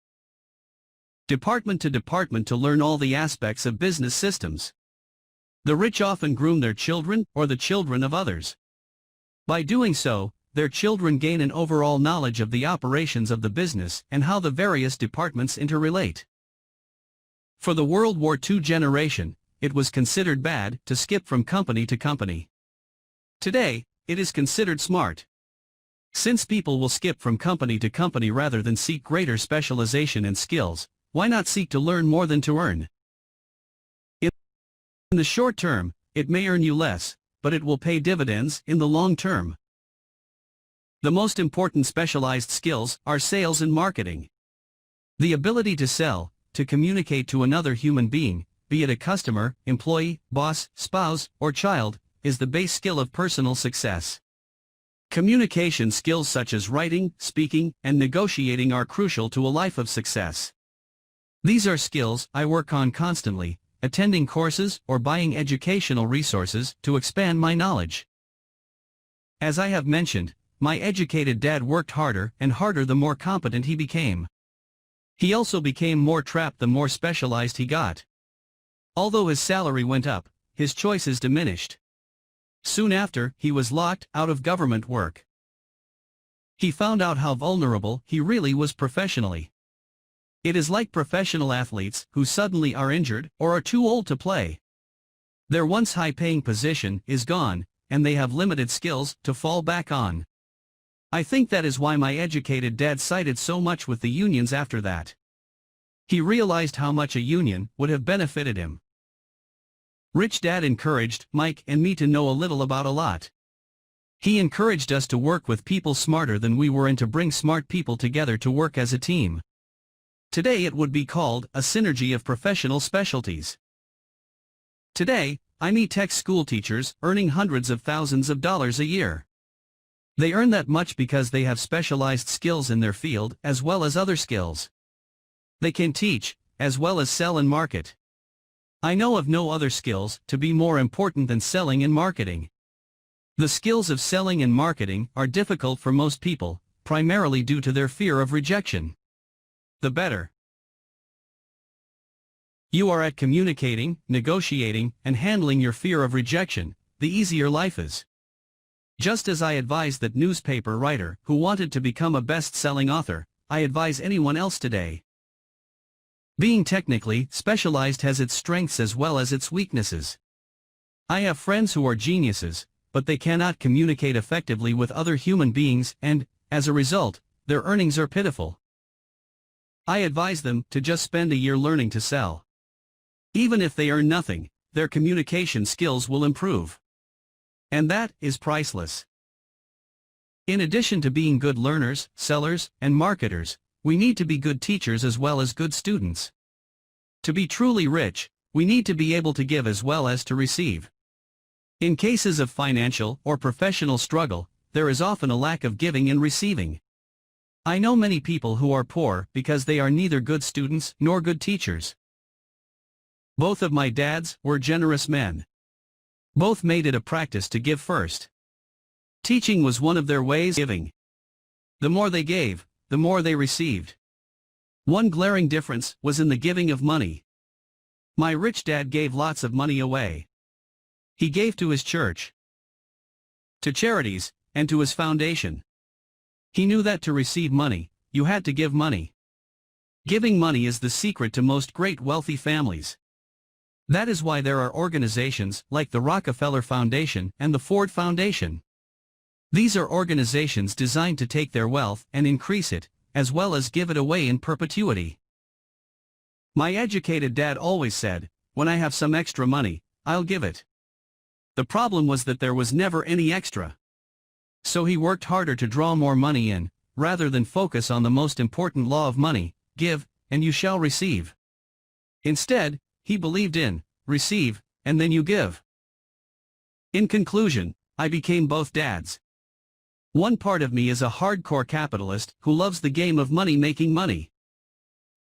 department to department to learn all the aspects of business systems. The rich often groom their children or the children of others. By doing so, their children gain an overall knowledge of the operations of the business and how the various departments interrelate. For the World War II generation, it was considered bad to skip from company to company. Today, it is considered smart. Since people will skip from company to company rather than seek greater specialization and skills, why not seek to learn more than to earn? In the short term, it may earn you less, but it will pay dividends in the long term. The most important specialized skills are sales and marketing. The ability to sell, to communicate to another human being, be it a customer, employee, boss, spouse, or child, is the base skill of personal success. Communication skills such as writing, speaking, and negotiating are crucial to a life of success. These are skills I work on constantly, attending courses or buying educational resources to expand my knowledge. As I have mentioned, my educated dad worked harder and harder the more competent he became. He also became more trapped the more specialized he got. Although his salary went up, his choices diminished. Soon after, he was locked out of government work. He found out how vulnerable he really was professionally. It is like professional athletes who suddenly are injured or are too old to play. Their once high-paying position is gone, and they have limited skills to fall back on. I think that is why my educated dad sided so much with the unions after that. He realized how much a union would have benefited him. Rich Dad encouraged Mike and me to know a little about a lot. He encouraged us to work with people smarter than we were and to bring smart people together to work as a team. Today it would be called a synergy of professional specialties. Today, I meet tech school teachers earning hundreds of thousands of dollars a year. They earn that much because they have specialized skills in their field as well as other skills. They can teach, as well as sell and market. I know of no other skills to be more important than selling and marketing. The skills of selling and marketing are difficult for most people, primarily due to their fear of rejection. The better you are at communicating, negotiating, and handling your fear of rejection, the easier life is. Just as I advise that newspaper writer who wanted to become a best-selling author, I advise anyone else today. Being technically specialized has its strengths as well as its weaknesses. I have friends who are geniuses, but they cannot communicate effectively with other human beings and, as a result, their earnings are pitiful. I advise them to just spend a year learning to sell. Even if they earn nothing, their communication skills will improve. And that is priceless. In addition to being good learners, sellers, and marketers, we need to be good teachers as well as good students. To be truly rich, we need to be able to give as well as to receive. In cases of financial or professional struggle, there is often a lack of giving and receiving. I know many people who are poor because they are neither good students nor good teachers. Both of my dads were generous men. Both made it a practice to give first. Teaching was one of their ways of giving. The more they gave, the more they received. One glaring difference was in the giving of money. My rich dad gave lots of money away. He gave to his church, to charities, and to his foundation. He knew that to receive money, you had to give money. Giving money is the secret to most great wealthy families. That is why there are organizations like the Rockefeller Foundation and the Ford Foundation. These are organizations designed to take their wealth and increase it, as well as give it away in perpetuity. My educated dad always said, "When I have some extra money, I'll give it." The problem was that there was never any extra. So he worked harder to draw more money in, rather than focus on the most important law of money: give, and you shall receive. Instead, he believed in receive, and then you give. In conclusion, I became both dads. One part of me is a hardcore capitalist who loves the game of money making money.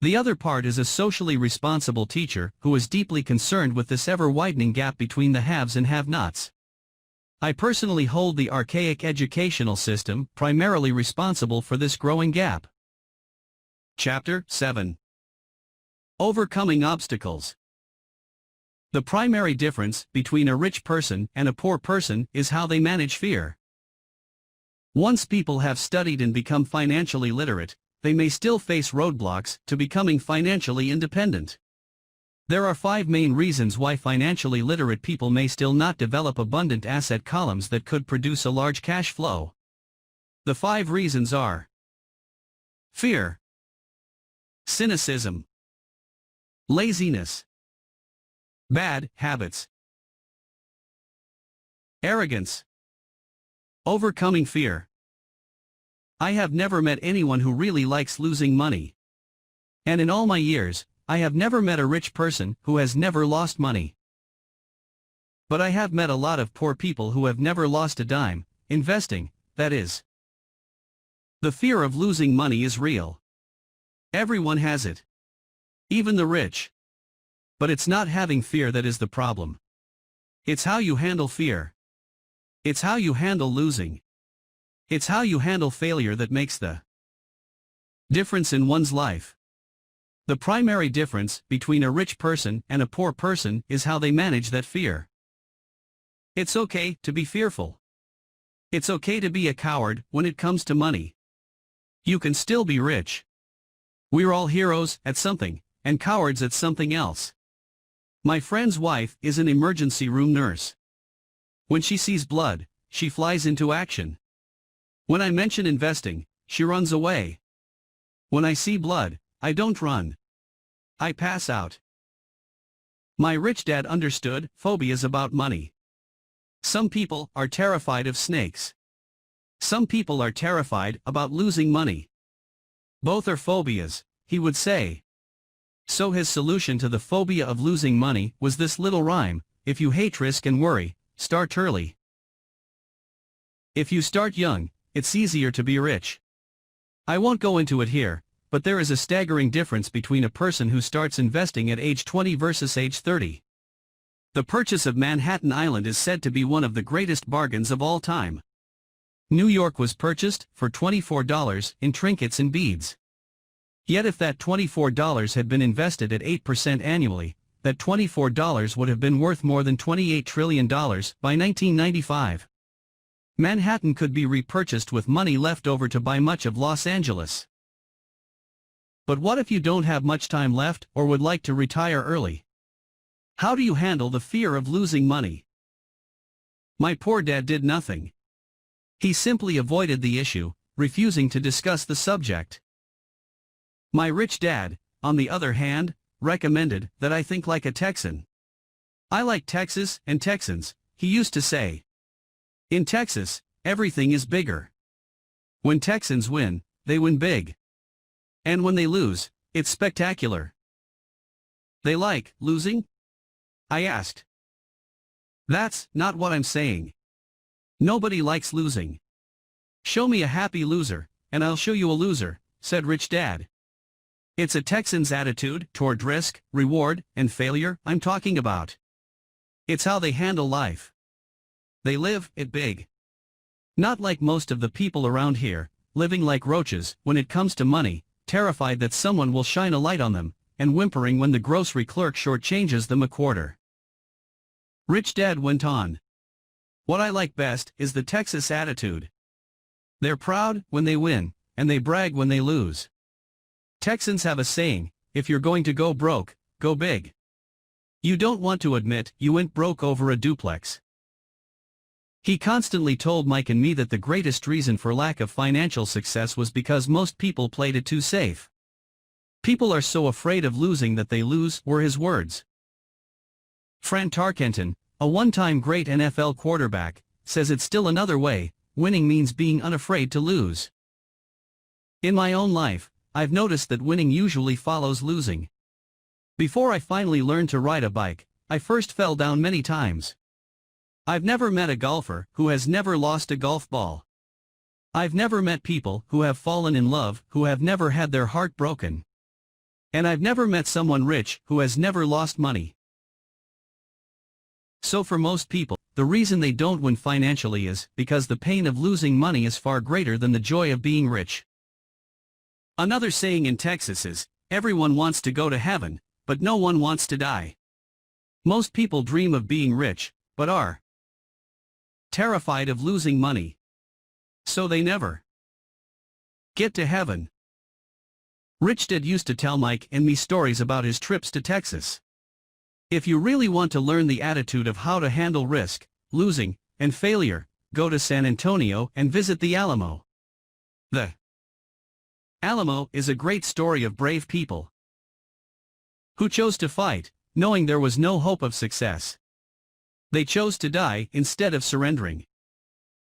The other part is a socially responsible teacher who is deeply concerned with this ever-widening gap between the haves and have-nots. I personally hold the archaic educational system primarily responsible for this growing gap. Chapter 7. Overcoming Obstacles. The primary difference between a rich person and a poor person is how they manage fear. Once people have studied and become financially literate, they may still face roadblocks to becoming financially independent. There are 5 main reasons why financially literate people may still not develop abundant asset columns that could produce a large cash flow. The 5 reasons are: fear, cynicism, laziness, bad habits, arrogance. Overcoming fear. I have never met anyone who really likes losing money. And in all my years, I have never met a rich person who has never lost money. But I have met a lot of poor people who have never lost a dime, investing, that is. The fear of losing money is real. Everyone has it. Even the rich. But it's not having fear that is the problem. It's how you handle fear. It's how you handle losing. It's how you handle failure that makes the difference in one's life. The primary difference between a rich person and a poor person is how they manage that fear. It's okay to be fearful. It's okay to be a coward when it comes to money. You can still be rich. We're all heroes at something, and cowards at something else. My friend's wife is an emergency room nurse. When she sees blood, she flies into action. When I mention investing, she runs away. When I see blood, I don't run. I pass out. My rich dad understood phobias about money. Some people are terrified of snakes. Some people are terrified about losing money. Both are phobias, he would say. So his solution to the phobia of losing money was this little rhyme: if you hate risk and worry, start early. If you start young, it's easier to be rich. I won't go into it here, but there is a staggering difference between a person who starts investing at age 20 versus age 30. The purchase of Manhattan Island is said to be one of the greatest bargains of all time. New York was purchased for $24 in trinkets and beads. Yet if that $24 had been invested at 8% annually, that $24 would have been worth more than $28 trillion by 1995. Manhattan could be repurchased with money left over to buy much of Los Angeles. But what if you don't have much time left or would like to retire early? How do you handle the fear of losing money? My poor dad did nothing. He simply avoided the issue, refusing to discuss the subject. My rich dad, on the other hand, recommended that I think like a Texan. I like Texas and Texans, he used to say. In Texas, everything is bigger. When Texans win, they win big. And when they lose, it's spectacular. They like losing? I asked. That's not what I'm saying. Nobody likes losing. Show me a happy loser, and I'll show you a loser, said Rich Dad. It's a Texan's attitude toward risk, reward, and failure I'm talking about. It's how they handle life. They live it big. Not like most of the people around here, living like roaches when it comes to money, terrified that someone will shine a light on them, and whimpering when the grocery clerk shortchanges them a quarter. Rich Dad went on. What I like best is the Texas attitude. They're proud when they win, and they brag when they lose. Texans have a saying: if you're going to go broke, go big. You don't want to admit you went broke over a duplex. He constantly told Mike and me that the greatest reason for lack of financial success was because most people played it too safe. People are so afraid of losing that they lose, were his words. Fran Tarkenton, a one-time great NFL quarterback, says it's still another way: winning means being unafraid to lose. In my own life, I've noticed that winning usually follows losing. Before I finally learned to ride a bike, I first fell down many times. I've never met a golfer who has never lost a golf ball. I've never met people who have fallen in love who have never had their heart broken. And I've never met someone rich who has never lost money. So for most people, the reason they don't win financially is because the pain of losing money is far greater than the joy of being rich. Another saying in Texas is, everyone wants to go to heaven, but no one wants to die. Most people dream of being rich, but are terrified of losing money. So they never get to heaven. Rich Dad used to tell Mike and me stories about his trips to Texas. If you really want to learn the attitude of how to handle risk, losing, and failure, go to San Antonio and visit the Alamo. The Alamo is a great story of brave people who chose to fight, knowing there was no hope of success. They chose to die instead of surrendering.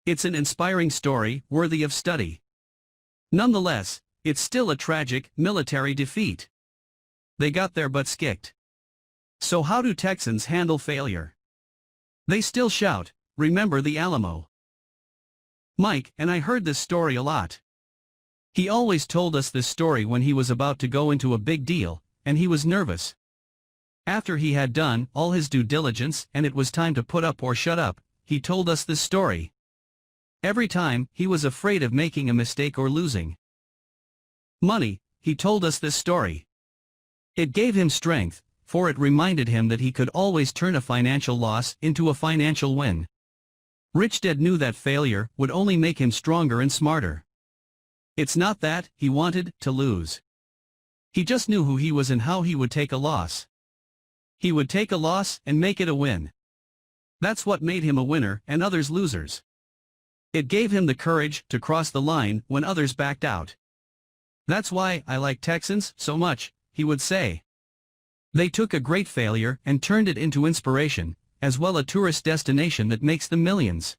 It's an inspiring story worthy of study. Nonetheless, it's still a tragic military defeat. They got their butts kicked. So how do Texans handle failure? They still shout, "Remember the Alamo." Mike and I heard this story a lot. He always told us this story when he was about to go into a big deal, and he was nervous. After he had done all his due diligence and it was time to put up or shut up, he told us this story. Every time, he was afraid of making a mistake or losing money, he told us this story. It gave him strength, for it reminded him that he could always turn a financial loss into a financial win. Rich Dad knew that failure would only make him stronger and smarter. It's not that he wanted to lose. He just knew who he was and how he would take a loss. He would take a loss and make it a win. That's what made him a winner and others losers. It gave him the courage to cross the line when others backed out. That's why I like Texans so much, he would say. They took a great failure and turned it into inspiration, as well a tourist destination that makes them millions.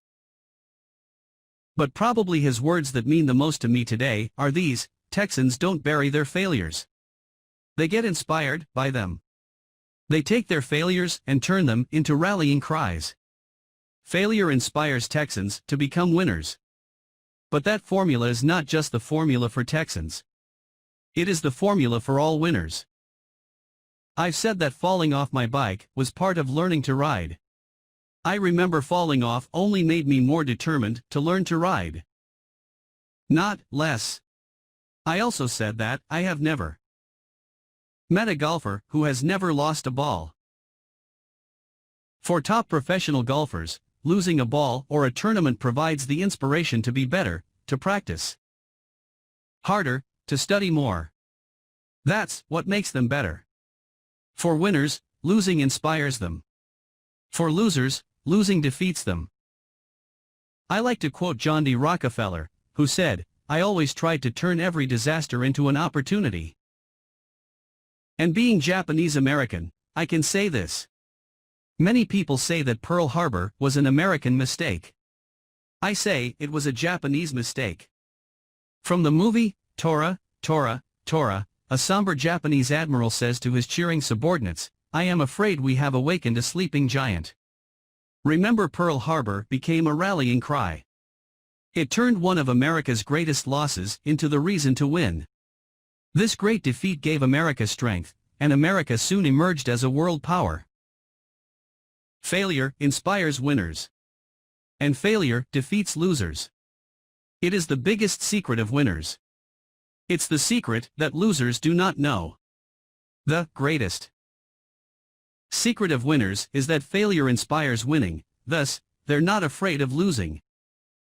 But probably his words that mean the most to me today are these: Texans don't bury their failures. They get inspired by them. They take their failures and turn them into rallying cries. Failure inspires Texans to become winners. But that formula is not just the formula for Texans. It is the formula for all winners. I've said that falling off my bike was part of learning to ride. I remember falling off only made me more determined to learn to ride. Not less. I also said that I have never met a golfer who has never lost a ball. For top professional golfers, losing a ball or a tournament provides the inspiration to be better, to practice harder, to study more. That's what makes them better. For winners, losing inspires them. For losers, losing defeats them. I like to quote John D. Rockefeller, who said, "I always tried to turn every disaster into an opportunity." And being Japanese American, I can say this. Many people say that Pearl Harbor was an American mistake. I say it was a Japanese mistake. From the movie, Tora, Tora, Tora, a somber Japanese admiral says to his cheering subordinates, "I am afraid we have awakened a sleeping giant." Remember Pearl Harbor became a rallying cry. It turned one of America's greatest losses into the reason to win. This great defeat gave America strength, and America soon emerged as a world power. Failure inspires winners. And failure defeats losers. It is the biggest secret of winners. It's the secret that losers do not know. The greatest secret of winners is that failure inspires winning, thus, they're not afraid of losing.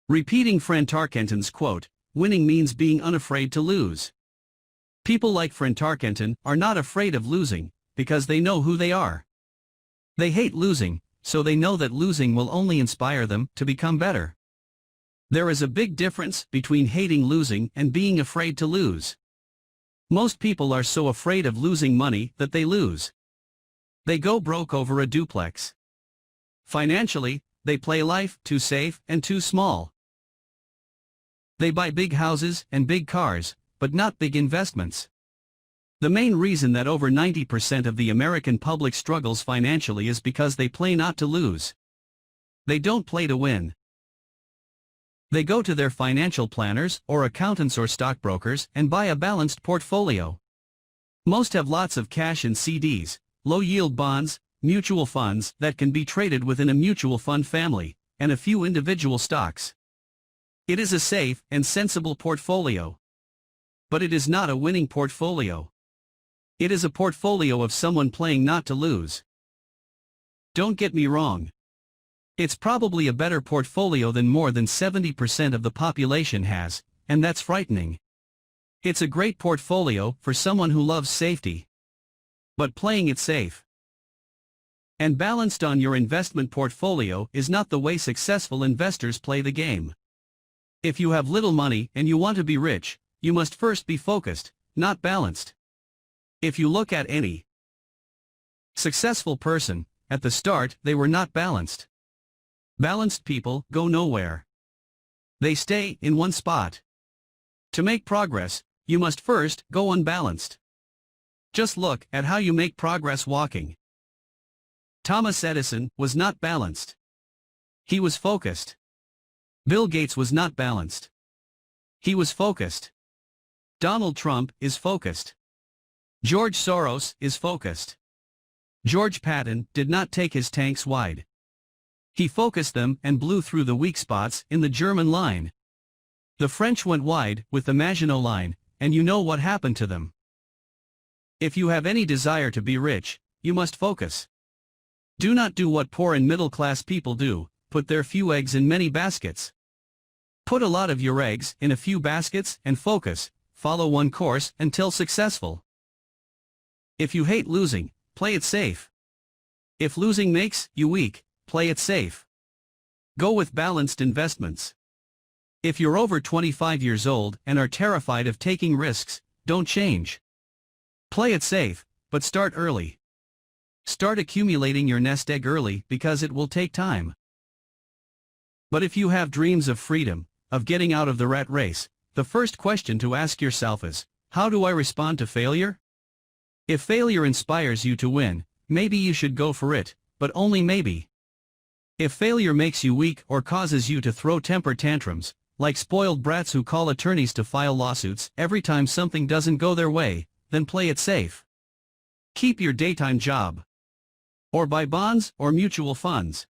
Repeating Fran Tarkenton's quote, "Winning means being unafraid to lose." People like Fran Tarkenton are not afraid of losing, because they know who they are. They hate losing, so they know that losing will only inspire them to become better. There is a big difference between hating losing and being afraid to lose. Most people are so afraid of losing money that they lose. They go broke over a duplex. Financially, they play life too safe and too small. They buy big houses and big cars, but not big investments. The main reason that over 90% of the American public struggles financially is because they play not to lose. They don't play to win. They go to their financial planners or accountants or stockbrokers and buy a balanced portfolio. Most have lots of cash in CDs, low-yield bonds, mutual funds that can be traded within a mutual fund family, and a few individual stocks. It is a safe and sensible portfolio. But it is not a winning portfolio. It is a portfolio of someone playing not to lose. Don't get me wrong. It's probably a better portfolio than more than 70% of the population has, and that's frightening. It's a great portfolio for someone who loves safety. But playing it safe and balanced on your investment portfolio is not the way successful investors play the game. If you have little money and you want to be rich, you must first be focused, not balanced. If you look at any successful person, at the start they were not balanced. Balanced people go nowhere. They stay in one spot. To make progress, you must first go unbalanced. Just look at how you make progress walking. Thomas Edison was not balanced. He was focused. Bill Gates was not balanced. He was focused. Donald Trump is focused. George Soros is focused. George Patton did not take his tanks wide. He focused them and blew through the weak spots in the German line. The French went wide with the Maginot Line, and you know what happened to them. If you have any desire to be rich, you must focus. Do not do what poor and middle-class people do, put their few eggs in many baskets. Put a lot of your eggs in a few baskets and focus, follow one course until successful. If you hate losing, play it safe. If losing makes you weak, play it safe. Go with balanced investments. If you're over 25 years old and are terrified of taking risks, don't change. Play it safe, but start early. Start accumulating your nest egg early because it will take time. But if you have dreams of freedom, of getting out of the rat race, the first question to ask yourself is, how do I respond to failure? If failure inspires you to win, maybe you should go for it, but only maybe. If failure makes you weak or causes you to throw temper tantrums, like spoiled brats who call attorneys to file lawsuits every time something doesn't go their way, then play it safe. Keep your daytime job. Or buy bonds or mutual funds.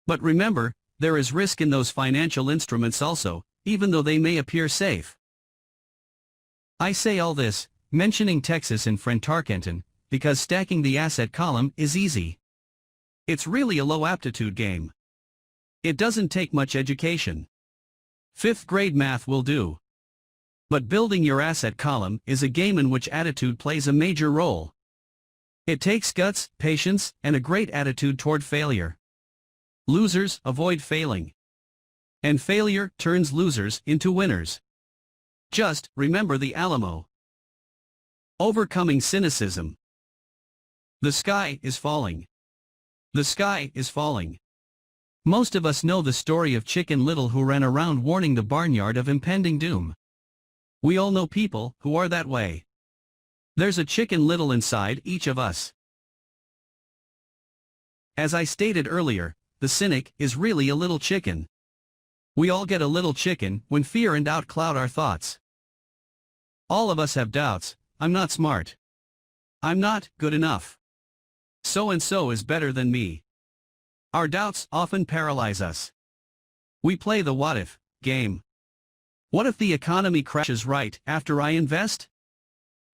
But remember, there is risk in those financial instruments also, even though they may appear safe. I say all this, mentioning Texas and friend Tarkenton, because stacking the asset column is easy. It's really a low aptitude game. It doesn't take much education. 5th grade math will do. But building your asset column is a game in which attitude plays a major role. It takes guts, patience, and a great attitude toward failure. Losers avoid failing. And failure turns losers into winners. Just remember the Alamo. Overcoming cynicism. The sky is falling. The sky is falling. Most of us know the story of Chicken Little who ran around warning the barnyard of impending doom. We all know people who are that way. There's a Chicken Little inside each of us. As I stated earlier, the cynic is really a little chicken. We all get a little chicken when fear and doubt cloud our thoughts. All of us have doubts. I'm not smart. I'm not good enough. So-and-so is better than me. Our doubts often paralyze us. We play the what-if game. What if the economy crashes right after I invest?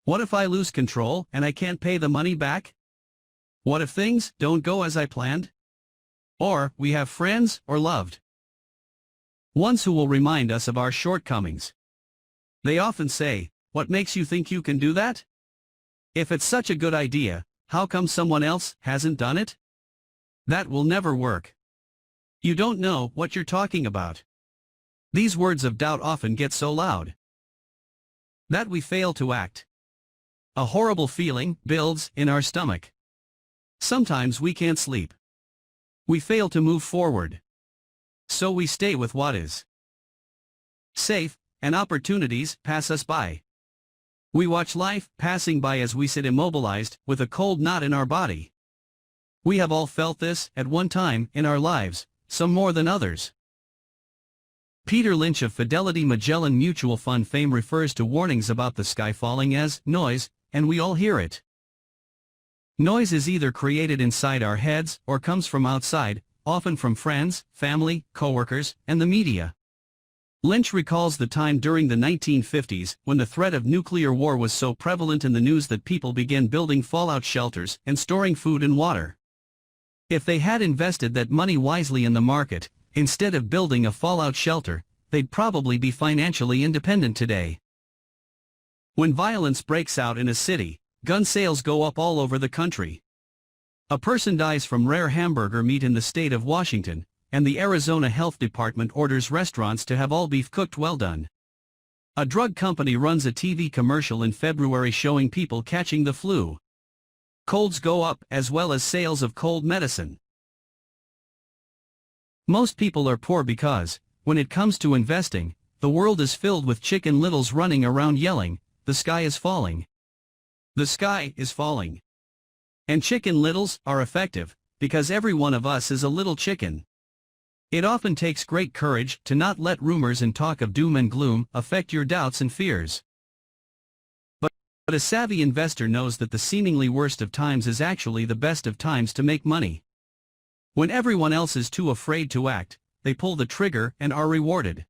What if I lose control and I can't pay the money back? What if things don't go as I planned? Or we have friends or loved ones who will remind us of our shortcomings. They often say, "What makes you think you can do that? If it's such a good idea, how come someone else hasn't done it?" That will never work. You don't know what you're talking about. These words of doubt often get so loud that we fail to act. A horrible feeling builds in our stomach. Sometimes we can't sleep. We fail to move forward. So we stay with what is safe and opportunities pass us by. We watch life passing by as we sit immobilized, with a cold knot in our body. We have all felt this at one time in our lives, some more than others. Peter Lynch of Fidelity Magellan Mutual Fund fame refers to warnings about the sky falling as noise, and we all hear it. Noise is either created inside our heads or comes from outside, often from friends, family, coworkers, and the media. Lynch recalls the time during the 1950s when the threat of nuclear war was so prevalent in the news that people began building fallout shelters and storing food and water. If they had invested that money wisely in the market, instead of building a fallout shelter, they'd probably be financially independent today. When violence breaks out in a city, gun sales go up all over the country. A person dies from rare hamburger meat in the state of Washington, and the Arizona Health Department orders restaurants to have all beef cooked well done. A drug company runs a TV commercial in February showing people catching the flu. Colds go up as well as sales of cold medicine. Most people are poor because, when it comes to investing, the world is filled with Chicken Littles running around yelling, "The sky is falling. The sky is falling." And Chicken Littles are effective, because every one of us is a little chicken. It often takes great courage to not let rumors and talk of doom and gloom affect your doubts and fears. But a savvy investor knows that the seemingly worst of times is actually the best of times to make money. When everyone else is too afraid to act, they pull the trigger and are rewarded.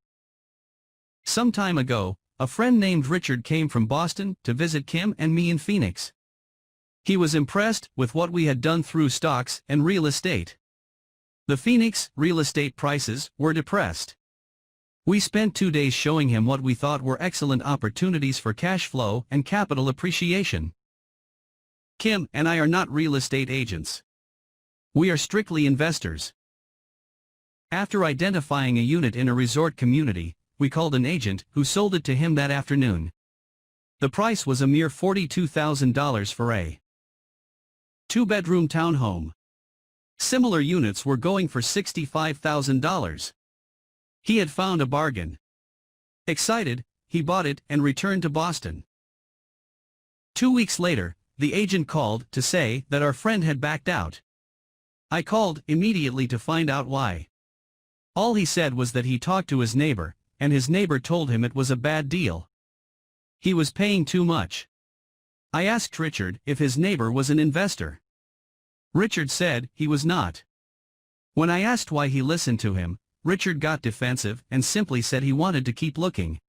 Some time ago, a friend named Richard came from Boston to visit Kim and me in Phoenix. He was impressed with what we had done through stocks and real estate. The Phoenix real estate prices were depressed. We spent 2 days showing him what we thought were excellent opportunities for cash flow and capital appreciation. Kim and I are not real estate agents. We are strictly investors. After identifying a unit in a resort community, we called an agent who sold it to him that afternoon. The price was a mere $42,000 for a 2-bedroom townhome. Similar units were going for $65,000. He had found a bargain. Excited, he bought it and returned to Boston. 2 weeks later, the agent called to say that our friend had backed out. I called immediately to find out why. All he said was that he talked to his neighbor, and his neighbor told him it was a bad deal. He was paying too much. I asked Richard if his neighbor was an investor. Richard said he was not. When I asked why he listened to him, Richard got defensive and simply said he wanted to keep looking.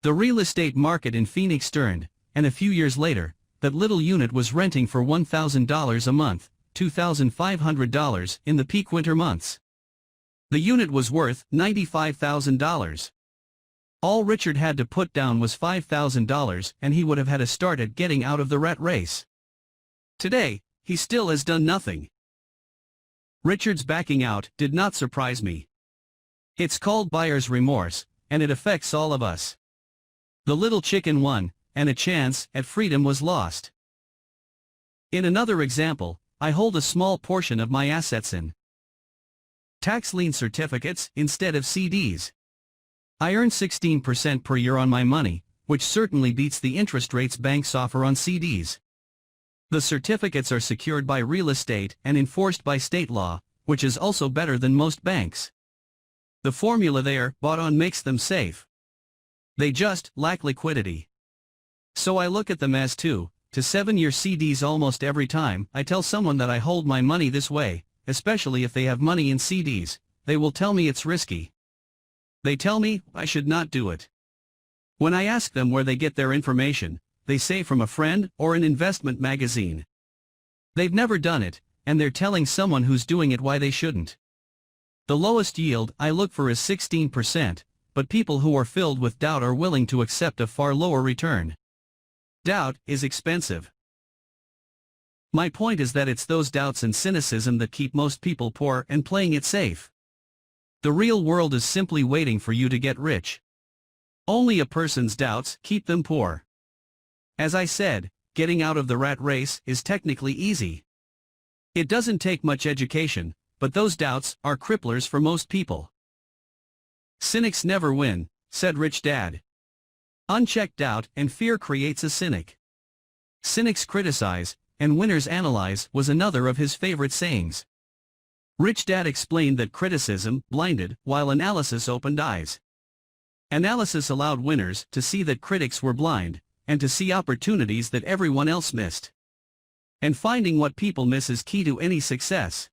The real estate market in Phoenix turned, and a few years later, that little unit was renting for $1,000 a month, $2,500 in the peak winter months. The unit was worth $95,000. All Richard had to put down was $5,000 and he would have had a start at getting out of the rat race. Today, he still has done nothing. Richard's backing out did not surprise me. It's called buyer's remorse, and it affects all of us. The little chicken won, and a chance at freedom was lost. In another example, I hold a small portion of my assets in tax lien certificates instead of CDs. I earn 16% per year on my money, which certainly beats the interest rates banks offer on CDs. The certificates are secured by real estate and enforced by state law, which is also better than most banks. The formula they are bought on makes them safe. They just lack liquidity. So I look at them as 2 to 7-year CDs almost every time I tell someone that I hold my money this way, especially if they have money in CDs, they will tell me it's risky. They tell me I should not do it. When I ask them where they get their information, they say from a friend or an investment magazine. They've never done it, and they're telling someone who's doing it why they shouldn't. The lowest yield I look for is 16%, but people who are filled with doubt are willing to accept a far lower return. Doubt is expensive. My point is that it's those doubts and cynicism that keep most people poor and playing it safe. The real world is simply waiting for you to get rich. Only a person's doubts keep them poor. As I said, getting out of the rat race is technically easy. It doesn't take much education, but those doubts are cripplers for most people. Cynics never win, said Rich Dad. Unchecked doubt and fear creates a cynic. Cynics criticize, and winners analyze was another of his favorite sayings. Rich Dad explained that criticism blinded, while analysis opened eyes. Analysis allowed winners to see that critics were blind, and to see opportunities that everyone else missed. And finding what people miss is key to any success.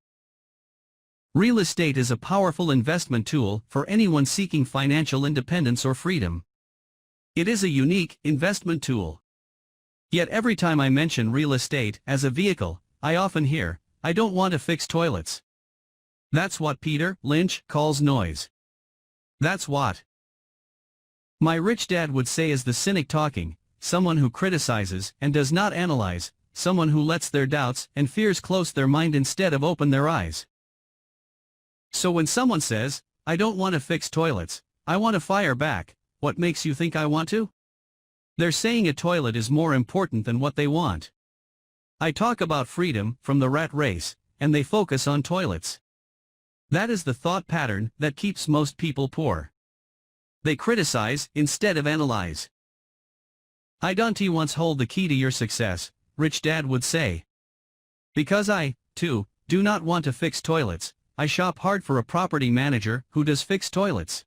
Real estate is a powerful investment tool for anyone seeking financial independence or freedom. It is a unique investment tool. Yet every time I mention real estate as a vehicle, I often hear, "I don't want to fix toilets." That's what Peter Lynch calls noise. That's what my rich dad would say is the cynic talking, someone who criticizes and does not analyze, someone who lets their doubts and fears close their mind instead of open their eyes. So when someone says, "I don't want to fix toilets, I want to fire back," what makes you think I want to? They're saying a toilet is more important than what they want. I talk about freedom from the rat race, and they focus on toilets. That is the thought pattern that keeps most people poor. They criticize instead of analyze. "I don't once hold the key to your success," Rich Dad would say. "Because I, too, do not want to fix toilets, I shop hard for a property manager who does fix toilets.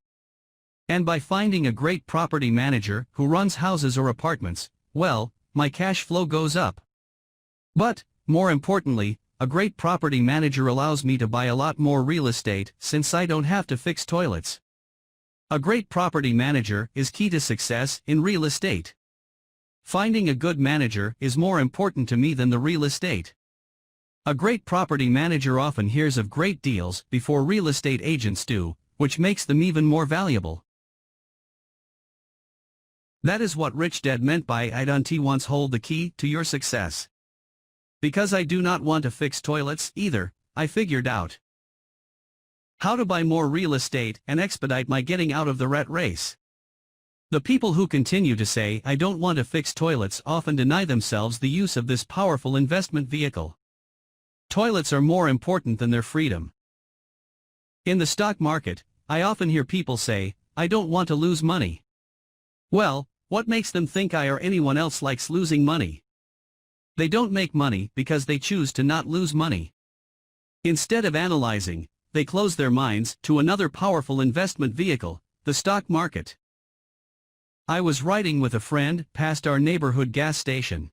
And by finding a great property manager who runs houses or apartments, well, my cash flow goes up. But, more importantly, a great property manager allows me to buy a lot more real estate since I don't have to fix toilets." A great property manager is key to success in real estate. Finding a good manager is more important to me than the real estate. A great property manager often hears of great deals before real estate agents do, which makes them even more valuable. That is what Rich Dad meant by "I don't once hold the key to your success." Because I do not want to fix toilets either, I figured out how to buy more real estate and expedite my getting out of the rat race. The people who continue to say "I don't want to fix toilets" often deny themselves the use of this powerful investment vehicle. Toilets are more important than their freedom. In the stock market, I often hear people say, "I don't want to lose money." Well, what makes them think I or anyone else likes losing money? They don't make money because they choose to not lose money. Instead of analyzing, they close their minds to another powerful investment vehicle, the stock market. I was riding with a friend past our neighborhood gas station.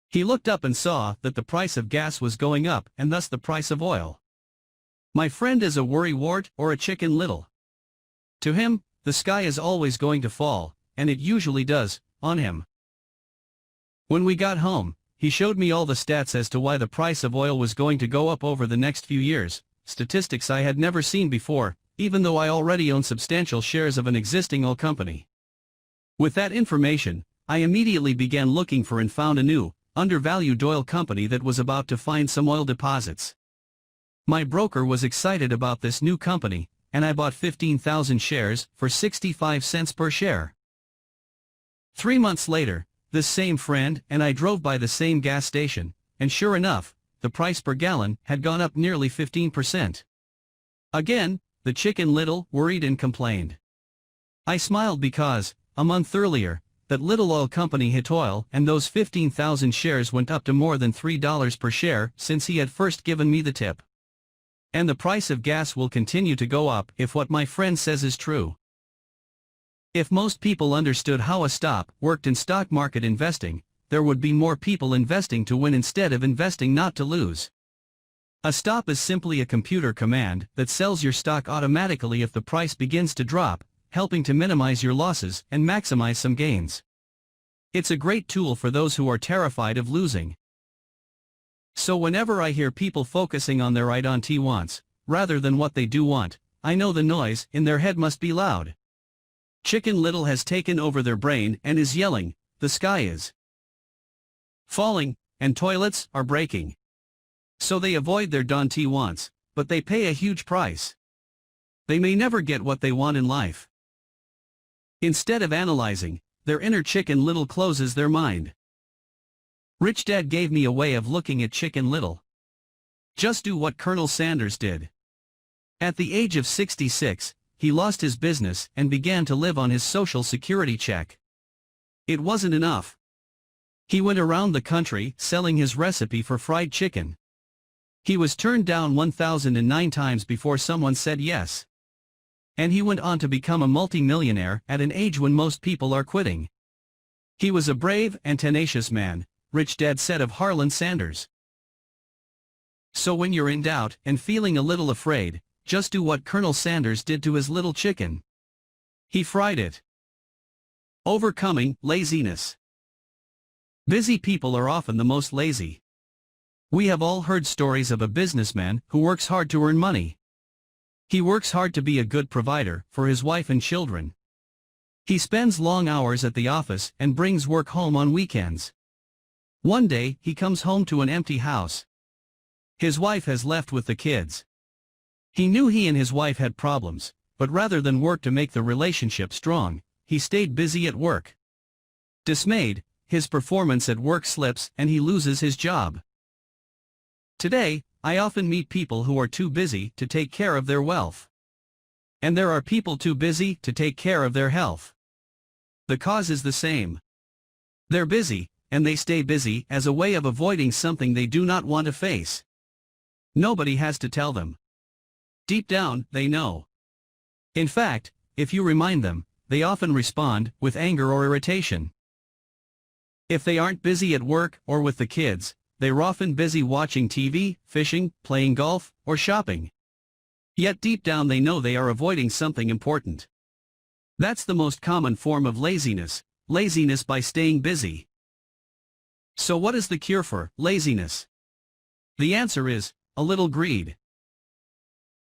He looked up and saw that the price of gas was going up and thus the price of oil. My friend is a worrywart or a chicken little. To him, the sky is always going to fall, and it usually does, on him. When we got home, he showed me all the stats as to why the price of oil was going to go up over the next few years, statistics I had never seen before, even though I already own substantial shares of an existing oil company. With that information, I immediately began looking for and found a new, undervalued oil company that was about to find some oil deposits. My broker was excited about this new company, and I bought 15,000 shares for 65 cents per share. 3 months later, this same friend and I drove by the same gas station, and sure enough, the price per gallon had gone up nearly 15%. Again, the chicken little worried and complained. I smiled because, a month earlier, that little oil company hit oil and those 15,000 shares went up to more than $3 per share since he had first given me the tip. And the price of gas will continue to go up if what my friend says is true. If most people understood how a stop worked in stock market investing, there would be more people investing to win instead of investing not to lose. A stop is simply a computer command that sells your stock automatically if the price begins to drop, helping to minimize your losses and maximize some gains. It's a great tool for those who are terrified of losing. So whenever I hear people focusing on their "I don't wants," rather than what they do want, I know the noise in their head must be loud. Chicken Little has taken over their brain and is yelling, "The sky is falling, and toilets are breaking." So they avoid their "don't wants," but they pay a huge price. They may never get what they want in life. Instead of analyzing, their inner Chicken Little closes their mind. Rich Dad gave me a way of looking at Chicken Little. Just do what Colonel Sanders did. At the age of 66, he lost his business and began to live on his social security check. It wasn't enough. He went around the country selling his recipe for fried chicken. He was turned down 1,009 times before someone said yes. And he went on to become a multi-millionaire at an age when most people are quitting. He was a brave and tenacious man, Rich Dad said of Harlan Sanders. So when you're in doubt and feeling a little afraid, just do what Colonel Sanders did to his little chicken. He fried it. Overcoming laziness. Busy people are often the most lazy. We have all heard stories of a businessman who works hard to earn money. He works hard to be a good provider for his wife and children. He spends long hours at the office and brings work home on weekends. One day, he comes home to an empty house. His wife has left with the kids. He knew he and his wife had problems, but rather than work to make the relationship strong, he stayed busy at work. Dismayed, his performance at work slips and he loses his job. Today, I often meet people who are too busy to take care of their wealth. And there are people too busy to take care of their health. The cause is the same. They're busy, and they stay busy as a way of avoiding something they do not want to face. Nobody has to tell them. Deep down, they know. In fact, if you remind them, they often respond with anger or irritation. If they aren't busy at work or with the kids, they're often busy watching TV, fishing, playing golf, or shopping. Yet deep down they know they are avoiding something important. That's the most common form of laziness by staying busy. So what is the cure for laziness? The answer is, a little greed.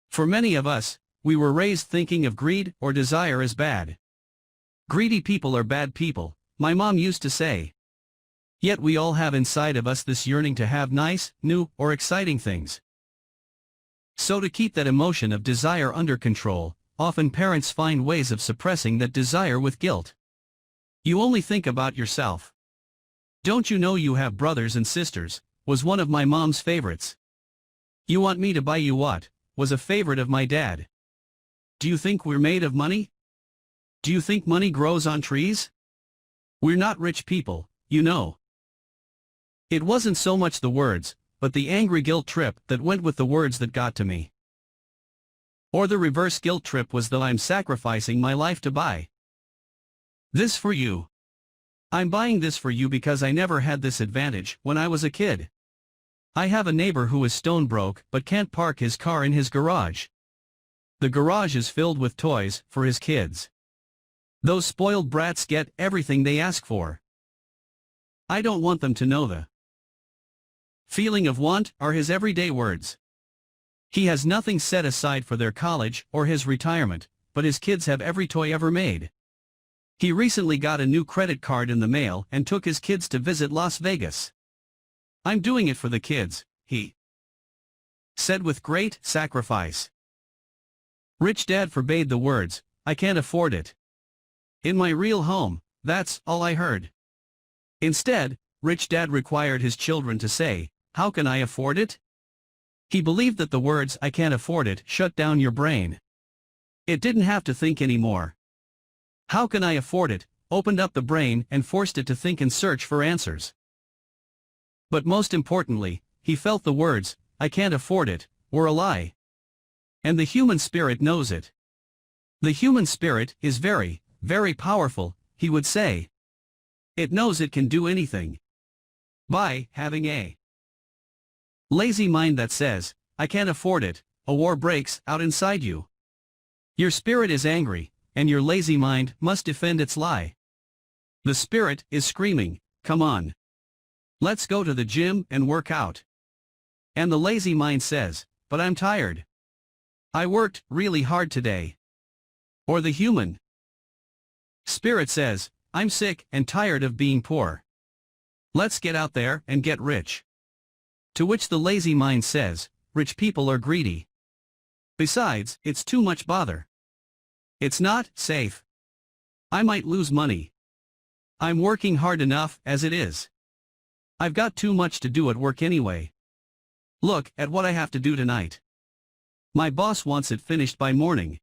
For many of us, we were raised thinking of greed or desire as bad. Greedy people are bad people, my mom used to say. Yet we all have inside of us this yearning to have nice, new, or exciting things. So to keep that emotion of desire under control, often parents find ways of suppressing that desire with guilt. You only think about yourself. Don't you know you have brothers and sisters, was one of my mom's favorites. You want me to buy you what, was a favorite of my dad. Do you think we're made of money? Do you think money grows on trees? We're not rich people, you know. It wasn't so much the words, but the angry guilt trip that went with the words that got to me. Or the reverse guilt trip was that I'm sacrificing my life to buy this for you. I'm buying this for you because I never had this advantage when I was a kid. I have a neighbor who is stone broke but can't park his car in his garage. The garage is filled with toys for his kids. Those spoiled brats get everything they ask for. I don't want them to know the feeling of want are his everyday words. He has nothing set aside for their college or his retirement, but his kids have every toy ever made. He recently got a new credit card in the mail and took his kids to visit Las Vegas. I'm doing it for the kids, he said with great sacrifice. Rich Dad forbade the words, I can't afford it. In my real home, that's all I heard. Instead, Rich Dad required his children to say, how can I afford it? He believed that the words I can't afford it shut down your brain. It didn't have to think anymore. How can I afford it opened up the brain and forced it to think and search for answers. But most importantly, he felt the words, I can't afford it, were a lie. And the human spirit knows it. The human spirit is very, very powerful, he would say. It knows it can do anything. By having a lazy mind that says, I can't afford it, a war breaks out inside you. Your spirit is angry, and your lazy mind must defend its lie. The spirit is screaming, come on. Let's go to the gym and work out. And the lazy mind says, but I'm tired. I worked really hard today. Or the human spirit says, I'm sick and tired of being poor. Let's get out there and get rich. To which the lazy mind says, rich people are greedy. Besides, it's too much bother. It's not safe. I might lose money. I'm working hard enough as it is. I've got too much to do at work anyway. Look at what I have to do tonight. My boss wants it finished by morning.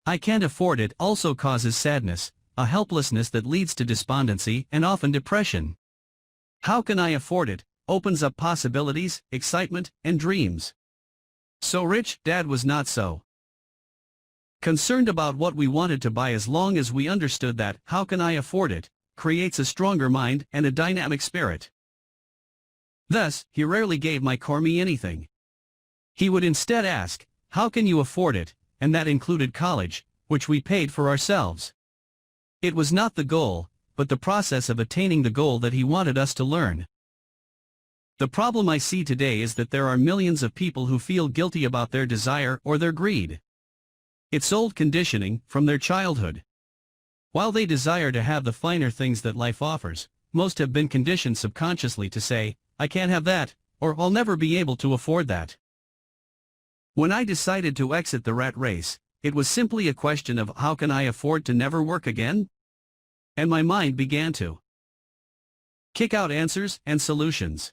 "I can't afford it" also causes sadness, a helplessness that leads to despondency and often depression. "How can I afford it" opens up possibilities, excitement, and dreams. So Rich Dad was not so concerned about what we wanted to buy as long as we understood that "how can I afford it" creates a stronger mind and a dynamic spirit. Thus, he rarely gave my Cormy anything. He would instead ask, "How can you afford it?" and that included college, which we paid for ourselves. It was not the goal, but the process of attaining the goal that he wanted us to learn. The problem I see today is that there are millions of people who feel guilty about their desire or their greed. It's old conditioning, from their childhood. While they desire to have the finer things that life offers, most have been conditioned subconsciously to say, "I can't have that," or "I'll never be able to afford that." When I decided to exit the rat race, it was simply a question of how can I afford to never work again? And my mind began to kick out answers and solutions.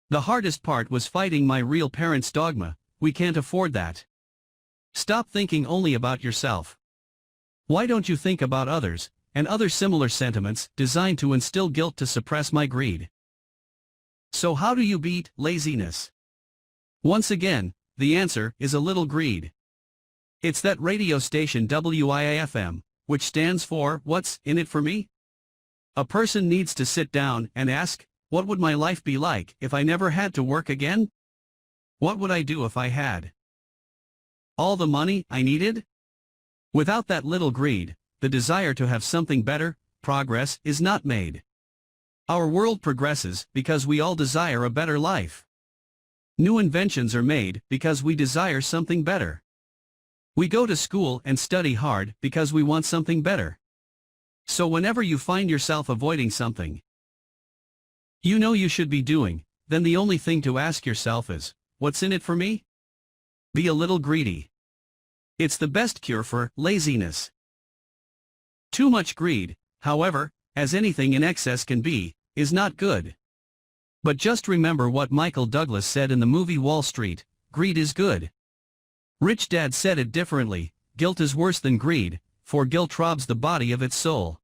The hardest part was fighting my real parents' dogma, "We can't afford that." Stop thinking only about yourself. Why don't you think about others, and other similar sentiments designed to instill guilt to suppress my greed. So how do you beat laziness? Once again, the answer is a little greed. It's that radio station WIAFM, which stands for "What's in it for me?" A person needs to sit down and ask, what would my life be like if I never had to work again? What would I do if I had all the money I needed? Without that little greed, the desire to have something better, progress is not made. Our world progresses because we all desire a better life. New inventions are made because we desire something better. We go to school and study hard because we want something better. So whenever you find yourself avoiding something you know you should be doing, then the only thing to ask yourself is, what's in it for me? Be a little greedy. It's the best cure for laziness. Too much greed, however, as anything in excess can be, is not good. But just remember what Michael Douglas said in the movie Wall Street, "Greed is good." Rich Dad said it differently, "Guilt is worse than greed, for guilt robs the body of its soul."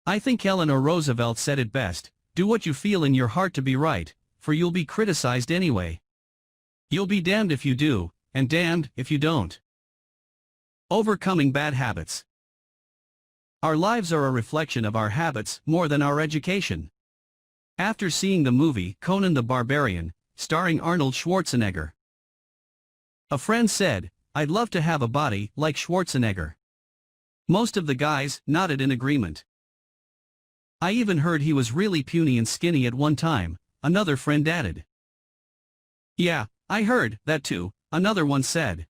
I think Eleanor Roosevelt said it best, "Do what you feel in your heart to be right, for you'll be criticized anyway. You'll be damned if you do, and damned if you don't." Overcoming bad habits. Our lives are a reflection of our habits more than our education. After seeing the movie Conan the Barbarian, starring Arnold Schwarzenegger, a friend said, "I'd love to have a body like Schwarzenegger." Most of the guys nodded in agreement. "I even heard he was really puny and skinny at one time," another friend added. "Yeah, I heard that too," another one said.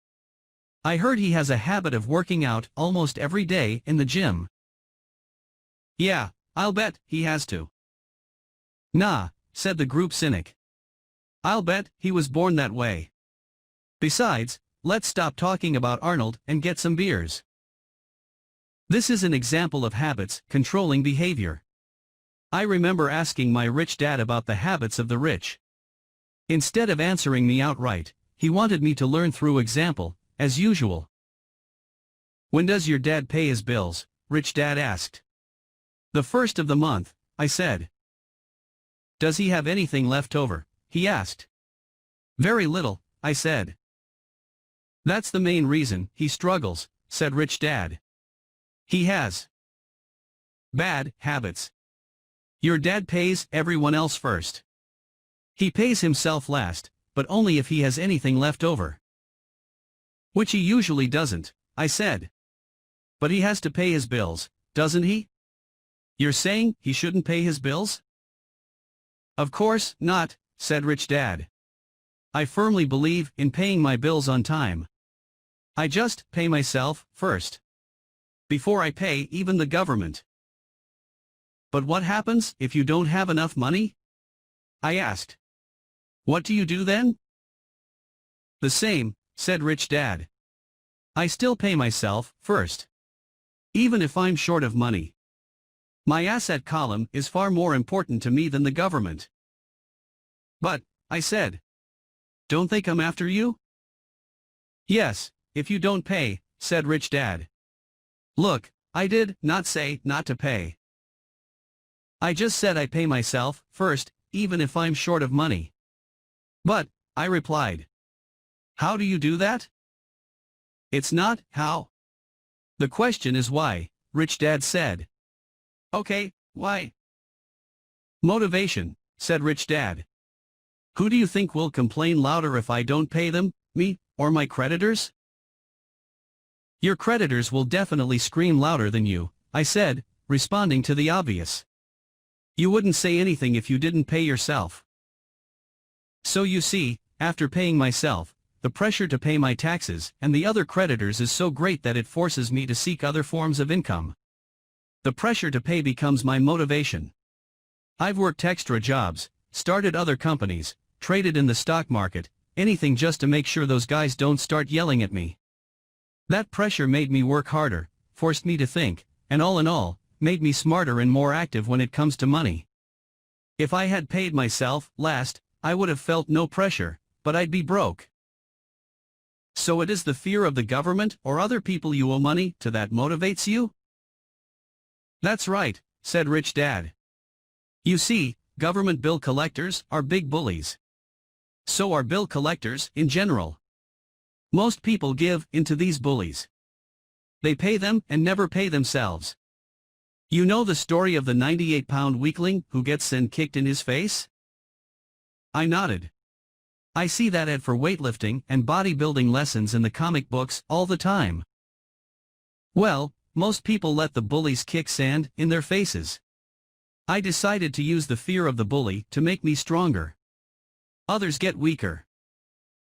"I heard he has a habit of working out almost every day in the gym." "Yeah, I'll bet he has to." "Nah," said the group cynic. "I'll bet he was born that way. Besides, let's stop talking about Arnold and get some beers." This is an example of habits controlling behavior. I remember asking my rich dad about the habits of the rich. Instead of answering me outright, he wanted me to learn through example, as usual. "When does your dad pay his bills?" Rich Dad asked. "The first of the month," I said. "Does he have anything left over?" he asked. "Very little," I said. "That's the main reason he struggles," said Rich Dad. "He has bad habits. Your dad pays everyone else first. He pays himself last, but only if he has anything left over." "Which he usually doesn't," I said. "But he has to pay his bills, doesn't he?" "You're saying he shouldn't pay his bills?" "Of course not," said Rich Dad. "I firmly believe in paying my bills on time. I just pay myself first, before I pay even the government." "But what happens if you don't have enough money?" I asked. "What do you do then?" "The same," said Rich Dad. "I still pay myself first, even if I'm short of money. My asset column is far more important to me than the government." "But," I said, "don't they come after you?" "Yes, if you don't pay, said Rich Dad. Look, I did not say not to pay. I just said I pay myself first, even if I'm short of money. But, I replied. How do you do that? It's not how. The question is why, Rich Dad said. Okay, why? Motivation, said Rich Dad. Who do you think will complain louder if I don't pay them, me, or my creditors? Your creditors will definitely scream louder than you, I said, responding to the obvious. You wouldn't say anything if you didn't pay yourself. So you see, after paying myself, the pressure to pay my taxes and the other creditors is so great that it forces me to seek other forms of income. The pressure to pay becomes my motivation. I've worked extra jobs, started other companies, traded in the stock market, anything just to make sure those guys don't start yelling at me. That pressure made me work harder, forced me to think, and all in all, made me smarter and more active when it comes to money. If I had paid myself last, I would have felt no pressure, but I'd be broke. So it is the fear of the government or other people you owe money to that motivates you? That's right, said Rich Dad. You see, government bill collectors are big bullies. So are bill collectors in general. Most people give into these bullies. They pay them and never pay themselves. You know the story of the 98-pound weakling who gets sand kicked in his face? I nodded. I see that ad for weightlifting and bodybuilding lessons in the comic books all the time. Well, most people let the bullies kick sand in their faces. I decided to use the fear of the bully to make me stronger. Others get weaker.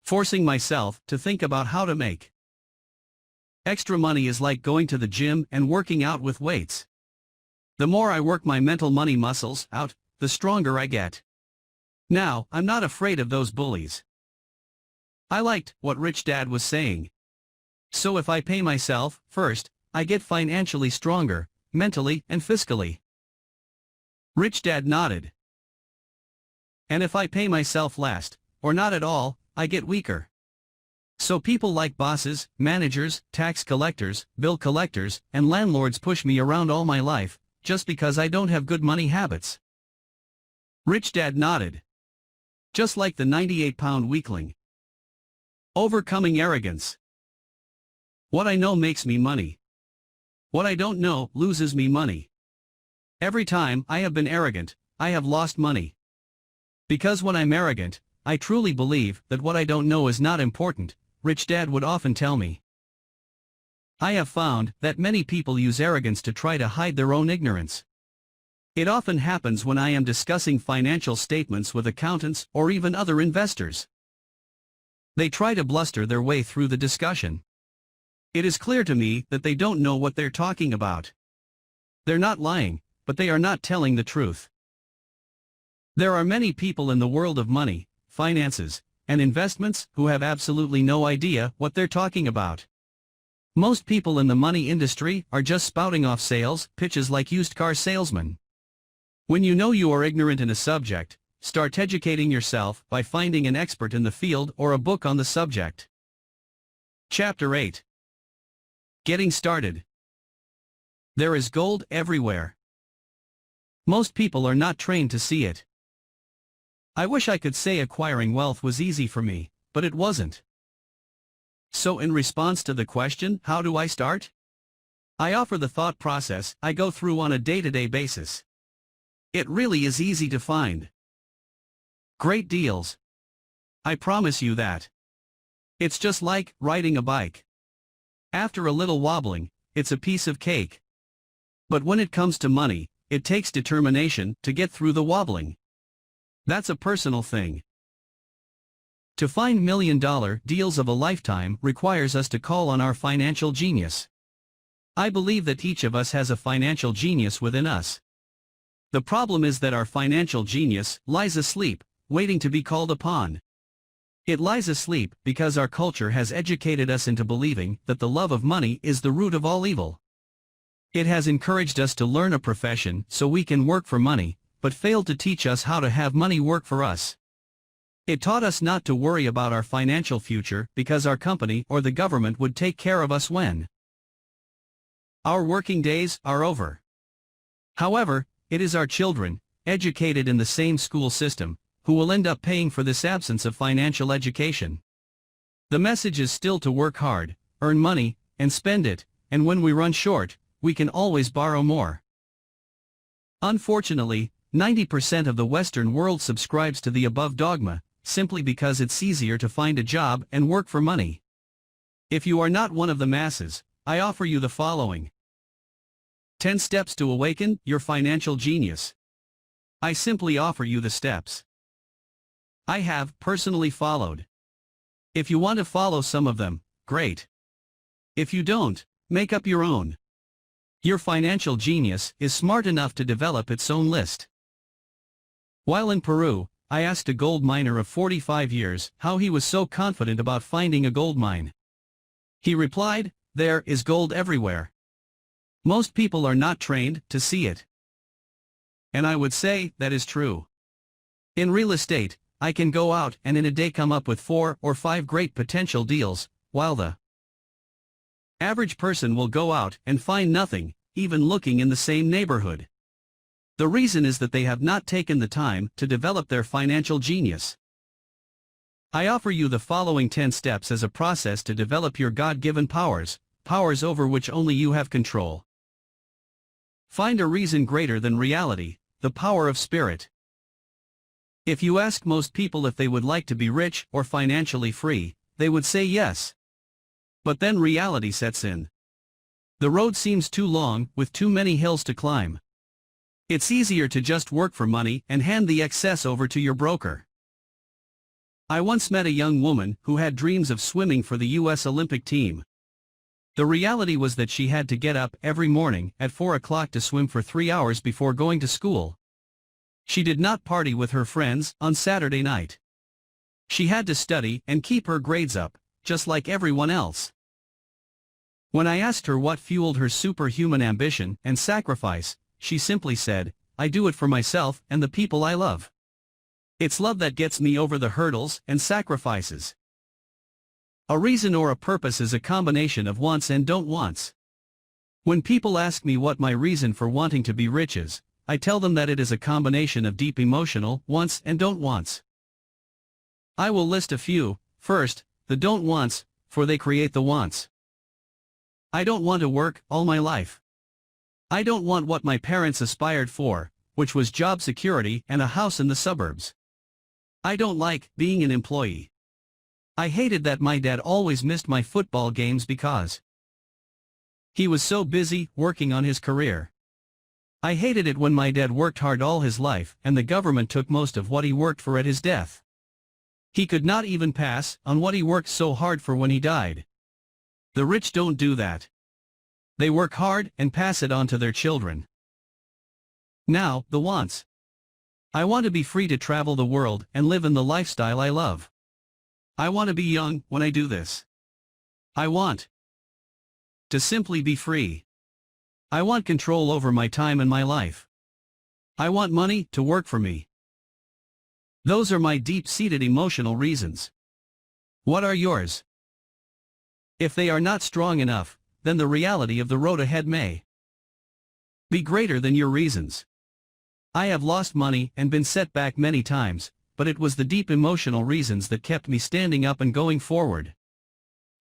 Forcing myself to think about how to make extra money is like going to the gym and working out with weights. The more I work my mental money muscles out, the stronger I get. Now, I'm not afraid of those bullies. I liked what Rich Dad was saying. So if I pay myself first, I get financially stronger, mentally and fiscally. Rich Dad nodded. And if I pay myself last, or not at all, I get weaker. So people like bosses, managers, tax collectors, bill collectors, and landlords push me around all my life, just because I don't have good money habits. Rich Dad nodded. Just like the 98-pound weakling. Overcoming arrogance. What I know makes me money. What I don't know loses me money. Every time I have been arrogant, I have lost money. Because when I'm arrogant, I truly believe that what I don't know is not important, Rich Dad would often tell me. I have found that many people use arrogance to try to hide their own ignorance. It often happens when I am discussing financial statements with accountants or even other investors. They try to bluster their way through the discussion. It is clear to me that they don't know what they're talking about. They're not lying, but they are not telling the truth. There are many people in the world of money, finances, and investments who have absolutely no idea what they're talking about. Most people in the money industry are just spouting off sales pitches like used car salesmen. When you know you are ignorant in a subject, start educating yourself by finding an expert in the field or a book on the subject. Chapter 8. Getting started. There is gold everywhere. Most people are not trained to see it. I wish I could say acquiring wealth was easy for me, but it wasn't. So in response to the question, how do I start? I offer the thought process I go through on a day-to-day basis. It really is easy to find great deals. I promise you that. It's just like riding a bike. After a little wobbling, it's a piece of cake. But when it comes to money, it takes determination to get through the wobbling. That's a personal thing. To find million-dollar deals of a lifetime requires us to call on our financial genius. I believe that each of us has a financial genius within us. The problem is that our financial genius lies asleep, waiting to be called upon. It lies asleep because our culture has educated us into believing that the love of money is the root of all evil. It has encouraged us to learn a profession so we can work for money, but failed to teach us how to have money work for us. It taught us not to worry about our financial future because our company or the government would take care of us when our working days are over. However, it is our children, educated in the same school system, who will end up paying for this absence of financial education. The message is still to work hard, earn money, and spend it, and when we run short, we can always borrow more. Unfortunately, 90% of the Western world subscribes to the above dogma, simply because it's easier to find a job and work for money. If you are not one of the masses, I offer you the following 10 steps to awaken your financial genius. I simply offer you the steps I have personally followed. If you want to follow some of them, great. If you don't, make up your own. Your financial genius is smart enough to develop its own list. While in Peru, I asked a gold miner of 45 years how he was so confident about finding a gold mine. He replied, "There is gold everywhere. Most people are not trained to see it." And I would say that is true. In real estate, I can go out and in a day come up with 4 or 5 great potential deals, while the average person will go out and find nothing, even looking in the same neighborhood. The reason is that they have not taken the time to develop their financial genius. I offer you the following 10 steps as a process to develop your God-given powers, powers over which only you have control. Find a reason greater than reality, the power of spirit. If you ask most people if they would like to be rich or financially free, they would say yes. But then reality sets in. The road seems too long, with too many hills to climb. It's easier to just work for money and hand the excess over to your broker. I once met a young woman who had dreams of swimming for the U.S. Olympic team. The reality was that she had to get up every morning at 4 o'clock to swim for 3 hours before going to school. She did not party with her friends on Saturday night. She had to study and keep her grades up, just like everyone else. When I asked her what fueled her superhuman ambition and sacrifice, she simply said, "I do it for myself and the people I love. It's love that gets me over the hurdles and sacrifices." A reason or a purpose is a combination of wants and don't wants. When people ask me what my reason for wanting to be rich is, I tell them that it is a combination of deep emotional wants and don't wants. I will list a few. First, the don't wants, for they create the wants. I don't want to work all my life. I don't want what my parents aspired for, which was job security and a house in the suburbs. I don't like being an employee. I hated that my dad always missed my football games because he was so busy working on his career. I hated it when my dad worked hard all his life and the government took most of what he worked for at his death. He could not even pass on what he worked so hard for when he died. The rich don't do that. They work hard and pass it on to their children. Now, the wants. I want to be free to travel the world and live in the lifestyle I love. I want to be young when I do this. I want to simply be free. I want control over my time and my life. I want money to work for me. Those are my deep-seated emotional reasons. What are yours? If they are not strong enough, then the reality of the road ahead may be greater than your reasons. I have lost money and been set back many times, but it was the deep emotional reasons that kept me standing up and going forward.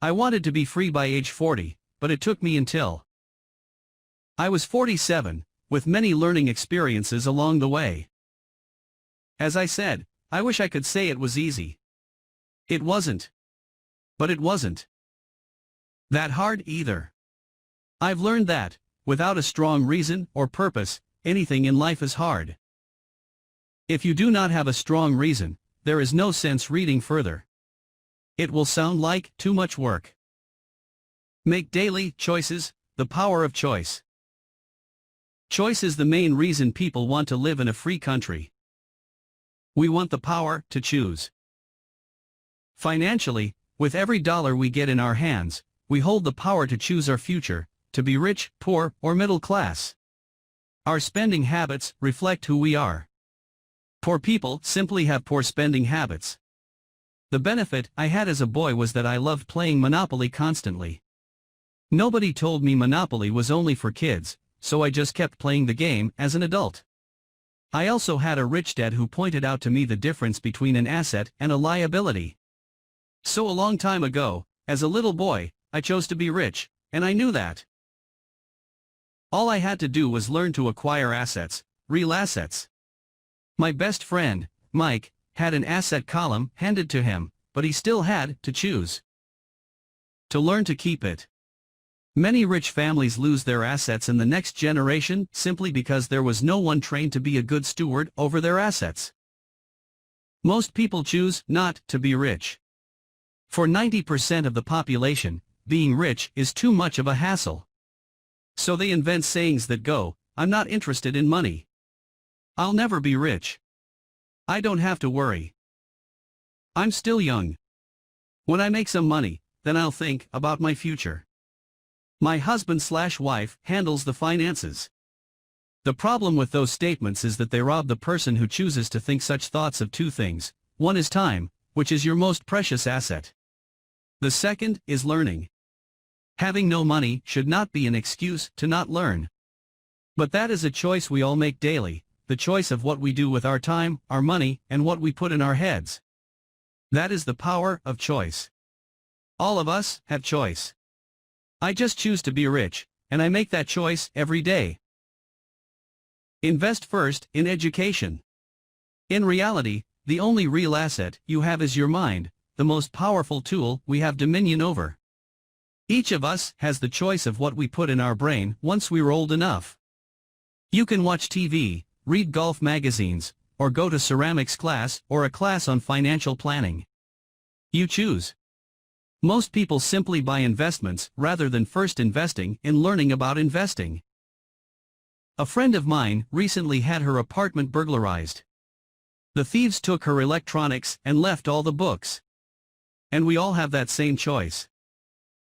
I wanted to be free by age 40, but it took me until I was 47, with many learning experiences along the way. As I said, I wish I could say it was easy. It wasn't. But it wasn't that hard either. I've learned that, without a strong reason or purpose, anything in life is hard. If you do not have a strong reason, there is no sense reading further. It will sound like too much work. Make daily choices, the power of choice. Choice is the main reason people want to live in a free country. We want the power to choose. Financially, with every dollar we get in our hands, we hold the power to choose our future, to be rich, poor, or middle class. Our spending habits reflect who we are. Poor people simply have poor spending habits. The benefit I had as a boy was that I loved playing Monopoly constantly. Nobody told me Monopoly was only for kids, so I just kept playing the game as an adult. I also had a rich dad who pointed out to me the difference between an asset and a liability. So a long time ago, as a little boy, I chose to be rich, and I knew that. All I had to do was learn to acquire assets, real assets. My best friend, Mike, had an asset column handed to him, but he still had to choose to learn to keep it. Many rich families lose their assets in the next generation simply because there was no one trained to be a good steward over their assets. Most people choose not to be rich. For 90% of the population, being rich is too much of a hassle. So they invent sayings that go, "I'm not interested in money. I'll never be rich. I don't have to worry. I'm still young. When I make some money, then I'll think about my future. My husband/wife handles the finances." The problem with those statements is that they rob the person who chooses to think such thoughts of two things. One is time, which is your most precious asset. The second is learning. Having no money should not be an excuse to not learn. But that is a choice we all make daily, the choice of what we do with our time, our money, and what we put in our heads. That is the power of choice. All of us have choice. I just choose to be rich, and I make that choice every day. Invest first in education. In reality, the only real asset you have is your mind, the most powerful tool we have dominion over. Each of us has the choice of what we put in our brain once we're old enough. You can watch TV, read golf magazines, or go to ceramics class or a class on financial planning. You choose. Most people simply buy investments rather than first investing in learning about investing. A friend of mine recently had her apartment burglarized. The thieves took her electronics and left all the books. And we all have that same choice.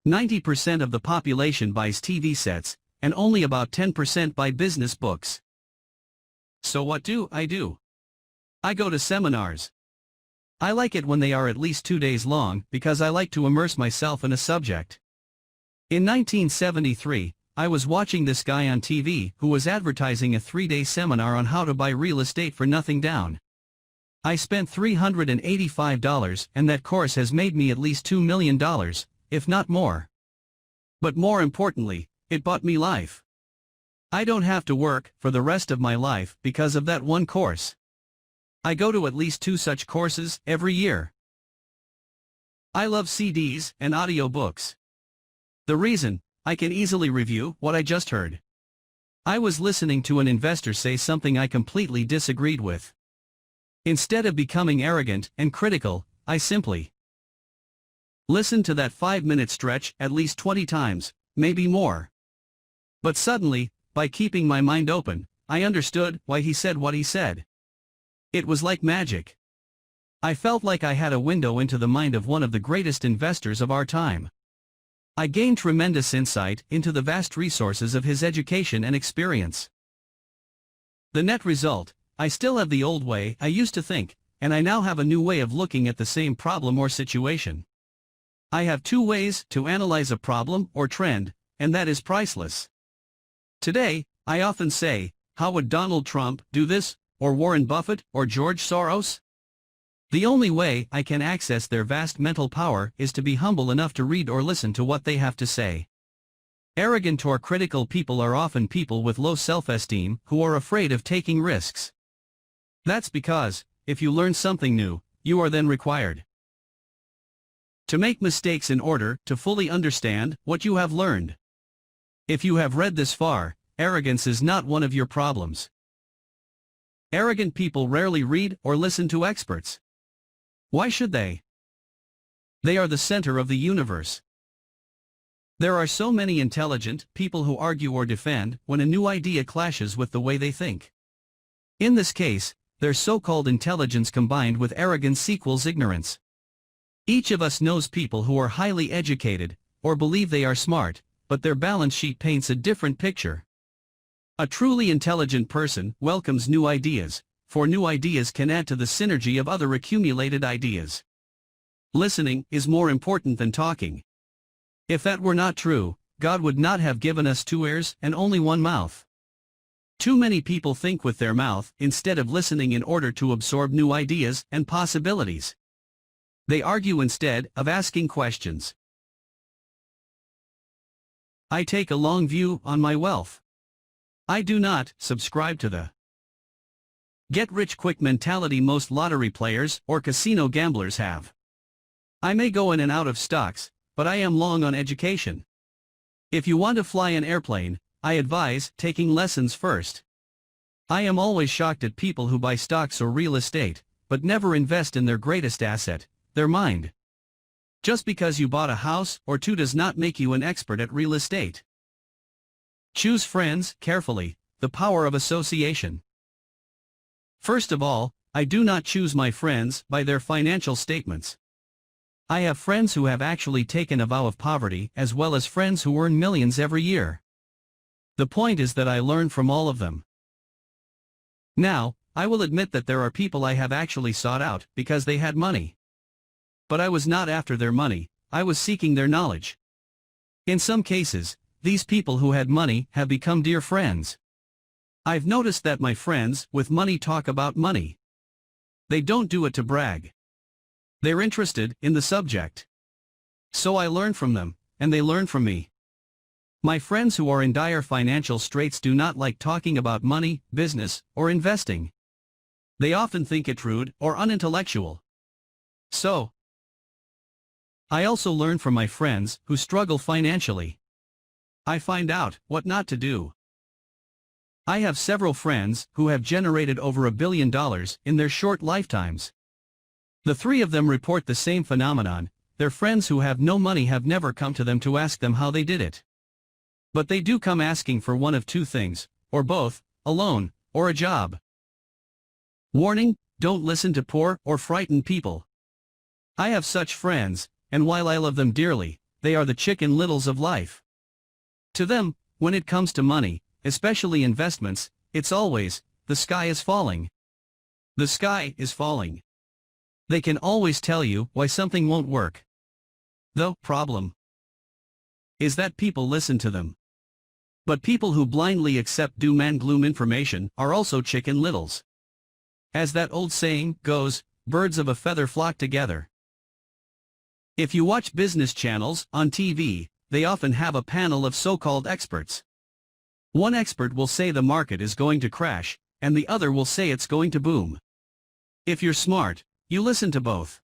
90% of the population buys TV sets, and only about 10% buy business books. So what do? I go to seminars. I like it when they are at least 2 days long because I like to immerse myself in a subject. In 1973, I was watching this guy on TV who was advertising a 3-day seminar on how to buy real estate for nothing down. I spent $385 and that course has made me at least $2 million, if not more. But more importantly, it bought me life. I don't have to work for the rest of my life because of that one course. I go to at least 2 such courses every year. I love CDs and audiobooks. The reason, I can easily review what I just heard. I was listening to an investor say something I completely disagreed with. Instead of becoming arrogant and critical, I simply listened to that 5-minute stretch at least 20 times, maybe more. But suddenly, by keeping my mind open, I understood why he said what he said. It was like magic. I felt like I had a window into the mind of one of the greatest investors of our time. I gained tremendous insight into the vast resources of his education and experience. The net result, I still have the old way I used to think, and I now have a new way of looking at the same problem or situation. I have 2 ways to analyze a problem or trend, and that is priceless. Today, I often say, how would Donald Trump do this, or Warren Buffett, or George Soros? The only way I can access their vast mental power is to be humble enough to read or listen to what they have to say. Arrogant or critical people are often people with low self-esteem who are afraid of taking risks. That's because, if you learn something new, you are then required to make mistakes in order to fully understand what you have learned. If you have read this far, arrogance is not one of your problems. Arrogant people rarely read or listen to experts. Why should they? They are the center of the universe. There are so many intelligent people who argue or defend when a new idea clashes with the way they think. In this case, their so-called intelligence combined with arrogance equals ignorance. Each of us knows people who are highly educated, or believe they are smart, but their balance sheet paints a different picture. A truly intelligent person welcomes new ideas, for new ideas can add to the synergy of other accumulated ideas. Listening is more important than talking. If that were not true, God would not have given us 2 ears and only 1 mouth. Too many people think with their mouth instead of listening in order to absorb new ideas and possibilities. They argue instead of asking questions. I take a long view on my wealth. I do not subscribe to the get-rich-quick mentality most lottery players or casino gamblers have. I may go in and out of stocks, but I am long on education. If you want to fly an airplane, I advise taking lessons first. I am always shocked at people who buy stocks or real estate, but never invest in their greatest asset, their mind. Just because you bought a house or 2 does not make you an expert at real estate. Choose friends carefully, the power of association. First of all, I do not choose my friends by their financial statements. I have friends who have actually taken a vow of poverty as well as friends who earn millions every year. The point is that I learn from all of them. Now, I will admit that there are people I have actually sought out because they had money. But I was not after their money, I was seeking their knowledge. In some cases, these people who had money have become dear friends. I've noticed that my friends with money talk about money. They don't do it to brag. They're interested in the subject. So I learn from them, and they learn from me. My friends who are in dire financial straits do not like talking about money, business, or investing. They often think it rude or unintellectual. So, I also learn from my friends who struggle financially. I find out what not to do. I have several friends who have generated over $1 billion in their short lifetimes. The 3 of them report the same phenomenon. Their friends who have no money have never come to them to ask them how they did it. But they do come asking for one of 2 things, or both, a loan, or a job. Warning, don't listen to poor or frightened people. I have such friends, and while I love them dearly, they are the Chicken Littles of life. To them, when it comes to money, especially investments, it's always, the sky is falling. The sky is falling. They can always tell you why something won't work. The problem is that people listen to them. But people who blindly accept doom and gloom information are also chicken littles. As that old saying goes, birds of a feather flock together. If you watch business channels on TV, they often have a panel of so-called experts. One expert will say the market is going to crash, and the other will say it's going to boom. If you're smart, you listen to both.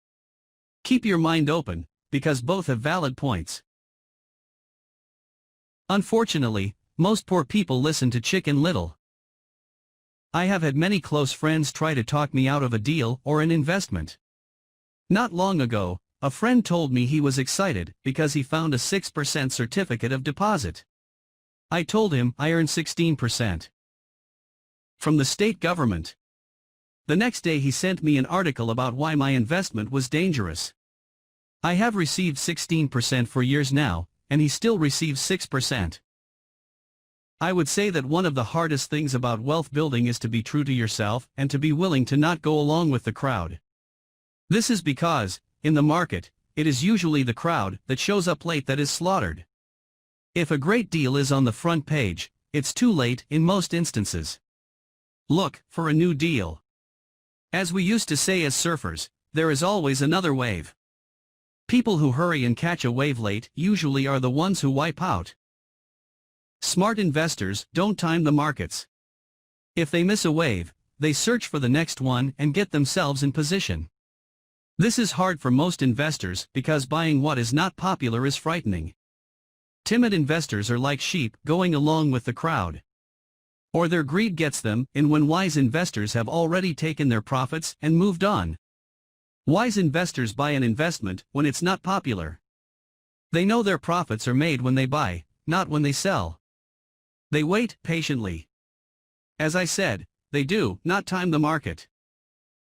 Keep your mind open, because both have valid points. Unfortunately, most poor people listen to Chicken Little. I have had many close friends try to talk me out of a deal or an investment. Not long ago, a friend told me he was excited because he found a 6% certificate of deposit. I told him I earned 16% from the state government. The next day he sent me an article about why my investment was dangerous. I have received 16% for years now, and he still receives 6%. I would say that one of the hardest things about wealth building is to be true to yourself and to be willing to not go along with the crowd. This is because, in the market, it is usually the crowd that shows up late that is slaughtered. If a great deal is on the front page, it's too late in most instances. Look for a new deal. As we used to say as surfers, there is always another wave. People who hurry and catch a wave late usually are the ones who wipe out. Smart investors don't time the markets. If they miss a wave, they search for the next one and get themselves in position. This is hard for most investors because buying what is not popular is frightening. Timid investors are like sheep going along with the crowd. Or their greed gets them in when wise investors have already taken their profits and moved on. Wise investors buy an investment when it's not popular. They know their profits are made when they buy, not when they sell. They wait patiently. As I said, they do not time the market.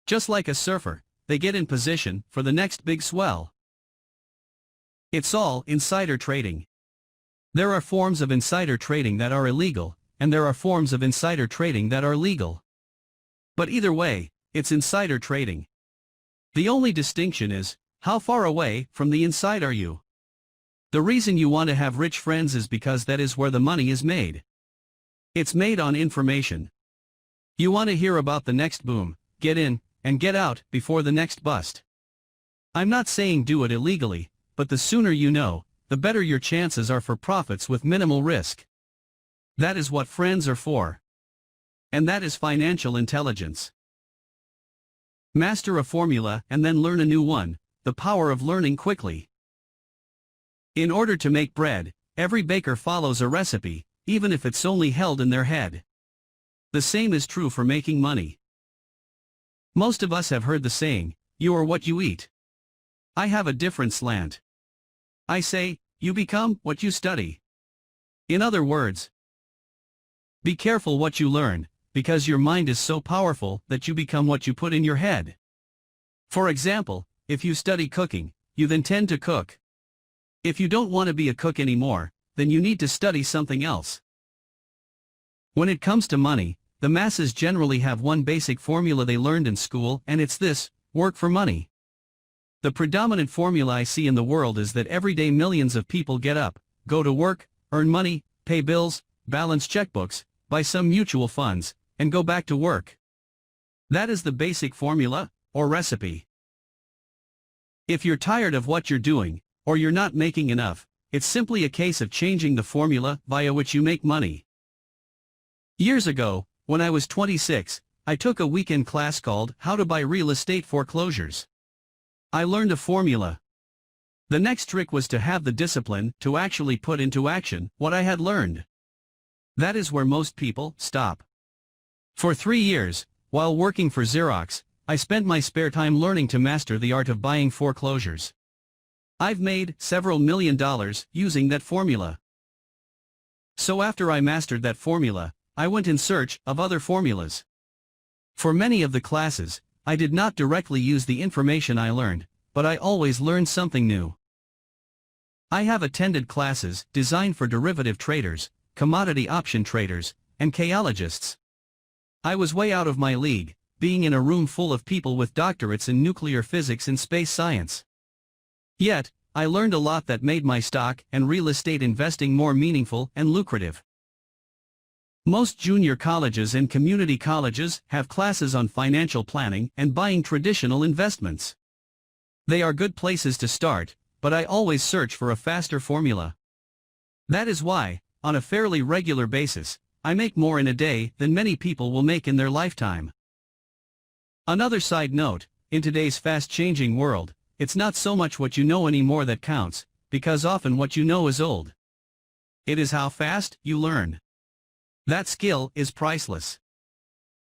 Just like a surfer, they get in position for the next big swell. It's all insider trading. There are forms of insider trading that are illegal, and there are forms of insider trading that are legal. But either way, it's insider trading. The only distinction is How far away from the inside are you? The reason you want to have rich friends is because that is where the money is made. It's made on information. You want to hear about the next boom, get in, and get out before the next bust. I'm not saying do it illegally, but the sooner you know, the better your chances are for profits with minimal risk. That is what friends are for. And that is financial intelligence. Master a formula and then learn a new one, the power of learning quickly. In order to make bread, every baker follows a recipe, even if it's only held in their head. The same is true for making money. Most of us have heard the saying, you are what you eat. I have a different slant. I say, you become what you study. In other words, be careful what you learn, because your mind is so powerful that you become what you put in your head. For example, if you study cooking, you then tend to cook. If you don't want to be a cook anymore, then you need to study something else. When it comes to money, the masses generally have one basic formula they learned in school, and it's this: work for money. The predominant formula I see in the world is that every day millions of people get up, go to work, earn money, pay bills, balance checkbooks, buy some mutual funds, and go back to work. That is the basic formula, or recipe. If you're tired of what you're doing, or you're not making enough, it's simply a case of changing the formula via which you make money. Years ago, when I was 26, I took a weekend class called How to Buy Real Estate Foreclosures. I learned a formula. The next trick was to have the discipline to actually put into action what I had learned. That is where most people stop. For 3 years, while working for Xerox, I spent my spare time learning to master the art of buying foreclosures. I've made several $1 million using that formula. So after I mastered that formula, I went in search of other formulas. For many of the classes, I did not directly use the information I learned, but I always learned something new. I have attended classes designed for derivative traders, commodity option traders, and chaologists. I was way out of my league, being in a room full of people with doctorates in nuclear physics and space science. Yet, I learned a lot that made my stock and real estate investing more meaningful and lucrative. Most junior colleges and community colleges have classes on financial planning and buying traditional investments. They are good places to start, but I always search for a faster formula. That is why, on a fairly regular basis, I make more in a day than many people will make in their lifetime. Another side note, in today's fast-changing world, it's not so much what you know anymore that counts, because often what you know is old. It is how fast you learn. That skill is priceless.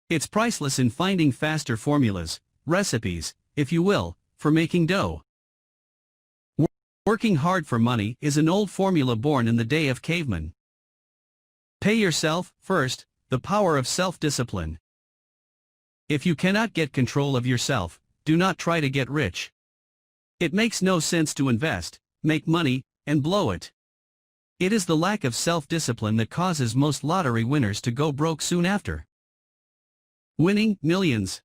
It's priceless in finding faster formulas, recipes, if you will, for making dough. Working hard for money is an old formula born in the day of cavemen. Pay yourself first, the power of self-discipline. If you cannot get control of yourself, do not try to get rich. It makes no sense to invest, make money, and blow it. It is the lack of self-discipline that causes most lottery winners to go broke soon after winning millions.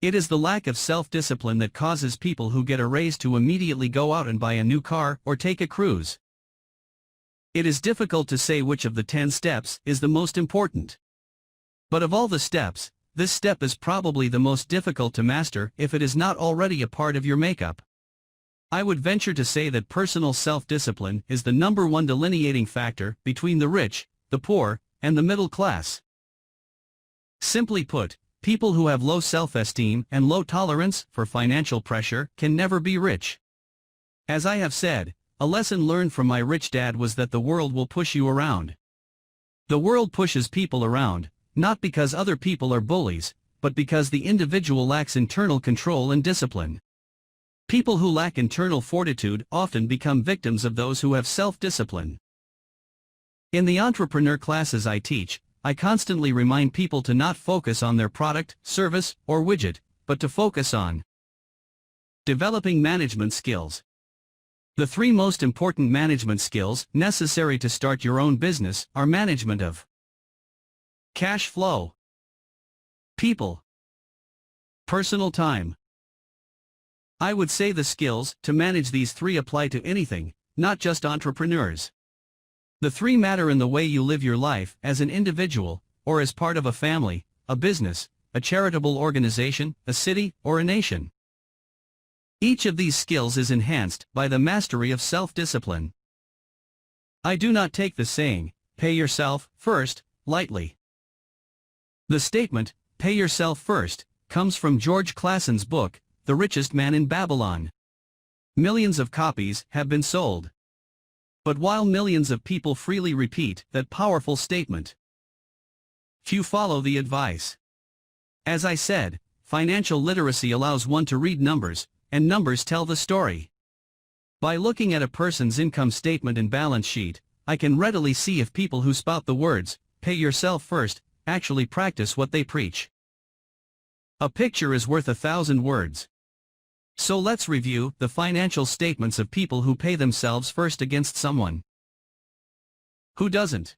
It is the lack of self-discipline that causes people who get a raise to immediately go out and buy a new car or take a cruise. It is difficult to say which of the 10 steps is the most important. But of all the steps, this step is probably the most difficult to master if it is not already a part of your makeup. I would venture to say that personal self-discipline is the #1 delineating factor between the rich, the poor, and the middle class. Simply put, people who have low self-esteem and low tolerance for financial pressure can never be rich. As I have said, a lesson learned from my rich dad was that the world will push you around. The world pushes people around, not because other people are bullies, but because the individual lacks internal control and discipline. People who lack internal fortitude often become victims of those who have self-discipline. In the entrepreneur classes I teach, I constantly remind people to not focus on their product, service, or widget, but to focus on developing management skills. The 3 most important management skills necessary to start your own business are management of cash flow, people, personal time. I would say the skills to manage these three apply to anything, not just entrepreneurs. The three matter in the way you live your life as an individual, or as part of a family, a business, a charitable organization, a city, or a nation. Each of these skills is enhanced by the mastery of self-discipline. I do not take the saying, "Pay yourself first," lightly. The statement, "Pay yourself first," comes from George Clason's book, The Richest Man in Babylon. Millions of copies have been sold. But while millions of people freely repeat that powerful statement, few follow the advice. As I said, financial literacy allows one to read numbers, and numbers tell the story. By looking at a person's income statement and balance sheet, I can readily see if people who spout the words, "Pay yourself first," actually practice what they preach. A picture is worth 1,000 words. So let's review the financial statements of people who pay themselves first against someone who doesn't.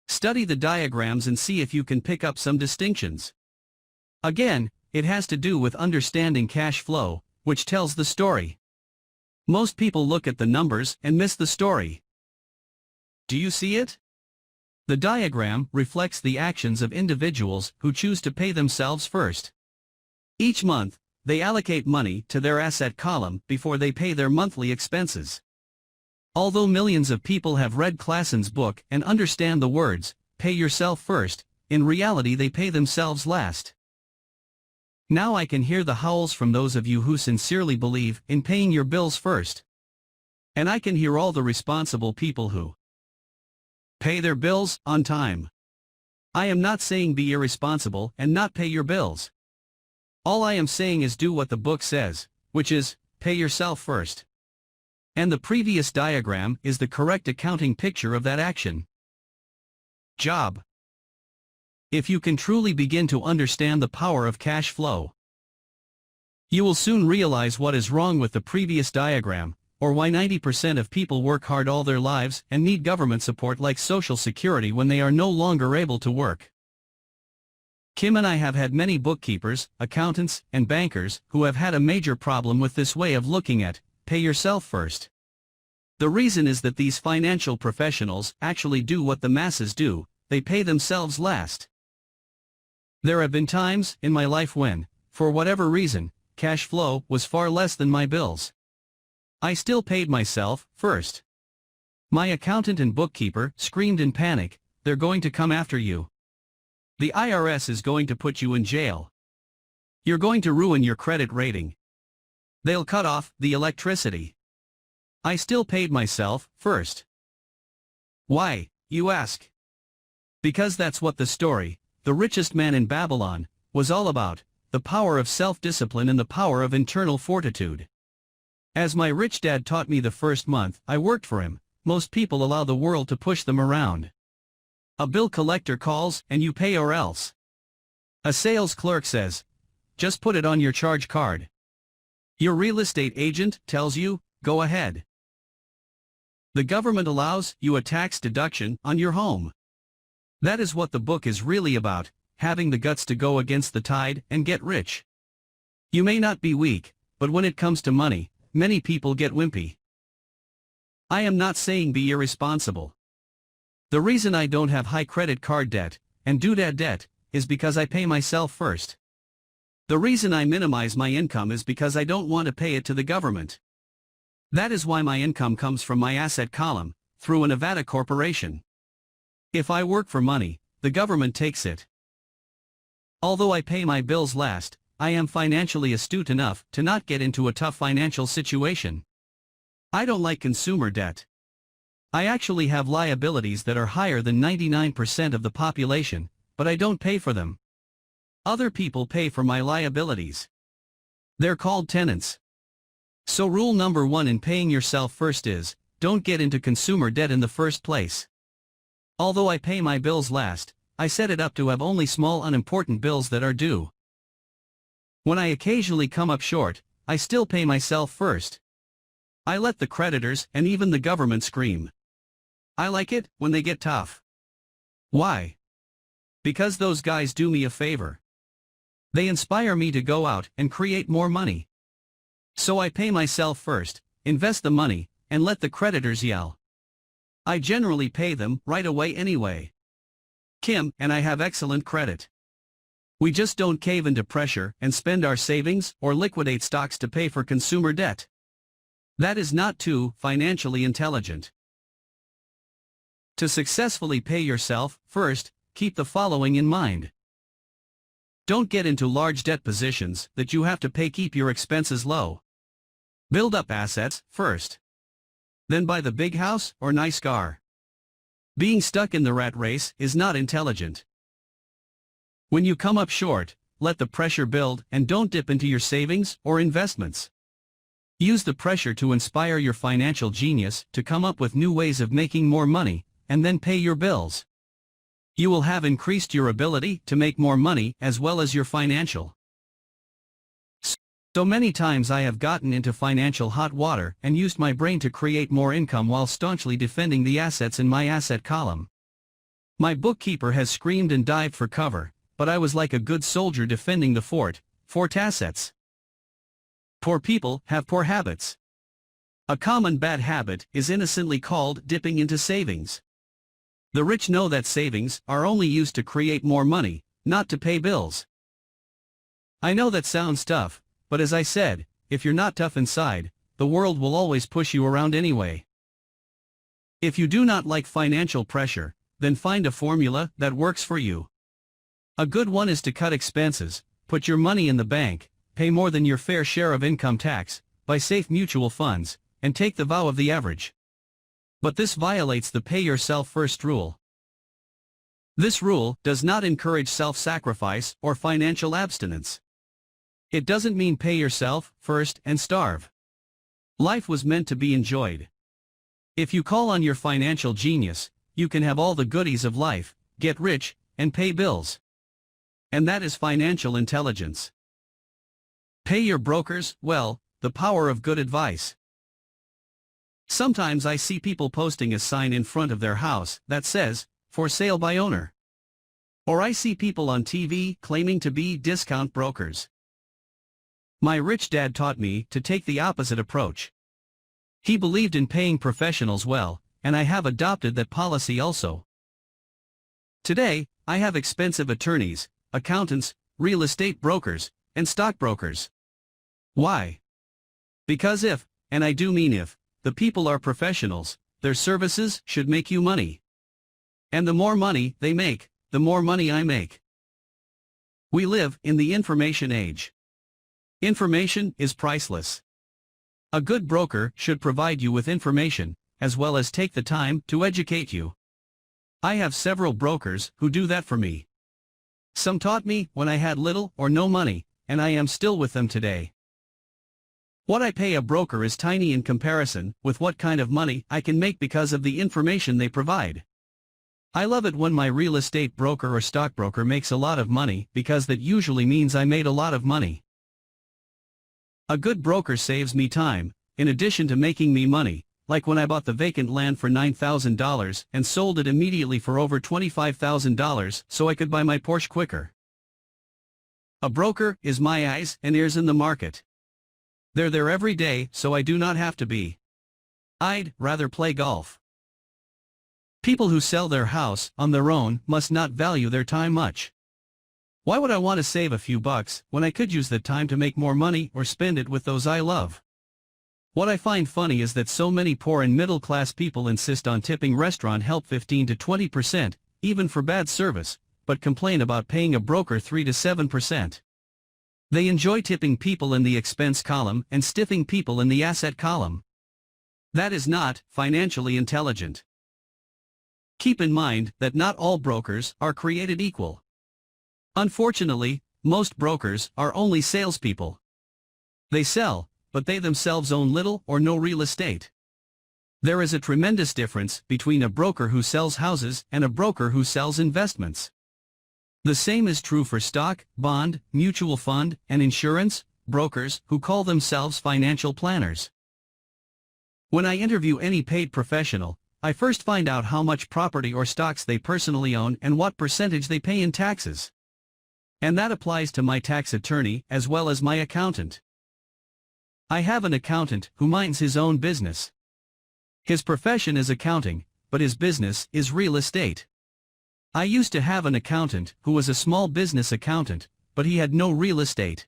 Study the diagrams and see if you can pick up some distinctions. Again, it has to do with understanding cash flow, which tells the story. Most people look at the numbers and miss the story. Do you see it? The diagram reflects the actions of individuals who choose to pay themselves first. Each month, they allocate money to their asset column before they pay their monthly expenses. Although millions of people have read Clason's book and understand the words, "Pay yourself first," in reality they pay themselves last. Now I can hear the howls from those of you who sincerely believe in paying your bills first. And I can hear all the responsible people who pay their bills on time. I am not saying be irresponsible and not pay your bills. All I am saying is do what the book says, which is, pay yourself first. And the previous diagram is the correct accounting picture of that action. Job. If you can truly begin to understand the power of cash flow, you will soon realize what is wrong with the previous diagram, or why 90% of people work hard all their lives and need government support like Social Security when they are no longer able to work. Kim and I have had many bookkeepers, accountants, and bankers who have had a major problem with this way of looking at, pay yourself first. The reason is that these financial professionals actually do what the masses do, they pay themselves last. There have been times in my life when, for whatever reason, cash flow was far less than my bills. I still paid myself first. My accountant and bookkeeper screamed in panic, "They're going to come after you. The IRS is going to put you in jail. You're going to ruin your credit rating. They'll cut off the electricity." I still paid myself first. Why, you ask? Because that's what the story, The Richest Man in Babylon, was all about, the power of self-discipline and the power of internal fortitude. As my rich dad taught me the first month I worked for him, most people allow the world to push them around. A bill collector calls and you pay or else. A sales clerk says, "Just put it on your charge card." Your real estate agent tells you, "Go ahead." The government allows you a tax deduction on your home. That is what the book is really about, having the guts to go against the tide and get rich. You may not be weak, but when it comes to money, many people get wimpy. I am not saying be irresponsible. The reason I don't have high credit card debt, and doodad debt, is because I pay myself first. The reason I minimize my income is because I don't want to pay it to the government. That is why my income comes from my asset column, through a Nevada corporation. If I work for money, the government takes it. Although I pay my bills last, I am financially astute enough to not get into a tough financial situation. I don't like consumer debt. I actually have liabilities that are higher than 99% of the population, but I don't pay for them. Other people pay for my liabilities. They're called tenants. So rule number 1 in paying yourself first is, don't get into consumer debt in the first place. Although I pay my bills last, I set it up to have only small unimportant bills that are due. When I occasionally come up short, I still pay myself first. I let the creditors and even the government scream. I like it when they get tough. Why? Because those guys do me a favor. They inspire me to go out and create more money. So I pay myself first, invest the money, and let the creditors yell. I generally pay them right away anyway. Kim and I have excellent credit. We just don't cave into pressure and spend our savings or liquidate stocks to pay for consumer debt. That is not too financially intelligent. To successfully pay yourself first, keep the following in mind. Don't get into large debt positions that you have to pay. Keep your expenses low. Build up assets first. Then buy the big house or nice car. Being stuck in the rat race is not intelligent. When you come up short, let the pressure build and don't dip into your savings or investments. Use the pressure to inspire your financial genius to come up with new ways of making more money, and then pay your bills. You will have increased your ability to make more money as well as your financial. So many times I have gotten into financial hot water and used my brain to create more income while staunchly defending the assets in my asset column. My bookkeeper has screamed and dived for cover, but I was like a good soldier defending the fort assets. Poor people have poor habits. A common bad habit is innocently called dipping into savings. The rich know that savings are only used to create more money, not to pay bills. I know that sounds tough, but as I said, if you're not tough inside, the world will always push you around anyway. If you do not like financial pressure, then find a formula that works for you. A good one is to cut expenses, put your money in the bank, pay more than your fair share of income tax, buy safe mutual funds, and take the vow of the average. But this violates the pay yourself first rule. This rule does not encourage self-sacrifice or financial abstinence. It doesn't mean pay yourself first and starve. Life was meant to be enjoyed. If you call on your financial genius, you can have all the goodies of life, get rich, and pay bills. And that is financial intelligence. Pay your brokers well, the power of good advice. Sometimes I see people posting a sign in front of their house that says, "For sale by owner." Or I see people on TV claiming to be discount brokers. My rich dad taught me to take the opposite approach. He believed in paying professionals well, and I have adopted that policy also. Today, I have expensive attorneys, accountants, real estate brokers, and stockbrokers. Why? Because if, and I do mean if, the people are professionals, their services should make you money. And the more money they make, the more money I make. We live in the information age. Information is priceless. A good broker should provide you with information, as well as take the time to educate you. I have several brokers who do that for me. Some taught me when I had little or no money, and I am still with them today. What I pay a broker is tiny in comparison with what kind of money I can make because of the information they provide. I love it when my real estate broker or stockbroker makes a lot of money because that usually means I made a lot of money. A good broker saves me time, in addition to making me money, like when I bought the vacant land for $9,000 and sold it immediately for over $25,000 so I could buy my Porsche quicker. A broker is my eyes and ears in the market. They're there every day so I do not have to be. I'd rather play golf. People who sell their house on their own must not value their time much. Why would I want to save a few bucks when I could use that time to make more money or spend it with those I love? What I find funny is that so many poor and middle-class people insist on tipping restaurant help 15 to 20%, even for bad service, but complain about paying a broker 3 to 7%. They enjoy tipping people in the expense column and stiffing people in the asset column. That is not financially intelligent. Keep in mind that not all brokers are created equal. Unfortunately, most brokers are only salespeople. They sell, but they themselves own little or no real estate. There is a tremendous difference between a broker who sells houses and a broker who sells investments. The same is true for stock, bond, mutual fund, and insurance brokers who call themselves financial planners. When I interview any paid professional, I first find out how much property or stocks they personally own and what percentage they pay in taxes. And that applies to my tax attorney as well as my accountant. I have an accountant who minds his own business. His profession is accounting, but his business is real estate. I used to have an accountant who was a small business accountant, but he had no real estate.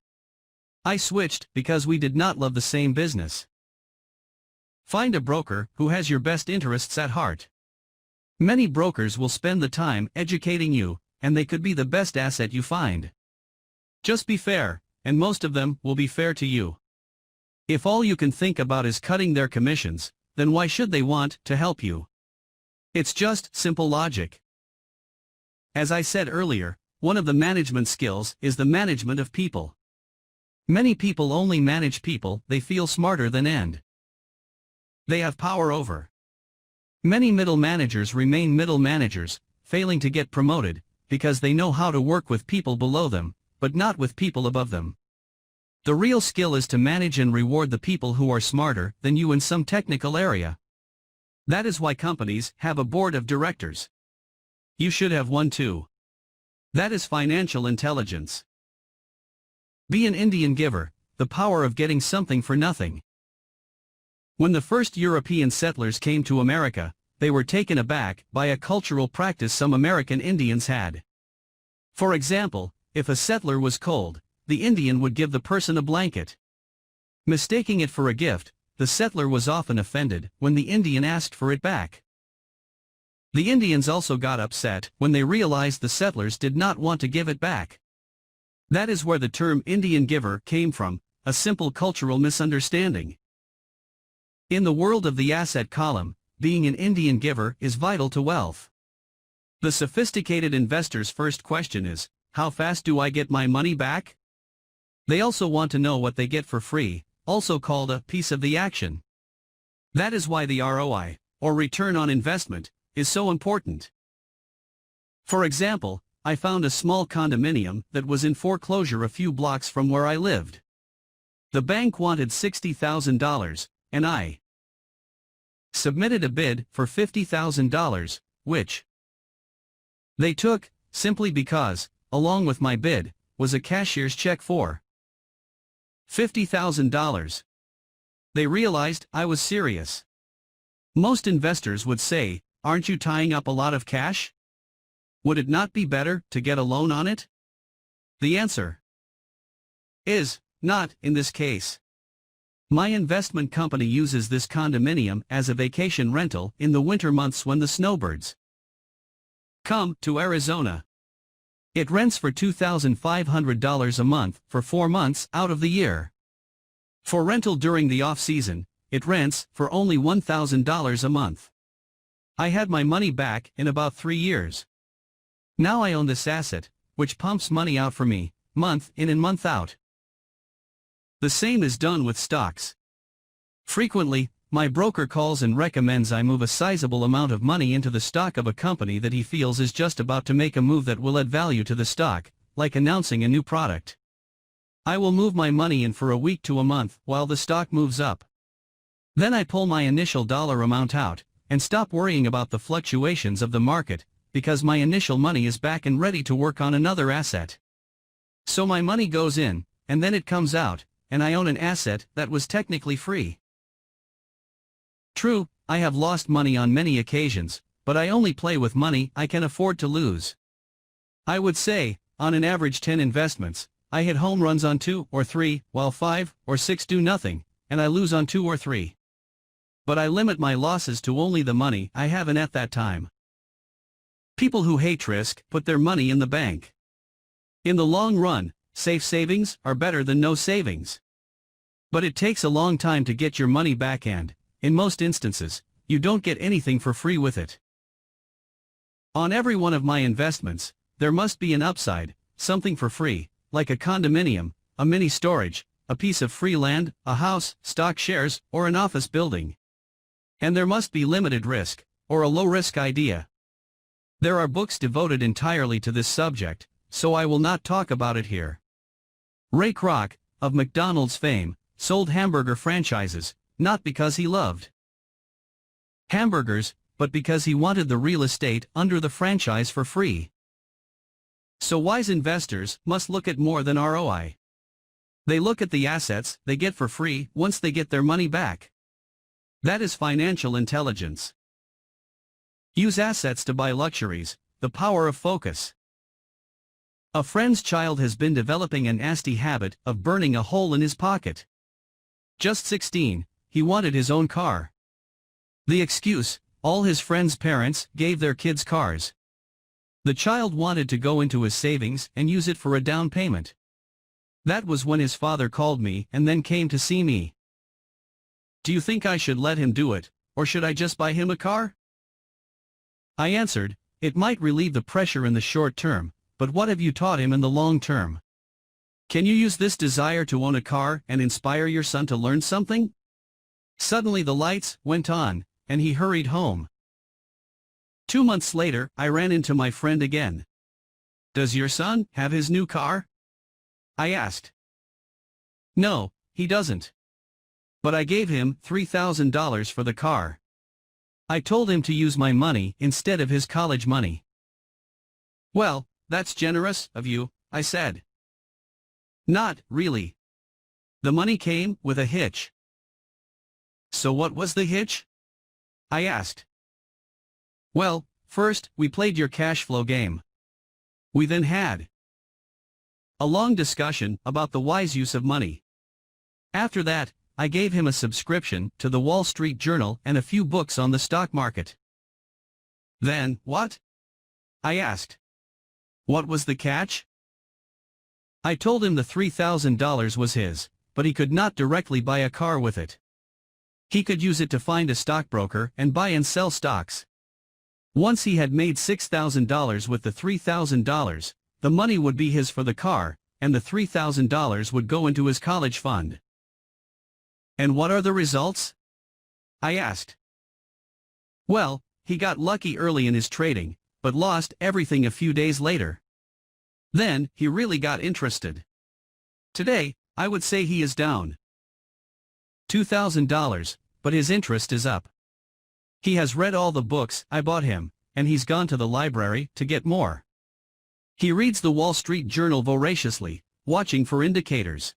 I switched because we did not love the same business. Find a broker who has your best interests at heart. Many brokers will spend the time educating you, and they could be the best asset you find. Just be fair, and most of them will be fair to you. If all you can think about is cutting their commissions, then why should they want to help you? It's just simple logic. As I said earlier, one of the management skills is the management of people. Many people only manage people they feel smarter than and they have power over. Many middle managers remain middle managers, failing to get promoted, because they know how to work with people below them, but not with people above them. The real skill is to manage and reward the people who are smarter than you in some technical area. That is why companies have a board of directors. You should have one too. That is financial intelligence. Be an Indian giver, the power of getting something for nothing. When the first European settlers came to America, they were taken aback by a cultural practice some American Indians had. For example, if a settler was cold, the Indian would give the person a blanket. Mistaking it for a gift, the settler was often offended when the Indian asked for it back. The Indians also got upset when they realized the settlers did not want to give it back. That is where the term Indian giver came from, a simple cultural misunderstanding. In the world of the asset column, being an Indian giver is vital to wealth. The sophisticated investor's first question is, how fast do I get my money back? They also want to know what they get for free, also called a piece of the action. That is why the ROI, or return on investment, is so important. For example, I found a small condominium that was in foreclosure a few blocks from where I lived. The bank wanted $60,000, and I submitted a bid for $50,000, which they took, simply because, along with my bid, was a cashier's check for $50,000. They realized I was serious. Most investors would say, aren't you tying up a lot of cash? Would it not be better to get a loan on it? The answer is, not in this case. My investment company uses this condominium as a vacation rental in the winter months when the snowbirds come to Arizona. It rents for $2,500 a month for 4 months out of the year. For rental during the off-season, it rents for only $1,000 a month. I had my money back in about 3 years. Now I own this asset, which pumps money out for me, month in and month out. The same is done with stocks. Frequently, my broker calls and recommends I move a sizable amount of money into the stock of a company that he feels is just about to make a move that will add value to the stock, like announcing a new product. I will move my money in for a week to a month while the stock moves up. Then I pull my initial dollar amount out, and stop worrying about the fluctuations of the market, because my initial money is back and ready to work on another asset. So my money goes in, and then it comes out, and I own an asset that was technically free. True, I have lost money on many occasions, but I only play with money I can afford to lose. I would say, on an average 10 investments, I hit home runs on 2 or 3, while 5 or 6 do nothing, and I lose on 2 or 3. But I limit my losses to only the money I have in at that time. People who hate risk put their money in the bank. In the long run, safe savings are better than no savings. But it takes a long time to get your money back and, in most instances, you don't get anything for free with it. On every one of my investments, there must be an upside, something for free, like a condominium, a mini storage, a piece of free land, a house, stock shares, or an office building. And there must be limited risk, or a low-risk idea. There are books devoted entirely to this subject, so I will not talk about it here. Ray Kroc, of McDonald's fame, sold hamburger franchises, not because he loved hamburgers, but because he wanted the real estate under the franchise for free. So wise investors must look at more than ROI. They look at the assets they get for free once they get their money back. That is financial intelligence. Use assets to buy luxuries, the power of focus. A friend's child has been developing an nasty habit of burning a hole in his pocket. Just 16, he wanted his own car. The excuse, all his friends' parents gave their kids cars. The child wanted to go into his savings and use it for a down payment. That was when his father called me and then came to see me. Do you think I should let him do it, or should I just buy him a car? I answered, it might relieve the pressure in the short term, but what have you taught him in the long term? Can you use this desire to own a car and inspire your son to learn something? Suddenly the lights went on, and he hurried home. 2 months later, I ran into my friend again. Does your son have his new car? I asked. No, he doesn't. But I gave him $3,000 for the car. I told him to use my money instead of his college money. Well, that's generous of you, I said. Not really. The money came with a hitch. So what was the hitch? I asked. Well, first, we played your cash flow game. We then had a long discussion about the wise use of money. After that, I gave him a subscription to the Wall Street Journal and a few books on the stock market. Then, what? I asked. What was the catch? I told him the $3,000 was his, but he could not directly buy a car with it. He could use it to find a stockbroker and buy and sell stocks. Once he had made $6,000 with the $3,000, the money would be his for the car, and the $3,000 would go into his college fund. And what are the results? I asked. Well, he got lucky early in his trading, but lost everything a few days later. Then, he really got interested. Today, I would say he is down $2,000, but his interest is up. He has read all the books I bought him, and he's gone to the library to get more. He reads the Wall Street Journal voraciously, watching for indicators.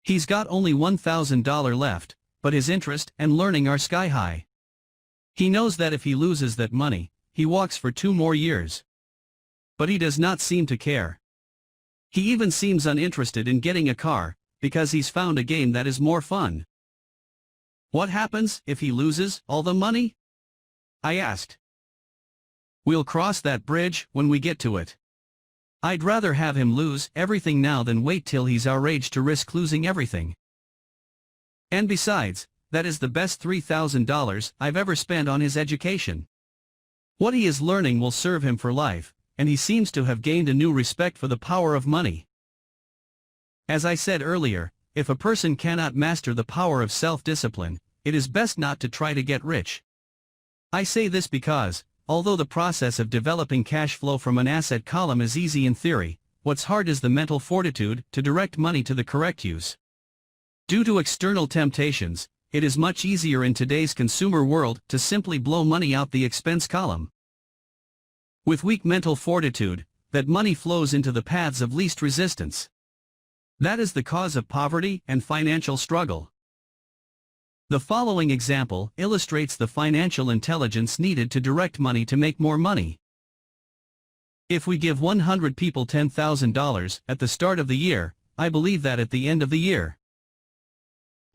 He's got only $1,000 left, but his interest and learning are sky high. He knows that if he loses that money, he walks for 2 more years. But he does not seem to care. He even seems uninterested in getting a car, because he's found a game that is more fun. What happens if he loses all the money? I asked. We'll cross that bridge when we get to it. I'd rather have him lose everything now than wait till he's our age to risk losing everything. And besides, that is the best $3,000 I've ever spent on his education. What he is learning will serve him for life, and he seems to have gained a new respect for the power of money. As I said earlier, if a person cannot master the power of self-discipline, it is best not to try to get rich. I say this because, although the process of developing cash flow from an asset column is easy in theory, what's hard is the mental fortitude to direct money to the correct use. Due to external temptations, it is much easier in today's consumer world to simply blow money out the expense column. With weak mental fortitude, that money flows into the paths of least resistance. That is the cause of poverty and financial struggle. The following example illustrates the financial intelligence needed to direct money to make more money. If we give 100 people $10,000 at the start of the year, I believe that at the end of the year,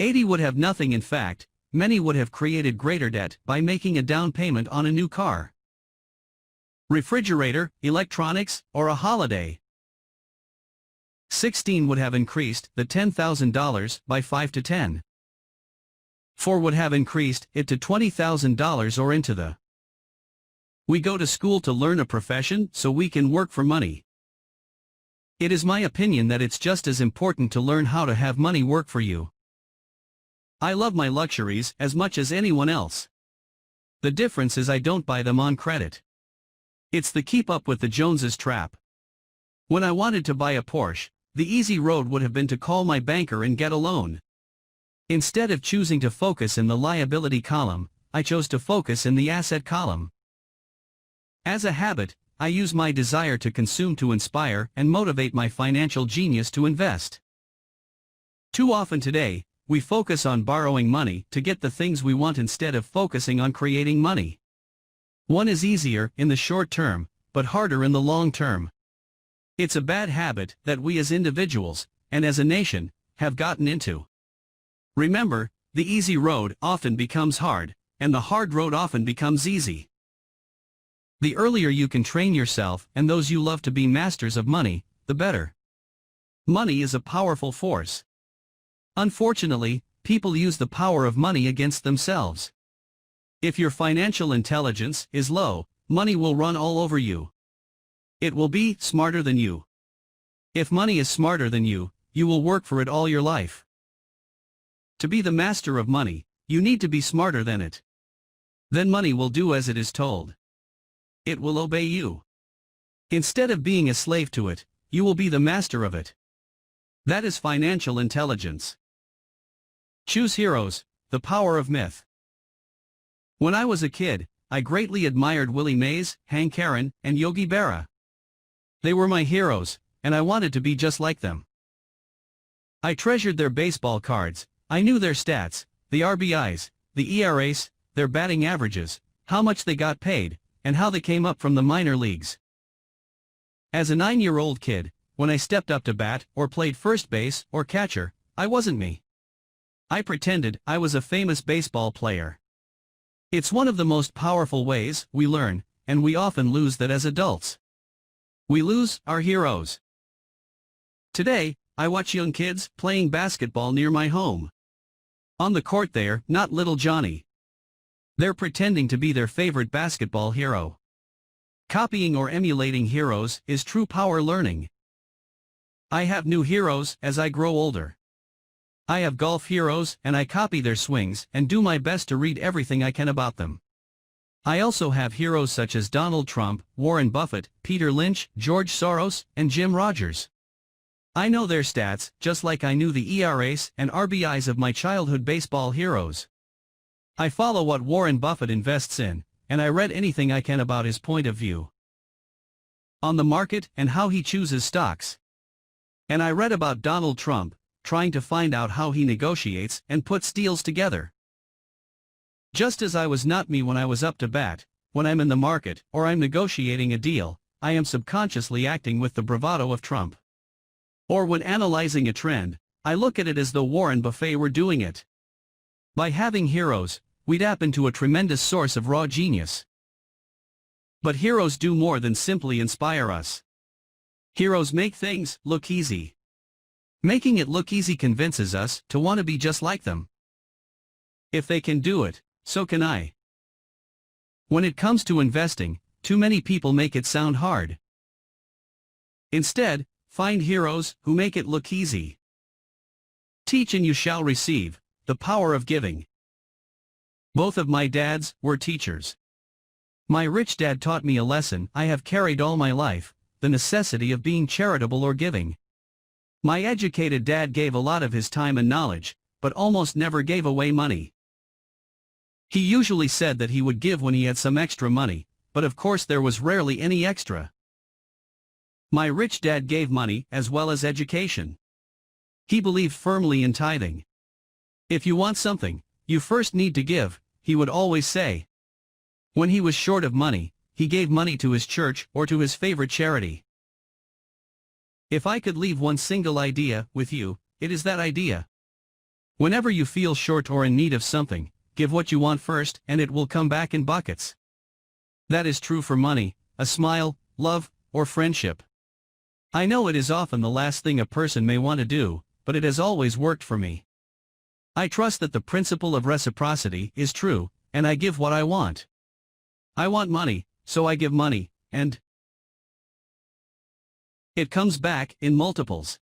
80 would have nothing. In fact, many would have created greater debt by making a down payment on a new car, refrigerator, electronics, or a holiday. 16 would have increased the $10,000 by 5 to 10. 4 would have increased it to $20,000 or into the. We go to school to learn a profession so we can work for money. It is my opinion that it's just as important to learn how to have money work for you. I love my luxuries as much as anyone else. The difference is I don't buy them on credit. It's the keep up with the Joneses trap. When I wanted to buy a Porsche, the easy road would have been to call my banker and get a loan. Instead of choosing to focus in the liability column, I chose to focus in the asset column. As a habit, I use my desire to consume to inspire and motivate my financial genius to invest. Too often today, we focus on borrowing money to get the things we want instead of focusing on creating money. One is easier in the short term, but harder in the long term. It's a bad habit that we as individuals, and as a nation, have gotten into. Remember, the easy road often becomes hard, and the hard road often becomes easy. The earlier you can train yourself and those you love to be masters of money, the better. Money is a powerful force. Unfortunately, people use the power of money against themselves. If your financial intelligence is low, money will run all over you. It will be smarter than you. If money is smarter than you will work for it all your life. To be the master of money, you need to be smarter than it. Then money will do as it is told. It will obey you. Instead of being a slave to it, you will be the master of it. That is financial intelligence. Choose heroes, the power of myth. When I was a kid, I greatly admired Willie Mays, Hank Aaron, and Yogi Berra. They were my heroes, and I wanted to be just like them. I treasured their baseball cards, I knew their stats, the RBIs, the ERAs, their batting averages, how much they got paid, and how they came up from the minor leagues. As a 9-year-old kid, when I stepped up to bat or played first base or catcher, I wasn't me. I pretended I was a famous baseball player. It's one of the most powerful ways we learn, and we often lose that as adults. We lose our heroes. Today, I watch young kids playing basketball near my home. On the court they're not little Johnny. They're pretending to be their favorite basketball hero. Copying or emulating heroes is true power learning. I have new heroes as I grow older. I have golf heroes and I copy their swings and do my best to read everything I can about them. I also have heroes such as Donald Trump, Warren Buffett, Peter Lynch, George Soros, and Jim Rogers. I know their stats just like I knew the ERAs and RBIs of my childhood baseball heroes. I follow what Warren Buffett invests in, and I read anything I can about his point of view on the market and how he chooses stocks. And I read about Donald Trump, trying to find out how he negotiates and puts deals together. Just as I was not me when I was up to bat, when I'm in the market or I'm negotiating a deal, I am subconsciously acting with the bravado of Trump. Or when analyzing a trend, I look at it as though Warren Buffett were doing it. By having heroes, we tap into a tremendous source of raw genius. But heroes do more than simply inspire us. Heroes make things look easy. Making it look easy convinces us to want to be just like them. If they can do it, so can I. When it comes to investing, too many people make it sound hard. Instead, find heroes who make it look easy. Teach and you shall receive, the power of giving. Both of my dads were teachers. My rich dad taught me a lesson I have carried all my life, the necessity of being charitable or giving. My educated dad gave a lot of his time and knowledge, but almost never gave away money. He usually said that he would give when he had some extra money, but of course there was rarely any extra. My rich dad gave money as well as education. He believed firmly in tithing. If you want something, you first need to give, he would always say. When he was short of money, he gave money to his church or to his favorite charity. If I could leave one single idea with you, it is that idea. Whenever you feel short or in need of something, give what you want first and it will come back in buckets. That is true for money, a smile, love, or friendship. I know it is often the last thing a person may want to do, but it has always worked for me. I trust that the principle of reciprocity is true, and I give what I want. I want money, so I give money, and it comes back in multiples.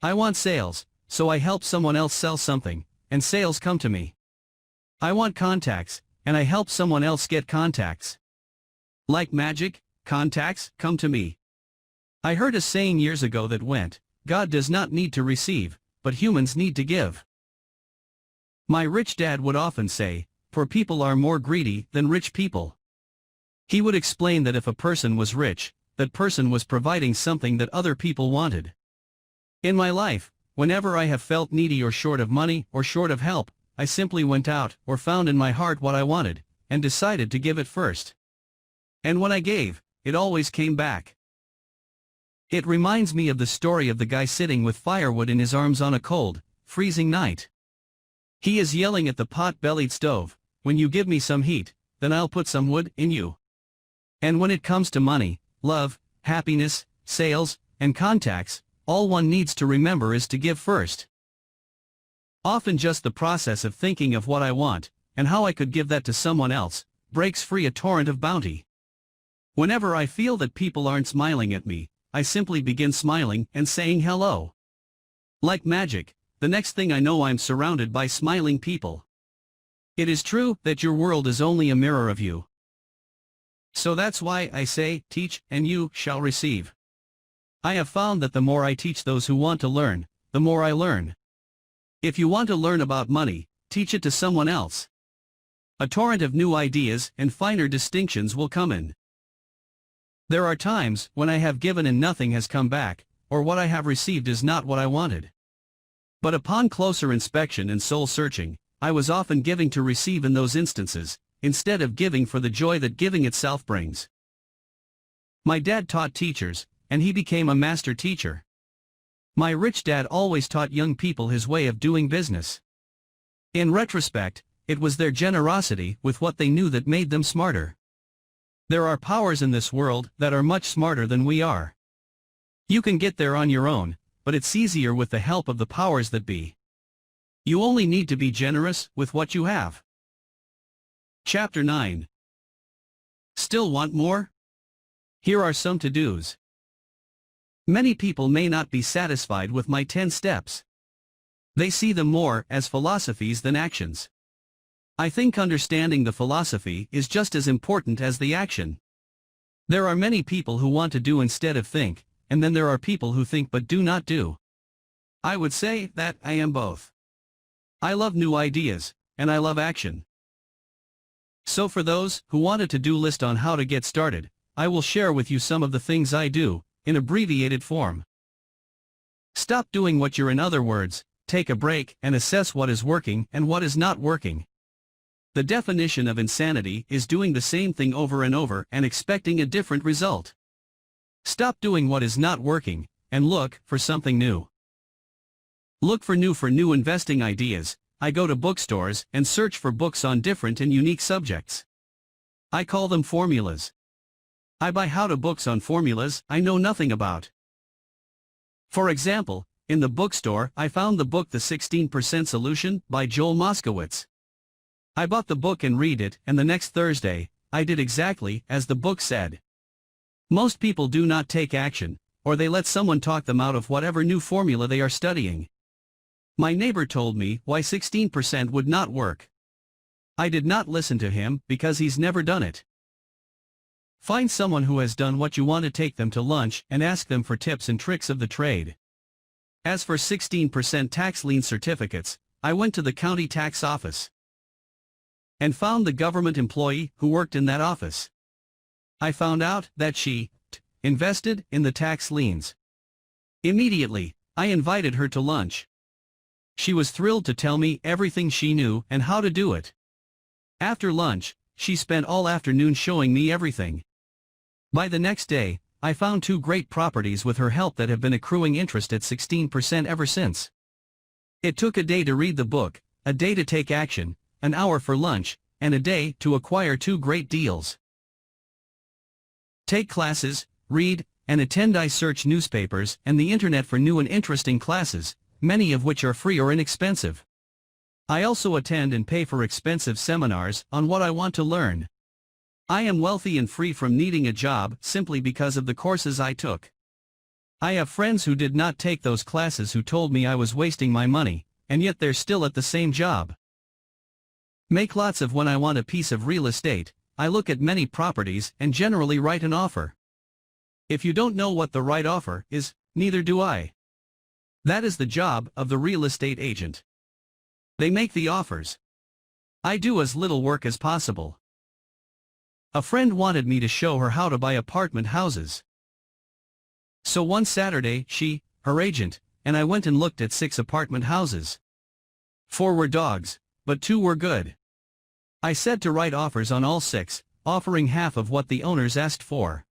I want sales, so I help someone else sell something, and sales come to me. I want contacts, and I help someone else get contacts. Like magic, contacts come to me. I heard a saying years ago that went, God does not need to receive, but humans need to give. My rich dad would often say, poor people are more greedy than rich people. He would explain that if a person was rich, that person was providing something that other people wanted. In my life, whenever I have felt needy or short of money or short of help, I simply went out or found in my heart what I wanted, and decided to give it first. And when I gave, it always came back. It reminds me of the story of the guy sitting with firewood in his arms on a cold, freezing night. He is yelling at the pot-bellied stove, "When you give me some heat, then I'll put some wood in you." And when it comes to money, love, happiness, sales, and contacts, all one needs to remember is to give first. Often just the process of thinking of what I want, and how I could give that to someone else, breaks free a torrent of bounty. Whenever I feel that people aren't smiling at me, I simply begin smiling and saying hello. Like magic, the next thing I know I'm surrounded by smiling people. It is true that your world is only a mirror of you. So that's why I say, teach, and you shall receive. I have found that the more I teach those who want to learn, the more I learn. If you want to learn about money, teach it to someone else. A torrent of new ideas and finer distinctions will come in. There are times when I have given and nothing has come back, or what I have received is not what I wanted. But upon closer inspection and soul searching, I was often giving to receive in those instances, instead of giving for the joy that giving itself brings. My dad taught teachers, and he became a master teacher. My rich dad always taught young people his way of doing business. In retrospect, it was their generosity with what they knew that made them smarter. There are powers in this world that are much smarter than we are. You can get there on your own, but it's easier with the help of the powers that be. You only need to be generous with what you have. Chapter 9. Still want more? Here are some to-dos. Many people may not be satisfied with my 10 steps. They see them more as philosophies than actions. I think understanding the philosophy is just as important as the action. There are many people who want to do instead of think, and then there are people who think but do not do. I would say that I am both. I love new ideas, and I love action. So for those who want a to-do list on how to get started, I will share with you some of the things I do, in abbreviated form. Stop doing what you're. In other words, take a break and assess what is working and what is not working. The definition of insanity is doing the same thing over and over and expecting a different result. Stop doing what is not working, and look for something new. Look for new investing ideas. I go to bookstores and search for books on different and unique subjects. I call them formulas. I buy how-to books on formulas I know nothing about. For example, in the bookstore I found the book The 16% Solution by Joel Moskowitz. I bought the book and read it, and the next Thursday, I did exactly as the book said. Most people do not take action, or they let someone talk them out of whatever new formula they are studying. My neighbor told me why 16% would not work. I did not listen to him because he's never done it. Find someone who has done what you want to take them to lunch and ask them for tips and tricks of the trade. As for 16% tax lien certificates, I went to the county tax office and found the government employee who worked in that office. I found out that she invested in the tax liens. Immediately, I invited her to lunch. She was thrilled to tell me everything she knew and how to do it. After lunch, she spent all afternoon showing me everything. By the next day, I found 2 great properties with her help that have been accruing interest at 16% ever since. It took a day to read the book, a day to take action, an hour for lunch, and a day to acquire 2 great deals. Take classes, read, and attend. I search newspapers and the internet for new and interesting classes, many of which are free or inexpensive. I also attend and pay for expensive seminars on what I want to learn. I am wealthy and free from needing a job simply because of the courses I took. I have friends who did not take those classes who told me I was wasting my money, and yet they're still at the same job. Make lots of. When I want a piece of real estate, I look at many properties and generally write an offer. If you don't know what the right offer is, neither do I. That is the job of the real estate agent. They make the offers. I do as little work as possible. A friend wanted me to show her how to buy apartment houses. So one Saturday her agent, and I went and looked at 6 apartment houses. 4 were dogs, but 2 were good. I said to write offers on all 6, offering half of what the owners asked for.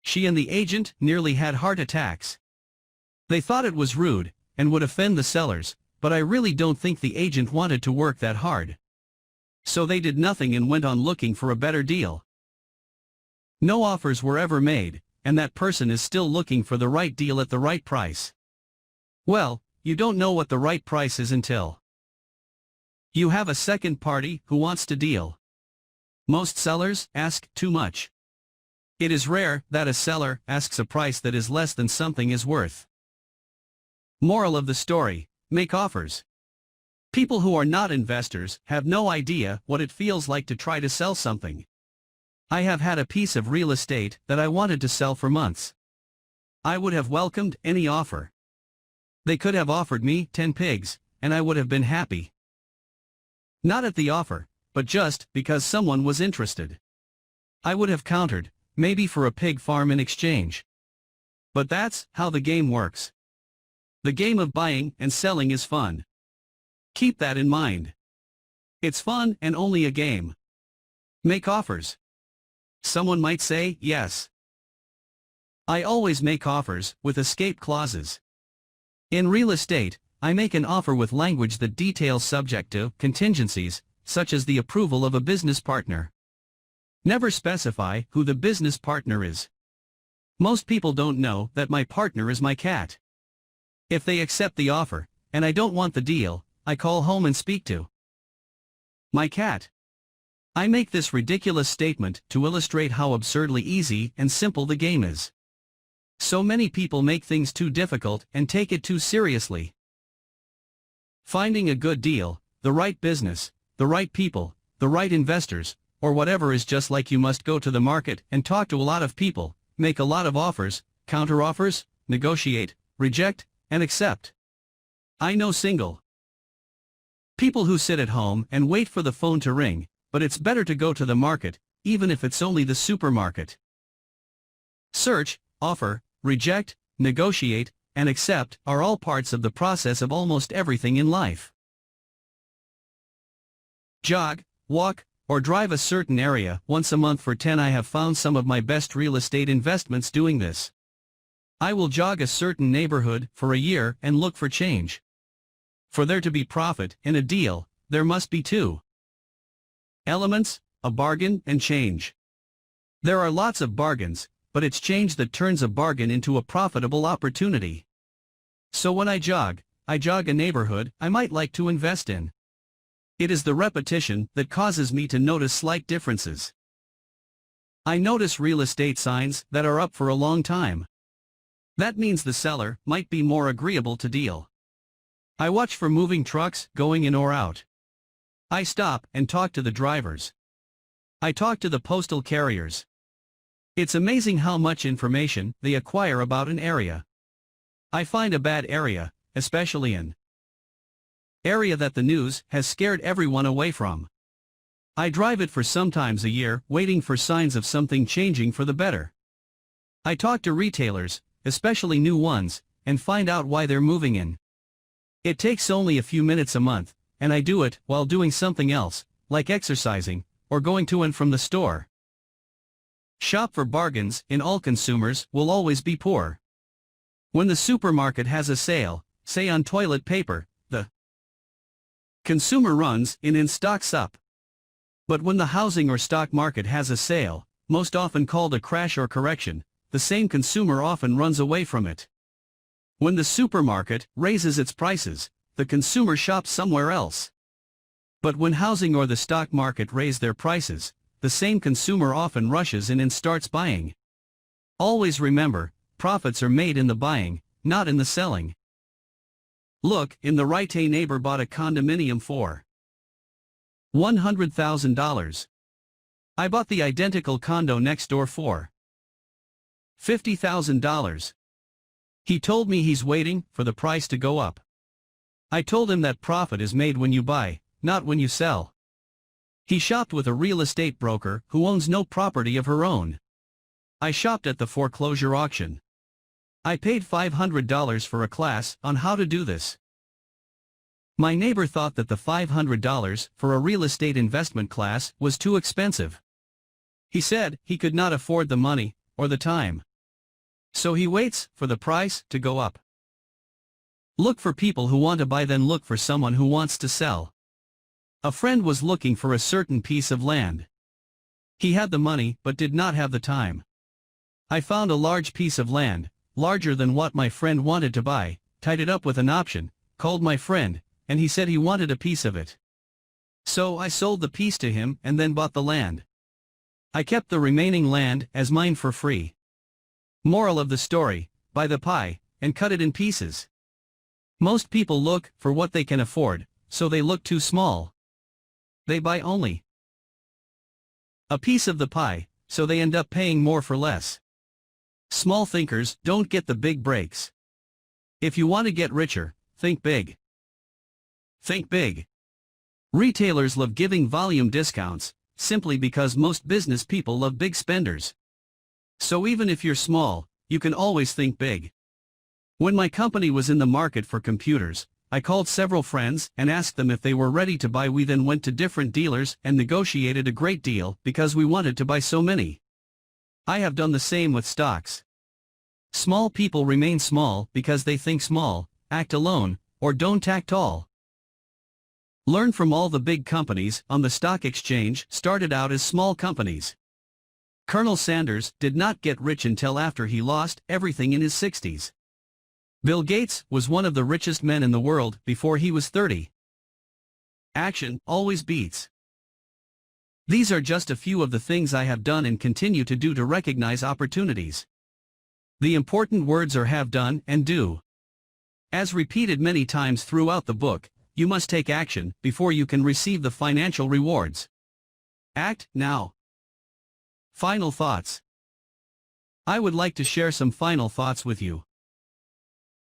She and the agent nearly had heart attacks. They thought it was rude, and would offend the sellers, but I really don't think the agent wanted to work that hard. So they did nothing and went on looking for a better deal. No offers were ever made, and that person is still looking for the right deal at the right price. Well, you don't know what the right price is until you have a second party who wants to deal. Most sellers ask too much. It is rare that a seller asks a price that is less than something is worth. Moral of the story: make offers. People who are not investors have no idea what it feels like to try to sell something. I have had a piece of real estate that I wanted to sell for months. I would have welcomed any offer. They could have offered me 10 pigs, and I would have been happy. Not at the offer, but just because someone was interested. I would have countered, maybe for a pig farm in exchange. But that's how the game works. The game of buying and selling is fun. Keep that in mind. It's fun and only a game. Make offers. Someone might say, yes. I always make offers with escape clauses. In real estate, I make an offer with language that details subject to contingencies, such as the approval of a business partner. Never specify who the business partner is. Most people don't know that my partner is my cat. If they accept the offer, and I don't want the deal, I call home and speak to my cat. I make this ridiculous statement to illustrate how absurdly easy and simple the game is. So many people make things too difficult and take it too seriously. Finding a good deal, the right business, the right people, the right investors, or whatever is just like you must go to the market and talk to a lot of people, make a lot of offers, counter-offers, negotiate, reject, and accept. I know single people who sit at home and wait for the phone to ring, but it's better to go to the market, even if it's only the supermarket. Search, offer, reject, negotiate, and accept are all parts of the process of almost everything in life. Jog, walk, or drive a certain area once a month for 10. I have found some of my best real estate investments doing this. I will jog a certain neighborhood for a year and look for change. For there to be profit in a deal, there must be 2 elements: a bargain and change. There are lots of bargains, but it's change that turns a bargain into a profitable opportunity. So when I jog a neighborhood I might like to invest in. It is the repetition that causes me to notice slight differences. I notice real estate signs that are up for a long time. That means the seller might be more agreeable to deal. I watch for moving trucks going in or out. I stop and talk to the drivers. I talk to the postal carriers. It's amazing how much information they acquire about an area. I find a bad area, especially an area that the news has scared everyone away from. I drive it for sometimes a year, waiting for signs of something changing for the better. I talk to retailers, especially new ones, and find out why they're moving in. It takes only a few minutes a month, and I do it while doing something else, like exercising, or going to and from the store. Shop for bargains. In all, consumers will always be poor. When the supermarket has a sale, say on toilet paper, the consumer runs in and stocks up. But when the housing or stock market has a sale, most often called a crash or correction, the same consumer often runs away from it. When the supermarket raises its prices, the consumer shops somewhere else. But when housing or the stock market raise their prices, the same consumer often rushes in and starts buying. Always remember, profits are made in the buying, not in the selling. Look in the right. A neighbor bought a condominium for $100,000. I bought the identical condo next door for $50,000. He told me he's waiting for the price to go up. I told him that profit is made when you buy, not when you sell. He shopped with a real estate broker who owns no property of her own. I shopped at the foreclosure auction. I paid $500 for a class on how to do this. My neighbor thought that the $500 for a real estate investment class was too expensive. He said he could not afford the money or the time. So he waits for the price to go up. Look for people who want to buy, then look for someone who wants to sell. A friend was looking for a certain piece of land. He had the money but did not have the time. I found a large piece of land, larger than what my friend wanted to buy, tied it up with an option, called my friend, and he said he wanted a piece of it. So I sold the piece to him and then bought the land. I kept the remaining land as mine for free. Moral of the story: buy the pie and cut it in pieces. Most people look for what they can afford, so they look too small. They buy only a piece of the pie, so they end up paying more for less. Small thinkers don't get the big breaks. If you want to get richer, think big. Think big. Retailers love giving volume discounts, simply because most business people love big spenders. So even if you're small, you can always think big. When my company was in the market for computers, I called several friends and asked them if they were ready to buy. We then went to different dealers and negotiated a great deal because we wanted to buy so many. I have done the same with stocks. Small people remain small because they think small, act alone, or don't act all. Learn from all the big companies on the stock exchange started out as small companies. Colonel Sanders did not get rich until after he lost everything in his 60s. Bill Gates was one of the richest men in the world before he was 30. Action always beats. These are just a few of the things I have done and continue to do to recognize opportunities. The important words are have done and do. As repeated many times throughout the book, you must take action before you can receive the financial rewards. Act now. Final thoughts. I would like to share some final thoughts with you.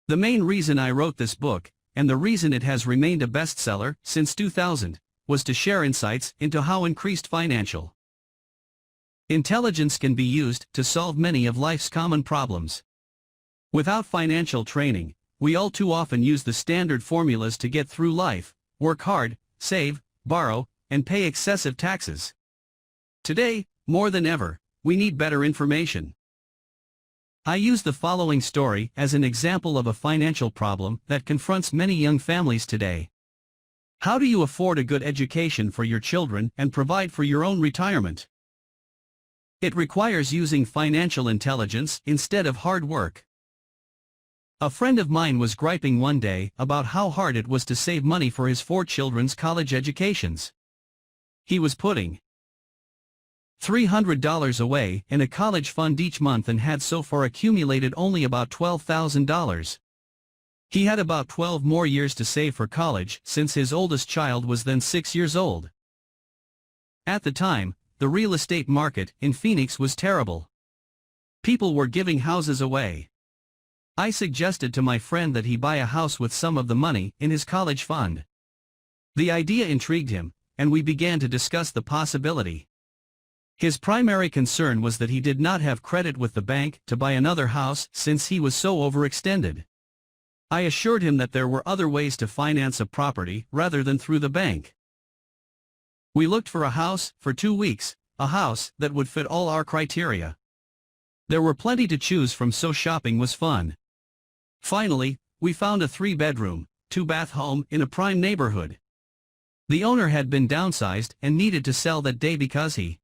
The main reason I wrote this book, and the reason it has remained a bestseller since 2000, was to share insights into how increased financial intelligence can be used to solve many of life's common problems. Without financial training, we all too often use the standard formulas to get through life: work hard, save, borrow, and pay excessive taxes. Today, more than ever, we need better information. I use the following story as an example of a financial problem that confronts many young families today. How do you afford a good education for your children and provide for your own retirement? It requires using financial intelligence instead of hard work. A friend of mine was griping one day about how hard it was to save money for his 4 children's college educations. He was putting $300 away in a college fund each month and had so far accumulated only about $12,000. He had about 12 more years to save for college since his oldest child was then 6 years old. At the time, the real estate market in Phoenix was terrible. People were giving houses away. I suggested to my friend that he buy a house with some of the money in his college fund. The idea intrigued him, and we began to discuss the possibility. His primary concern was that he did not have credit with the bank to buy another house since he was so overextended. I assured him that there were other ways to finance a property rather than through the bank. We looked for a house for 2 weeks, a house that would fit all our criteria. There were plenty to choose from, so shopping was fun. Finally, we found a 3-bedroom, 2-bath home in a prime neighborhood. The owner had been downsized and needed to sell that day because he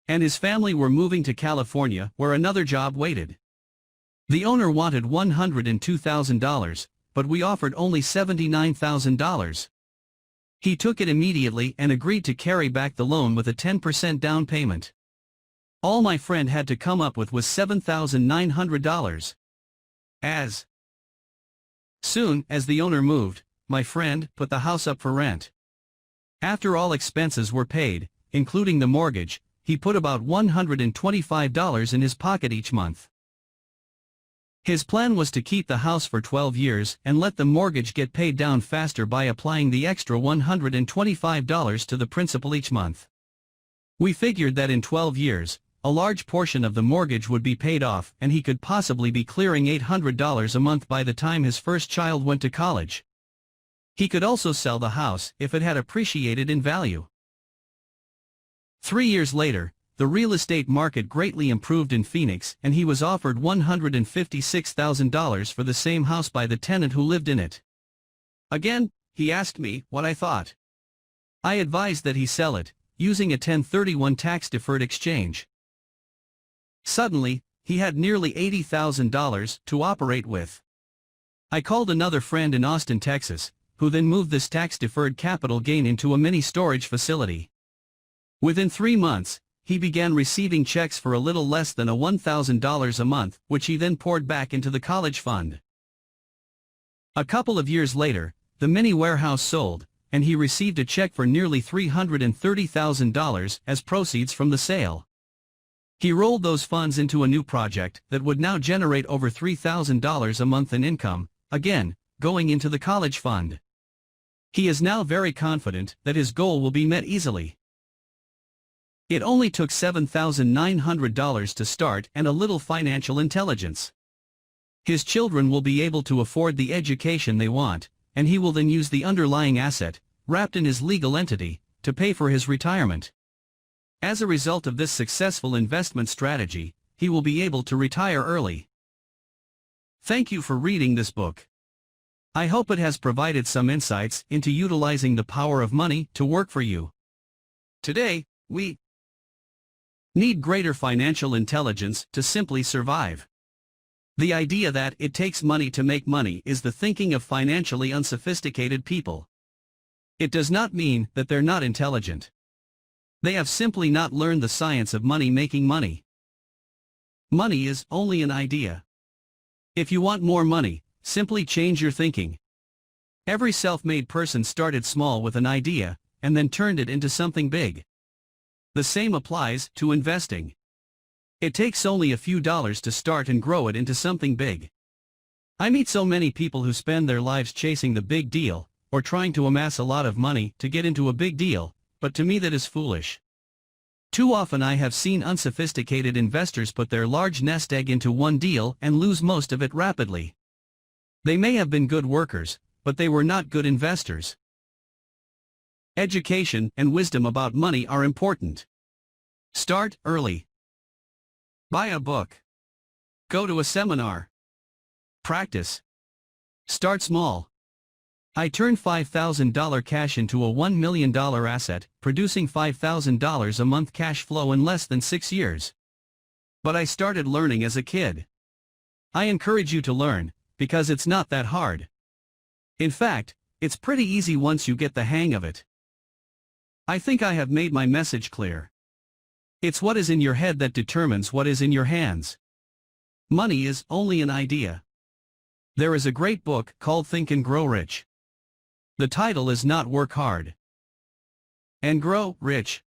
and his family were moving to California, where another job waited. The owner wanted $102,000, but we offered only $79,000. He took it immediately and agreed to carry back the loan with a 10% down payment. All my friend had to come up with was $7,900. As soon as the owner moved, my friend put the house up for rent. After all expenses were paid, including the mortgage, he put about $125 in his pocket each month. His plan was to keep the house for 12 years and let the mortgage get paid down faster by applying the extra $125 to the principal each month. We figured that in 12 years, a large portion of the mortgage would be paid off and he could possibly be clearing $800 a month by the time his first child went to college. He could also sell the house if it had appreciated in value. 3 years later, the real estate market greatly improved in Phoenix and he was offered $156,000 for the same house by the tenant who lived in it. Again, he asked me what I thought. I advised that he sell it, using a 1031 tax-deferred exchange. Suddenly, he had nearly $80,000 to operate with. I called another friend in Austin, Texas, who then moved this tax-deferred capital gain into a mini storage facility. Within 3 months, he began receiving checks for a little less than $1,000 a month, which he then poured back into the college fund. A couple of years later, the mini warehouse sold, and he received a check for nearly $330,000 as proceeds from the sale. He rolled those funds into a new project that would now generate over $3,000 a month in income, again, going into the college fund. He is now very confident that his goal will be met easily. It only took $7,900 to start and a little financial intelligence. His children will be able to afford the education they want, and he will then use the underlying asset, wrapped in his legal entity, to pay for his retirement. As a result of this successful investment strategy, he will be able to retire early. Thank you for reading this book. I hope it has provided some insights into utilizing the power of money to work for you. Today, we need greater financial intelligence to simply survive. The idea that it takes money to make money is the thinking of financially unsophisticated people. It does not mean that they're not intelligent. They have simply not learned the science of money making money. Money is only an idea. If you want more money, simply change your thinking. Every self-made person started small with an idea, and then turned it into something big. The same applies to investing. It takes only a few dollars to start and grow it into something big. I meet so many people who spend their lives chasing the big deal, or trying to amass a lot of money to get into a big deal, but to me that is foolish. Too often I have seen unsophisticated investors put their large nest egg into one deal and lose most of it rapidly. They may have been good workers, but they were not good investors. Education and wisdom about money are important. Start early. Buy a book. Go to a seminar. Practice. Start small. I turned $5,000 cash into a $1 million asset, producing $5,000 a month cash flow in less than 6 years. But I started learning as a kid. I encourage you to learn, because it's not that hard. In fact, it's pretty easy once you get the hang of it. I think I have made my message clear. It's what is in your head that determines what is in your hands. Money is only an idea. There is a great book called Think and Grow Rich. The title is not Work Hard and Grow Rich.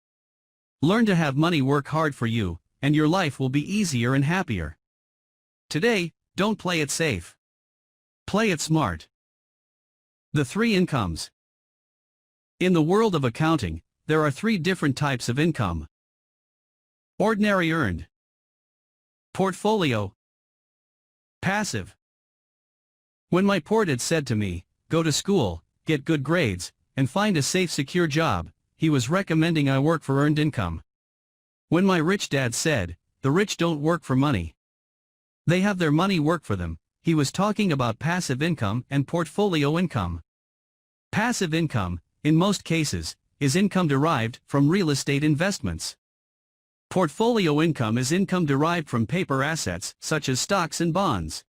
Learn to have money work hard for you, and your life will be easier and happier. Today, don't play it safe. Play it smart. The 3 incomes. In the world of accounting, there are 3 different types of income. Ordinary earned, portfolio, passive. When my poor dad said to me, "Go to school, get good grades, and find a safe, secure job," he was recommending I work for earned income. When my rich dad said, "The rich don't work for money. They have their money work for them," he was talking about passive income and portfolio income. Passive income, in most cases, is income derived from real estate investments. Portfolio income is income derived from paper assets such as stocks and bonds.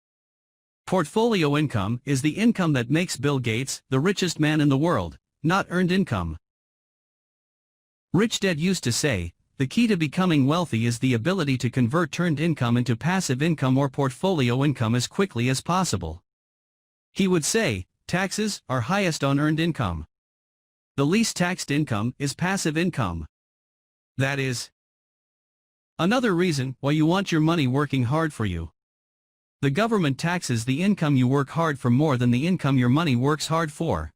Portfolio income is the income that makes Bill Gates the richest man in the world, not earned income. Rich Dad used to say, the key to becoming wealthy is the ability to convert earned income into passive income or portfolio income as quickly as possible. He would say, taxes are highest on earned income. The least taxed income is passive income. That is another reason why you want your money working hard for you. The government taxes the income you work hard for more than the income your money works hard for.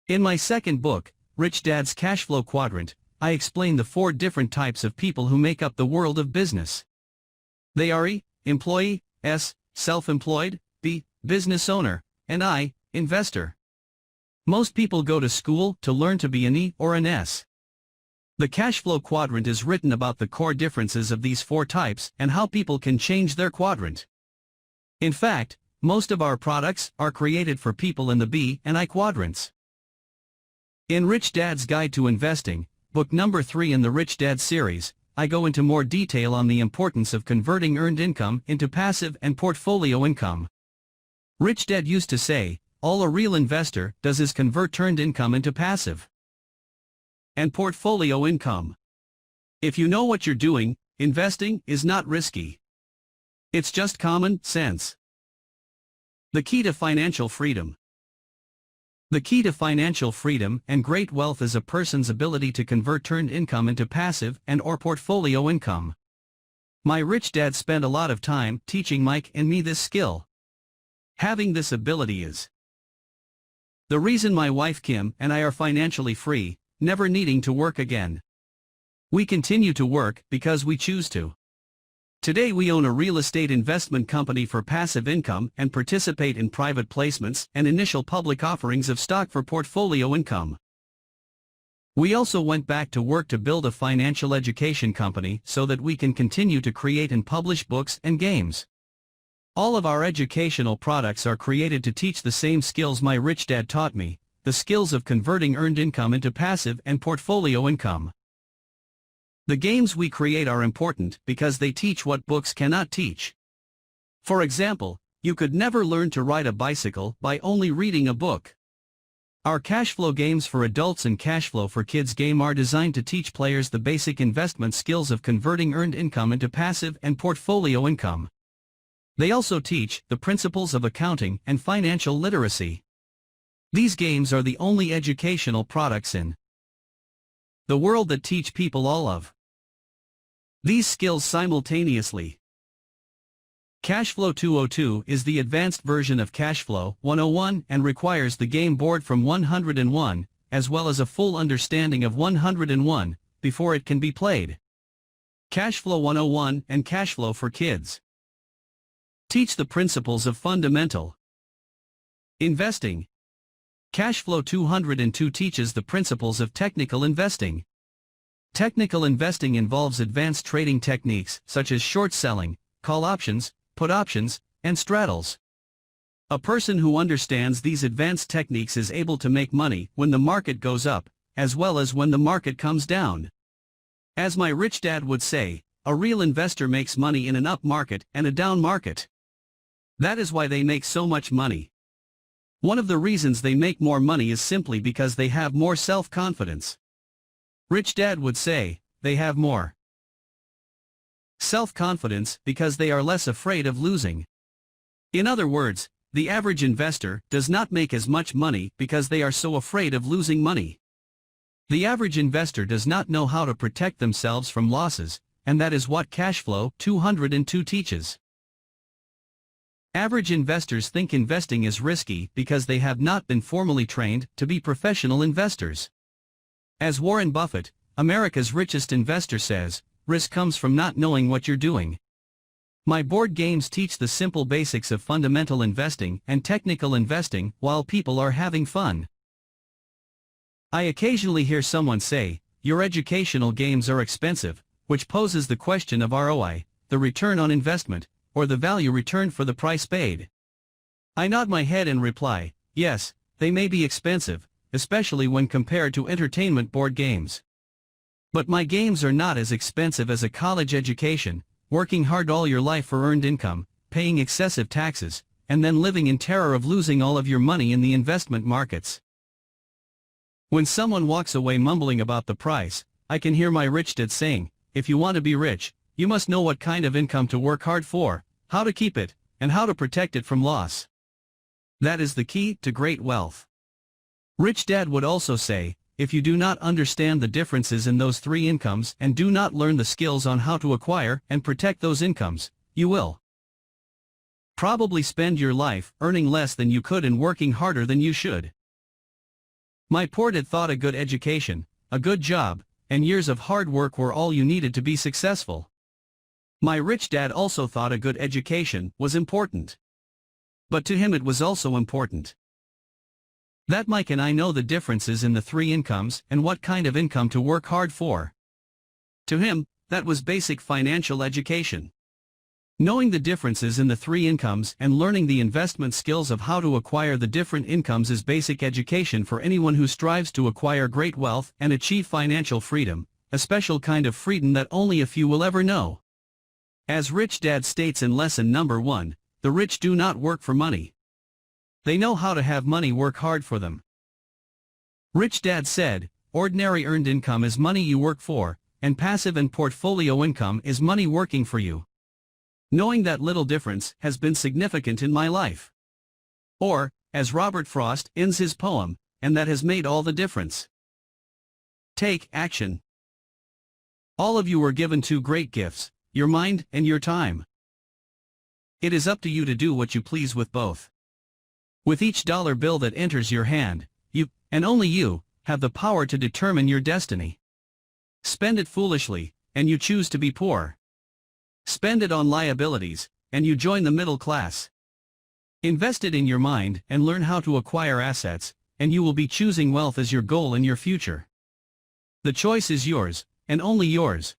In my second book, Rich Dad's Cash Flow Quadrant, I explain the 4 different types of people who make up the world of business. They are E, employee, S, self-employed, B, business owner, and I, investor. Most people go to school to learn to be an E or an S. The cash flow quadrant is written about the core differences of these 4 types and how people can change their quadrant. In fact, most of our products are created for people in the B and I quadrants. In Rich Dad's Guide to Investing, book number 3 in the Rich Dad series, I go into more detail on the importance of converting earned income into passive and portfolio income. Rich Dad used to say, all a real investor does is convert earned income into passive and portfolio income. If you know what you're doing, investing is not risky. It's just common sense. The key to financial freedom. The key to financial freedom and great wealth is a person's ability to convert earned income into passive and or portfolio income. My rich dad spent a lot of time teaching Mike and me this skill. Having this ability is the reason my wife Kim and I are financially free, never needing to work again. We continue to work because we choose to. Today we own a real estate investment company for passive income and participate in private placements and initial public offerings of stock for portfolio income. We also went back to work to build a financial education company so that we can continue to create and publish books and games. All of our educational products are created to teach the same skills my rich dad taught me, the skills of converting earned income into passive and portfolio income. The games we create are important because they teach what books cannot teach. For example, you could never learn to ride a bicycle by only reading a book. Our cash flow games for adults and cash flow for kids game are designed to teach players the basic investment skills of converting earned income into passive and portfolio income. They also teach the principles of accounting and financial literacy. These games are the only educational products in the world that teach people all of these skills simultaneously. Cashflow 202 is the advanced version of Cashflow 101 and requires the game board from 101, as well as a full understanding of 101, before it can be played. Cashflow 101 and Cashflow for Kids teach the principles of fundamental investing. Cashflow 202 teaches the principles of technical investing. Technical investing involves advanced trading techniques such as short selling, call options, put options, and straddles. A person who understands these advanced techniques is able to make money when the market goes up, as well as when the market comes down. As my rich dad would say, a real investor makes money in an up market and a down market. That is why they make so much money. One of the reasons they make more money is simply because they have more self-confidence. Rich Dad would say, they have more self-confidence because they are less afraid of losing. In other words, the average investor does not make as much money because they are so afraid of losing money. The average investor does not know how to protect themselves from losses, and that is what Cashflow 202 teaches. Average investors think investing is risky because they have not been formally trained to be professional investors. As Warren Buffett, America's richest investor, says, risk comes from not knowing what you're doing. My board games teach the simple basics of fundamental investing and technical investing while people are having fun. I occasionally hear someone say, your educational games are expensive, which poses the question of ROI, the return on investment, or the value returned for the price paid. I nod my head and reply, yes, they may be expensive, especially when compared to entertainment board games. But my games are not as expensive as a college education, working hard all your life for earned income, paying excessive taxes, and then living in terror of losing all of your money in the investment markets. When someone walks away mumbling about the price, I can hear my rich dad saying, if you want to be rich, you must know what kind of income to work hard for, how to keep it, and how to protect it from loss. That is the key to great wealth. Rich Dad would also say, if you do not understand the differences in those 3 incomes and do not learn the skills on how to acquire and protect those incomes, you will probably spend your life earning less than you could and working harder than you should. My poor dad thought a good education, a good job, and years of hard work were all you needed to be successful. My rich dad also thought a good education was important. But to him it was also important that Mike and I know the differences in the three incomes and what kind of income to work hard for. To him, that was basic financial education. Knowing the differences in the three incomes and learning the investment skills of how to acquire the different incomes is basic education for anyone who strives to acquire great wealth and achieve financial freedom, a special kind of freedom that only a few will ever know. As Rich Dad states in lesson number 1, the rich do not work for money. They know how to have money work hard for them. Rich Dad said, ordinary earned income is money you work for, and passive and portfolio income is money working for you. Knowing that little difference has been significant in my life. Or, as Robert Frost ends his poem, and that has made all the difference. Take action. All of you were given two great gifts, your mind and your time. It is up to you to do what you please with both. With each dollar bill that enters your hand, you, and only you, have the power to determine your destiny. Spend it foolishly, and you choose to be poor. Spend it on liabilities, and you join the middle class. Invest it in your mind and learn how to acquire assets, and you will be choosing wealth as your goal in your future. The choice is yours, and only yours.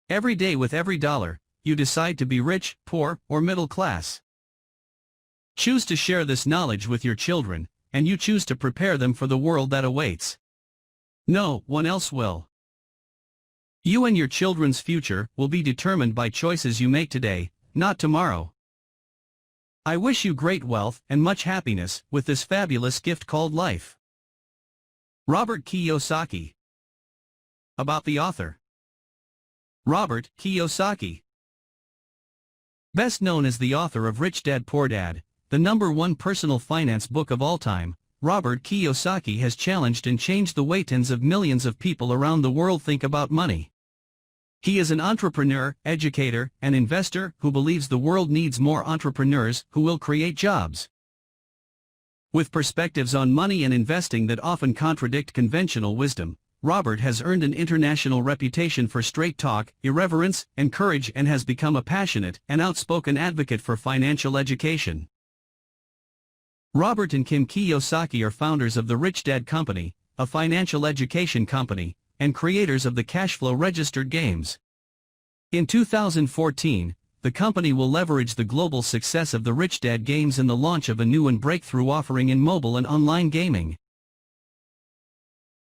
Every day with every dollar, you decide to be rich, poor, or middle class. Choose to share this knowledge with your children, and you choose to prepare them for the world that awaits. No one else will. You and your children's future will be determined by choices you make today, not tomorrow. I wish you great wealth and much happiness with this fabulous gift called life. Robert Kiyosaki. About the author. Robert Kiyosaki. Best known as the author of Rich Dad Poor Dad, the #1 personal finance book of all time, Robert Kiyosaki has challenged and changed the way tens of millions of people around the world think about money. He is an entrepreneur, educator, and investor who believes the world needs more entrepreneurs who will create jobs. With perspectives on money and investing that often contradict conventional wisdom, Robert has earned an international reputation for straight talk, irreverence, and courage, and has become a passionate and outspoken advocate for financial education. Robert and Kim Kiyosaki are founders of the Rich Dad Company, a financial education company, and creators of the Cashflow Registered Games. In 2014, the company will leverage the global success of the Rich Dad games in the launch of a new and breakthrough offering in mobile and online gaming.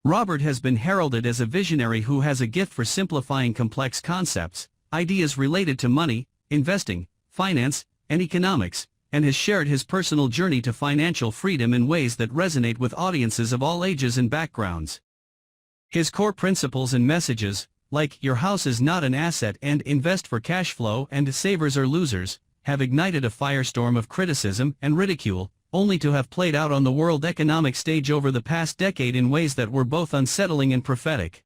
Robert has been heralded as a visionary who has a gift for simplifying complex concepts, ideas related to money, investing, finance, and economics, and has shared his personal journey to financial freedom in ways that resonate with audiences of all ages and backgrounds. His core principles and messages, like "your house is not an asset" and "invest for cash flow" and "savers are losers," have ignited a firestorm of criticism and ridicule, only to have played out on the world economic stage over the past decade in ways that were both unsettling and prophetic.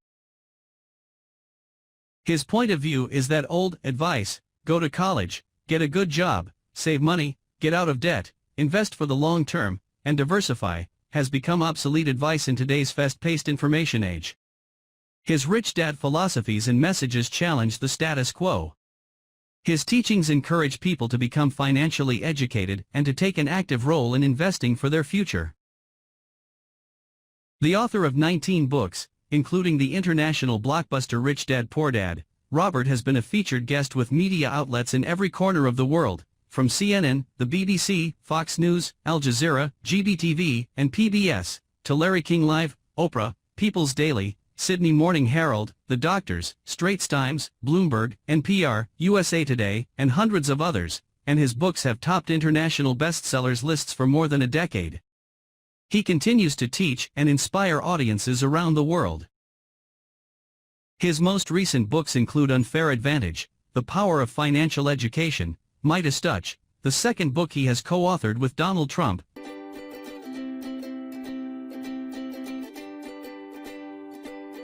His point of view is that old advice, go to college, get a good job, save money, get out of debt, invest for the long term, and diversify, has become obsolete advice in today's fast-paced information age. His Rich Dad philosophies and messages challenge the status quo. His teachings encourage people to become financially educated and to take an active role in investing for their future. The author of 19 books, including the international blockbuster Rich Dad Poor Dad, Robert has been a featured guest with media outlets in every corner of the world, from CNN, the BBC, Fox News, Al Jazeera, GBTV, and PBS, to Larry King Live, Oprah, People's Daily, Sydney Morning Herald, The Doctors, Straits Times, Bloomberg, NPR, USA Today, and hundreds of others, and his books have topped international bestsellers lists for more than a decade. He continues to teach and inspire audiences around the world. His most recent books include Unfair Advantage, The Power of Financial Education, Midas Touch, the second book he has co-authored with Donald Trump,